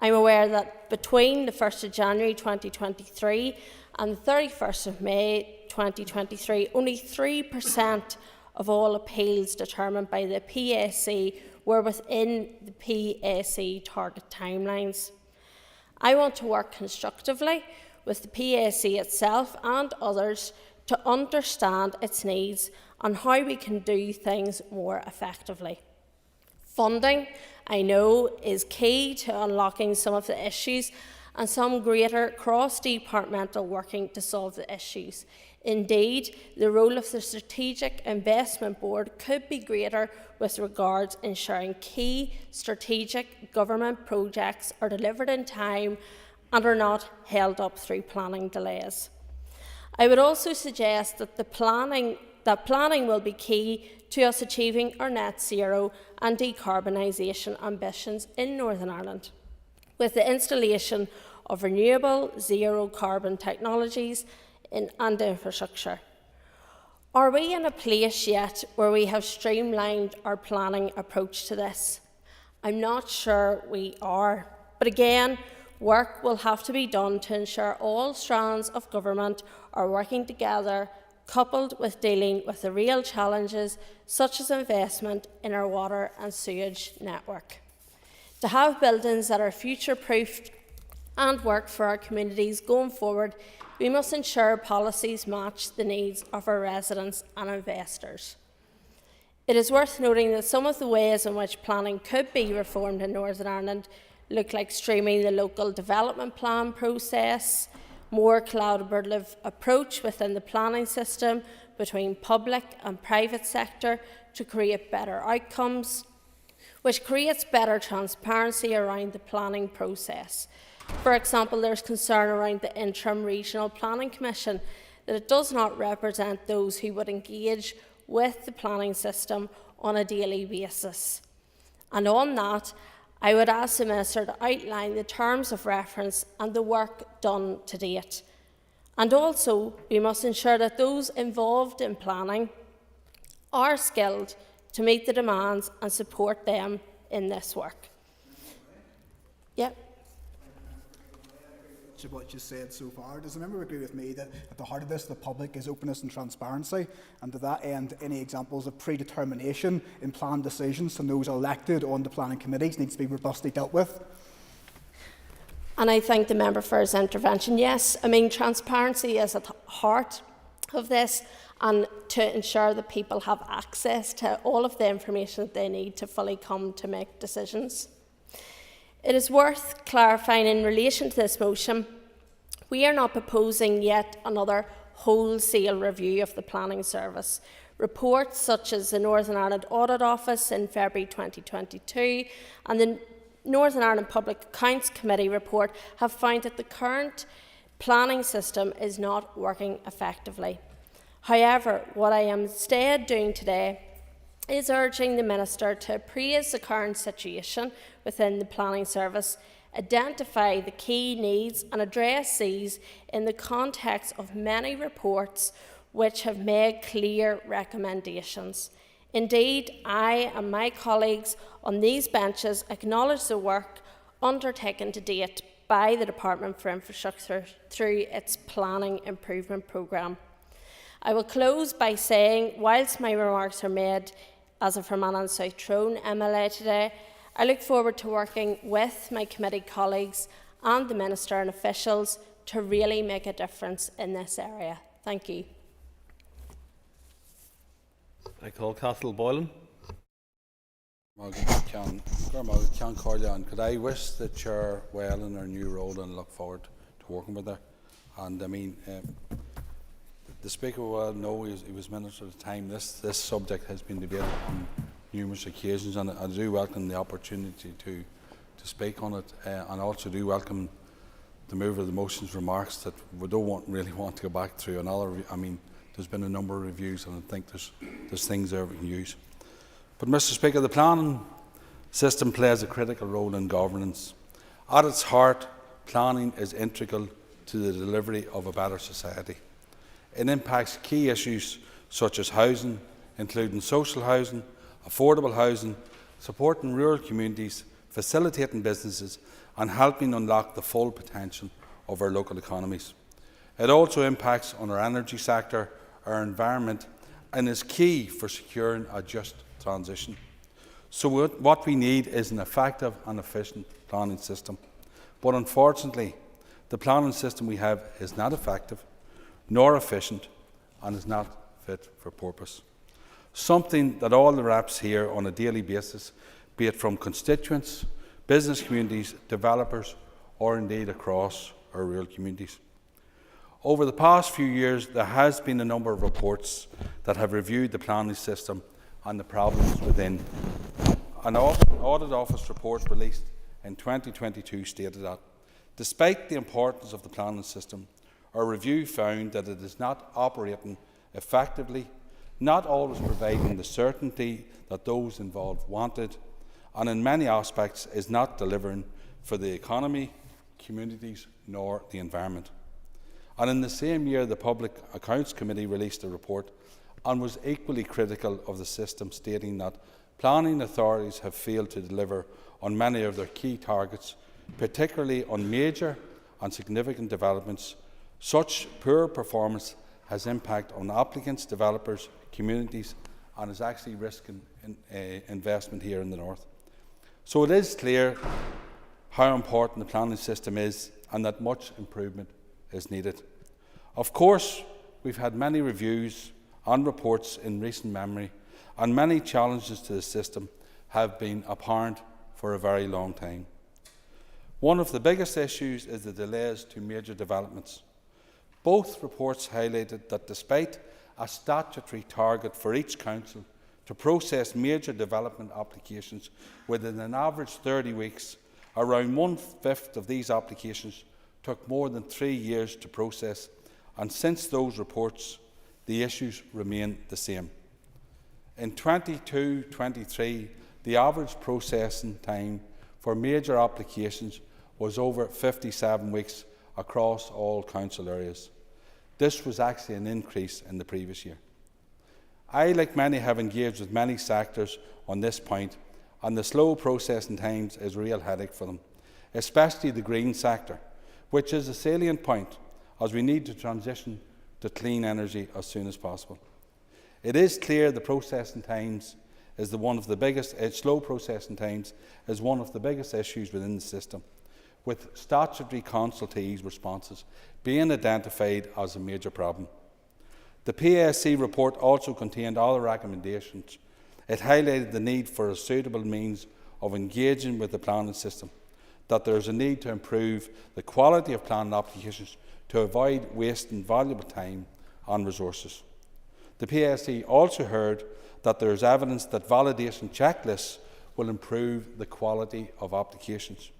Speaker 23: I'm aware that between the 1st of January 2023 and the 31st of May 2023, only 3% of all appeals determined by the PAC were within the PAC target timelines. I want to work constructively with the PAC itself and others to understand its needs and how we can do things more effectively. Funding, I know, is key to unlocking some of the issues and some greater cross-departmental working to solve the issues. Indeed, the role of the Strategic Investment Board could be greater with regards to ensuring key strategic government projects are delivered in time and are not held up through planning delays. I would also suggest that planning will be key to us achieving our net zero and decarbonisation ambitions in Northern Ireland, with the installation of renewable zero carbon technologies and infrastructure. Are we in a place yet where we have streamlined our planning approach to this? I'm not sure we are, but again, work will have to be done to ensure all strands of government are working together, coupled with dealing with the real challenges such as investment in our water and sewage network. To have buildings that are future-proofed and work for our communities going forward, we must ensure policies match the needs of our residents and investors. It is worth noting that some of the ways in which planning could be reformed in Northern Ireland look like streamlining the local development plan process, more collaborative approach within the planning system between public and private sector to create better outcomes, which creates better transparency around the planning process. For example, there is concern around the Interim Regional Planning Commission that it does not represent those who would engage with the planning system on a daily basis. And on that, I would ask the Minister to outline the terms of reference and the work done to date. And also, we must ensure that those involved in planning are skilled to meet the demands and support them in this work. Yep.
Speaker 7: To what you said so far, does the member agree with me that at the heart of this, the public is openness and transparency, and to that end, any examples of predetermination in planned decisions from those elected on the planning committees needs to be robustly dealt with?
Speaker 23: And I thank the member for his intervention. Yes, I mean, transparency is at the heart of this, and to ensure that people have access to all of the information that they need to fully come to make decisions. It is worth clarifying in relation to this motion, we are not proposing yet another wholesale review of the planning service. Reports such as the Northern Ireland Audit Office in February 2022 and the Northern Ireland Public Accounts Committee report have found that the current planning system is not working effectively. However, what I am instead doing today is urging the Minister to appraise the current situation within the planning service, identify the key needs and address these in the context of many reports which have made clear recommendations. Indeed, I and my colleagues on these benches acknowledge the work undertaken to date by the Department for Infrastructure through its Planning Improvement Programme. I will close by saying, whilst my remarks are made as a Fermanagh and South Tyrone MLA today, I look forward to working with my committee colleagues and the Minister and officials to really make a difference in this area. Thank you.
Speaker 8: I call Cathal Boylan.
Speaker 10: Could I wish the Chair well in her new role and look forward to working with her? And I mean, the Speaker will know he was Minister at the time. This subject has been debated on numerous occasions, and I do welcome the opportunity to speak on it, and also do welcome the mover of the motion's remarks that we don't really want to go back through another. I mean, there's been a number of reviews, and I think there's things there we can use. But, Mr. Speaker, the planning system plays a critical role in governance. At its heart, planning is integral to the delivery of a better society. It impacts key issues such as housing, including social housing, affordable housing, supporting rural communities, facilitating businesses, and helping unlock the full potential of our local economies. It also impacts on our energy sector, our environment, and is key for securing a just transition. So what we need is an effective and efficient planning system. But unfortunately, the planning system we have is not effective, nor efficient, and is not fit for purpose. Something that all the reps hear on a daily basis, be it from constituents, business communities, developers, or indeed across our rural communities. Over the past few years, there has been a number of reports that have reviewed the planning system and the problems within. An Audit Office report released in 2022 stated that, despite the importance of the planning system, our review found that it is not operating effectively, not always providing the certainty that those involved wanted, and in many aspects is not delivering for the economy, communities, nor the environment. And in the same year, the Public Accounts Committee released a report and was equally critical of the system, stating that planning authorities have failed to deliver on many of their key targets, particularly on major and significant developments. Such poor performance has impact on applicants, developers, communities, and is actually risking investment here in the north. So it is clear how important the planning system is and that much improvement is needed. Of course, we've had many reviews and reports in recent memory, and many challenges to the system have been apparent for a very long time. One of the biggest issues is the delays to major developments. Both reports highlighted that despite a statutory target for each council to process major development applications within an average 30 weeks, around 1/5 of these applications took more than 3 years to process, and since those reports, the issues remain the same. In 22-23, the average processing time for major applications was over 57 weeks across all council areas. This was actually an increase in the previous year. I, like many, have engaged with many sectors on this point, and the slow processing times is a real headache for them, especially the green sector, which is a salient point as we need to transition to clean energy as soon as possible. It is clear the processing times is slow processing times is one of the biggest issues within the system, with statutory consultees' responses being identified as a major problem. The PASC report also contained other recommendations. It highlighted the need for a suitable means of engaging with the planning system, that there is a need to improve the quality of planning applications to avoid wasting valuable time and resources. The PASC also heard that there is evidence that validation checklists will improve the quality of applications.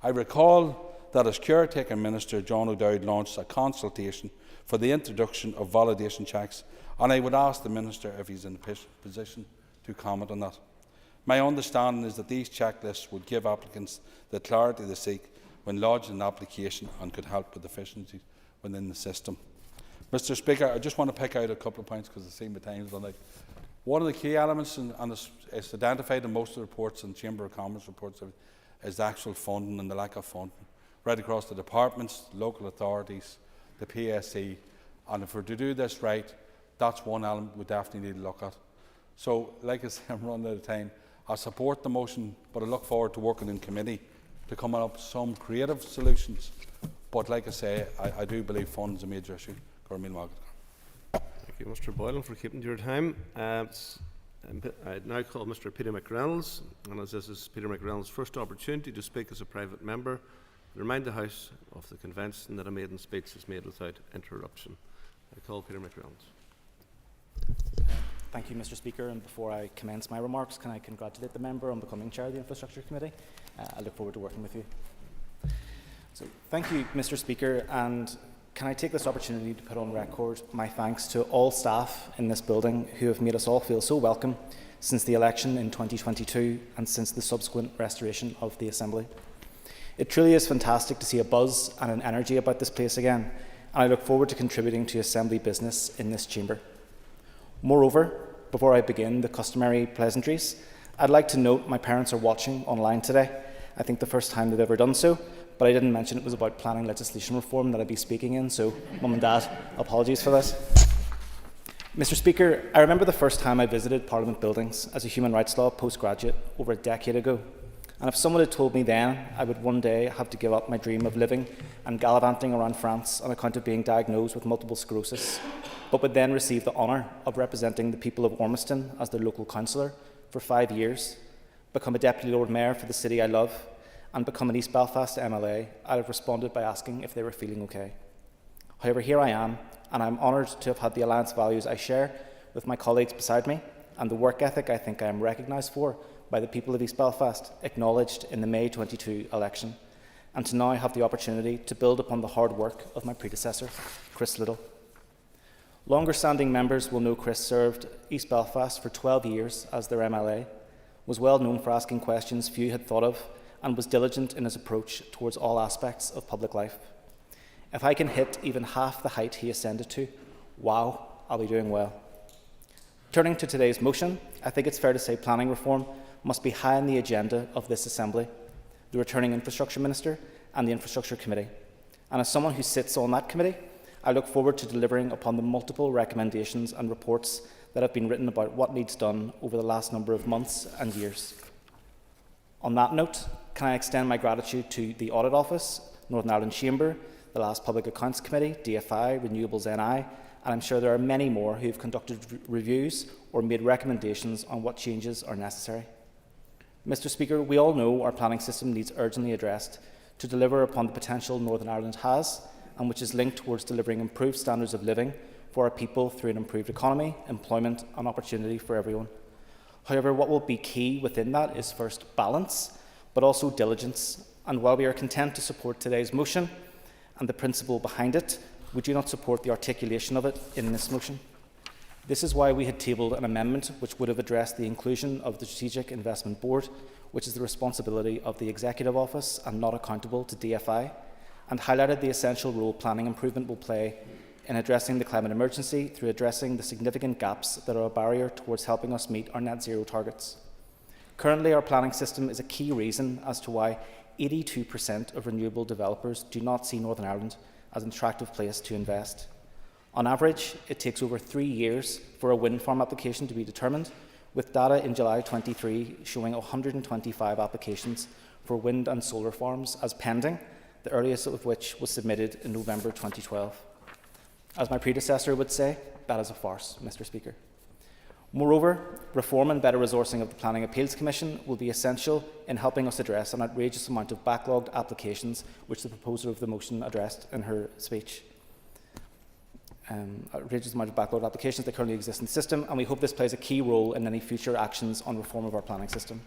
Speaker 10: I recall that as Caretaker Minister, John O'Dowd launched a consultation for the introduction of validation checks, and I would ask the Minister if he's in a position to comment on that. My understanding is that these checklists would give applicants the clarity they seek when lodging an application and could help with efficiencies within the system. Mr. Speaker, I just want to pick out a couple of points because I see my time's running out. One of the key elements, and it's identified in most of the reports and Chamber of Commerce reports, is the actual funding and the lack of funding, right across the departments, local authorities, the PSC. And if we're to do this right, that's one element we definitely need to look at. So, like I say, I'm running out of time. I support the motion, but I look forward to working in committee to come up with some creative solutions. But like I say, I do believe funding is a major issue.
Speaker 15: Thank you, Mr. Boylan, for keeping to your time. I now call Mr. Peter McReynolds, and as this is Peter McReynolds' first opportunity to speak as a private member, I remind the House of the convention that a maiden speech is made without interruption. I call Peter McReynolds.
Speaker 11: Thank you, Mr. Speaker, and before I commence my remarks, can I congratulate the member on becoming Chair of the Infrastructure Committee? I look forward to working with you. So, thank you, Mr. Speaker, and can I take this opportunity to put on record my thanks to all staff in this building who have made us all feel so welcome since the election in 2022 and since the subsequent restoration of the Assembly. It truly is fantastic to see a buzz and an energy about this place again, and I look forward to contributing to Assembly business in this chamber. Moreover, before I begin the customary pleasantries, I'd like to note my parents are watching online today. I think the first time they've ever done so, but I didn't mention it was about planning legislation reform that I'd be speaking in, so Mum and Dad, apologies for this. Mr. Speaker, I remember the first time I visited Parliament buildings as a human rights law postgraduate over a decade ago, and if someone had told me then I would one day have to give up my dream of living and gallivanting around France on account of being diagnosed with multiple sclerosis, but would then receive the honour of representing the people of Ormiston as their local councillor for 5 years, become a Deputy Lord Mayor for the city I love, and become an East Belfast MLA, I'd have responded by asking if they were feeling okay. However, here I am, and I'm honoured to have had the alliance values I share with my colleagues beside me, and the work ethic I think I am recognised for by the people of East Belfast, acknowledged in the May 22 election, and to now have the opportunity to build upon the hard work of my predecessor, Chris Little. Longer-standing members will know Chris served East Belfast for 12 years as their MLA, was well known for asking questions few had thought of, and was diligent in his approach towards all aspects of public life. If I can hit even half the height he ascended to, wow, I'll be doing well. Turning to today's motion, I think it's fair to say planning reform must be high on the agenda of this Assembly, the returning Infrastructure Minister and the Infrastructure Committee. And as someone who sits on that committee, I look forward to delivering upon the multiple recommendations and reports that have been written about what needs done over the last number of months and years. On that note, can I extend my gratitude to the Audit Office, Northern Ireland Chamber, the last Public Accounts Committee, DFI, Renewables NI, and I'm sure there are many more who have conducted reviews or made recommendations on what changes are necessary. Mr. Speaker, we all know our planning system needs urgently addressed to deliver upon the potential Northern Ireland has, and which is linked towards delivering improved standards of living for our people through an improved economy, employment and opportunity for everyone. However, what will be key within that is first balance, but also diligence. And while we are content to support today's motion and the principle behind it, we do not support the articulation of it in this motion. This is why we had tabled an amendment which would have addressed the inclusion of the Strategic Investment Board, which is the responsibility of the Executive Office and not accountable to DFI, and highlighted the essential role planning improvement will play in addressing the climate emergency through addressing the significant gaps that are a barrier towards helping us meet our net zero targets. Currently, our planning system is a key reason as to why 82% of renewable developers do not see Northern Ireland as an attractive place to invest. On average, it takes over 3 years for a wind farm application to be determined, with data in July 23 showing 125 applications for wind and solar farms as pending, the earliest of which was submitted in November 2012. As my predecessor would say, that is a farce, Mr. Speaker. Moreover, reform and better resourcing of the Planning Appeals Commission will be essential in helping us address an outrageous amount of backlogged applications which the proposer of the motion addressed in her speech. Outrageous amount of backlogged applications that currently exist in the system, and we hope this plays a key role in any future actions on reform of our planning system.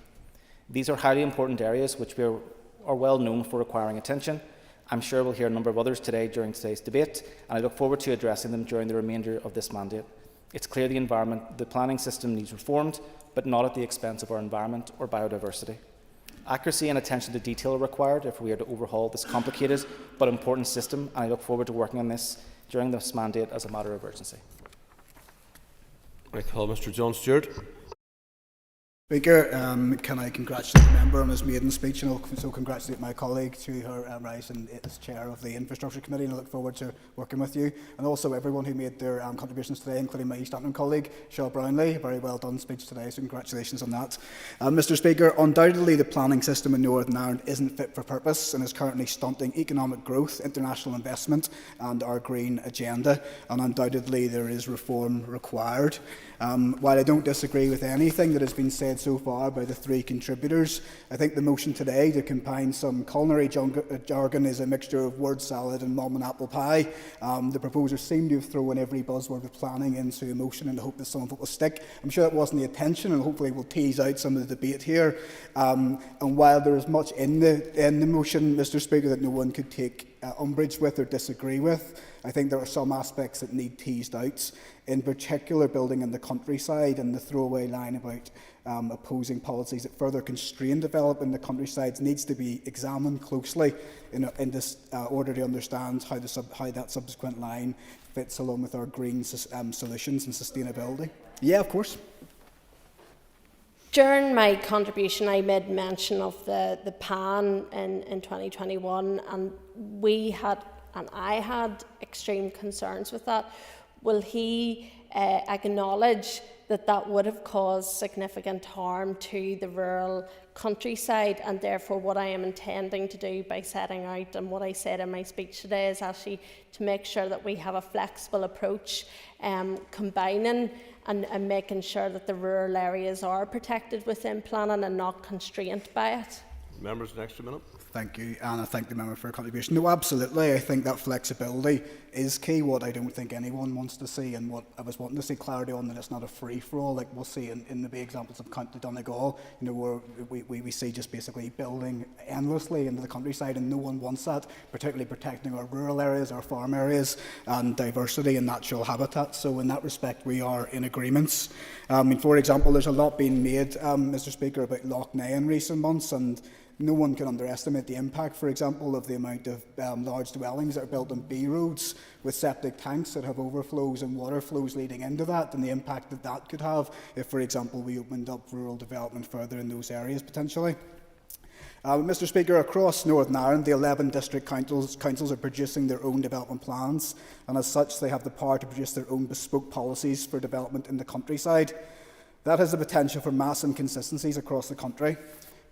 Speaker 11: These are highly important areas which are well known for requiring attention. I'm sure we'll hear a number of others today during today's debate, and I look forward to addressing them during the remainder of this mandate. It's clear the planning system needs reformed, but not at the expense of our environment or biodiversity. Accuracy and attention to detail are required if we are to overhaul this complicated but important system, and I look forward to working on this during this mandate as a matter of urgency.
Speaker 15: I call Mr. John Stewart.
Speaker 7: Speaker, can I congratulate the member on his maiden speech, and also congratulate my colleague to her rise as chair of the Infrastructure Committee, and I look forward to working with you, and also everyone who made their contributions today, including my East Antrim colleague, Cheryl Brownlee. Very well done speech today, so congratulations on that. Mr. Speaker, undoubtedly the planning system in Northern Ireland isn't fit for purpose and is currently stunting economic growth, international investment and our green agenda, and undoubtedly there is reform required. While I don't disagree with anything that has been said so far by the three contributors, I think the motion today to combine some culinary jargon is a mixture of word salad and mum and apple pie. The proposers seem to have thrown every buzzword of planning into a motion in the hope that some of it will stick. I'm sure that wasn't the intention, and hopefully we'll tease out some of the debate here. And while there is much in the motion, Mr. Speaker, that no one could take umbrage with or disagree with, I think there are some aspects that need teased out, in particular building in the countryside and the throwaway line about opposing policies that further constrain development in the countryside needs to be examined closely in this order to understand how that subsequent line fits along with our green solutions and sustainability. Yeah, of course.
Speaker 23: During my contribution, I made mention of the PAN in 2021, and I had extreme concerns with that. Will he acknowledge that that would have caused significant harm to the rural countryside, and therefore what I am intending to do by setting out, and what I said in my speech today, is actually to make sure that we have a flexible approach, combining and making sure that the rural areas are protected within planning and not constrained by it.
Speaker 15: Members, next minute.
Speaker 7: Thank you, and I thank the member for her contribution. No, absolutely. I think that flexibility is key. What I don't think anyone wants to see, and what I was wanting to see clarity on, that it's not a free-for-all, like we'll see in the big examples of Cont to Donegal, where we see just basically building endlessly into the countryside, and no one wants that, particularly protecting our rural areas, our farm areas, and diversity and natural habitat. So in that respect, we are in agreements. For example, there's a lot being made, Mr. Speaker, about Loch Ness in recent months, and no one can underestimate the impact, for example, of the amount of large dwellings that are built on B roads with septic tanks that have overflows and water flows leading into that, and the impact that that could have if, for example, we opened up rural development further in those areas potentially. Mr. Speaker, across Northern Ireland, the 11 district councils are producing their own development plans, and as such they have the power to produce their own bespoke policies for development in the countryside. That has the potential for mass inconsistencies across the country.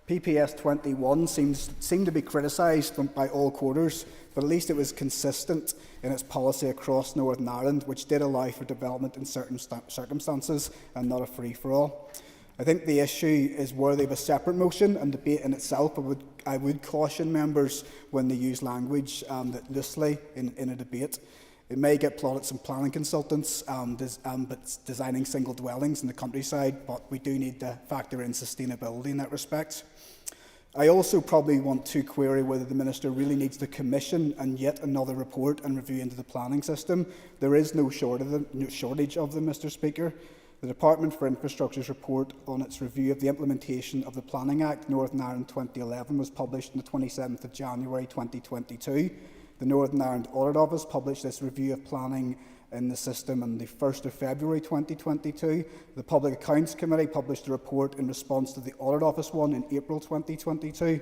Speaker 7: PPS 21 seemed to be criticised by all quarters, but at least it was consistent in its policy across Northern Ireland, which did allow for development in certain circumstances and not a free-for-all. I think the issue is worthy of a separate motion and debate in itself. I would caution members when they use language that loosely in a debate. It may get plotted some planning consultants but designing single dwellings in the countryside, but we do need to factor in sustainability in that respect. I also probably want to query whether the Minister really needs to commission and yet another report and review into the planning system. There is no shortage of them, Mr. Speaker. The Department for Infrastructure's report on its review of the implementation of the Planning Act Northern Ireland 2011 was published on the 27th of January 2022. The Northern Ireland Audit Office published this review of planning in the system on the 1st of February 2022. The Public Accounts Committee published a report in response to the Audit Office one in April 2022.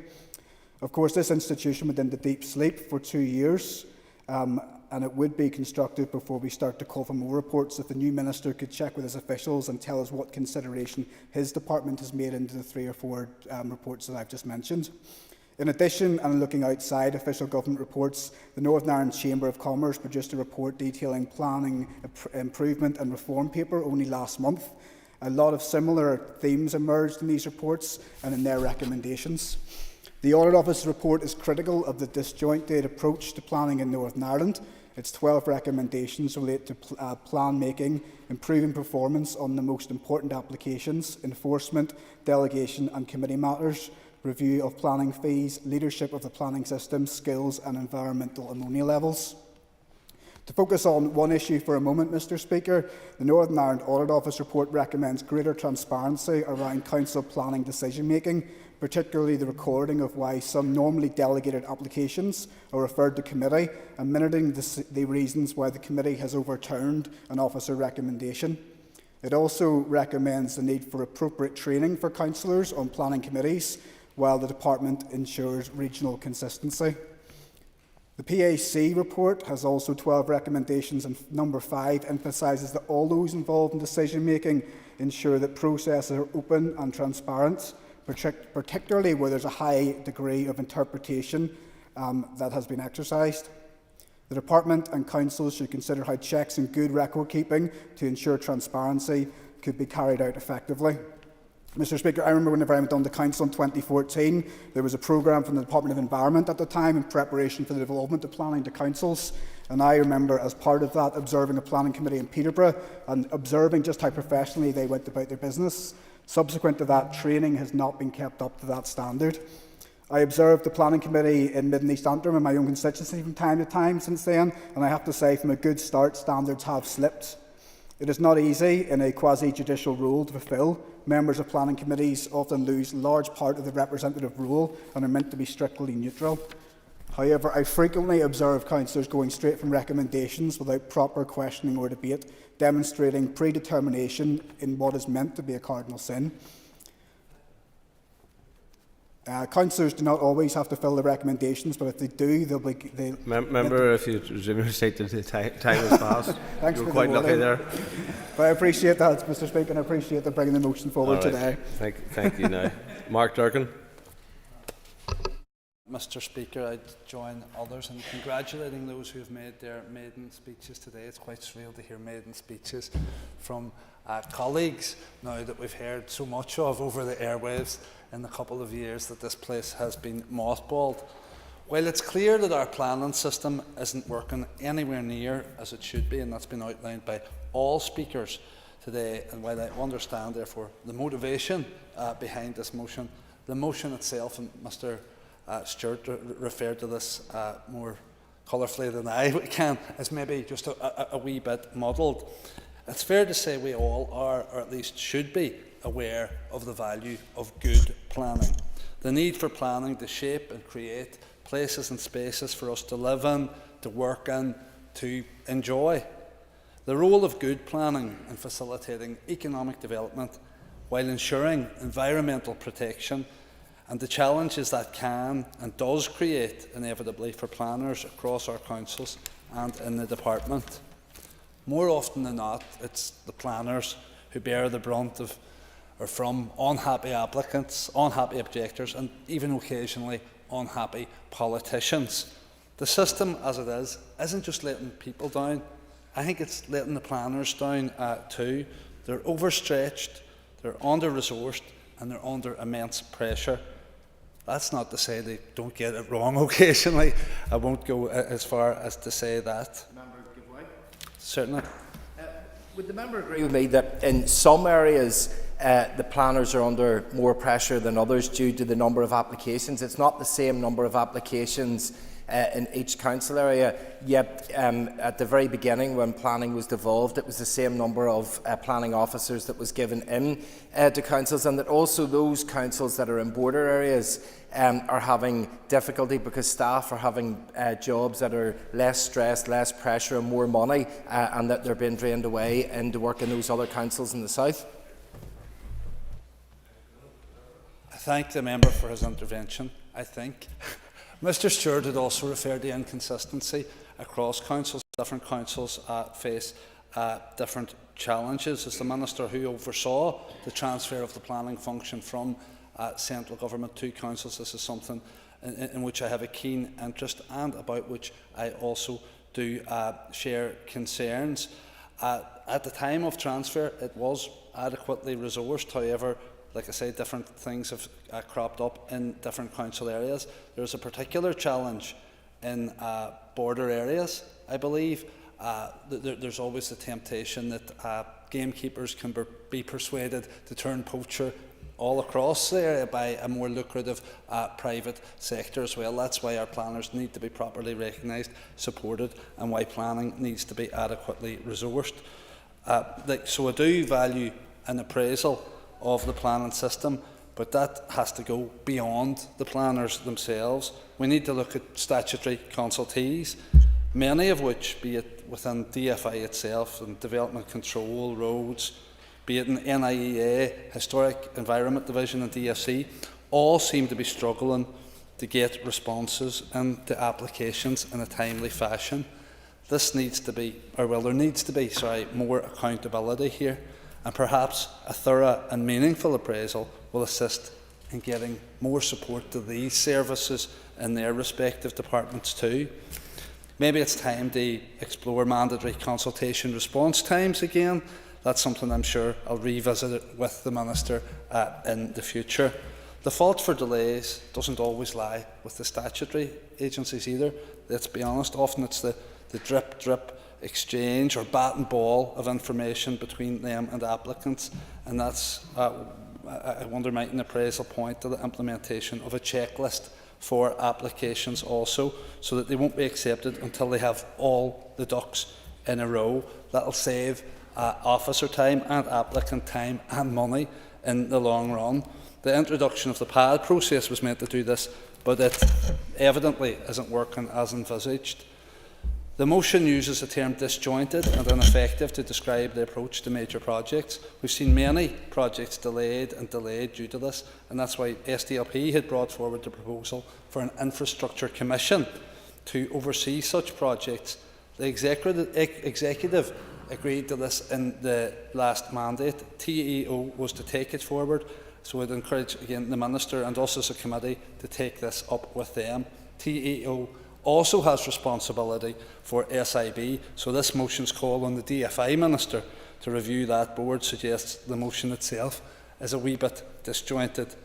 Speaker 7: Of course, this institution went into deep sleep for 2 years, and it would be constructive before we start to call for more reports if the new Minister could check with his officials and tell us what consideration his department has made into the 3 or 4 reports that I've just mentioned. In addition, and looking outside official government reports, the Northern Ireland Chamber of Commerce produced a report detailing planning improvement and reform paper only last month. A lot of similar themes emerged in these reports and in their recommendations. The Audit Office report is critical of the disjointed approach to planning in Northern Ireland. Its 12 recommendations relate to plan making, improving performance on the most important applications, enforcement, delegation and committee matters, review of planning fees, leadership of the planning system, skills and environmental ammonia levels. To focus on one issue for a moment, Mr Speaker, the Northern Ireland Audit Office report recommends greater transparency around council planning decision-making, particularly the recording of why some normally delegated applications are referred to committee and minuting the reasons why the committee has overturned an officer recommendation. It also recommends the need for appropriate training for councillors on planning committees, while the department ensures regional consistency. The PAC report has also 12 recommendations, and number 5 emphasises that all those involved in decision making ensure that processes are open and transparent, particularly where there's a high degree of interpretation that has been exercised. The department and councils should consider how checks and good record keeping to ensure transparency could be carried out effectively. Mr Speaker, I remember whenever I went on to council in 2014, there was a programme from the Department of Environment at the time in preparation for the development of planning to councils. And I remember, as part of that, observing a planning committee in Peterborough and observing just how professionally they went about their business. Subsequent to that, training has not been kept up to that standard. I observed the planning committee in Mid and East Antrim in my own constituency from time to time since then, and I have to say, from a good start, standards have slipped. It is not easy in a quasi-judicial role to fulfil. Members of planning committees often lose a large part of the representative role and are meant to be strictly neutral. However, I frequently observe councillors going straight from recommendations without proper questioning or debate, demonstrating predetermination in what is meant to be a cardinal sin. Councillors do not always have to fill the recommendations, but if they do, they'll be...
Speaker 15: Member, if you resume your seat, the time has passed.
Speaker 7: Thanks.
Speaker 15: You're quite lucky there.
Speaker 7: But I appreciate that, Mr Speaker, and I appreciate them bringing the motion forward today.
Speaker 15: Thank you now. Mark Durkin.
Speaker 13: Mr Speaker, I'd join others in congratulating those who have made their maiden speeches today. It's quite surreal to hear maiden speeches from colleagues now that we've heard so much of over the airwaves in the couple of years that this place has been mothballed. While it's clear that our planning system isn't working anywhere near as it should be, and that's been outlined by all speakers today, and while I understand, therefore, the motivation behind this motion, the motion itself, and Mr Stewart referred to this more colourfully than I can, is maybe just a wee bit muddled. It's fair to say we all are, or at least should be, aware of the value of good planning. The need for planning to shape and create places and spaces for us to live in, to work in, to enjoy. The role of good planning in facilitating economic development while ensuring environmental protection, and the challenges that can and does create inevitably for planners across our councils and in the department. More often than not, it's the planners who bear the brunt of or from unhappy applicants, unhappy objectors, and even occasionally unhappy politicians. The system as it is isn't just letting people down, I think it's letting the planners down too. They're overstretched, they're under-resourced, and they're under immense pressure. That's not to say they don't get it wrong occasionally. I won't go as far as to say that. Certainly.
Speaker 19: Would the member agree with me that in some areas the planners are under more pressure than others due to the number of applications? It's not the same number of applications in each council area, yet at the very beginning when planning was devolved, it was the same number of planning officers that was given in to councils, and that also those councils that are in border areas are having difficulty because staff are having jobs that are less stress, less pressure and more money, and that they're being drained away into work in those other councils in the south.
Speaker 13: I thank the member for his intervention. I think Mr Stewart had also referred to inconsistency across councils. Different councils face different challenges. As the Minister who oversaw the transfer of the planning function from central government to councils, this is something in which I have a keen interest and about which I also do share concerns. At the time of transfer, it was adequately resourced. However, like I say, different things have cropped up in different council areas. There's a particular challenge in border areas I believe there's always the temptation that gamekeepers can be persuaded to turn poacher all across the area by a more lucrative private sector as well. That's why our planners need to be properly recognised, supported, and why planning needs to be adequately resourced. So I do value an appraisal of the planning system, but that has to go beyond the planners themselves. We need to look at statutory consultees, many of which, be it within DFI itself and development control, roads, be it in NIEA, Historic Environment Division and DFC, all seem to be struggling to get responses and to applications in a timely fashion. This needs to be, or well, there needs to be, more accountability here, and perhaps a thorough and meaningful appraisal will assist in getting more support to these services in their respective departments too. Maybe it's time to explore mandatory consultation response times again. That's something I'm sure I'll revisit it with the Minister in the future. The fault for delays doesn't always lie with the statutory agencies either. Let's be honest, often it's the drip exchange or bat and ball of information between them and applicants, and that's, I wonder, might an appraisal point to the implementation of a checklist for applications also, so that they won't be accepted until they have all the ducks in a row. That'll save officer time and applicant time and money in the long run. The introduction of the PAD process was meant to do this, but it evidently isn't working as envisaged. The motion uses the term disjointed and ineffective to describe the approach to major projects. We've seen many projects delayed due to this, and that's why SDLP had brought forward the proposal for an infrastructure commission to oversee such projects. The executive agreed to this in the last mandate. TEO was to take it forward, so I'd encourage again the Minister and also as a committee to take this up with them. TEO also has responsibility for SIB, so this motion's call on the DFI Minister to review that board suggests the motion itself is a wee bit disjointed.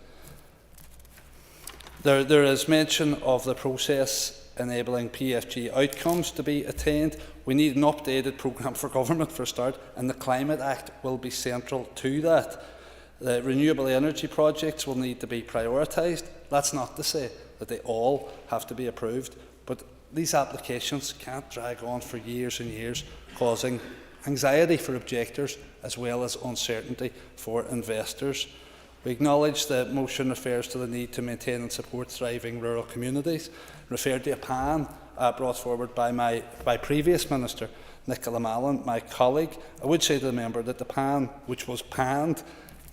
Speaker 13: There is mention of the process enabling PFG outcomes to be attained. We need an updated programme for government for a start, and the Climate Act will be central to that. The renewable energy projects will need to be prioritised. That's not to say that they all have to be approved, but these applications can't drag on for years and years, causing anxiety for objectors as well as uncertainty for investors. We acknowledge that motion refers to the need to maintain and support thriving rural communities, referred to a PAN brought forward by previous Minister, Nicola Mallon, my colleague. I would say to the member that the PAN, which was panned,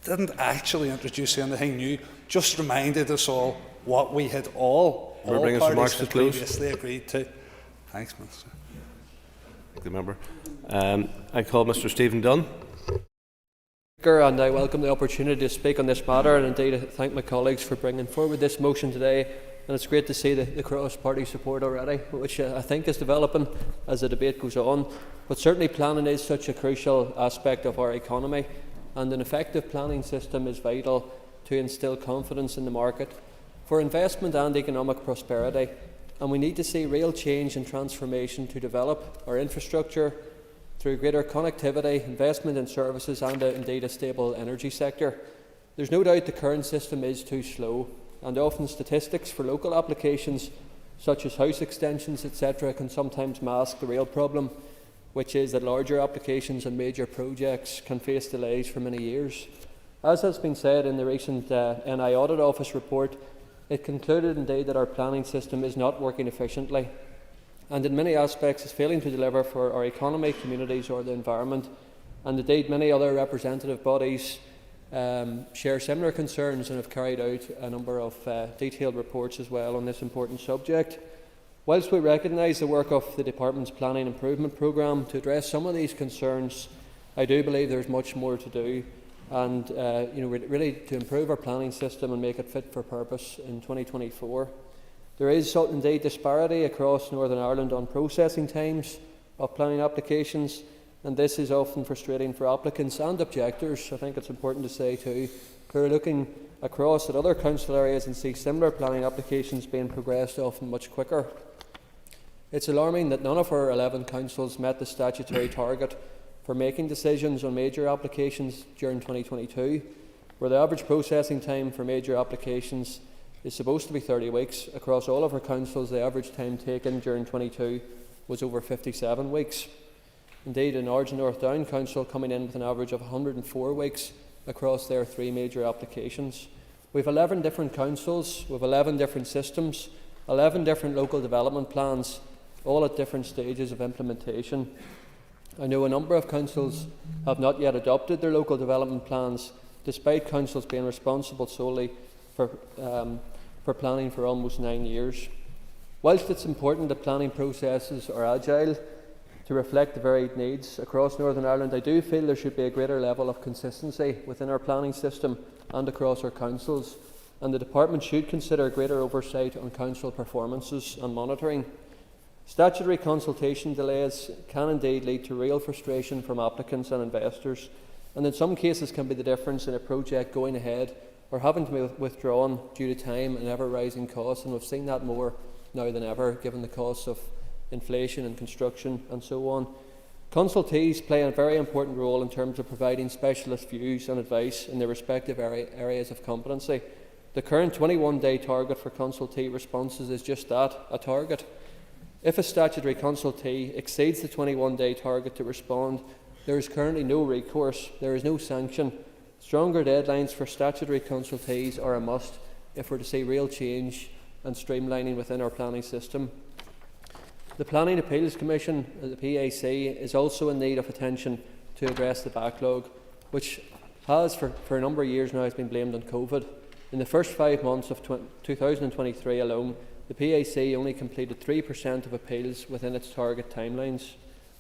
Speaker 13: didn't actually introduce anything new, just reminded us all what we had all parties had previously agreed to. Thanks, Minister.
Speaker 8: Thank the member. I call Mr. Stephen Dunn.
Speaker 12: And I welcome the opportunity to speak on this matter, and indeed I thank my colleagues for bringing forward this motion today. And it's great to see the cross-party support already, which I think is developing as the debate goes on. But certainly planning is such a crucial aspect of our economy, and an effective planning system is vital to instil confidence in the market for investment and economic prosperity. And we need to see real change and transformation to develop our infrastructure through greater connectivity, investment in services and indeed a stable energy sector. There's no doubt the current system is too slow, and often statistics for local applications such as house extensions, etc. can sometimes mask the real problem, which is that larger applications and major projects can face delays for many years. As has been said in the recent NI Audit Office report, it concluded indeed that our planning system is not working efficiently, and in many aspects is failing to deliver for our economy, communities or the environment. And indeed many other representative bodies share similar concerns and have carried out a number of detailed reports as well on this important subject. Whilst we recognise the work of the Department's Planning Improvement Programme to address some of these concerns, I do believe there is much more to do, and really to improve our planning system and make it fit for purpose in 2024. There is indeed disparity across Northern Ireland on processing times of planning applications, and this is often frustrating for applicants and objectors. I think it's important to say too, who are looking across at other council areas and see similar planning applications being progressed often much quicker. It's alarming that none of our 11 councils met the statutory target for making decisions on major applications during 2022, where the average processing time for major applications is supposed to be 30 weeks. Across all of our councils, the average time taken during 22 was over 57 weeks. Indeed, in Ards and North Down Council coming in with an average of 104 weeks across their 3 major applications. We have 11 different councils, we have 11 different systems, 11 different local development plans, all at different stages of implementation. I know a number of councils have not yet adopted their local development plans, despite councils being responsible solely for planning for almost 9 years. Whilst it's important that planning processes are agile to reflect the varied needs across Northern Ireland, I do feel there should be a greater level of consistency within our planning system and across our councils, and the Department should consider greater oversight on council performances and monitoring. Statutory consultation delays can indeed lead to real frustration from applicants and investors, and in some cases can be the difference in a project going ahead or having to be withdrawn due to time and ever-rising costs, and we've seen that more now than ever, given the costs of inflation and construction and so on. Consultees play a very important role in terms of providing specialist views and advice in their respective areas of competency. The current 21-day target for consultee responses is just that, a target. If a statutory consultee exceeds the 21-day target to respond, there is currently no recourse, there is no sanction. Stronger deadlines for statutory consultees are a must if we're to see real change and streamlining within our planning system. The Planning Appeals Commission, the PAC, is also in need of attention to address the backlog, which has for a number of years now has been blamed on COVID. In the first 5 months of 2023 alone, the PAC only completed 3% of appeals within its target timelines.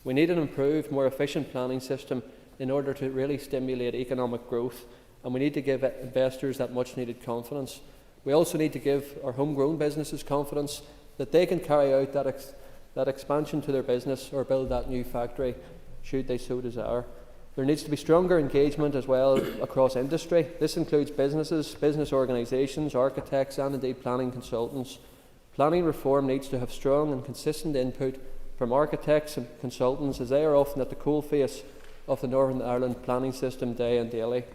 Speaker 12: We need an improved, more efficient planning system in order to really stimulate economic growth, and we need to give investors that much needed confidence. We also need to give our homegrown businesses confidence that they can carry out that expansion to their business or build that new factory should they so desire. There needs to be stronger engagement as well across industry. This includes businesses, business organisations, architects and indeed planning consultants. Planning reform needs to have strong and consistent input from architects and consultants, as they are often at the coalface of the Northern Ireland planning system day and daily.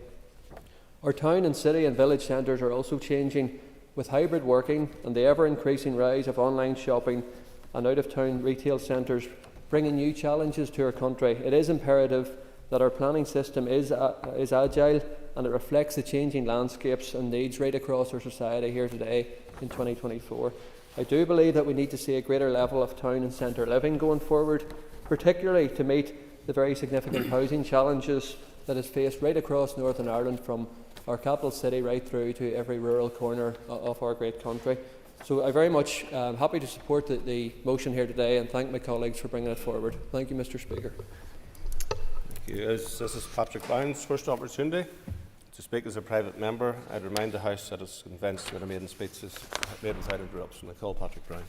Speaker 12: Our town and city and village centres are also changing, with hybrid working and the ever-increasing rise of online shopping and out-of-town retail centres bringing new challenges to our country. It is imperative that our planning system is agile and it reflects the changing landscapes and needs right across our society here today in 2024. I do believe that we need to see a greater level of town and centre living going forward, particularly to meet the very significant housing challenges that is faced right across Northern Ireland, from our capital city right through to every rural corner of our great country. So I very much happy to support the motion here today and thank my colleagues for bringing it forward. Thank you, Mr. Speaker.
Speaker 15: Thank you. As this is Patrick Brown's first opportunity to speak as a private member, I'd remind the House that it's convinced that a maiden speech is made without interruption. I call Patrick Brown.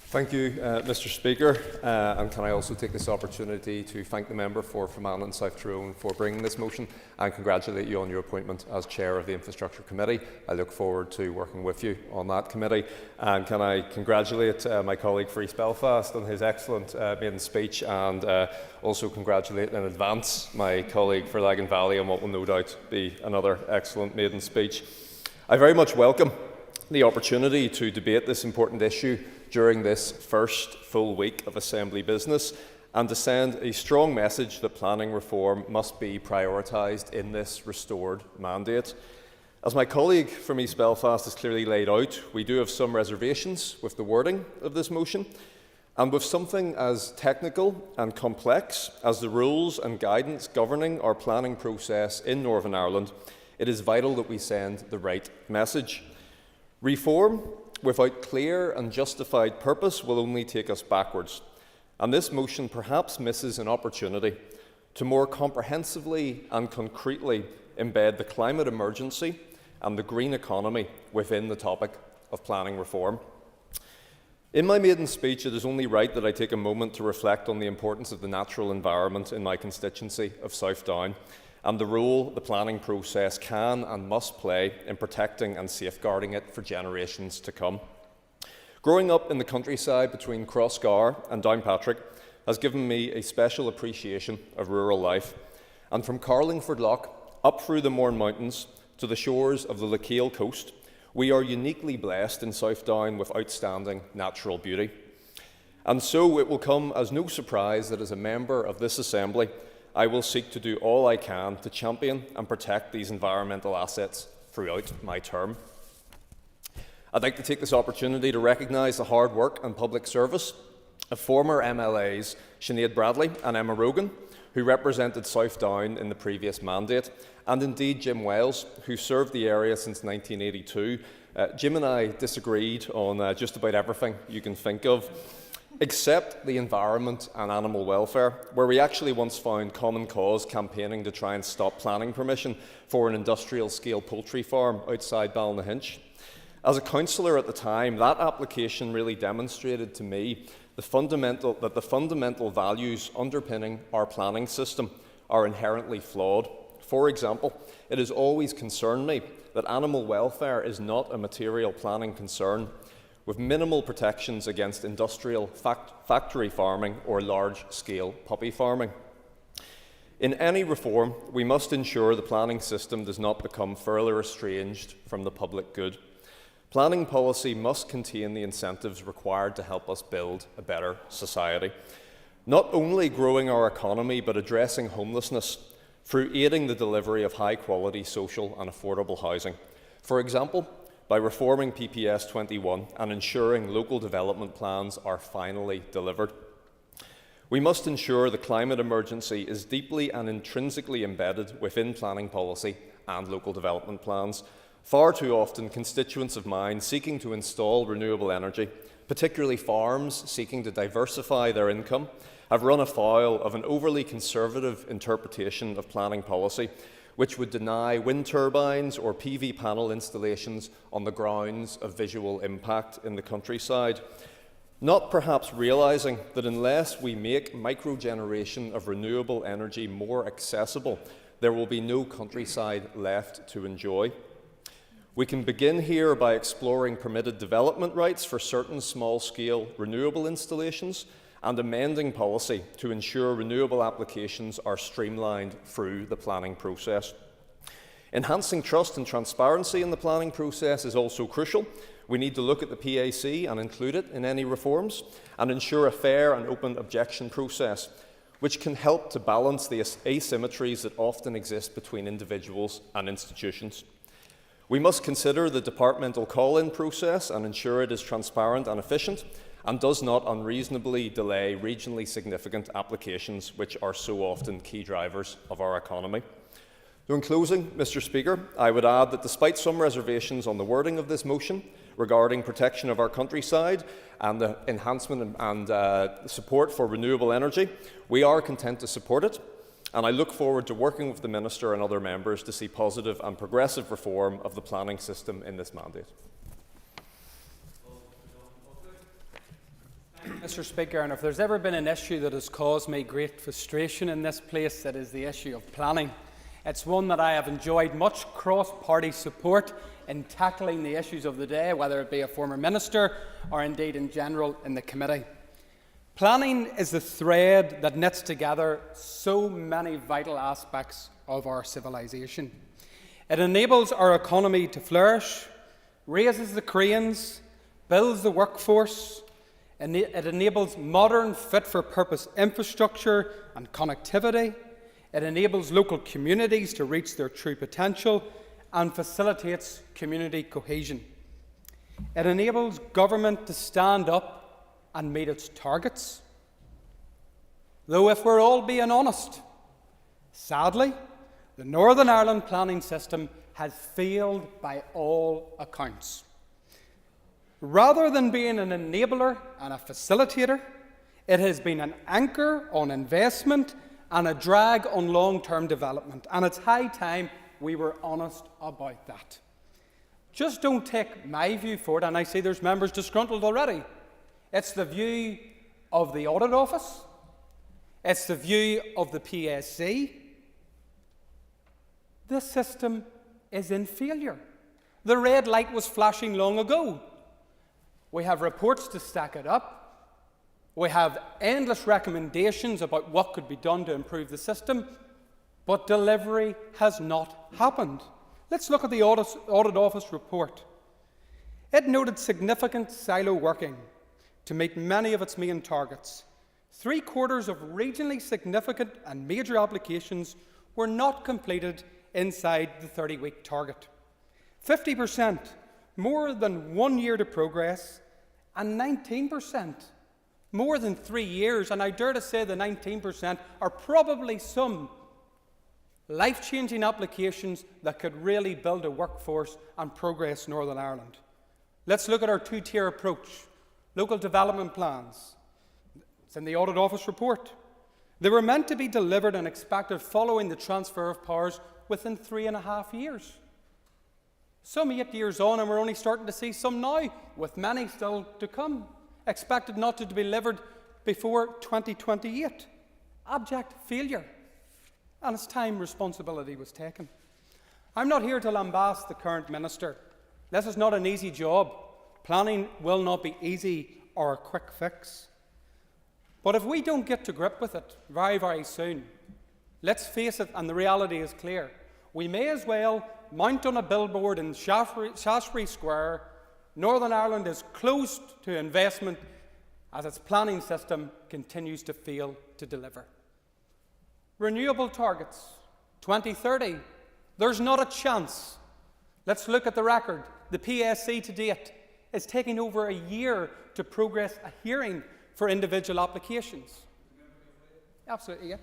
Speaker 14: Thank you, Mr. Speaker, and can I also take this opportunity to thank the member for Fermanagh and South Tyrone for bringing this motion and congratulate you on your appointment as Chair of the Infrastructure Committee. I look forward to working with you on that committee, and can I congratulate my colleague for East Belfast on his excellent maiden speech, and also congratulate in advance my colleague for Lagan Valley on what will no doubt be another excellent maiden speech. I very much welcome the opportunity to debate this important issue during this first full week of Assembly business, and to send a strong message that planning reform must be prioritised in this restored mandate. As my colleague from East Belfast has clearly laid out, we do have some reservations with the wording of this motion, and with something as technical and complex as the rules and guidance governing our planning process in Northern Ireland, it is vital that we send the right message. Reform without clear and justified purpose will only take us backwards, and this motion perhaps misses an opportunity to more comprehensively and concretely embed the climate emergency and the green economy within the topic of planning reform. In my maiden speech, it is only right that I take a moment to reflect on the importance of the natural environment in my constituency of South Down, and the role the planning process can and must play in protecting and safeguarding it for generations to come. Growing up in the countryside between Crossgar and Downpatrick has given me a special appreciation of rural life. And from Carlingford Loch up through the Mourne Mountains to the shores of the Lochiel coast, we are uniquely blessed in South Down with outstanding natural beauty. And so it will come as no surprise that as a member of this Assembly, I will seek to do all I can to champion and protect these environmental assets throughout my term. I'd like to take this opportunity to recognise the hard work and public service of former MLAs Sinead Bradley and Emma Rogan, who represented South Down in the previous mandate, and indeed Jim Wells, who served the area since 1982. Jim and I disagreed on just about everything you can think of, except the environment and animal welfare, where we actually once found common cause campaigning to try and stop planning permission for an industrial-scale poultry farm outside Ballynahinch. As a councillor at the time, that application really demonstrated to me the fundamental values underpinning our planning system are inherently flawed. For example, it has always concerned me that animal welfare is not a material planning concern, with minimal protections against industrial factory farming or large-scale puppy farming. In any reform, we must ensure the planning system does not become further estranged from the public good. Planning policy must contain the incentives required to help us build a better society, not only growing our economy but addressing homelessness through aiding the delivery of high-quality social and affordable housing. For example, by reforming PPS 21 and ensuring local development plans are finally delivered. We must ensure the climate emergency is deeply and intrinsically embedded within planning policy and local development plans. Far too often, constituents of mine seeking to install renewable energy, particularly farms seeking to diversify their income, have run afoul of an overly conservative interpretation of planning policy, which would deny wind turbines or PV panel installations on the grounds of visual impact in the countryside, not perhaps realising that unless we make microgeneration of renewable energy more accessible, there will be no countryside left to enjoy. We can begin here by exploring permitted development rights for certain small-scale renewable installations and amending policy to ensure renewable applications are streamlined through the planning process. Enhancing trust and transparency in the planning process is also crucial. We need to look at the PAC and include it in any reforms and ensure a fair and open objection process, which can help to balance the asymmetries that often exist between individuals and institutions. We must consider the departmental call-in process and ensure it is transparent and efficient and does not unreasonably delay regionally significant applications, which are so often key drivers of our economy. So in closing, Mr. Speaker, I would add that despite some reservations on the wording of this motion regarding protection of our countryside and the enhancement and support for renewable energy, we are content to support it. And I look forward to working with the Minister and other members to see positive and progressive reform of the planning system in this mandate.
Speaker 2: Mr. Speaker, and if there's ever been an issue that has caused me great frustration in this place, it is the issue of planning. It's one that I have enjoyed much cross-party support in tackling the issues of the day, whether it be a former minister or indeed in general in the committee. Planning is the thread that knits together so many vital aspects of our civilization. It enables our economy to flourish, raises the cranes, builds the workforce, and it enables modern fit-for-purpose infrastructure and connectivity. It enables local communities to reach their true potential and facilitates community cohesion. It enables government to stand up and meet its targets. Though if we're all being honest, sadly, the Northern Ireland planning system has failed by all accounts. Rather than being an enabler and a facilitator, it has been an anchor on investment and a drag on long-term development, and it's high time we were honest about that. Just don't take my view for it, and I see there's members disgruntled already. It's the view of the Audit Office. It's the view of the PSC. This system is in failure. The red light was flashing long ago. We have reports to stack it up. We have endless recommendations about what could be done to improve the system, but delivery has not happened. Let's look at the Audit Office report. It noted significant silo working to meet many of its main targets. 3/4 of regionally significant and major applications were not completed inside the 30-week target. 50% more than 1 year to progress, and 19% more than 3 years. And I dare to say the 19% are probably some life-changing applications that could really build a workforce and progress Northern Ireland. Let's look at our two-tier approach. Local development plans. It's in the Audit Office report. They were meant to be delivered and expected following the transfer of powers within 3.5 years. Some 8 years on, and we're only starting to see some now, with many still to come, expected not to be delivered before 2028. Abject failure. And it's time responsibility was taken. I'm not here to lambast the current minister. This is not an easy job. Planning will not be easy or a quick fix. But if we don't get to grip with it very, very soon, let's face it, and the reality is clear, we may as well mount on a billboard in Shaftesbury Square, Northern Ireland is closed to investment as its planning system continues to fail to deliver. Renewable targets, 2030, there's not a chance. Let's look at the record. The PSC to date is taking over a year to progress a hearing for individual applications. Absolutely, yeah.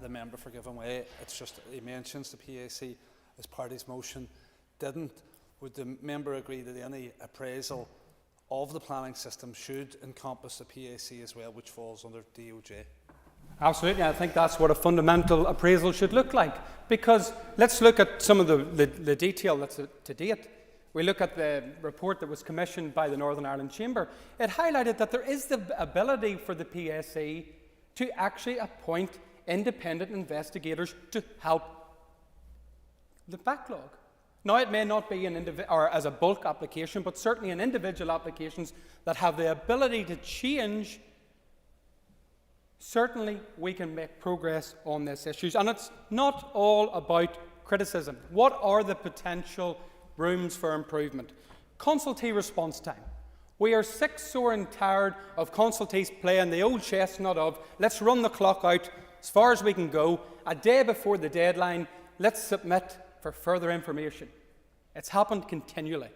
Speaker 13: The member for giving way. It's just he mentions the PAC as party's motion. Would the member agree that any appraisal of the planning system should encompass the PAC as well, which falls under DOJ?
Speaker 2: Absolutely, I think that's what a fundamental appraisal should look like. Because let's look at some of the detail that's to date. We look at the report that was commissioned by the Northern Ireland Chamber. It highlighted that there is the ability for the PSC to actually appoint independent investigators to help the backlog. Now, it may not be or as a bulk application, but certainly in individual applications that have the ability to change. Certainly, we can make progress on these issues. And it's not all about criticism. What are the potential rooms for improvement? Consultee response time. We are sick, sore and tired of consultees playing the old chestnut of let's run the clock out as far as we can go. A day before the deadline, let's submit for further information. It's happened continually.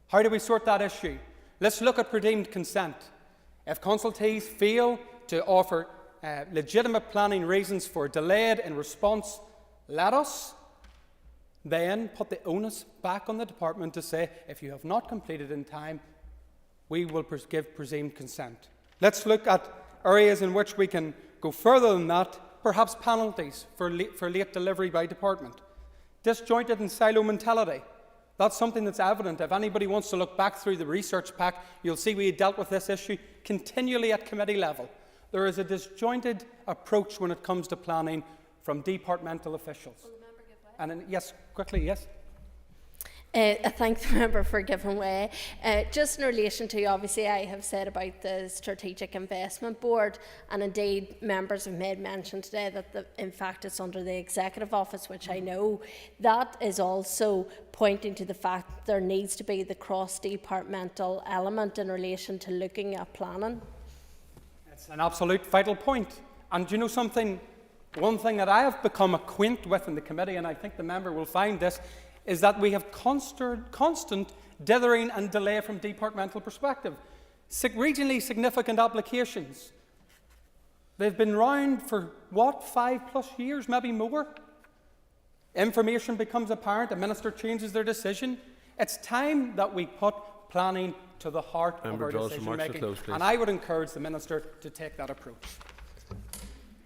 Speaker 2: How do we sort that issue? Let's look at predeemed consent. If consultees fail to offer legitimate planning reasons for delayed in response, let us then put the onus back on the department to say, if you have not completed in time, we will give presumed consent. Let's look at areas in which we can go further than that, perhaps penalties for late delivery by department. Disjointed and silo mentality. That's something that's evident. If anybody wants to look back through the research pack, you'll see we dealt with this issue continually at committee level. There is a disjointed approach when it comes to planning from departmental officials. Yes, quickly, yes.
Speaker 23: I thank the member for giving way. Just in relation to, obviously, I have said about the Strategic Investment Board, and indeed members have made mention today that in fact it's under the Executive Office, which I know. That is also pointing to the fact that there needs to be the cross-departmental element in relation to looking at planning.
Speaker 2: It's an absolute vital point. And do you know something? One thing that I have become acquainted with in the committee, and I think the member will find this, is that we have constant dithering and delay from departmental perspective. Regionally significant applications. They've been round for, what, 5+ years, maybe more? Information becomes apparent, a minister changes their decision. It's time that we put planning to the heart of our decision making. And I would encourage the minister to take that approach.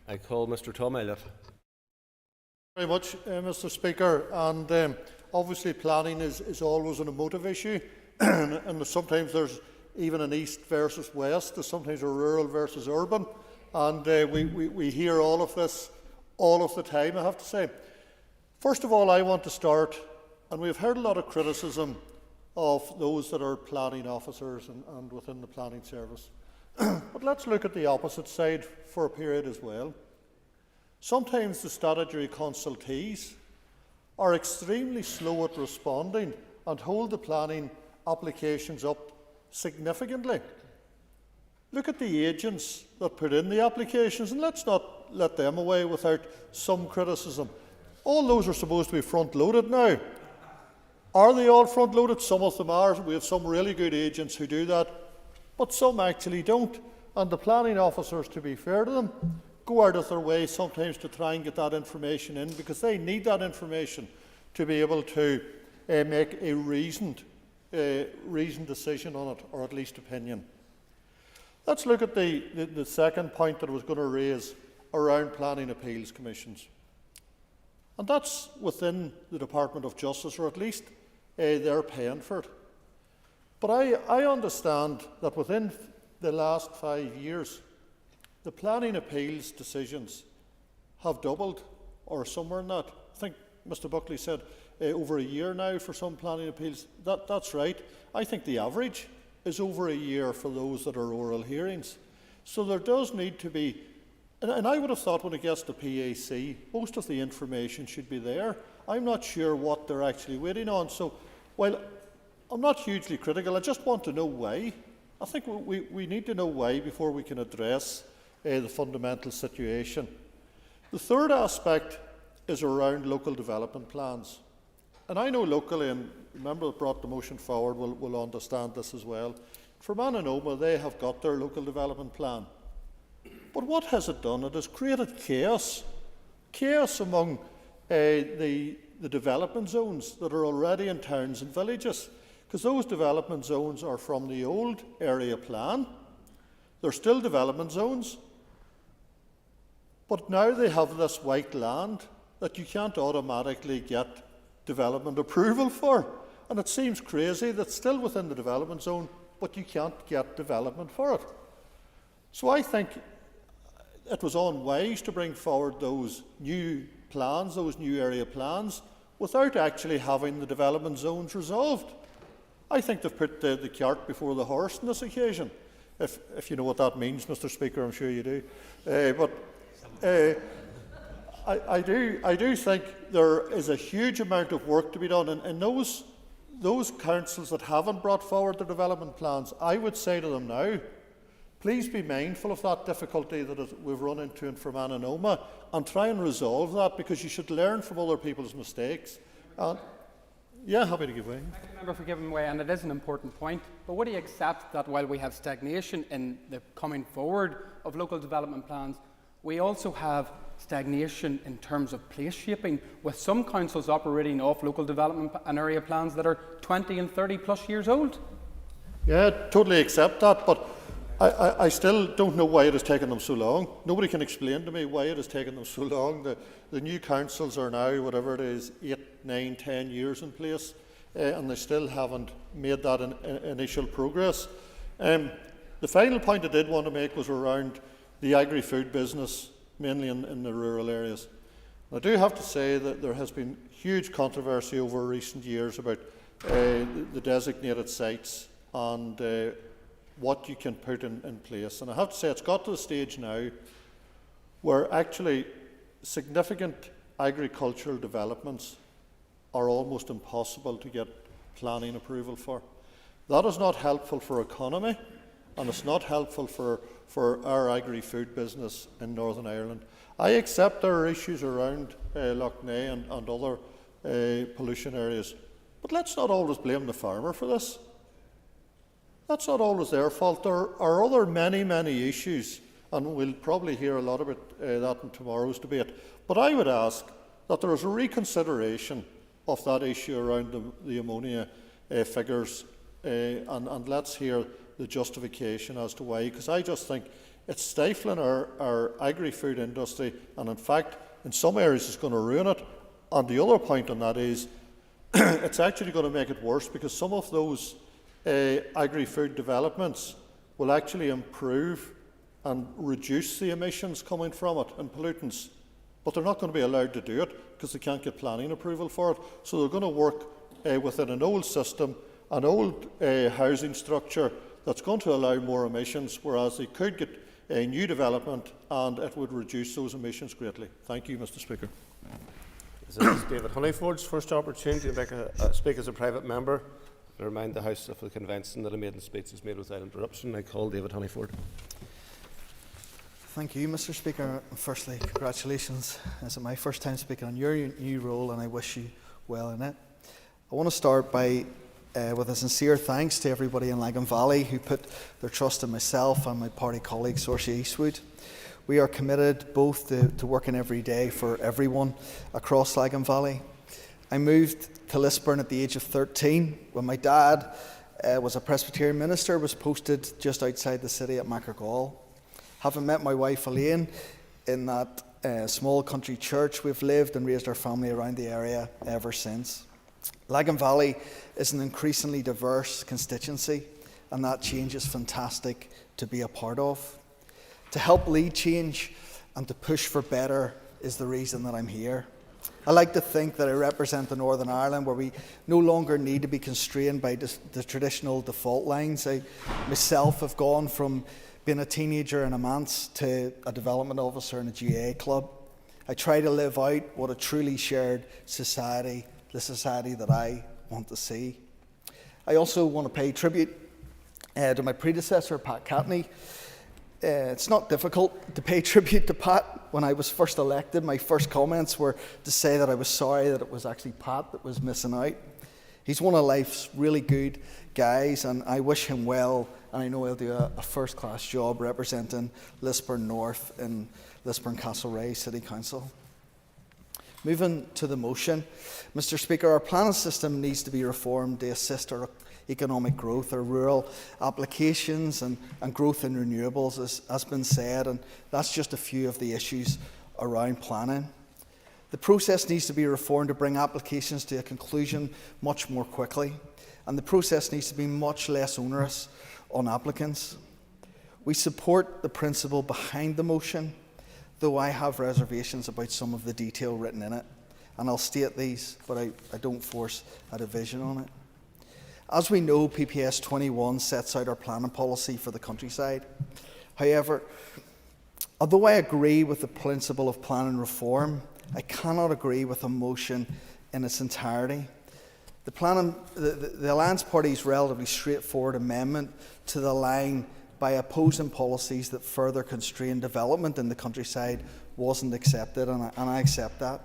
Speaker 8: I call Mr. Tom Elliott.
Speaker 9: Very much, Mr. Speaker. And obviously, planning is always an emotive issue, and sometimes there's even an east versus west. There's sometimes a rural versus urban, and we hear all of this all of the time, I have to say. First of all, I want to start, and we've heard a lot of criticism of those that are planning officers and within the planning service. But let's look at the opposite side for a period as well. Sometimes the statutory consultees are extremely slow at responding and hold the planning applications up significantly. Look at the agents that put in the applications, and let's not let them away without some criticism. All those are supposed to be front-loaded now. Are they all front-loaded? Some of them are. We have some really good agents who do that, but some actually don't. And the planning officers, to be fair to them, go out of their way sometimes to try and get that information in, because they need that information to be able to make a reasoned decision on it, or at least opinion. Let's look at the second point that I was going to raise around planning appeals commissions. And that's within the Department of Justice, or at least they're paying for it. But I understand that within the last 5 years, the planning appeals decisions have doubled, or somewhere in that. I think Mr Buckley said over a year now for some planning appeals. That's right. I think the average is over a year for those that are oral hearings. So there does need to be, and I would have thought when it gets to PAC, most of the information should be there. I'm not sure what they're actually waiting on. So while I'm not hugely critical, I just want to know why. I think we need to know why before we can address the fundamental situation. The third aspect is around local development plans. And I know locally, and the member that brought the motion forward will understand this as well. For Mananoma, they have got their local development plan. But what has it done? It has created chaos. Chaos among the development zones that are already in towns and villages. Because those development zones are from the old area plan. They're still development zones. But now they have this white land that you can't automatically get development approval for. And it seems crazy that still within the development zone, but you can't get development for it. So I think it was unwise to bring forward those new plans, those new area plans, without actually having the development zones resolved. I think they've put the cart before the horse on this occasion, if you know what that means, Mr Speaker, I'm sure you do. I do think there is a huge amount of work to be done, and those councils that haven't brought forward their development plans, I would say to them now, please be mindful of that difficulty that we've run into in Fermanagh and try and resolve that, because you should learn from other people's mistakes. Yeah, happy to give way.
Speaker 2: Thank you, Member, for giving way, and it is an important point. But would you accept that while we have stagnation in the coming forward of local development plans, we also have stagnation in terms of place shaping, with some councils operating off local development and area plans that are 20 and 30 plus years old?
Speaker 9: Yeah, totally accept that, but I still don't know why it has taken them so long. Nobody can explain to me why it has taken them so long. The new councils are now, whatever it is, 8, 9, 10 years in place, and they still haven't made that initial progress. The final point I did want to make was around the agri-food business, mainly in the rural areas. I do have to say that there has been huge controversy over recent years about the designated sites and what you can put in place. And I have to say it's got to the stage now where actually significant agricultural developments are almost impossible to get planning approval for. That is not helpful for economy, and it's not helpful for our agri-food business in Northern Ireland. I accept there are issues around Lough Neagh and other pollution areas, but let's not always blame the farmer for this. That's not always their fault. There are other many issues, and we'll probably hear a lot about that in tomorrow's debate. But I would ask that there is a reconsideration of that issue around the ammonia figures, and let's hear the justification as to why, because I just think it's stifling our agri-food industry, and in fact, in some areas it's going to ruin it. And the other point on that is it's actually going to make it worse, because some of those agri-food developments will actually improve and reduce the emissions coming from it and pollutants, but they're not going to be allowed to do it because they can't get planning approval for it. So they're going to work within an old system, an old housing structure that's going to allow more emissions, whereas they could get a new development and it would reduce those emissions greatly. Thank you, Mr. Speaker.
Speaker 15: This is David Honeyford's first opportunity to speak as a private member. I remind the House of the Convention that a maiden speech is made without interruption. I call David Honeyford.
Speaker 16: Thank you, Mr. Speaker. Firstly, congratulations. This is my first time speaking on your new role, and I wish you well in it. I want to start by with a sincere thanks to everybody in Lagan Valley who put their trust in myself and my party colleague, Saoirse Eastwood. We are committed both to working every day for everyone across Lagan Valley. I moved to Lisburn at the age of 13 when my dad was a Presbyterian minister, was posted just outside the city at Mackergall. Having met my wife Elaine in that small country church, we've lived and raised our family around the area ever since. Lagan Valley is an increasingly diverse constituency, and that change is fantastic to be a part of. To help lead change and to push for better is the reason that I'm here. I like to think that I represent the Northern Ireland where we no longer need to be constrained by the traditional default lines. I myself have gone from being a teenager in a manse to a development officer in a GA club. I try to live out what a truly shared society, the society that I want to see. I also want to pay tribute to my predecessor, Pat Catney. It's not difficult to pay tribute to Pat. When I was first elected, my first comments were to say that I was sorry that it was actually Pat that was missing out. He's one of life's really good guys, and I wish him well, and I know he'll do a first-class job representing Lisburn North and Lisburn Castlereagh City Council. Moving to the motion, Mr. Speaker, our planning system needs to be reformed to assist our economic growth, our rural applications and growth in renewables, as has been said, and that's just a few of the issues around planning. The process needs to be reformed to bring applications to a conclusion much more quickly, and the process needs to be much less onerous on applicants. We support the principle behind the motion, though I have reservations about some of the detail written in it, and I'll state these, but I don't force a division on it. As we know, PPS 21 sets out our planning policy for the countryside. However, although I agree with the principle of planning reform, I cannot agree with the motion in its entirety. The Alliance Party's relatively straightforward amendment to the line by opposing policies that further constrain development in the countryside wasn't accepted, and I accept that.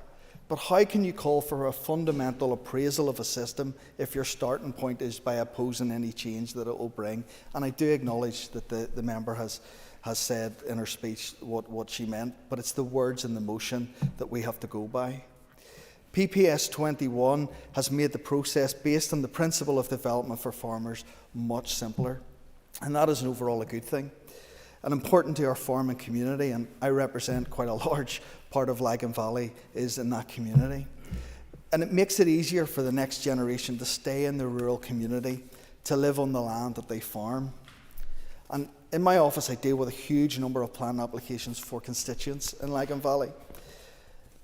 Speaker 16: But how can you call for a fundamental appraisal of a system if your starting point is by opposing any change that it will bring? And I do acknowledge that the member has said in her speech what she meant, but it's the words in the motion that we have to go by. PPS 21 has made the process based on the principle of development for farmers much simpler, and that is an overall a good thing and important to our farming community, and I represent quite a large part of Lagan Valley is in that community. And it makes it easier for the next generation to stay in the rural community, to live on the land that they farm. And in my office I deal with a huge number of planning applications for constituents in Lagan Valley,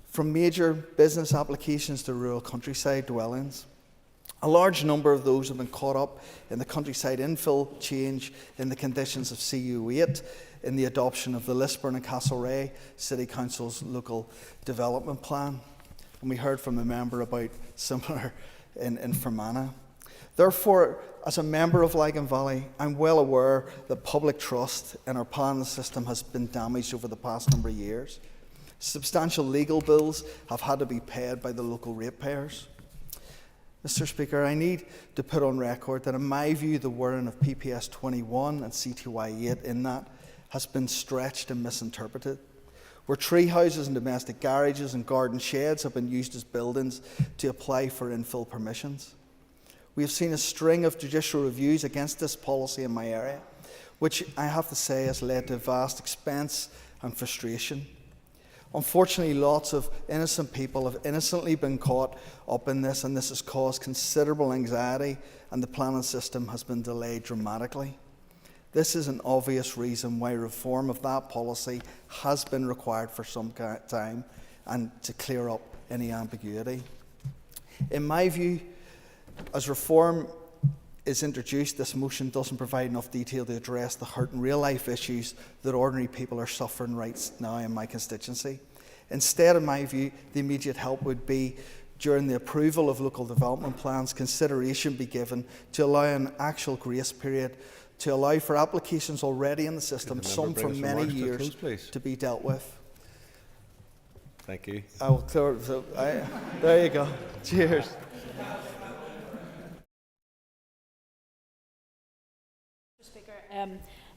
Speaker 16: from major business applications to rural countryside dwellings. A large number of those have been caught up in the countryside infill change in the conditions of CU8 in the adoption of the Lisburn and Castlereagh City Council's local development plan. And we heard from the member about similar in Fermanagh. Therefore, as a member of Lagan Valley, I'm well aware that public trust in our planning system has been damaged over the past number of years. Substantial legal bills have had to be paid by the local ratepayers. Mr. Speaker, I need to put on record that in my view the wording of PPS 21 and CTY 8 in that has been stretched and misinterpreted, where tree houses and domestic garages and garden sheds have been used as buildings to apply for infill permissions. We have seen a string of judicial reviews against this policy in my area, which I have to say has led to vast expense and frustration. Unfortunately, lots of innocent people have innocently been caught up in this, and this has caused considerable anxiety, and the planning system has been delayed dramatically. This is an obvious reason why reform of that policy has been required for some time, and to clear up any ambiguity. In my view, as reform is introduced, this motion doesn't provide enough detail to address the hurt and real-life issues that ordinary people are suffering right now in my constituency. Instead, in my view, the immediate help would be, during the approval of local development plans, consideration be given to allow an actual grace period, to allow for applications already in the system, some for many years, to be dealt with.
Speaker 8: Thank you.
Speaker 16: I will clear. There you go. Cheers.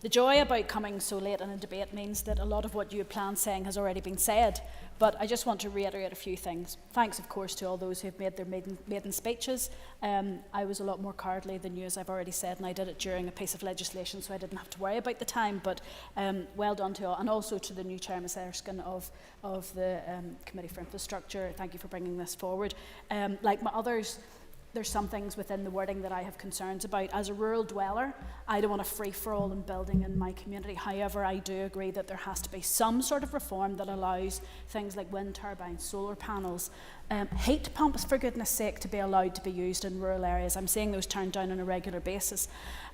Speaker 4: The joy about coming so late in a debate means that a lot of what you had planned saying has already been said, but I just want to reiterate a few things. Thanks, of course, to all those who have made their maiden speeches. I was a lot more cowardly than you, as I've already said, and I did it during a piece of legislation, so I didn't have to worry about the time, but well done to all, and also to the new Chair, Ms Erskine, of the Committee for Infrastructure. Thank you for bringing this forward. Like my others, there's some things within the wording that I have concerns about. As a rural dweller, I don't want a free-for-all in building in my community. However, I do agree that there has to be some sort of reform that allows things like wind turbines, solar panels, heat pumps, for goodness sake, to be allowed to be used in rural areas. I'm seeing those turned down on a regular basis.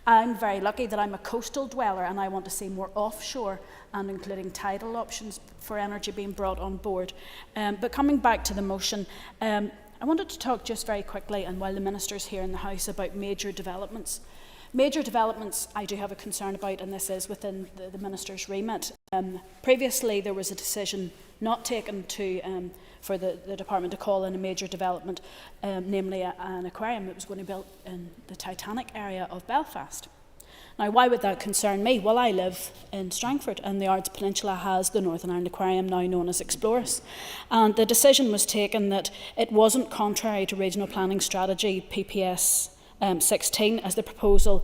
Speaker 4: I'm very lucky that I'm a coastal dweller and I want to see more offshore and including tidal options for energy being brought on board. But coming back to the motion, I wanted to talk just very quickly, and while the Minister's here in the House, about major developments. Major developments I do have a concern about, and this is within the Minister's remit. Previously, there was a decision not taken for the Department to call in a major development, namely an aquarium that was going to be built in the Titanic area of Belfast. Now, why would that concern me? Well, I live in Strangford, and the Ards Peninsula has the Northern Ireland Aquarium, now known as Explorus. And the decision was taken that it wasn't contrary to Regional Planning Strategy, PPS 16, as the proposal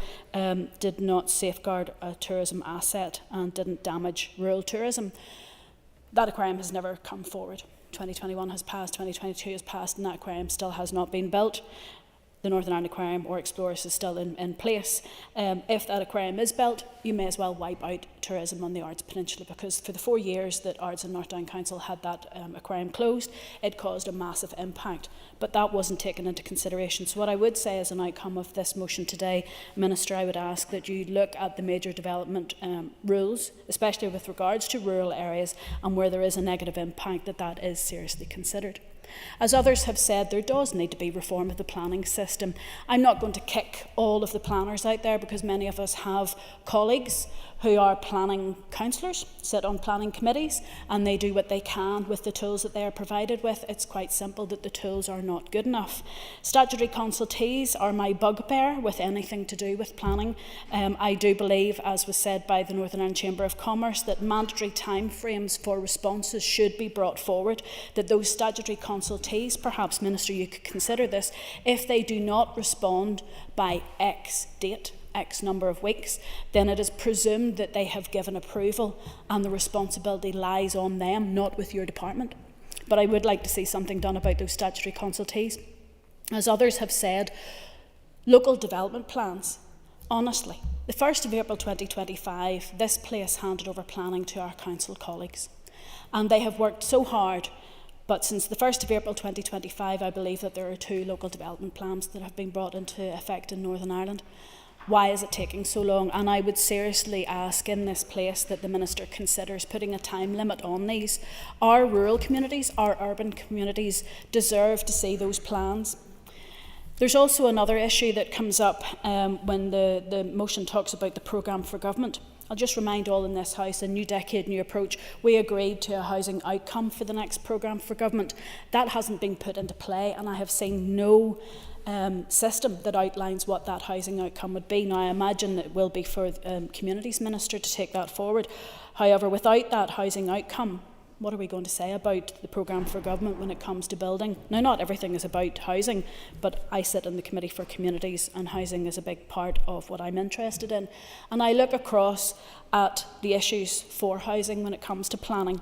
Speaker 4: did not safeguard a tourism asset and didn't damage rural tourism. That aquarium has never come forward. 2021 has passed, 2022 has passed, and that aquarium still has not been built. The Northern Ireland Aquarium, or Explorus, is still in place. If that aquarium is built, you may as well wipe out tourism on the Ards Peninsula, because for the 4 years that Ards and North Down Council had that aquarium closed, it caused a massive impact. But that wasn't taken into consideration. So what I would say as an outcome of this motion today, Minister, I would ask that you look at the major development rules, especially with regards to rural areas, and where there is a negative impact, that is seriously considered. As others have said, there does need to be reform of the planning system. I'm not going to kick all of the planners out there, because many of us have colleagues who are planning councillors, sit on planning committees, and they do what they can with the tools that they are provided with. It's quite simple that the tools are not good enough. Statutory consultees are my bugbear with anything to do with planning. I do believe, as was said by the Northern Ireland Chamber of Commerce, that mandatory timeframes for responses should be brought forward, that those statutory consultees, perhaps, Minister, you could consider this, if they do not respond by X date, X number of weeks, then it is presumed that they have given approval and the responsibility lies on them, not with your department. But I would like to see something done about those statutory consultees. As others have said, local development plans, honestly, the 1st of April 2025, this place handed over planning to our council colleagues, and they have worked so hard. But since the 1st of April 2025, I believe that there are 2 local development plans that have been brought into effect in Northern Ireland. Why is it taking so long? And I would seriously ask in this place that the Minister considers putting a time limit on these. Our rural communities, our urban communities deserve to see those plans. There's also another issue that comes up when the motion talks about the programme for government. I'll just remind all in this House, a new decade, new approach. We agreed to a housing outcome for the next programme for government. That hasn't been put into play, and I have seen no system that outlines what that housing outcome would be. Now, I imagine it will be for the Communities Minister to take that forward. However, without that housing outcome, what are we going to say about the programme for government when it comes to building? Now, not everything is about housing, but I sit in the Committee for Communities, and housing is a big part of what I'm interested in. And I look across at the issues for housing when it comes to planning.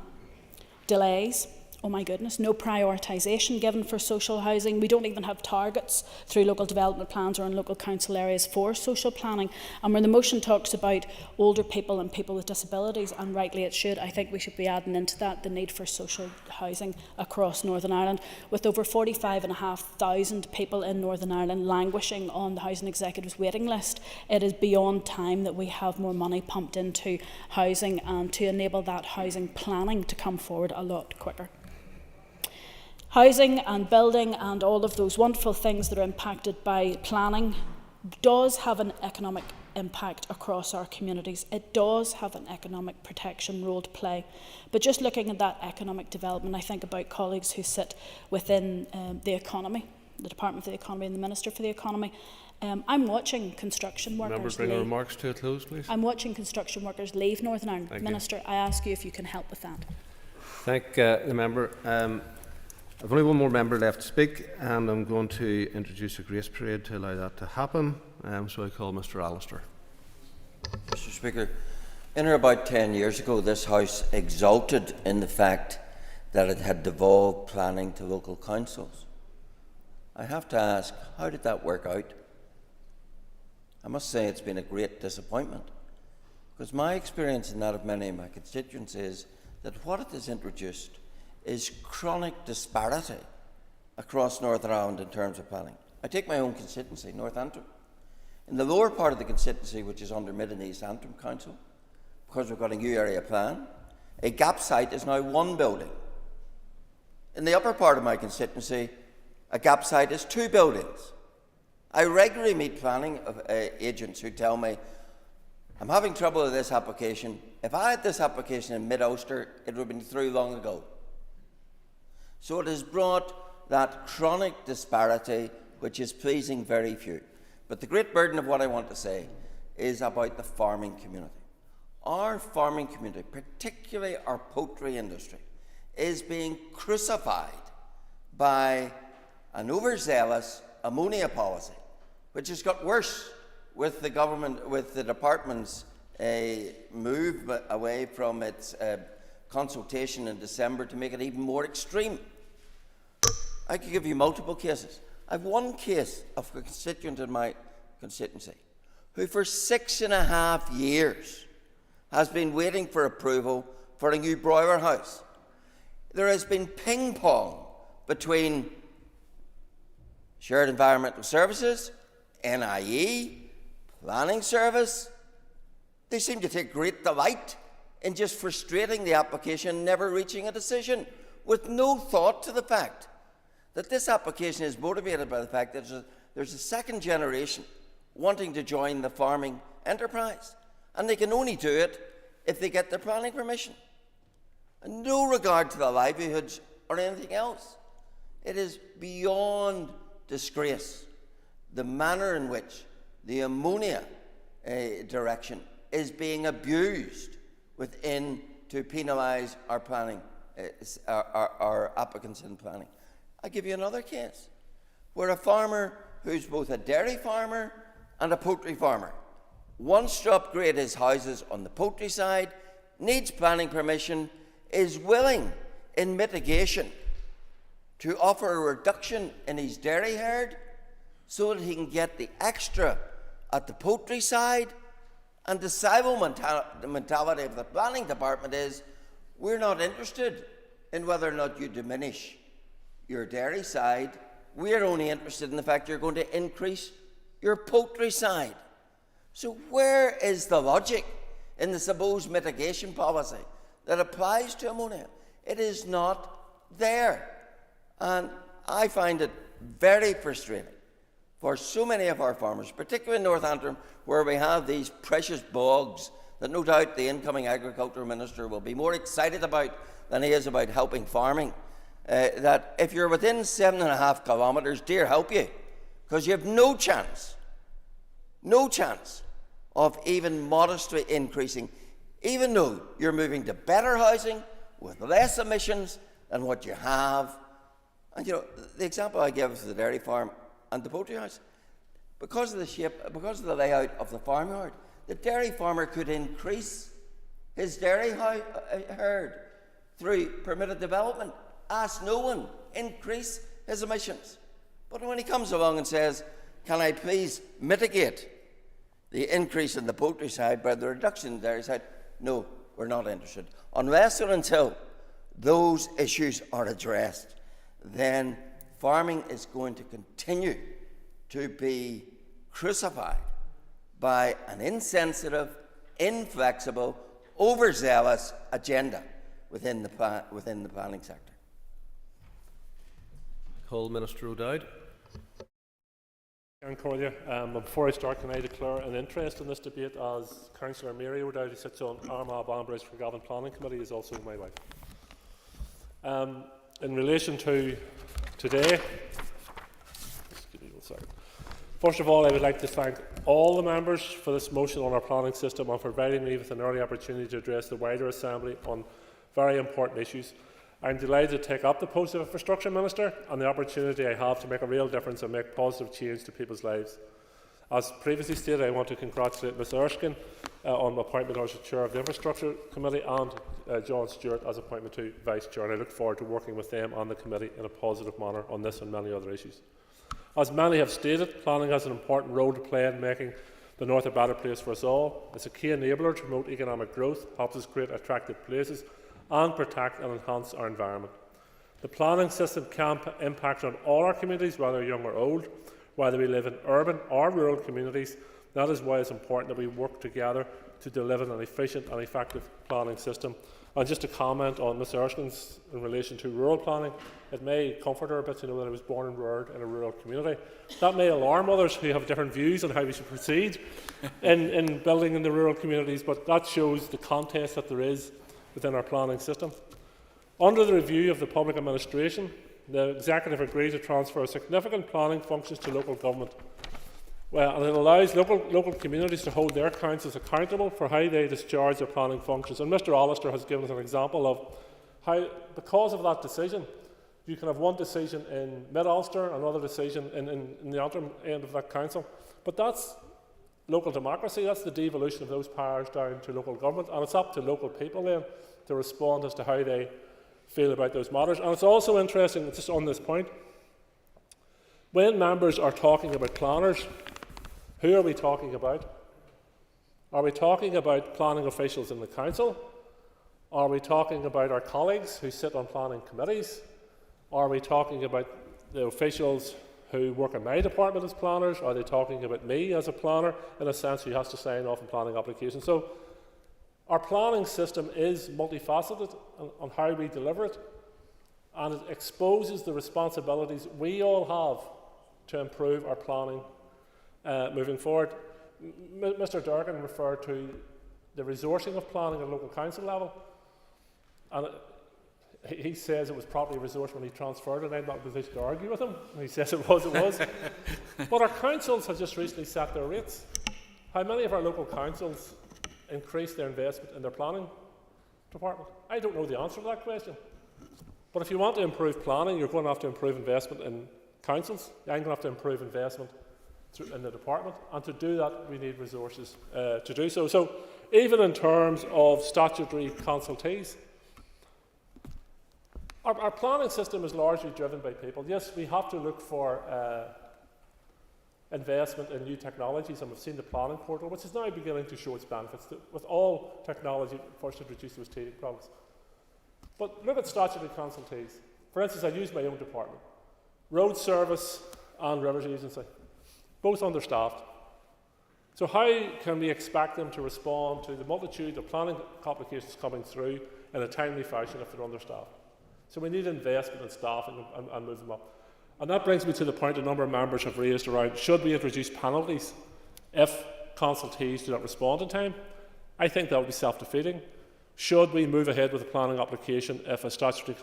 Speaker 4: Delays, oh my goodness, no prioritisation given for social housing. We don't even have targets through local development plans or in local council areas for social planning. And where the motion talks about older people and people with disabilities, and rightly it should, I think we should be adding into that the need for social housing across Northern Ireland. With over 45,500 people in Northern Ireland languishing on the Housing Executive's waiting list, it is beyond time that we have more money pumped into housing and to enable that housing planning to come forward a lot quicker. Housing and building and all of those wonderful things that are impacted by planning does have an economic impact across our communities. It does have an economic protection role to play. But just looking at that economic development, I think about colleagues who sit within the economy, the Department for the Economy and the Minister for the Economy. I'm watching construction workers
Speaker 8: Member, bring remarks to a close, please.
Speaker 4: I'm watching construction workers leave Northern Ireland.
Speaker 8: Thank
Speaker 4: Minister, I ask you if you can help with that.
Speaker 15: Thank the member. I've only one more member left to speak, and I'm going to introduce a grace period to allow that to happen. So I call Mr. Allister.
Speaker 17: Mr. Speaker, in or about 10 years ago, this House exulted in the fact that it had devolved planning to local councils. I have to ask, how did that work out? I must say it's been a great disappointment, because my experience and that of many of my constituents is that what it has introduced is chronic disparity across Northern Ireland in terms of planning. I take my own constituency, North Antrim. In the lower part of the constituency, which is under Mid and East Antrim Council, because we've got a new area plan, a gap site is now one building. In the upper part of my constituency, a gap site is two buildings. I regularly meet planning agents who tell me, I'm having trouble with this application. If I had this application in Mid-Ulster, it would have been through long ago. So it has brought that chronic disparity, which is pleasing very few. But the great burden of what I want to say is about the farming community. Our farming community, particularly our poultry industry, is being crucified by an overzealous ammonia policy, which has got worse with the government, with the department's move away from its consultation in December to make it even more extreme. I could give you multiple cases. I have one case of a constituent in my constituency who for 6.5 years has been waiting for approval for a new broiler house. There has been ping pong between Shared Environmental Services, NIE, Planning Service. They seem to take great delight in just frustrating the application, never reaching a decision, with no thought to the fact that this application is motivated by the fact that there's a second generation wanting to join the farming enterprise, and they can only do it if they get their planning permission. And no regard to their livelihoods or anything else. It is beyond disgrace the manner in which the ammonia direction is being abused within to penalise our planning, our applicants in planning. I'll give you another case where a farmer who's both a dairy farmer and a poultry farmer wants to upgrade his houses on the poultry side, needs planning permission, is willing in mitigation to offer a reduction in his dairy herd so that he can get the extra at the poultry side. And the silo mentality of the planning department is, we're not interested in whether or not you diminish your dairy side. We're only interested in the fact you're going to increase your poultry side. So where is the logic in the supposed mitigation policy that applies to ammonia? It is not there. And I find it very frustrating for so many of our farmers, particularly in North Antrim, where we have these precious bogs that no doubt the incoming Agriculture Minister will be more excited about than he is about helping farming, that if you're within 7.5 kilometres, dear help you, because you have no chance of even modestly increasing, even though you're moving to better housing with less emissions than what you have. And you know, the example I gave is the dairy farm and the poultry house. Because of the shape, because of the layout of the farmyard, the dairy farmer could increase his dairy herd through permitted development asked no one increase his emissions. But when he comes along and says, can I please mitigate the increase in the poultry side by the reduction in the dairy side, no, we're not interested. Unless and until those issues are addressed, then farming is going to continue to be crucified by an insensitive, inflexible, overzealous agenda within the planning sector.
Speaker 8: Call Minister O'Dowd.
Speaker 3: Before I start, can I declare an interest in this debate, as Councillor Mary O'Dowd, who sits on Armagh Banbridge for Gavin Planning Committee, is also my wife. In relation to today, just give me 1 second. First of all, I would like to thank all the members for this motion on our planning system and for providing me with an early opportunity to address the wider Assembly on very important issues. I am delighted to take up the post of Infrastructure Minister and the opportunity I have to make a real difference and make positive change to people's lives. As previously stated, I want to congratulate Ms Erskine on appointment as Chair of the Infrastructure Committee and John Stewart as appointment to Vice Chair, and I look forward to working with them and the Committee in a positive manner on this and many other issues. As many have stated, planning has an important role to play in making the North a better place for us all. It's a key enabler to promote economic growth, helps us create attractive places and protect and enhance our environment. The planning system can impact on all our communities, whether young or old, whether we live in urban or rural communities. That is why it's important that we work together to deliver an efficient and effective planning system. And just to comment on Ms Erskine's in relation to rural planning, it may comfort her a bit to know that I was born and reared in a rural community. That may alarm others who have different views on how we should proceed in building in the rural communities, but that shows the contest that there is within our planning system. Under the review of the public administration, the Executive agreed to transfer significant planning functions to local government. And it allows local communities to hold their councils accountable for how they discharge their planning functions. And Mr Allister has given us an example of how, because of that decision, you can have one decision in Mid-Ulster, another decision in the other end of that council. But that's local democracy, that's the devolution of those powers down to local government, and it's up to local people then to respond as to how they feel about those matters. And it's also interesting, just on this point, when members are talking about planners, who are we talking about? Are we talking about planning officials in the council? Are we talking about our colleagues who sit on planning committees? Are we talking about the officials who work in my department as planners? Are they talking about me as a planner, in a sense, who has to sign off on planning applications? So our planning system is multifaceted on how we deliver it, and it exposes the responsibilities we all have to improve our planning moving forward. Mr Durkin referred to the resourcing of planning at local council level, and he says it was properly resourced when he transferred it. I'm not in a position to argue with him. He says it was. But our councils have just recently set their rates. How many of our local councils increased their investment in their planning department? I don't know the answer to that question. But if you want to improve planning, you're going to have to improve investment in councils. I'm going to have to improve investment in the department, and to do that we need resources to do so. So even in terms of statutory consultees, our planning system is largely driven by people. Yes, we have to look for investment in new technologies, and we've seen the planning portal, which is now beginning to show its benefits. With all technology, first to reduce those teething problems. But look at statutory consultees. For instance, I use my own department. Road Service and Rivers Agency, both understaffed. So how can we expect them to respond to the multitude of planning applications coming through in a timely fashion if they're understaffed? So we need investment in staffing and move them up. And that brings me to the point a number of members have raised around, should we introduce penalties if consultees do not respond in time? I think that would be self-defeating. Should we move ahead with a planning application if a statutory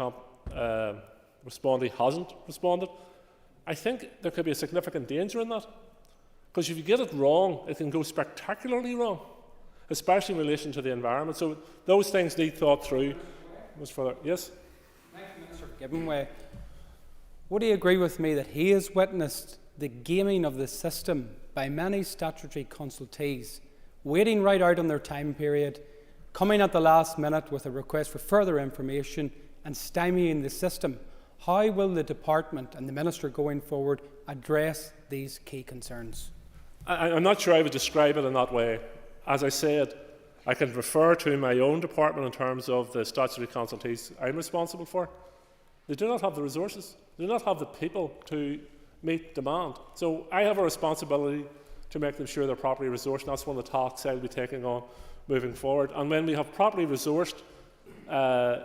Speaker 3: respondee hasn't responded? I think there could be a significant danger in that. Because if you get it wrong, it can go spectacularly wrong, especially in relation to the environment. So those things need thought through. Yes?
Speaker 2: Minister Gibbonway, would he agree with me that he has witnessed the gaming of the system by many statutory consultees, waiting right out on their time period, coming at the last minute with a request for further information, and stymieing the system. How will the Department and the Minister going forward address these key concerns?
Speaker 3: I'm not sure I would describe it in that way. As I said, I can refer to my own department in terms of the statutory consultees I'm responsible for. They do not have the resources. They do not have the people to meet demand. So I have a responsibility to make them sure they're properly resourced, and that's one of the tasks I'll be taking on moving forward. And when we have properly resourced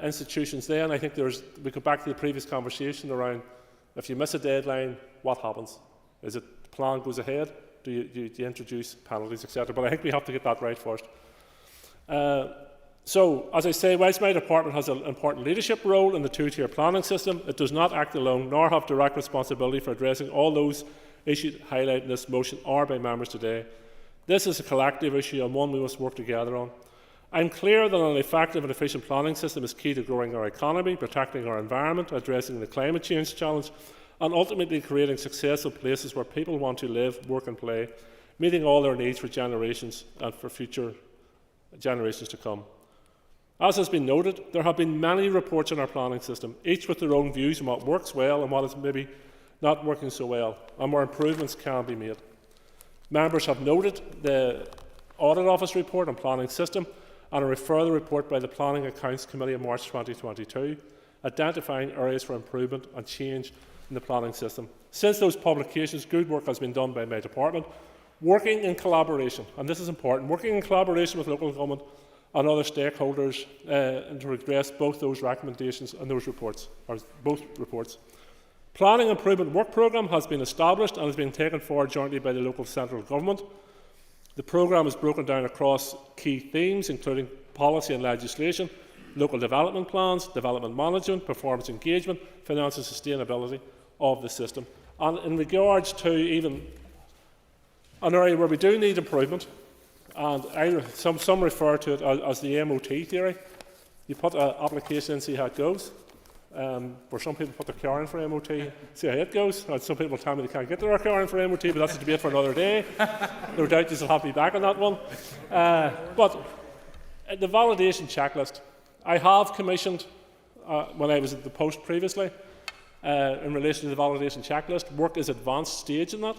Speaker 3: institutions, then I think we go back to the previous conversation around if you miss a deadline, what happens? Is it the plan goes ahead? Do you introduce penalties, etc.? But I think we have to get that right first. So, as I say, whilst my department has an important leadership role in the two-tier planning system, it does not act alone nor have direct responsibility for addressing all those issues highlighted in this motion or by members today. This is a collective issue and one we must work together on. I'm clear that an effective and efficient planning system is key to growing our economy, protecting our environment, addressing the climate change challenge, and ultimately creating successful places where people want to live, work and play, meeting all their needs for generations and for future generations to come. As has been noted, there have been many reports on our planning system, each with their own views on what works well and what is maybe not working so well, and where improvements can be made. Members have noted the Audit Office report on planning system and a further report by the Planning Accounts Committee in March 2022, identifying areas for improvement and change in the planning system. Since those publications, good work has been done by my department, working in collaboration, and this is important, working in collaboration with local government and other stakeholders and to address both those recommendations and those reports, or both reports. Planning Improvement Work Programme has been established and is being taken forward jointly by the local central government. The programme is broken down across key themes, including policy and legislation, local development plans, development management, performance engagement, financial sustainability of the system. And in regards to even an area where we do need improvement, and some refer to it as the MOT theory. You put an application in, see how it goes. Where some people put their car in for MOT, see how it goes. And some people tell me they can't get their car in for MOT, but that's a debate for another day. No doubt you'll have me back on that one. But the validation checklist, I have commissioned, when I was at the post previously, in relation to the validation checklist, work is advanced stage in that.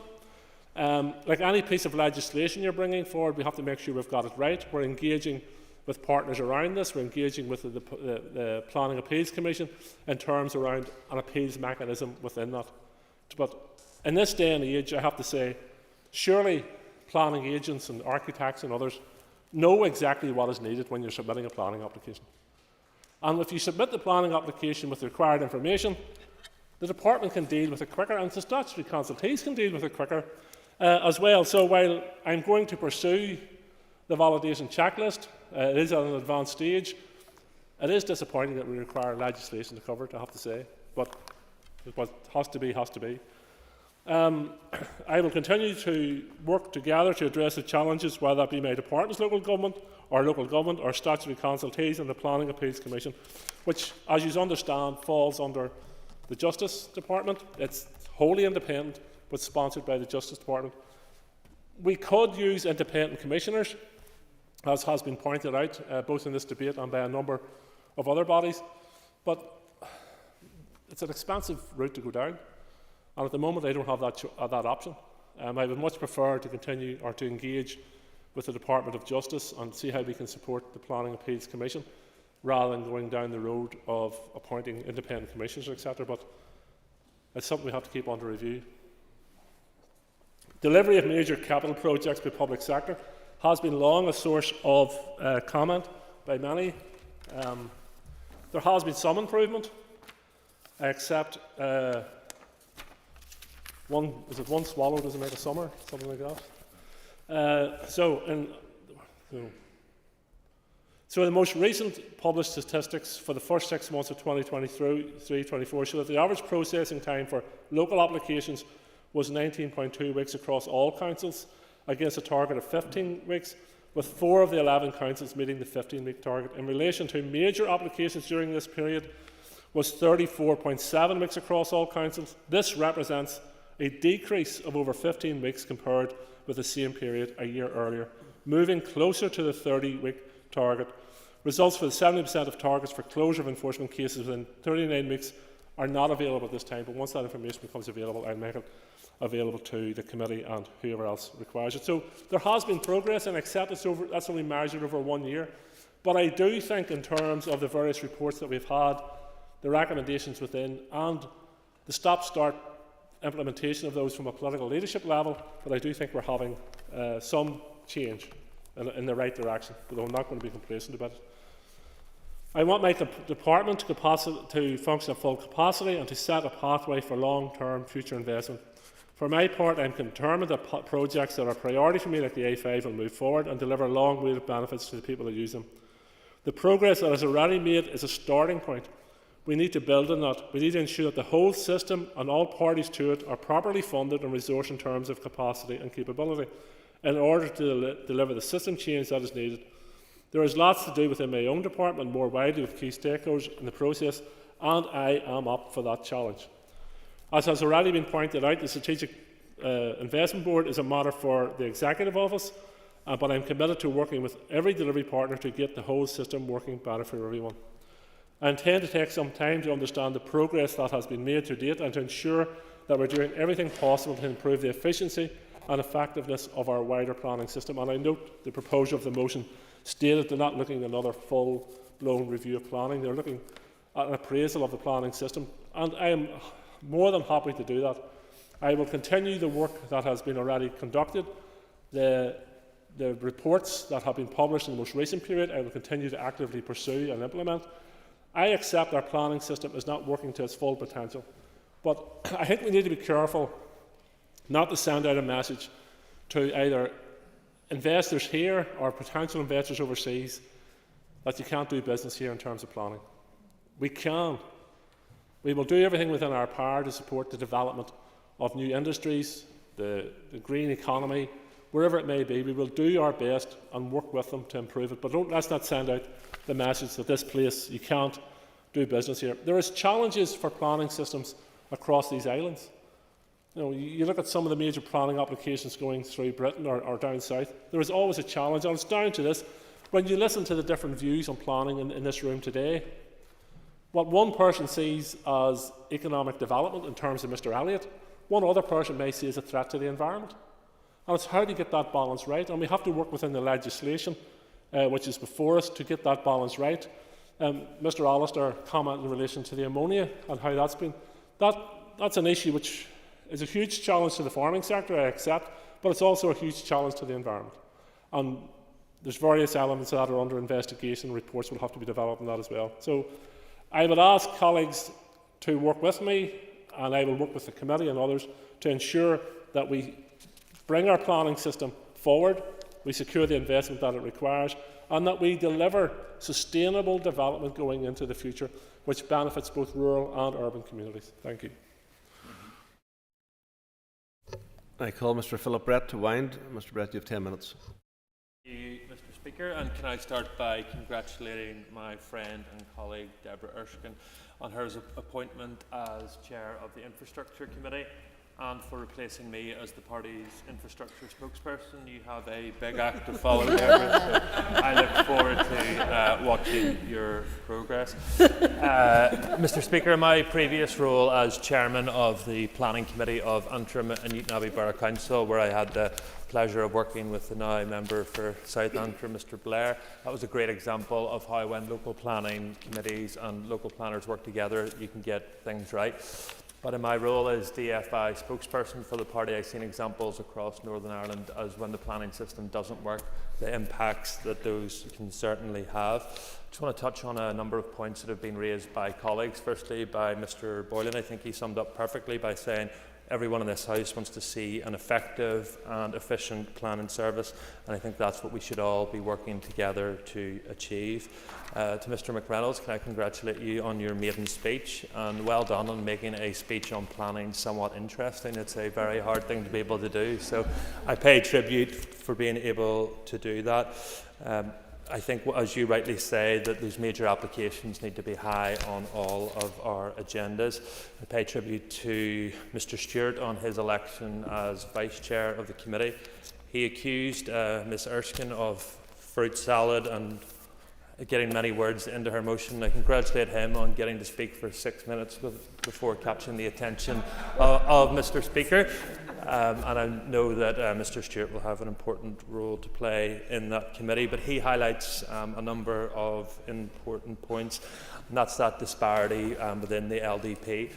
Speaker 3: Like any piece of legislation you're bringing forward, we have to make sure we've got it right. We're engaging with partners around this. We're engaging with the Planning Appeals Commission in terms around an appeals mechanism within that. But in this day and age, I have to say, surely planning agents and architects and others know exactly what is needed when you're submitting a planning application. And if you submit the planning application with the required information, the department can deal with it quicker, and the statutory consultees can deal with it quicker as well. So while I'm going to pursue the validation checklist, it is at an advanced stage. It is disappointing that we require legislation to cover it, I have to say, but what has to be, has to be. I will continue to work together to address the challenges, whether that be my department's local government or statutory consultees and the Planning Appeals Commission, which, as you understand, falls under the Justice Department. It's wholly independent, but sponsored by the Justice Department. We could use independent commissioners, as has been pointed out, both in this debate and by a number of other bodies, but it's an expensive route to go down, and at the moment I don't have that option. I would much prefer to continue or to engage with the Department of Justice and see how we can support the Planning Appeals Commission, rather than going down the road of appointing independent commissioners, etc. But it's something we have to keep under review. Delivery of major capital projects by public sector has been long a source of comment by many. There has been some improvement, except one swallow doesn't make a summer, something like that. So the most recent published statistics for the first 6 months of 2023-24 show that the average processing time for local applications was 19.2 weeks across all councils, against a target of 15 weeks, with 4 of the 11 councils meeting the 15-week target. In relation to major applications during this period, was 34.7 weeks across all councils. This represents a decrease of over 15 weeks compared with the same period a year earlier, moving closer to the 30-week target, Results for the 70% of targets for closure of enforcement cases within 39 weeks are not available at this time, but once that information becomes available, I'll make it available to the committee and whoever else requires it. So there has been progress, and I accept that's only measured over 1 year. But I do think, in terms of the various reports that we've had, the recommendations within, and the stop-start implementation of those from a political leadership level, that I do think we're having some change in the right direction, but I'm not going to be complacent about it. I want my department to function at full capacity and to set a pathway for long-term future investment. For my part, I am determined that projects that are a priority for me, like the A5, will move forward and deliver long-awaited benefits to the people who use them. The progress that is already made is a starting point. We need to build on that. We need to ensure that the whole system and all parties to it are properly funded and resourced in terms of capacity and capability in order to deliver the system change that is needed. There is lots to do within my own department, more widely with key stakeholders in the process, and I am up for that challenge. As has already been pointed out, the Strategic Investment Board is a matter for the Executive Office, but I am committed to working with every delivery partner to get the whole system working better for everyone. I intend to take some time to understand the progress that has been made to date and to ensure that we're doing everything possible to improve the efficiency and effectiveness of our wider planning system. And I note the proposal of the motion stated they're not looking at another full-blown review of planning. They're looking at an appraisal of the planning system, and I am more than happy to do that. I will continue the work that has been already conducted. The reports that have been published in the most recent period, I will continue to actively pursue and implement. I accept our planning system is not working to its full potential, but I think we need to be careful not to send out a message to either investors here or potential investors overseas that you can't do business here in terms of planning. We can. We will do everything within our power to support the development of new industries, the green economy, wherever it may be. We will do our best and work with them to improve it, but let's not send out the message that this place, you can't do business here. There is challenges for planning systems across these islands. You look at some of the major planning applications going through Britain or down south, there is always a challenge, and it's down to this. When you listen to the different views on planning in this room today, what one person sees as economic development in terms of Mr. Elliott, one other person may see as a threat to the environment. And it's how to get that balance right, and we have to work within the legislation which is before us to get that balance right. Mr. Allister commented in relation to the ammonia and how that's been. That's an issue which is a huge challenge to the farming sector, I accept, but it's also a huge challenge to the environment. And there's various elements that are under investigation. Reports will have to be developed on that as well. So I would ask colleagues to work with me, and I will work with the committee and others to ensure that we bring our planning system forward, we secure the investment that it requires, and that we deliver sustainable development going into the future, which benefits both rural and urban communities. Thank you.
Speaker 15: I call Mr. Philip Brett to wind. Mr. Brett, you have 10 minutes.
Speaker 5: Thank you, Mr. Speaker, and can I start by congratulating my friend and colleague Deborah Erskine on her appointment as Chair of the Infrastructure Committee and for replacing me as the party's infrastructure spokesperson. You have a big act to follow, Deborah, so I look forward to watching your progress. Mr. Speaker, my previous role as Chairman of the Planning Committee of Antrim and Newton Abbey Borough Council, where I had the pleasure of working with the now member for South Antrim, Mr. Blair, that was a great example of how when local planning committees and local planners work together, you can get things right. But in my role as DFI spokesperson for the party, I've seen examples across Northern Ireland as when the planning system doesn't work, the impacts that those can certainly have. I just want to touch on a number of points that have been raised by colleagues. Firstly, by Mr. Boylan, I think he summed up perfectly by saying everyone in this House wants to see an effective and efficient planning service, and I think that's what we should all be working together to achieve. To Mr. McReynolds, can I congratulate you on your maiden speech, and well done on making a speech on planning somewhat interesting. It's a very hard thing to be able to do, so I pay tribute for being able to do that. I think, as you rightly say, that those major applications need to be high on all of our agendas. I pay tribute to Mr. Stewart on his election as Vice Chair of the committee. He accused Ms. Erskine of fruit salad and getting many words into her motion. I congratulate him on getting to speak for 6 minutes before capturing the attention of Mr. Speaker. And I know that Mr. Stewart will have an important role to play in that committee, but he highlights a number of important points, and that's that disparity within the LDP.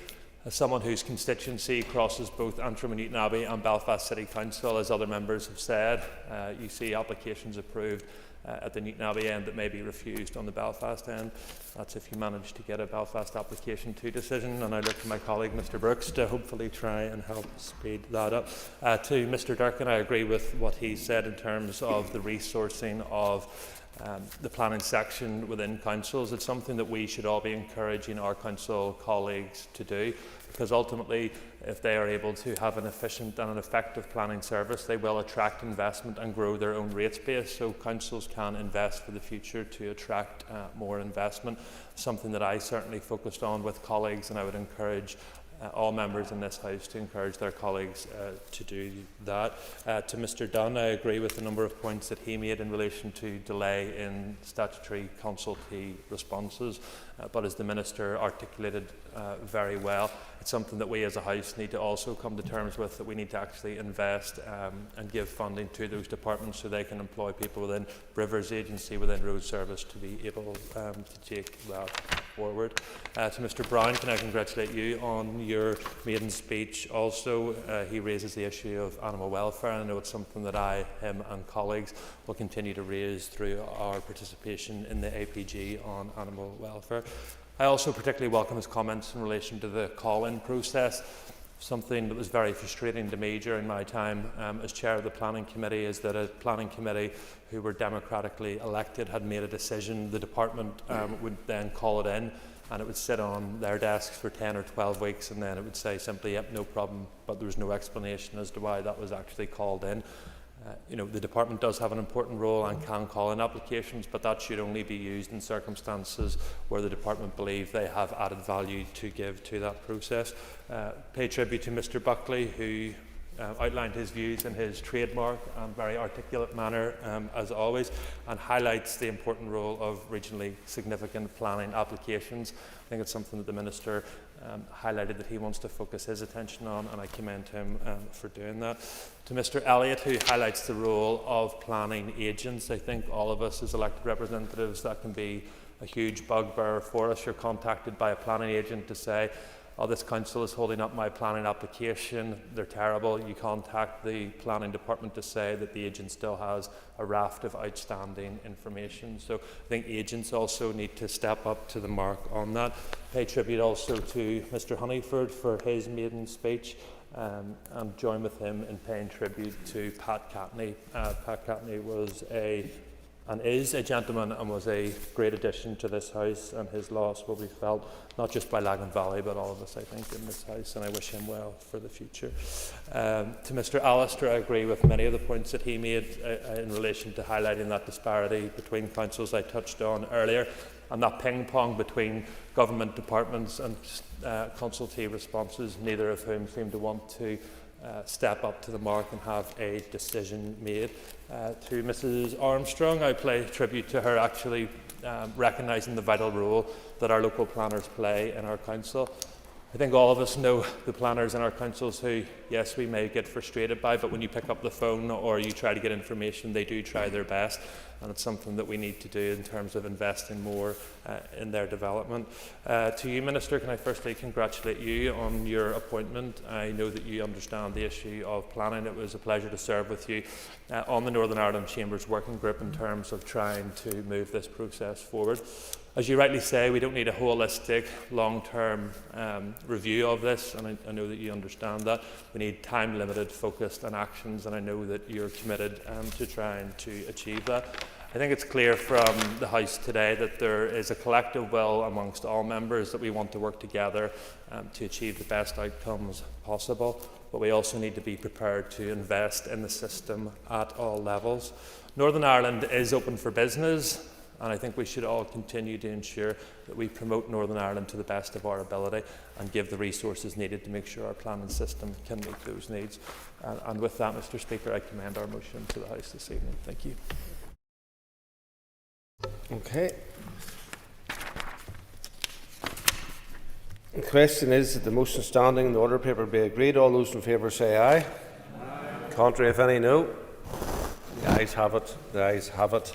Speaker 5: As someone whose constituency crosses both Antrim and Newton Abbey and Belfast City Council, as other members have said, you see applications approved at the Newton Abbey end that may be refused on the Belfast end. That's if you manage to get a Belfast application to decision, and I look to my colleague Mr. Brooks to hopefully try and help speed that up. To Mr. Durkin, I agree with what he said in terms of the resourcing of the planning section within councils. It's something that we should all be encouraging our council colleagues to do, because ultimately, if they are able to have an efficient and an effective planning service, they will attract investment and grow their own rates base, so councils can invest for the future to attract more investment, something that I certainly focused on with colleagues, and I would encourage all members in this House to encourage their colleagues to do that. To Mr Dunn, I agree with a number of points that he made in relation to delay in statutory consultee responses, but as the Minister articulated very well, it's something that we as a House need to also come to terms with, that we need to actually invest and give funding to those departments so they can employ people within Rivers Agency, within Road Service, to be able to take that forward. To Mr Brown, can I congratulate you on your maiden speech also. He raises the issue of animal welfare, and I know it's something that I, him and colleagues will continue to raise through our participation in the APG on animal welfare. I also particularly welcome his comments in relation to the call-in process. Something that was very frustrating to me during my time as chair of the planning committee is that a planning committee who were democratically elected had made a decision. The department would then call it in, and it would sit on their desks for 10 or 12 weeks, and then it would say simply, yep, no problem, but there was no explanation as to why that was actually called in. You know, the department does have an important role and can call in applications, but that should only be used in circumstances where the department believe they have added value to give to that process. Pay tribute to Mr Buckley, who outlined his views in his trademark and very articulate manner, as always, and highlights the important role of regionally significant planning applications. I think it's something that the Minister highlighted that he wants to focus his attention on, and I commend him for doing that. To Mr Elliott, who highlights the role of planning agents, I think all of us as elected representatives, that can be a huge bugbear for us. You're contacted by a planning agent to say, oh, this council is holding up my planning application, they're terrible. You contact the planning department to say that the agent still has a raft of outstanding information. So I think agents also need to step up to the mark on that. Pay tribute also to Mr Honeyford for his maiden speech, and join with him in paying tribute to Pat Catney. Pat Catney was and is a gentleman and was a great addition to this House, and his loss will be felt not just by Lagan Valley but all of us, I think, in this House, and I wish him well for the future. To Mr Allister, I agree with many of the points that he made in relation to highlighting that disparity between councils I touched on earlier, and that ping-pong between government departments and consultee responses, neither of whom seem to want to step up to the mark and have a decision made. To Mrs Armstrong, I pay tribute to her actually recognising the vital role that our local planners play in our council. I think all of us know the planners in our councils who, yes, we may get frustrated by, but when you pick up the phone or you try to get information, they do try their best, and it's something that we need to do in terms of investing more in their development. To you, Minister, can I firstly congratulate you on your appointment. I know that you understand the issue of planning. It was a pleasure to serve with you on the Northern Ireland Chambers Working Group in terms of trying to move this process forward. As you rightly say, we don't need a holistic, long-term review of this, and I know that you understand that. We need time-limited, focused and actions, and I know that you're committed to trying to achieve that. I think it's clear from the House today that there is a collective will amongst all members that we want to work together to achieve the best outcomes possible, but we also need to be prepared to invest in the system at all levels. Northern Ireland is open for business, and I think we should all continue to ensure that we promote Northern Ireland to the best of our ability and give the resources needed to make sure our planning system can meet those needs. And with that, Mr Speaker, I commend our motion to the House this evening. Thank you.
Speaker 15: Okay, The question is that the motion standing in the order paper be agreed. All those in favour say aye. Aye. Contrary, if any, no. The ayes have it. The ayes have it.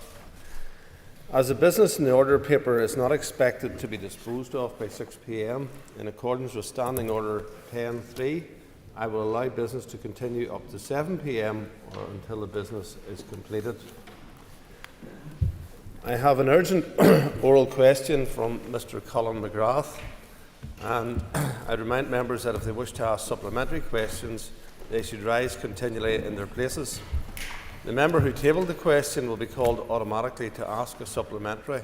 Speaker 15: As the business in the order paper is not expected to be disposed of by 6 p.m, in accordance with Standing Order 10.3, I will allow business to continue up to 7 p.m. or until the business is completed. I have an urgent oral question from Mr. Colin McGrath, and I remind members that if they wish to ask supplementary questions, they should rise continually in their places. The member who tabled the question will be called automatically to ask a supplementary.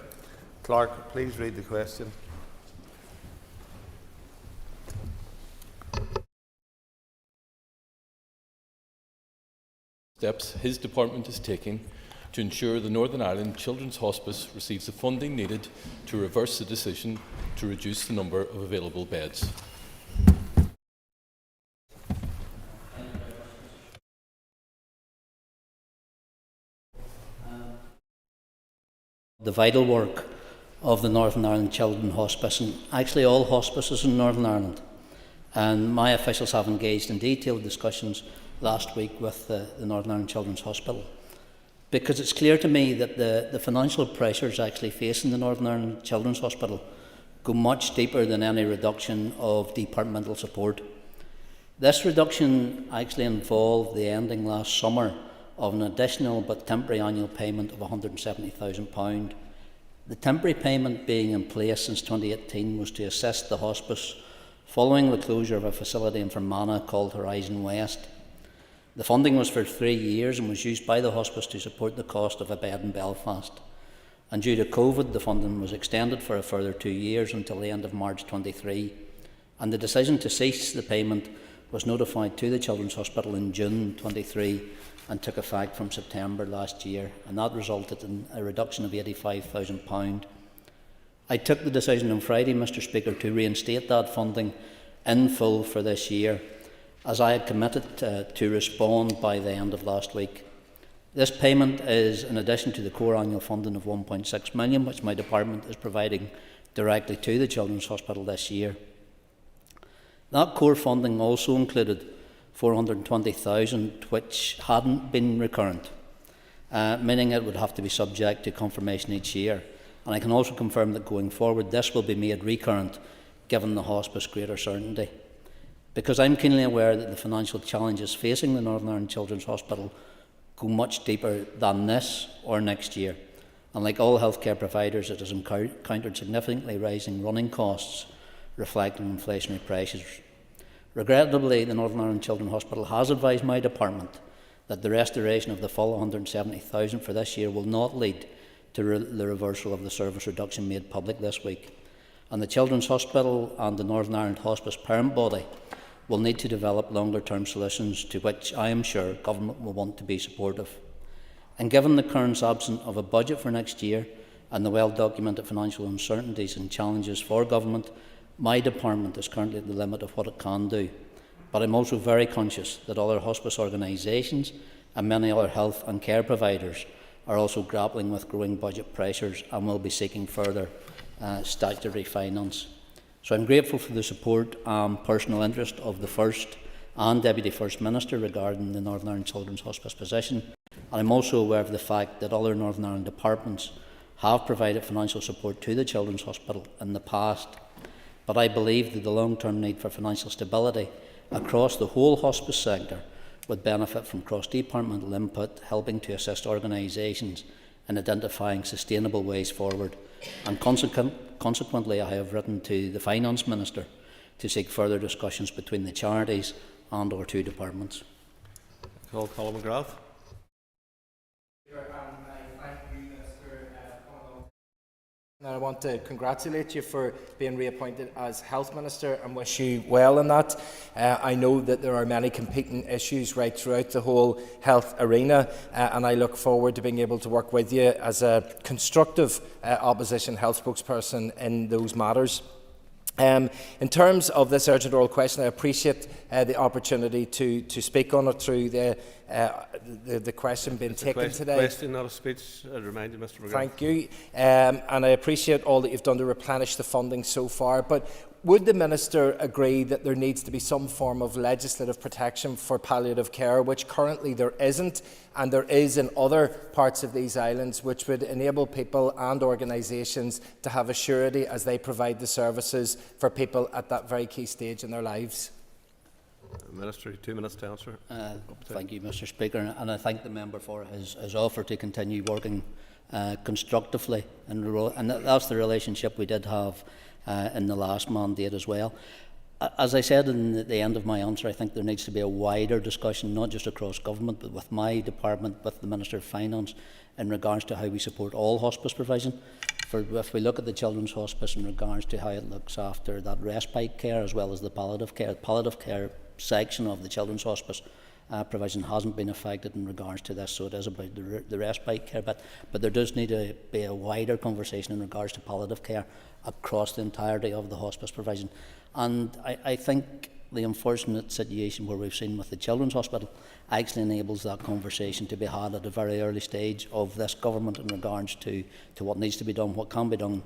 Speaker 15: Clerk, please read the question.
Speaker 21: Steps his department is taking to ensure the Northern Ireland Children's Hospice receives the funding needed to reverse the decision to reduce the number of available beds.
Speaker 18: The vital work of the Northern Ireland Children's Hospice, and actually all hospices in Northern Ireland. And my officials have engaged in detailed discussions last week with the Northern Ireland Children's Hospital, because it's clear to me that the financial pressures actually facing the Northern Ireland Children's Hospital go much deeper than any reduction of departmental support. This reduction actually involved the ending last summer of an additional but temporary annual payment of £170,000. The temporary payment being in place since 2018 was to assist the hospice following the closure of a facility in Fermanagh called Horizon West. The funding was for 3 years and was used by the hospice to support the cost of a bed in Belfast. And due to COVID, the funding was extended for a further 2 years until the end of March 23. And the decision to cease the payment was notified to the Children's Hospital in June 23 and took effect from September last year, and that resulted in a reduction of £85,000. I took the decision on Friday, Mr. Speaker, to reinstate that funding in full for this year, as I had committed to respond by the end of last week. This payment is in addition to the core annual funding of £1.6 million, which my department is providing directly to the Children's Hospital this year. That core funding also included £420,000, which hadn't been recurrent, meaning it would have to be subject to confirmation each year. And I can also confirm that going forward this will be made recurrent, given the hospice greater certainty. Because I'm keenly aware that the financial challenges facing the Northern Ireland Children's Hospital go much deeper than this or next year. And like all healthcare providers, it has encountered significantly rising running costs, reflecting inflationary pressures. Regrettably, the Northern Ireland Children's Hospital has advised my department that the restoration of the full £170,000 for this year will not lead to the reversal of the service reduction made public this week. And the Children's Hospital and the Northern Ireland Hospice parent body will need to develop longer-term solutions to which I am sure government will want to be supportive. And given the current absence of a budget for next year and the well-documented financial uncertainties and challenges for government, my department is currently at the limit of what it can do. But I'm also very conscious that other hospice organisations and many other health and care providers are also grappling with growing budget pressures and will be seeking further statutory finance. So I'm grateful for the support and personal interest of the First and Deputy First Minister regarding the Northern Ireland Children's Hospice position. And I'm also aware of the fact that other Northern Ireland departments have provided financial support to the Children's Hospital in the past. But I believe that the long-term need for financial stability across the whole hospice sector would benefit from cross-departmental input, helping to assist organisations in identifying sustainable ways forward. And consequently, I have written to the Finance Minister to seek further discussions between the charities and our two departments.
Speaker 15: Call Colin McGrath.
Speaker 19: And I want to congratulate you for being reappointed as Health Minister and wish you well in that. I know that there are many competing issues right throughout the whole health arena, and I look forward to being able to work with you as a constructive opposition health spokesperson in those matters. In terms of this urgent oral question, I appreciate the opportunity to speak on it through the question being taken today.
Speaker 15: Question, not a speech. I remind you, Mr. McGrath.
Speaker 19: Thank you. And I appreciate all that you've done to replenish the funding so far. But would the Minister agree that there needs to be some form of legislative protection for palliative care, which currently there isn't, and there is in other parts of these islands, which would enable people and organisations to have a surety as they provide the services for people at that very key stage in their lives?
Speaker 15: Minister, 2 minutes to answer.
Speaker 18: Thank you, Mr. Speaker, and I thank the member for his offer to continue working constructively, and that's the relationship we did have in the last mandate as well. As I said in the end of my answer, I think there needs to be a wider discussion, not just across government, but with my department, with the Minister of Finance, in regards to how we support all hospice provision. If we look at the Children's Hospice in regards to how it looks after that respite care as well as the palliative care section of the Children's Hospice provision hasn't been affected in regards to this, so it is about the respite care bit. But there does need to be a wider conversation in regards to palliative care across the entirety of the hospice provision. And I think the unfortunate situation where we've seen with the Children's Hospital actually enables that conversation to be had at a very early stage of this government in regards to what needs to be done, what can be done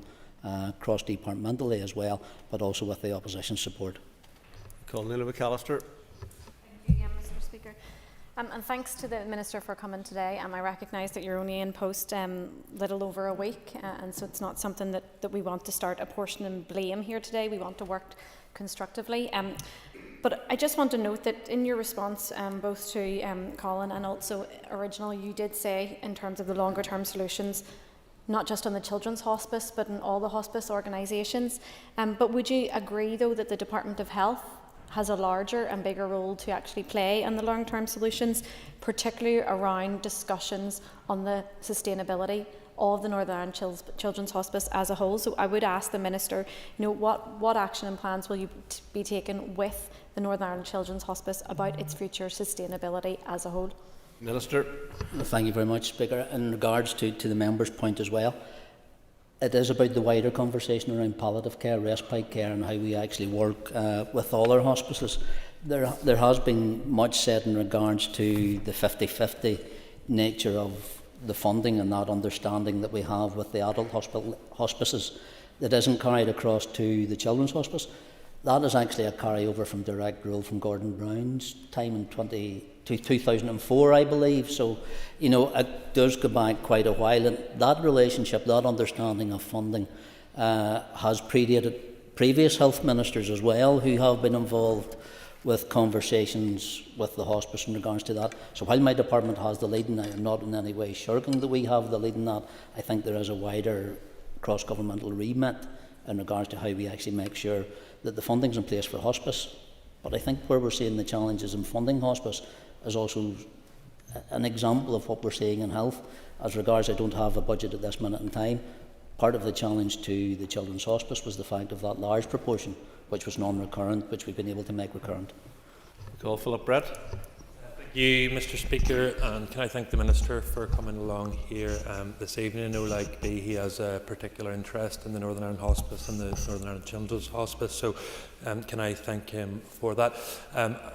Speaker 18: cross-departmentally as well, but also with the opposition support.
Speaker 15: Colonel McAllister.
Speaker 1: Thank you, Mr. Speaker. And thanks to the Minister for coming today. I recognise that you're only in post little over a week, and so it's not something that we want to start apportioning blame here today. We want to work constructively. But I just want to note that in your response, both to Colin and also original, you did say in terms of the longer term solutions, not just on the Children's Hospice, but in all the hospice organisations. But would you agree, though, that the Department of Health has a larger and bigger role to actually play in the long-term solutions, particularly around discussions on the sustainability of the Northern Ireland Children's Hospice as a whole? So I would ask the Minister, what action and plans will you be taking with the Northern Ireland Children's Hospice about its future sustainability as a whole?
Speaker 15: Minister.
Speaker 18: Thank you very much, Speaker. In regards to the member's point as well, it is about the wider conversation around palliative care, respite care, and how we actually work with all our hospices. There has been much said in regards to the 50-50 nature of the funding and that understanding that we have with the adult hospices that isn't carried across to the Children's Hospice. That is actually a carryover from direct rule from Gordon Brown's time in 2004, I believe. So, it does go back quite a while. And that relationship, that understanding of funding has predated previous health ministers as well, who have been involved with conversations with the hospice in regards to that. So while my department has the lead, and I am not in any way shirking that we have the lead in that, I think there is a wider cross-governmental remit in regards to how we actually make sure that the funding's in place for hospice. But I think where we're seeing the challenges in funding hospice is also an example of what we're seeing in health. As regards, I don't have a budget at this minute in time. Part of the challenge to the Children's Hospice was the fact of that large proportion, which was non-recurrent, which we've been able to make recurrent.
Speaker 15: Call Philip Brett.
Speaker 5: Thank you, Mr. Speaker, and can I thank the Minister for coming along here this evening. I know, like me, he has a particular interest in the Northern Ireland Hospice and the Northern Ireland Children's Hospice, so can I thank him for that.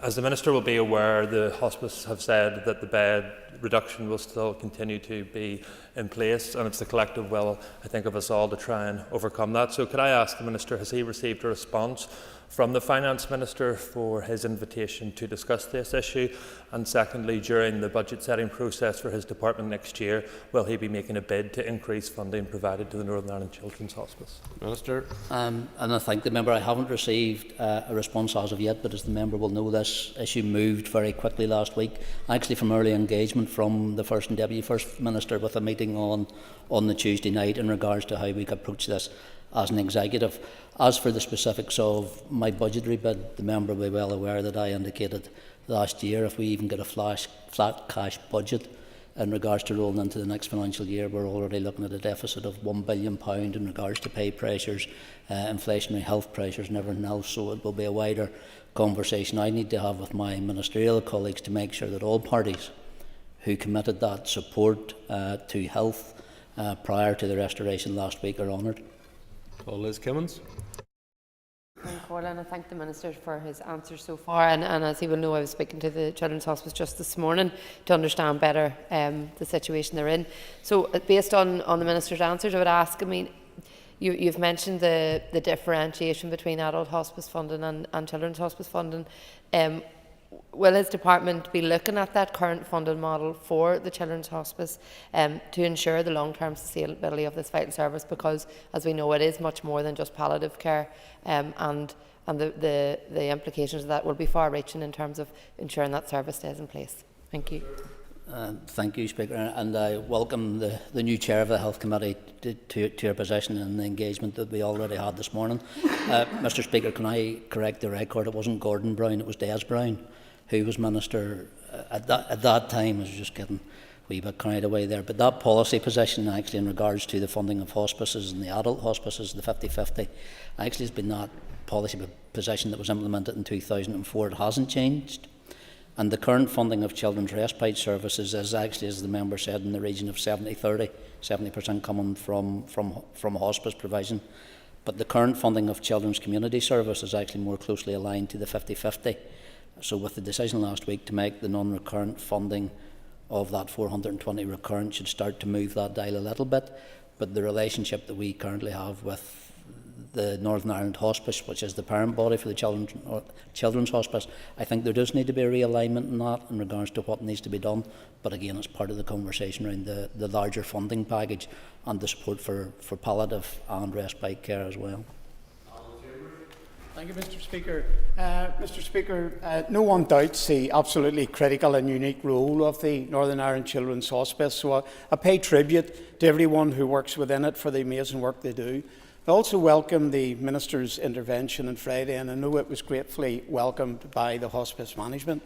Speaker 5: As the Minister will be aware, the Hospice have said that the bed reduction will still continue to be in place, and it's the collective will, I think, of us all to try and overcome that. So could I ask the Minister, has he received a response from the Finance Minister for his invitation to discuss this issue? And secondly, during the budget setting process for his department next year, will he be making a bid to increase funding provided to the Northern Ireland Children's Hospice?
Speaker 15: Minister.
Speaker 18: And I thank the member. I haven't received a response as of yet, but as the member will know, this issue moved very quickly last week, actually from early engagement from the First and Deputy First Minister with a meeting on the Tuesday night in regards to how we could approach this as an executive. As for the specifics of my budgetary bid, the member will be well aware that I indicated last year if we even get a flat cash budget in regards to rolling into the next financial year, we're already looking at a deficit of £1 billion in regards to pay pressures, inflationary health pressures and everything else. So it will be a wider conversation I need to have with my ministerial colleagues to make sure that all parties who committed that support to health prior to the restoration last week are honoured.
Speaker 15: Liz Kimmins.
Speaker 6: And I thank the Minister for his answers so far, and as he will know, I was speaking to the Children's Hospice just this morning to understand better the situation they're in. So based on the Minister's answers, I would ask, You've mentioned the differentiation between adult hospice funding and children's hospice funding. Will his department be looking at that current funding model for the children's hospice to ensure the long-term sustainability of this vital service? Because, as we know, it is much more than just palliative care, and the implications of that will be far-reaching in terms of ensuring that service stays in place. Thank you.
Speaker 18: Thank you, Speaker, and I welcome the new chair of the Health Committee to your position and the engagement that we already had this morning. Mr. Speaker, can I correct the record? It wasn't Gordon Brown, it was Des Brown who was Minister at that time. I was just getting a wee bit carried away there. But that policy position, actually, in regards to the funding of hospices and the adult hospices, the 50-50, actually has been that policy position that was implemented in 2004. It hasn't changed. And the current funding of children's respite services is actually, as the member said, in the region of 70-30, 70% coming from hospice provision. But the current funding of children's community service is actually more closely aligned to the 50-50. So with the decision last week to make the non-recurrent funding of that 420 recurrent should start to move that dial a little bit. But the relationship that we currently have with the Northern Ireland Hospice, which is the parent body for the children's hospice, I think there does need to be a realignment in that in regards to what needs to be done. But again, it's part of the conversation around the larger funding package and the support for palliative and respite care as well.
Speaker 10: Thank you, Mr. Speaker. Mr. Speaker, no one doubts the absolutely critical and unique role of the Northern Ireland Children's Hospice, so I pay tribute to everyone who works within it for the amazing work they do. I also welcome the Minister's intervention on Friday, and I know it was gratefully welcomed by the hospice management.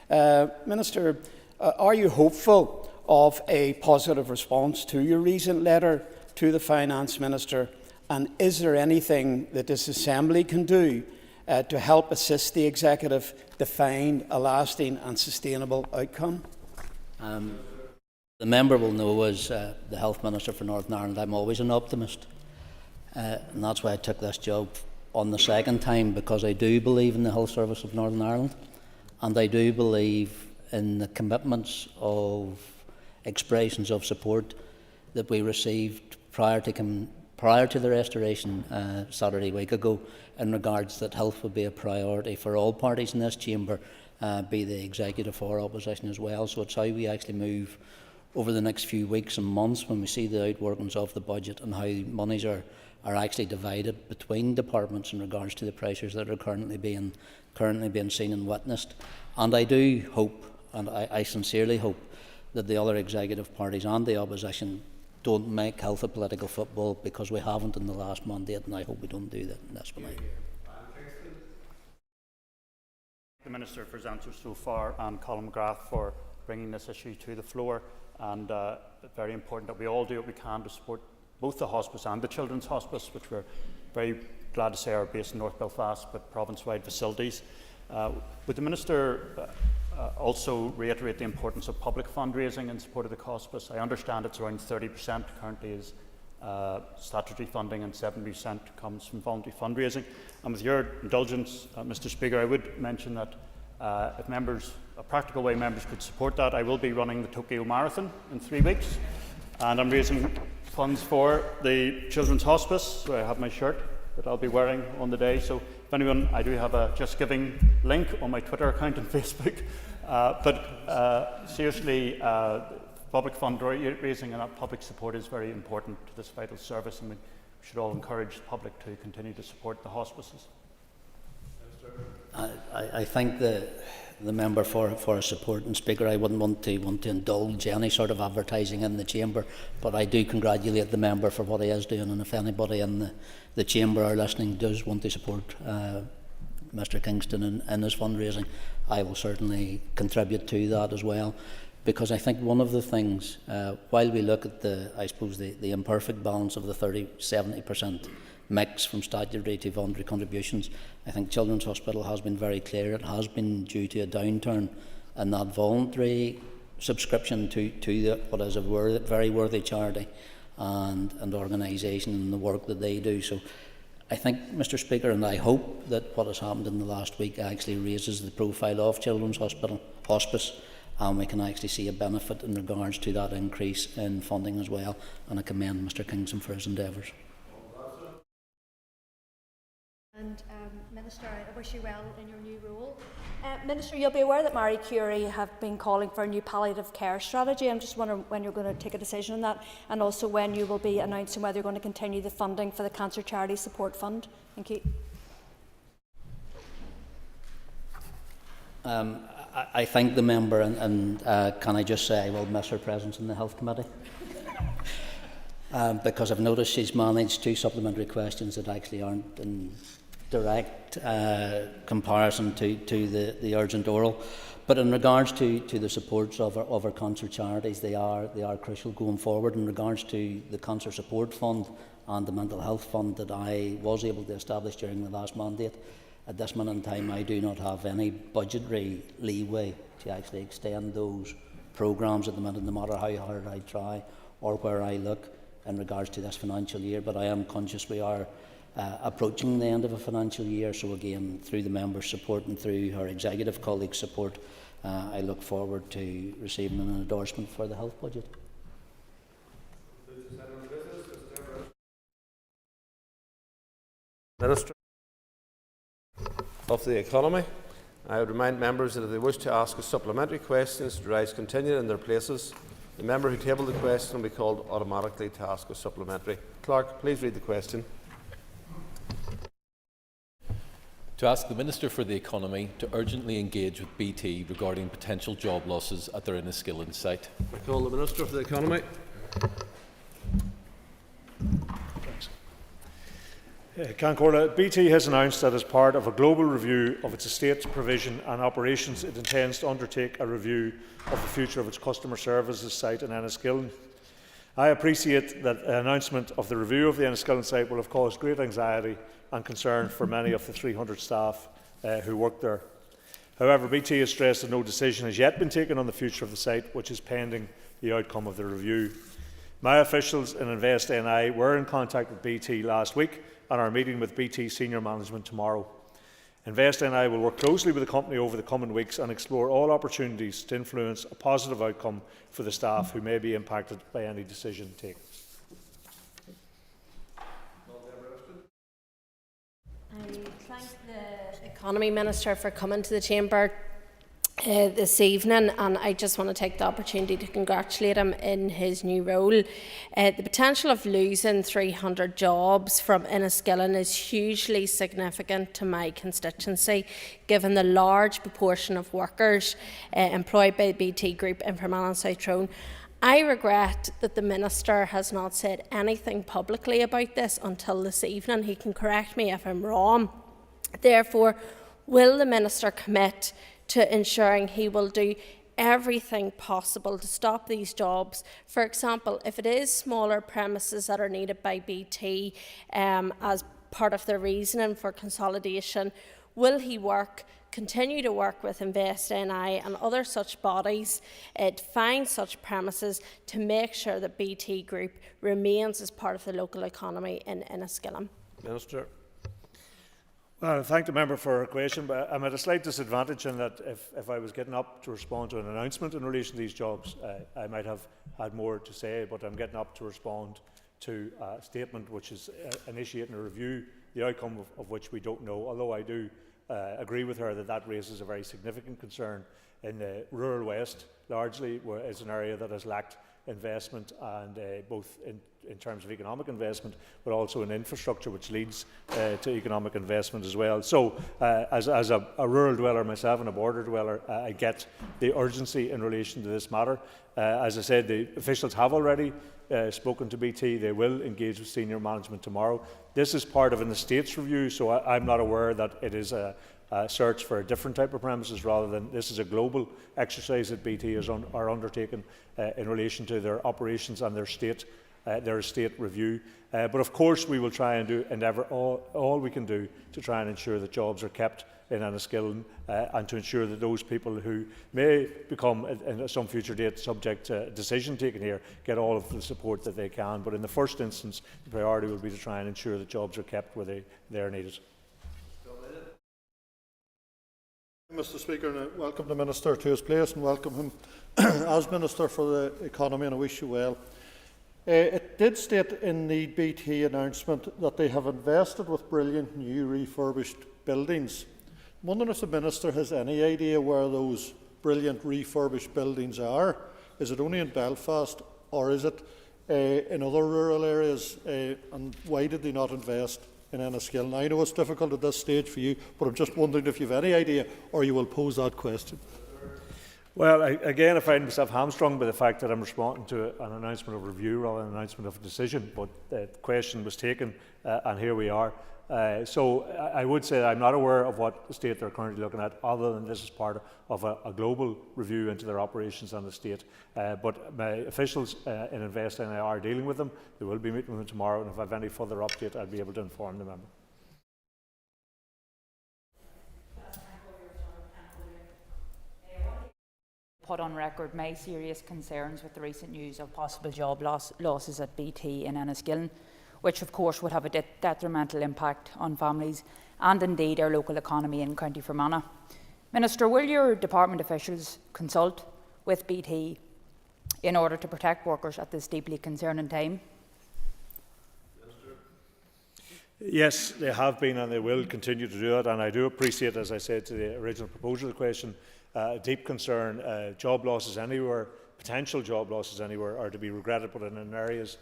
Speaker 10: Minister, are you hopeful of a positive response to your recent letter to the Finance Minister? And is there anything that this Assembly can do to help assist the Executive to find a lasting and sustainable outcome?
Speaker 18: The member will know, as the Health Minister for Northern Ireland, I'm always an optimist. And that's why I took this job on the second time, because I do believe in the health service of Northern Ireland, and I do believe in the commitments of expressions of support that we received prior to the restoration Saturday week ago, in regards that health would be a priority for all parties in this chamber, be the executive or opposition as well. So it's how we actually move over the next few weeks and months when we see the outworkings of the budget and how monies are actually divided between departments in regards to the pressures that are currently being seen and witnessed. And I do hope, and I sincerely hope, that the other executive parties and the opposition don't make health a political football, because we haven't in the last mandate, and I hope we don't do that in this one.
Speaker 20: The Minister for his answers so far, and Colin McGrath for bringing this issue to the floor. And very important that we all do what we can to support both the hospice and the children's hospice, which we're very glad to say are based in North Belfast, but province-wide facilities. Would the Minister also reiterate the importance of public fundraising in support of the hospice? I understand it's around 30% currently is statutory funding, and 70% comes from voluntary fundraising. And with your indulgence, Mr. Speaker, I would mention that if members, a practical way members could support that, I will be running the Tokyo Marathon in 3 weeks, and I'm raising funds for the Children's Hospice. So I have my shirt that I'll be wearing on the day. So if anyone, I do have a Just Giving link on my Twitter account and Facebook. Seriously, public fundraising and that public support is very important to this vital service, and we should all encourage the public to continue to support the hospices.
Speaker 18: I thank the member for his support, and Speaker, I wouldn't want to indulge any sort of advertising in the chamber, but I do congratulate the member for what he is doing, and if anybody in the chamber or listening does want to support Mr Kingston in his fundraising, I will certainly contribute to that as well, because I think one of the things, while we look at the imperfect balance of the 30-70% mix from statutory to voluntary contributions, I think Children's Hospital has been very clear. It has been due to a downturn in that voluntary subscription to what is a very worthy charity and organisation and the work that they do. So I think, Mr Speaker, and I hope that what has happened in the last week actually raises the profile of Children's Hospice, and we can actually see a benefit in regards to that increase in funding as well, and I commend Mr Kingston for his endeavours.
Speaker 7: Minister, I wish you well in your new role. Minister, you'll be aware that Marie Curie have been calling for a new palliative care strategy. I'm just wondering when you're going to take a decision on that, and also when you will be announcing whether you're going to continue the funding for the Cancer Charity Support Fund. Thank you.
Speaker 18: I thank the member, and can I just say I will miss her presence in the Health Committee? Because I've noticed she's managed 2 supplementary questions that actually aren't in direct comparison to the urgent oral. But in regards to the supports of our cancer charities, they are crucial going forward. In regards to the Cancer Support Fund and the Mental Health Fund that I was able to establish during the last mandate, at this moment in time I do not have any budgetary leeway to actually extend those programmes at the minute, no matter how hard I try or where I look in regards to this financial year. But I am conscious we are approaching the end of a financial year, so again, through the members' support and through her executive colleagues' support, I look forward to receiving an endorsement for the health budget.
Speaker 15: Minister of the Economy. I would remind members that if they wish to ask a supplementary question to rise continuing in their places, the member who tabled the question will be called automatically to ask a supplementary. Clerk, please read the question.
Speaker 21: To ask the Minister for the Economy to urgently engage with BT regarding potential job losses at their Enniskillen site.
Speaker 15: I call the Minister for the Economy.
Speaker 11: Cancorla, BT has announced that as part of a global review of its estate provision and operations, it intends to undertake a review of the future of its customer services site in Enniskillen. I appreciate that the announcement of the review of the Enniskillen site will have caused great anxiety and concern for many of the 300 staff who work there. However, BT has stressed that no decision has yet been taken on the future of the site, which is pending the outcome of the review. My officials in Invest NI were in contact with BT last week and are meeting with BT senior management tomorrow. Invest NI will work closely with the company over the coming weeks and explore all opportunities to influence a positive outcome for the staff who may be impacted by any decision taken.
Speaker 23: I thank the Economy Minister for coming to the Chamber this evening, and I just want to take the opportunity to congratulate him in his new role. The potential of losing 300 jobs from Enniskillen is hugely significant to my constituency, given the large proportion of workers employed by the BT Group in Fermanagh and South Tyrone. I regret that the Minister has not said anything publicly about this until this evening. He can correct me if I'm wrong. Therefore, will the Minister commit to ensuring he will do everything possible to stop these jobs? For example, if it is smaller premises that are needed by BT as part of their reasoning for consolidation, will he continue to work with Invest NI and other such bodies to find such premises to make sure that BT Group remains as part of the local economy in Enniskillen?
Speaker 15: Minister.
Speaker 11: Well, I thank the member for her question, but I'm at a slight disadvantage in that if I was getting up to respond to an announcement in relation to these jobs, I might have had more to say, but I'm getting up to respond to a statement which is initiating a review, the outcome of which we don't know, although I do agree with her that that raises a very significant concern in the rural west, largely, where is an area that has lacked investment, and both in terms of economic investment, but also in infrastructure, which leads to economic investment as well. So, as a rural dweller myself and a border dweller, I get the urgency in relation to this matter. As I said, the officials have already spoken to BT. They will engage with senior management tomorrow. This is part of an estates review, so I'm not aware that it is a search for a different type of premises, rather than this is a global exercise that BT are undertaking in relation to their operations and their estate review. But of course we will try and endeavour all we can do to try and ensure that jobs are kept in Enniskillen and to ensure that those people who may become at some future date subject to decision taken here get all of the support that they can. But in the first instance, the priority will be to try and ensure that jobs are kept where they are needed.
Speaker 9: Mr. Speaker, and I welcome the Minister to his place and welcome him as Minister for the Economy, and I wish you well. It did state in the BT announcement that they have invested with brilliant new refurbished buildings. I'm wondering if the Minister has any idea where those brilliant refurbished buildings are. Is it only in Belfast, or is it in other rural areas? And why did they not invest in Enniskillen? I know it's difficult at this stage for you, but I'm just wondering if you have any idea, or you will pose that question.
Speaker 11: Well, again, I find myself hamstrung by the fact that I'm responding to an announcement of review rather than an announcement of a decision, but the question was taken and here we are. So I would say I'm not aware of what state they're currently looking at, other than this is part of a global review into their operations on the state. But my officials in Investing are dealing with them. They will be meeting with them tomorrow, and if I have any further update, I'll be able to inform the member.
Speaker 12: Put on record my serious concerns with the recent news of possible job losses at BT in Enniskillen, which of course would have a detrimental impact on families and indeed our local economy in County Fermanagh. Minister, will your department officials consult with BT in order to protect workers at this deeply concerning time?
Speaker 11: Yes, they have been and they will continue to do it, and I do appreciate, as I said to the original proposal of the question, deep concern. Job losses anywhere, potential job losses anywhere, are to be regretted, but in areas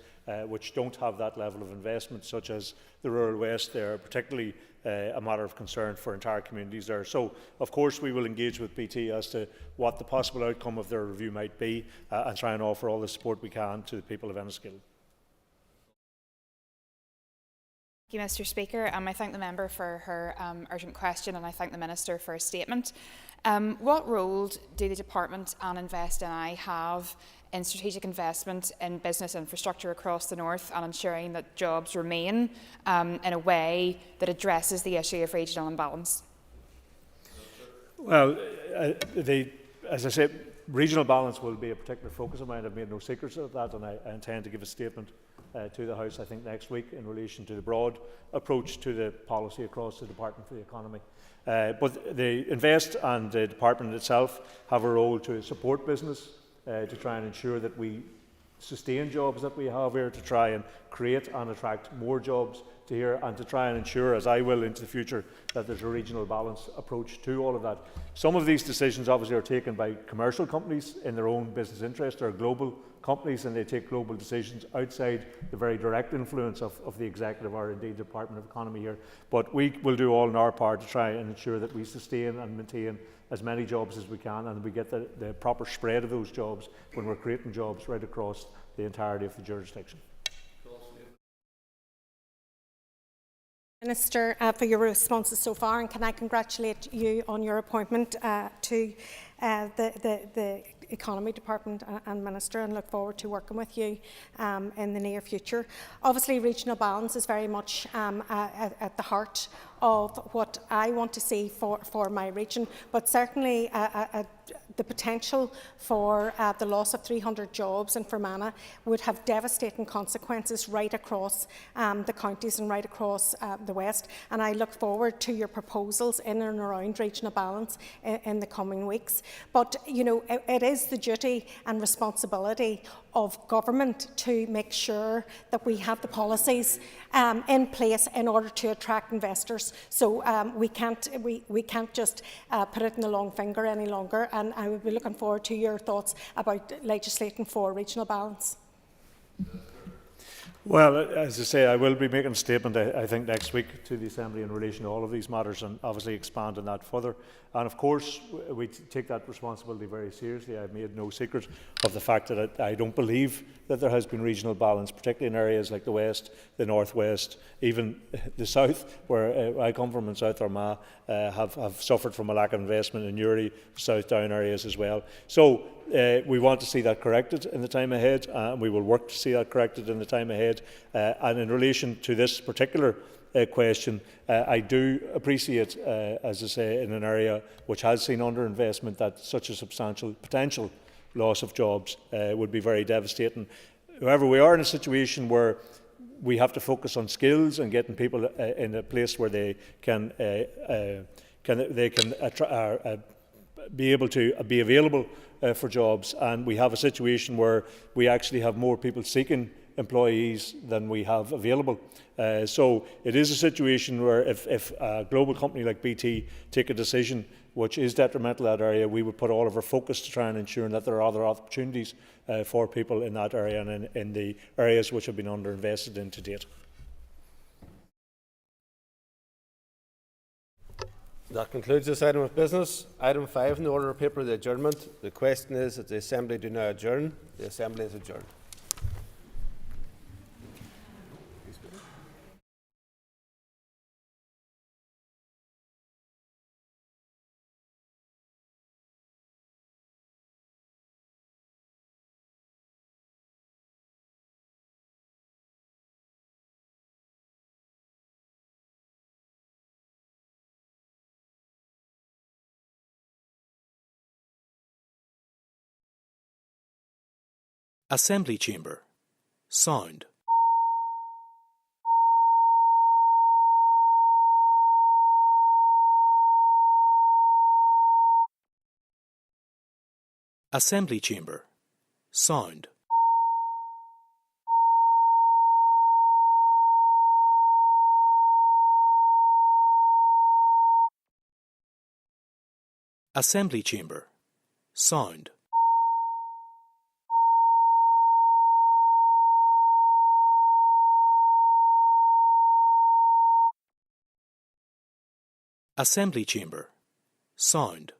Speaker 11: which don't have that level of investment, such as the rural west, they are particularly a matter of concern for entire communities there. So, of course, we will engage with BT as to what the possible outcome of their review might be and try and offer all the support we can to the people of Enniskillen.
Speaker 14: Thank you, Mr. Speaker. I thank the member for her urgent question, and I thank the Minister for his statement. What role do the Department and Invest.NI have in strategic investment in business infrastructure across the North and ensuring that jobs remain in a way that addresses the issue of regional imbalance?
Speaker 11: Well, as I said, regional balance will be a particular focus of mine. I've made no secrets of that, and I intend to give a statement to the House, I think, next week in relation to the broad approach to the policy across the Department for the Economy. But the Invest and the Department itself have a role to support business, to try and ensure that we sustain jobs that we have here, to try and create and attract more jobs to here, and to try and ensure, as I will into the future, that there's a regional balance approach to all of that. Some of these decisions obviously are taken by commercial companies in their own business interest. They're global companies and they take global decisions outside the very direct influence of the Executive or indeed the Department of Economy here. But we will do all in our part to try and ensure that we sustain and maintain as many jobs as we can, and we get the proper spread of those jobs when we're creating jobs right across the entirety of the jurisdiction.
Speaker 22: Minister, for your responses so far, and can I congratulate you on your appointment to the Economy Department and Minister, and look forward to working with you in the near future. Obviously, regional balance is very much at the heart of what I want to see for my region, but certainly the potential for the loss of 300 jobs in Fermanagh would have devastating consequences right across the counties and right across the West, and I look forward to your proposals in and around regional balance in the coming weeks. But you know, it is the duty and responsibility of government to make sure that we have the policies in place in order to attract investors. So we can't just put it in the long finger any longer, and I would be looking forward to your thoughts about legislating for regional balance.
Speaker 11: Well, as I say, I will be making a statement, I think, next week to the Assembly in relation to all of these matters, and obviously expand on that further. And of course, we take that responsibility very seriously. I've made no secret of the fact that I don't believe that there has been regional balance, particularly in areas like the West, the North West, even the South, where I come from in South Armagh, have suffered from a lack of investment in Uri, South Down areas as well. So we want to see that corrected in the time ahead, and we will work to see that corrected in the time ahead. And in relation to this particular question, I do appreciate, as I say, in an area which has seen underinvestment, that such a substantial potential loss of jobs would be very devastating. However, we are in a situation where we have to focus on skills and getting people in a place where they can be able to be available for jobs, and we have a situation where we actually have more people seeking employees than we have available. So it is a situation where if a global company like BT take a decision which is detrimental to that area, we would put all of our focus to try and ensure that there are other opportunities for people in that area and in the areas which have been underinvested in to date.
Speaker 15: That concludes this item of business. Item 5 in the order of paper, the adjournment. The question is that the Assembly do now adjourn. The Assembly is adjourned.
Speaker 4: Assembly Chamber. Sound. Assembly Chamber. Sound. Assembly Chamber. Sound. Assembly Chamber. Sound.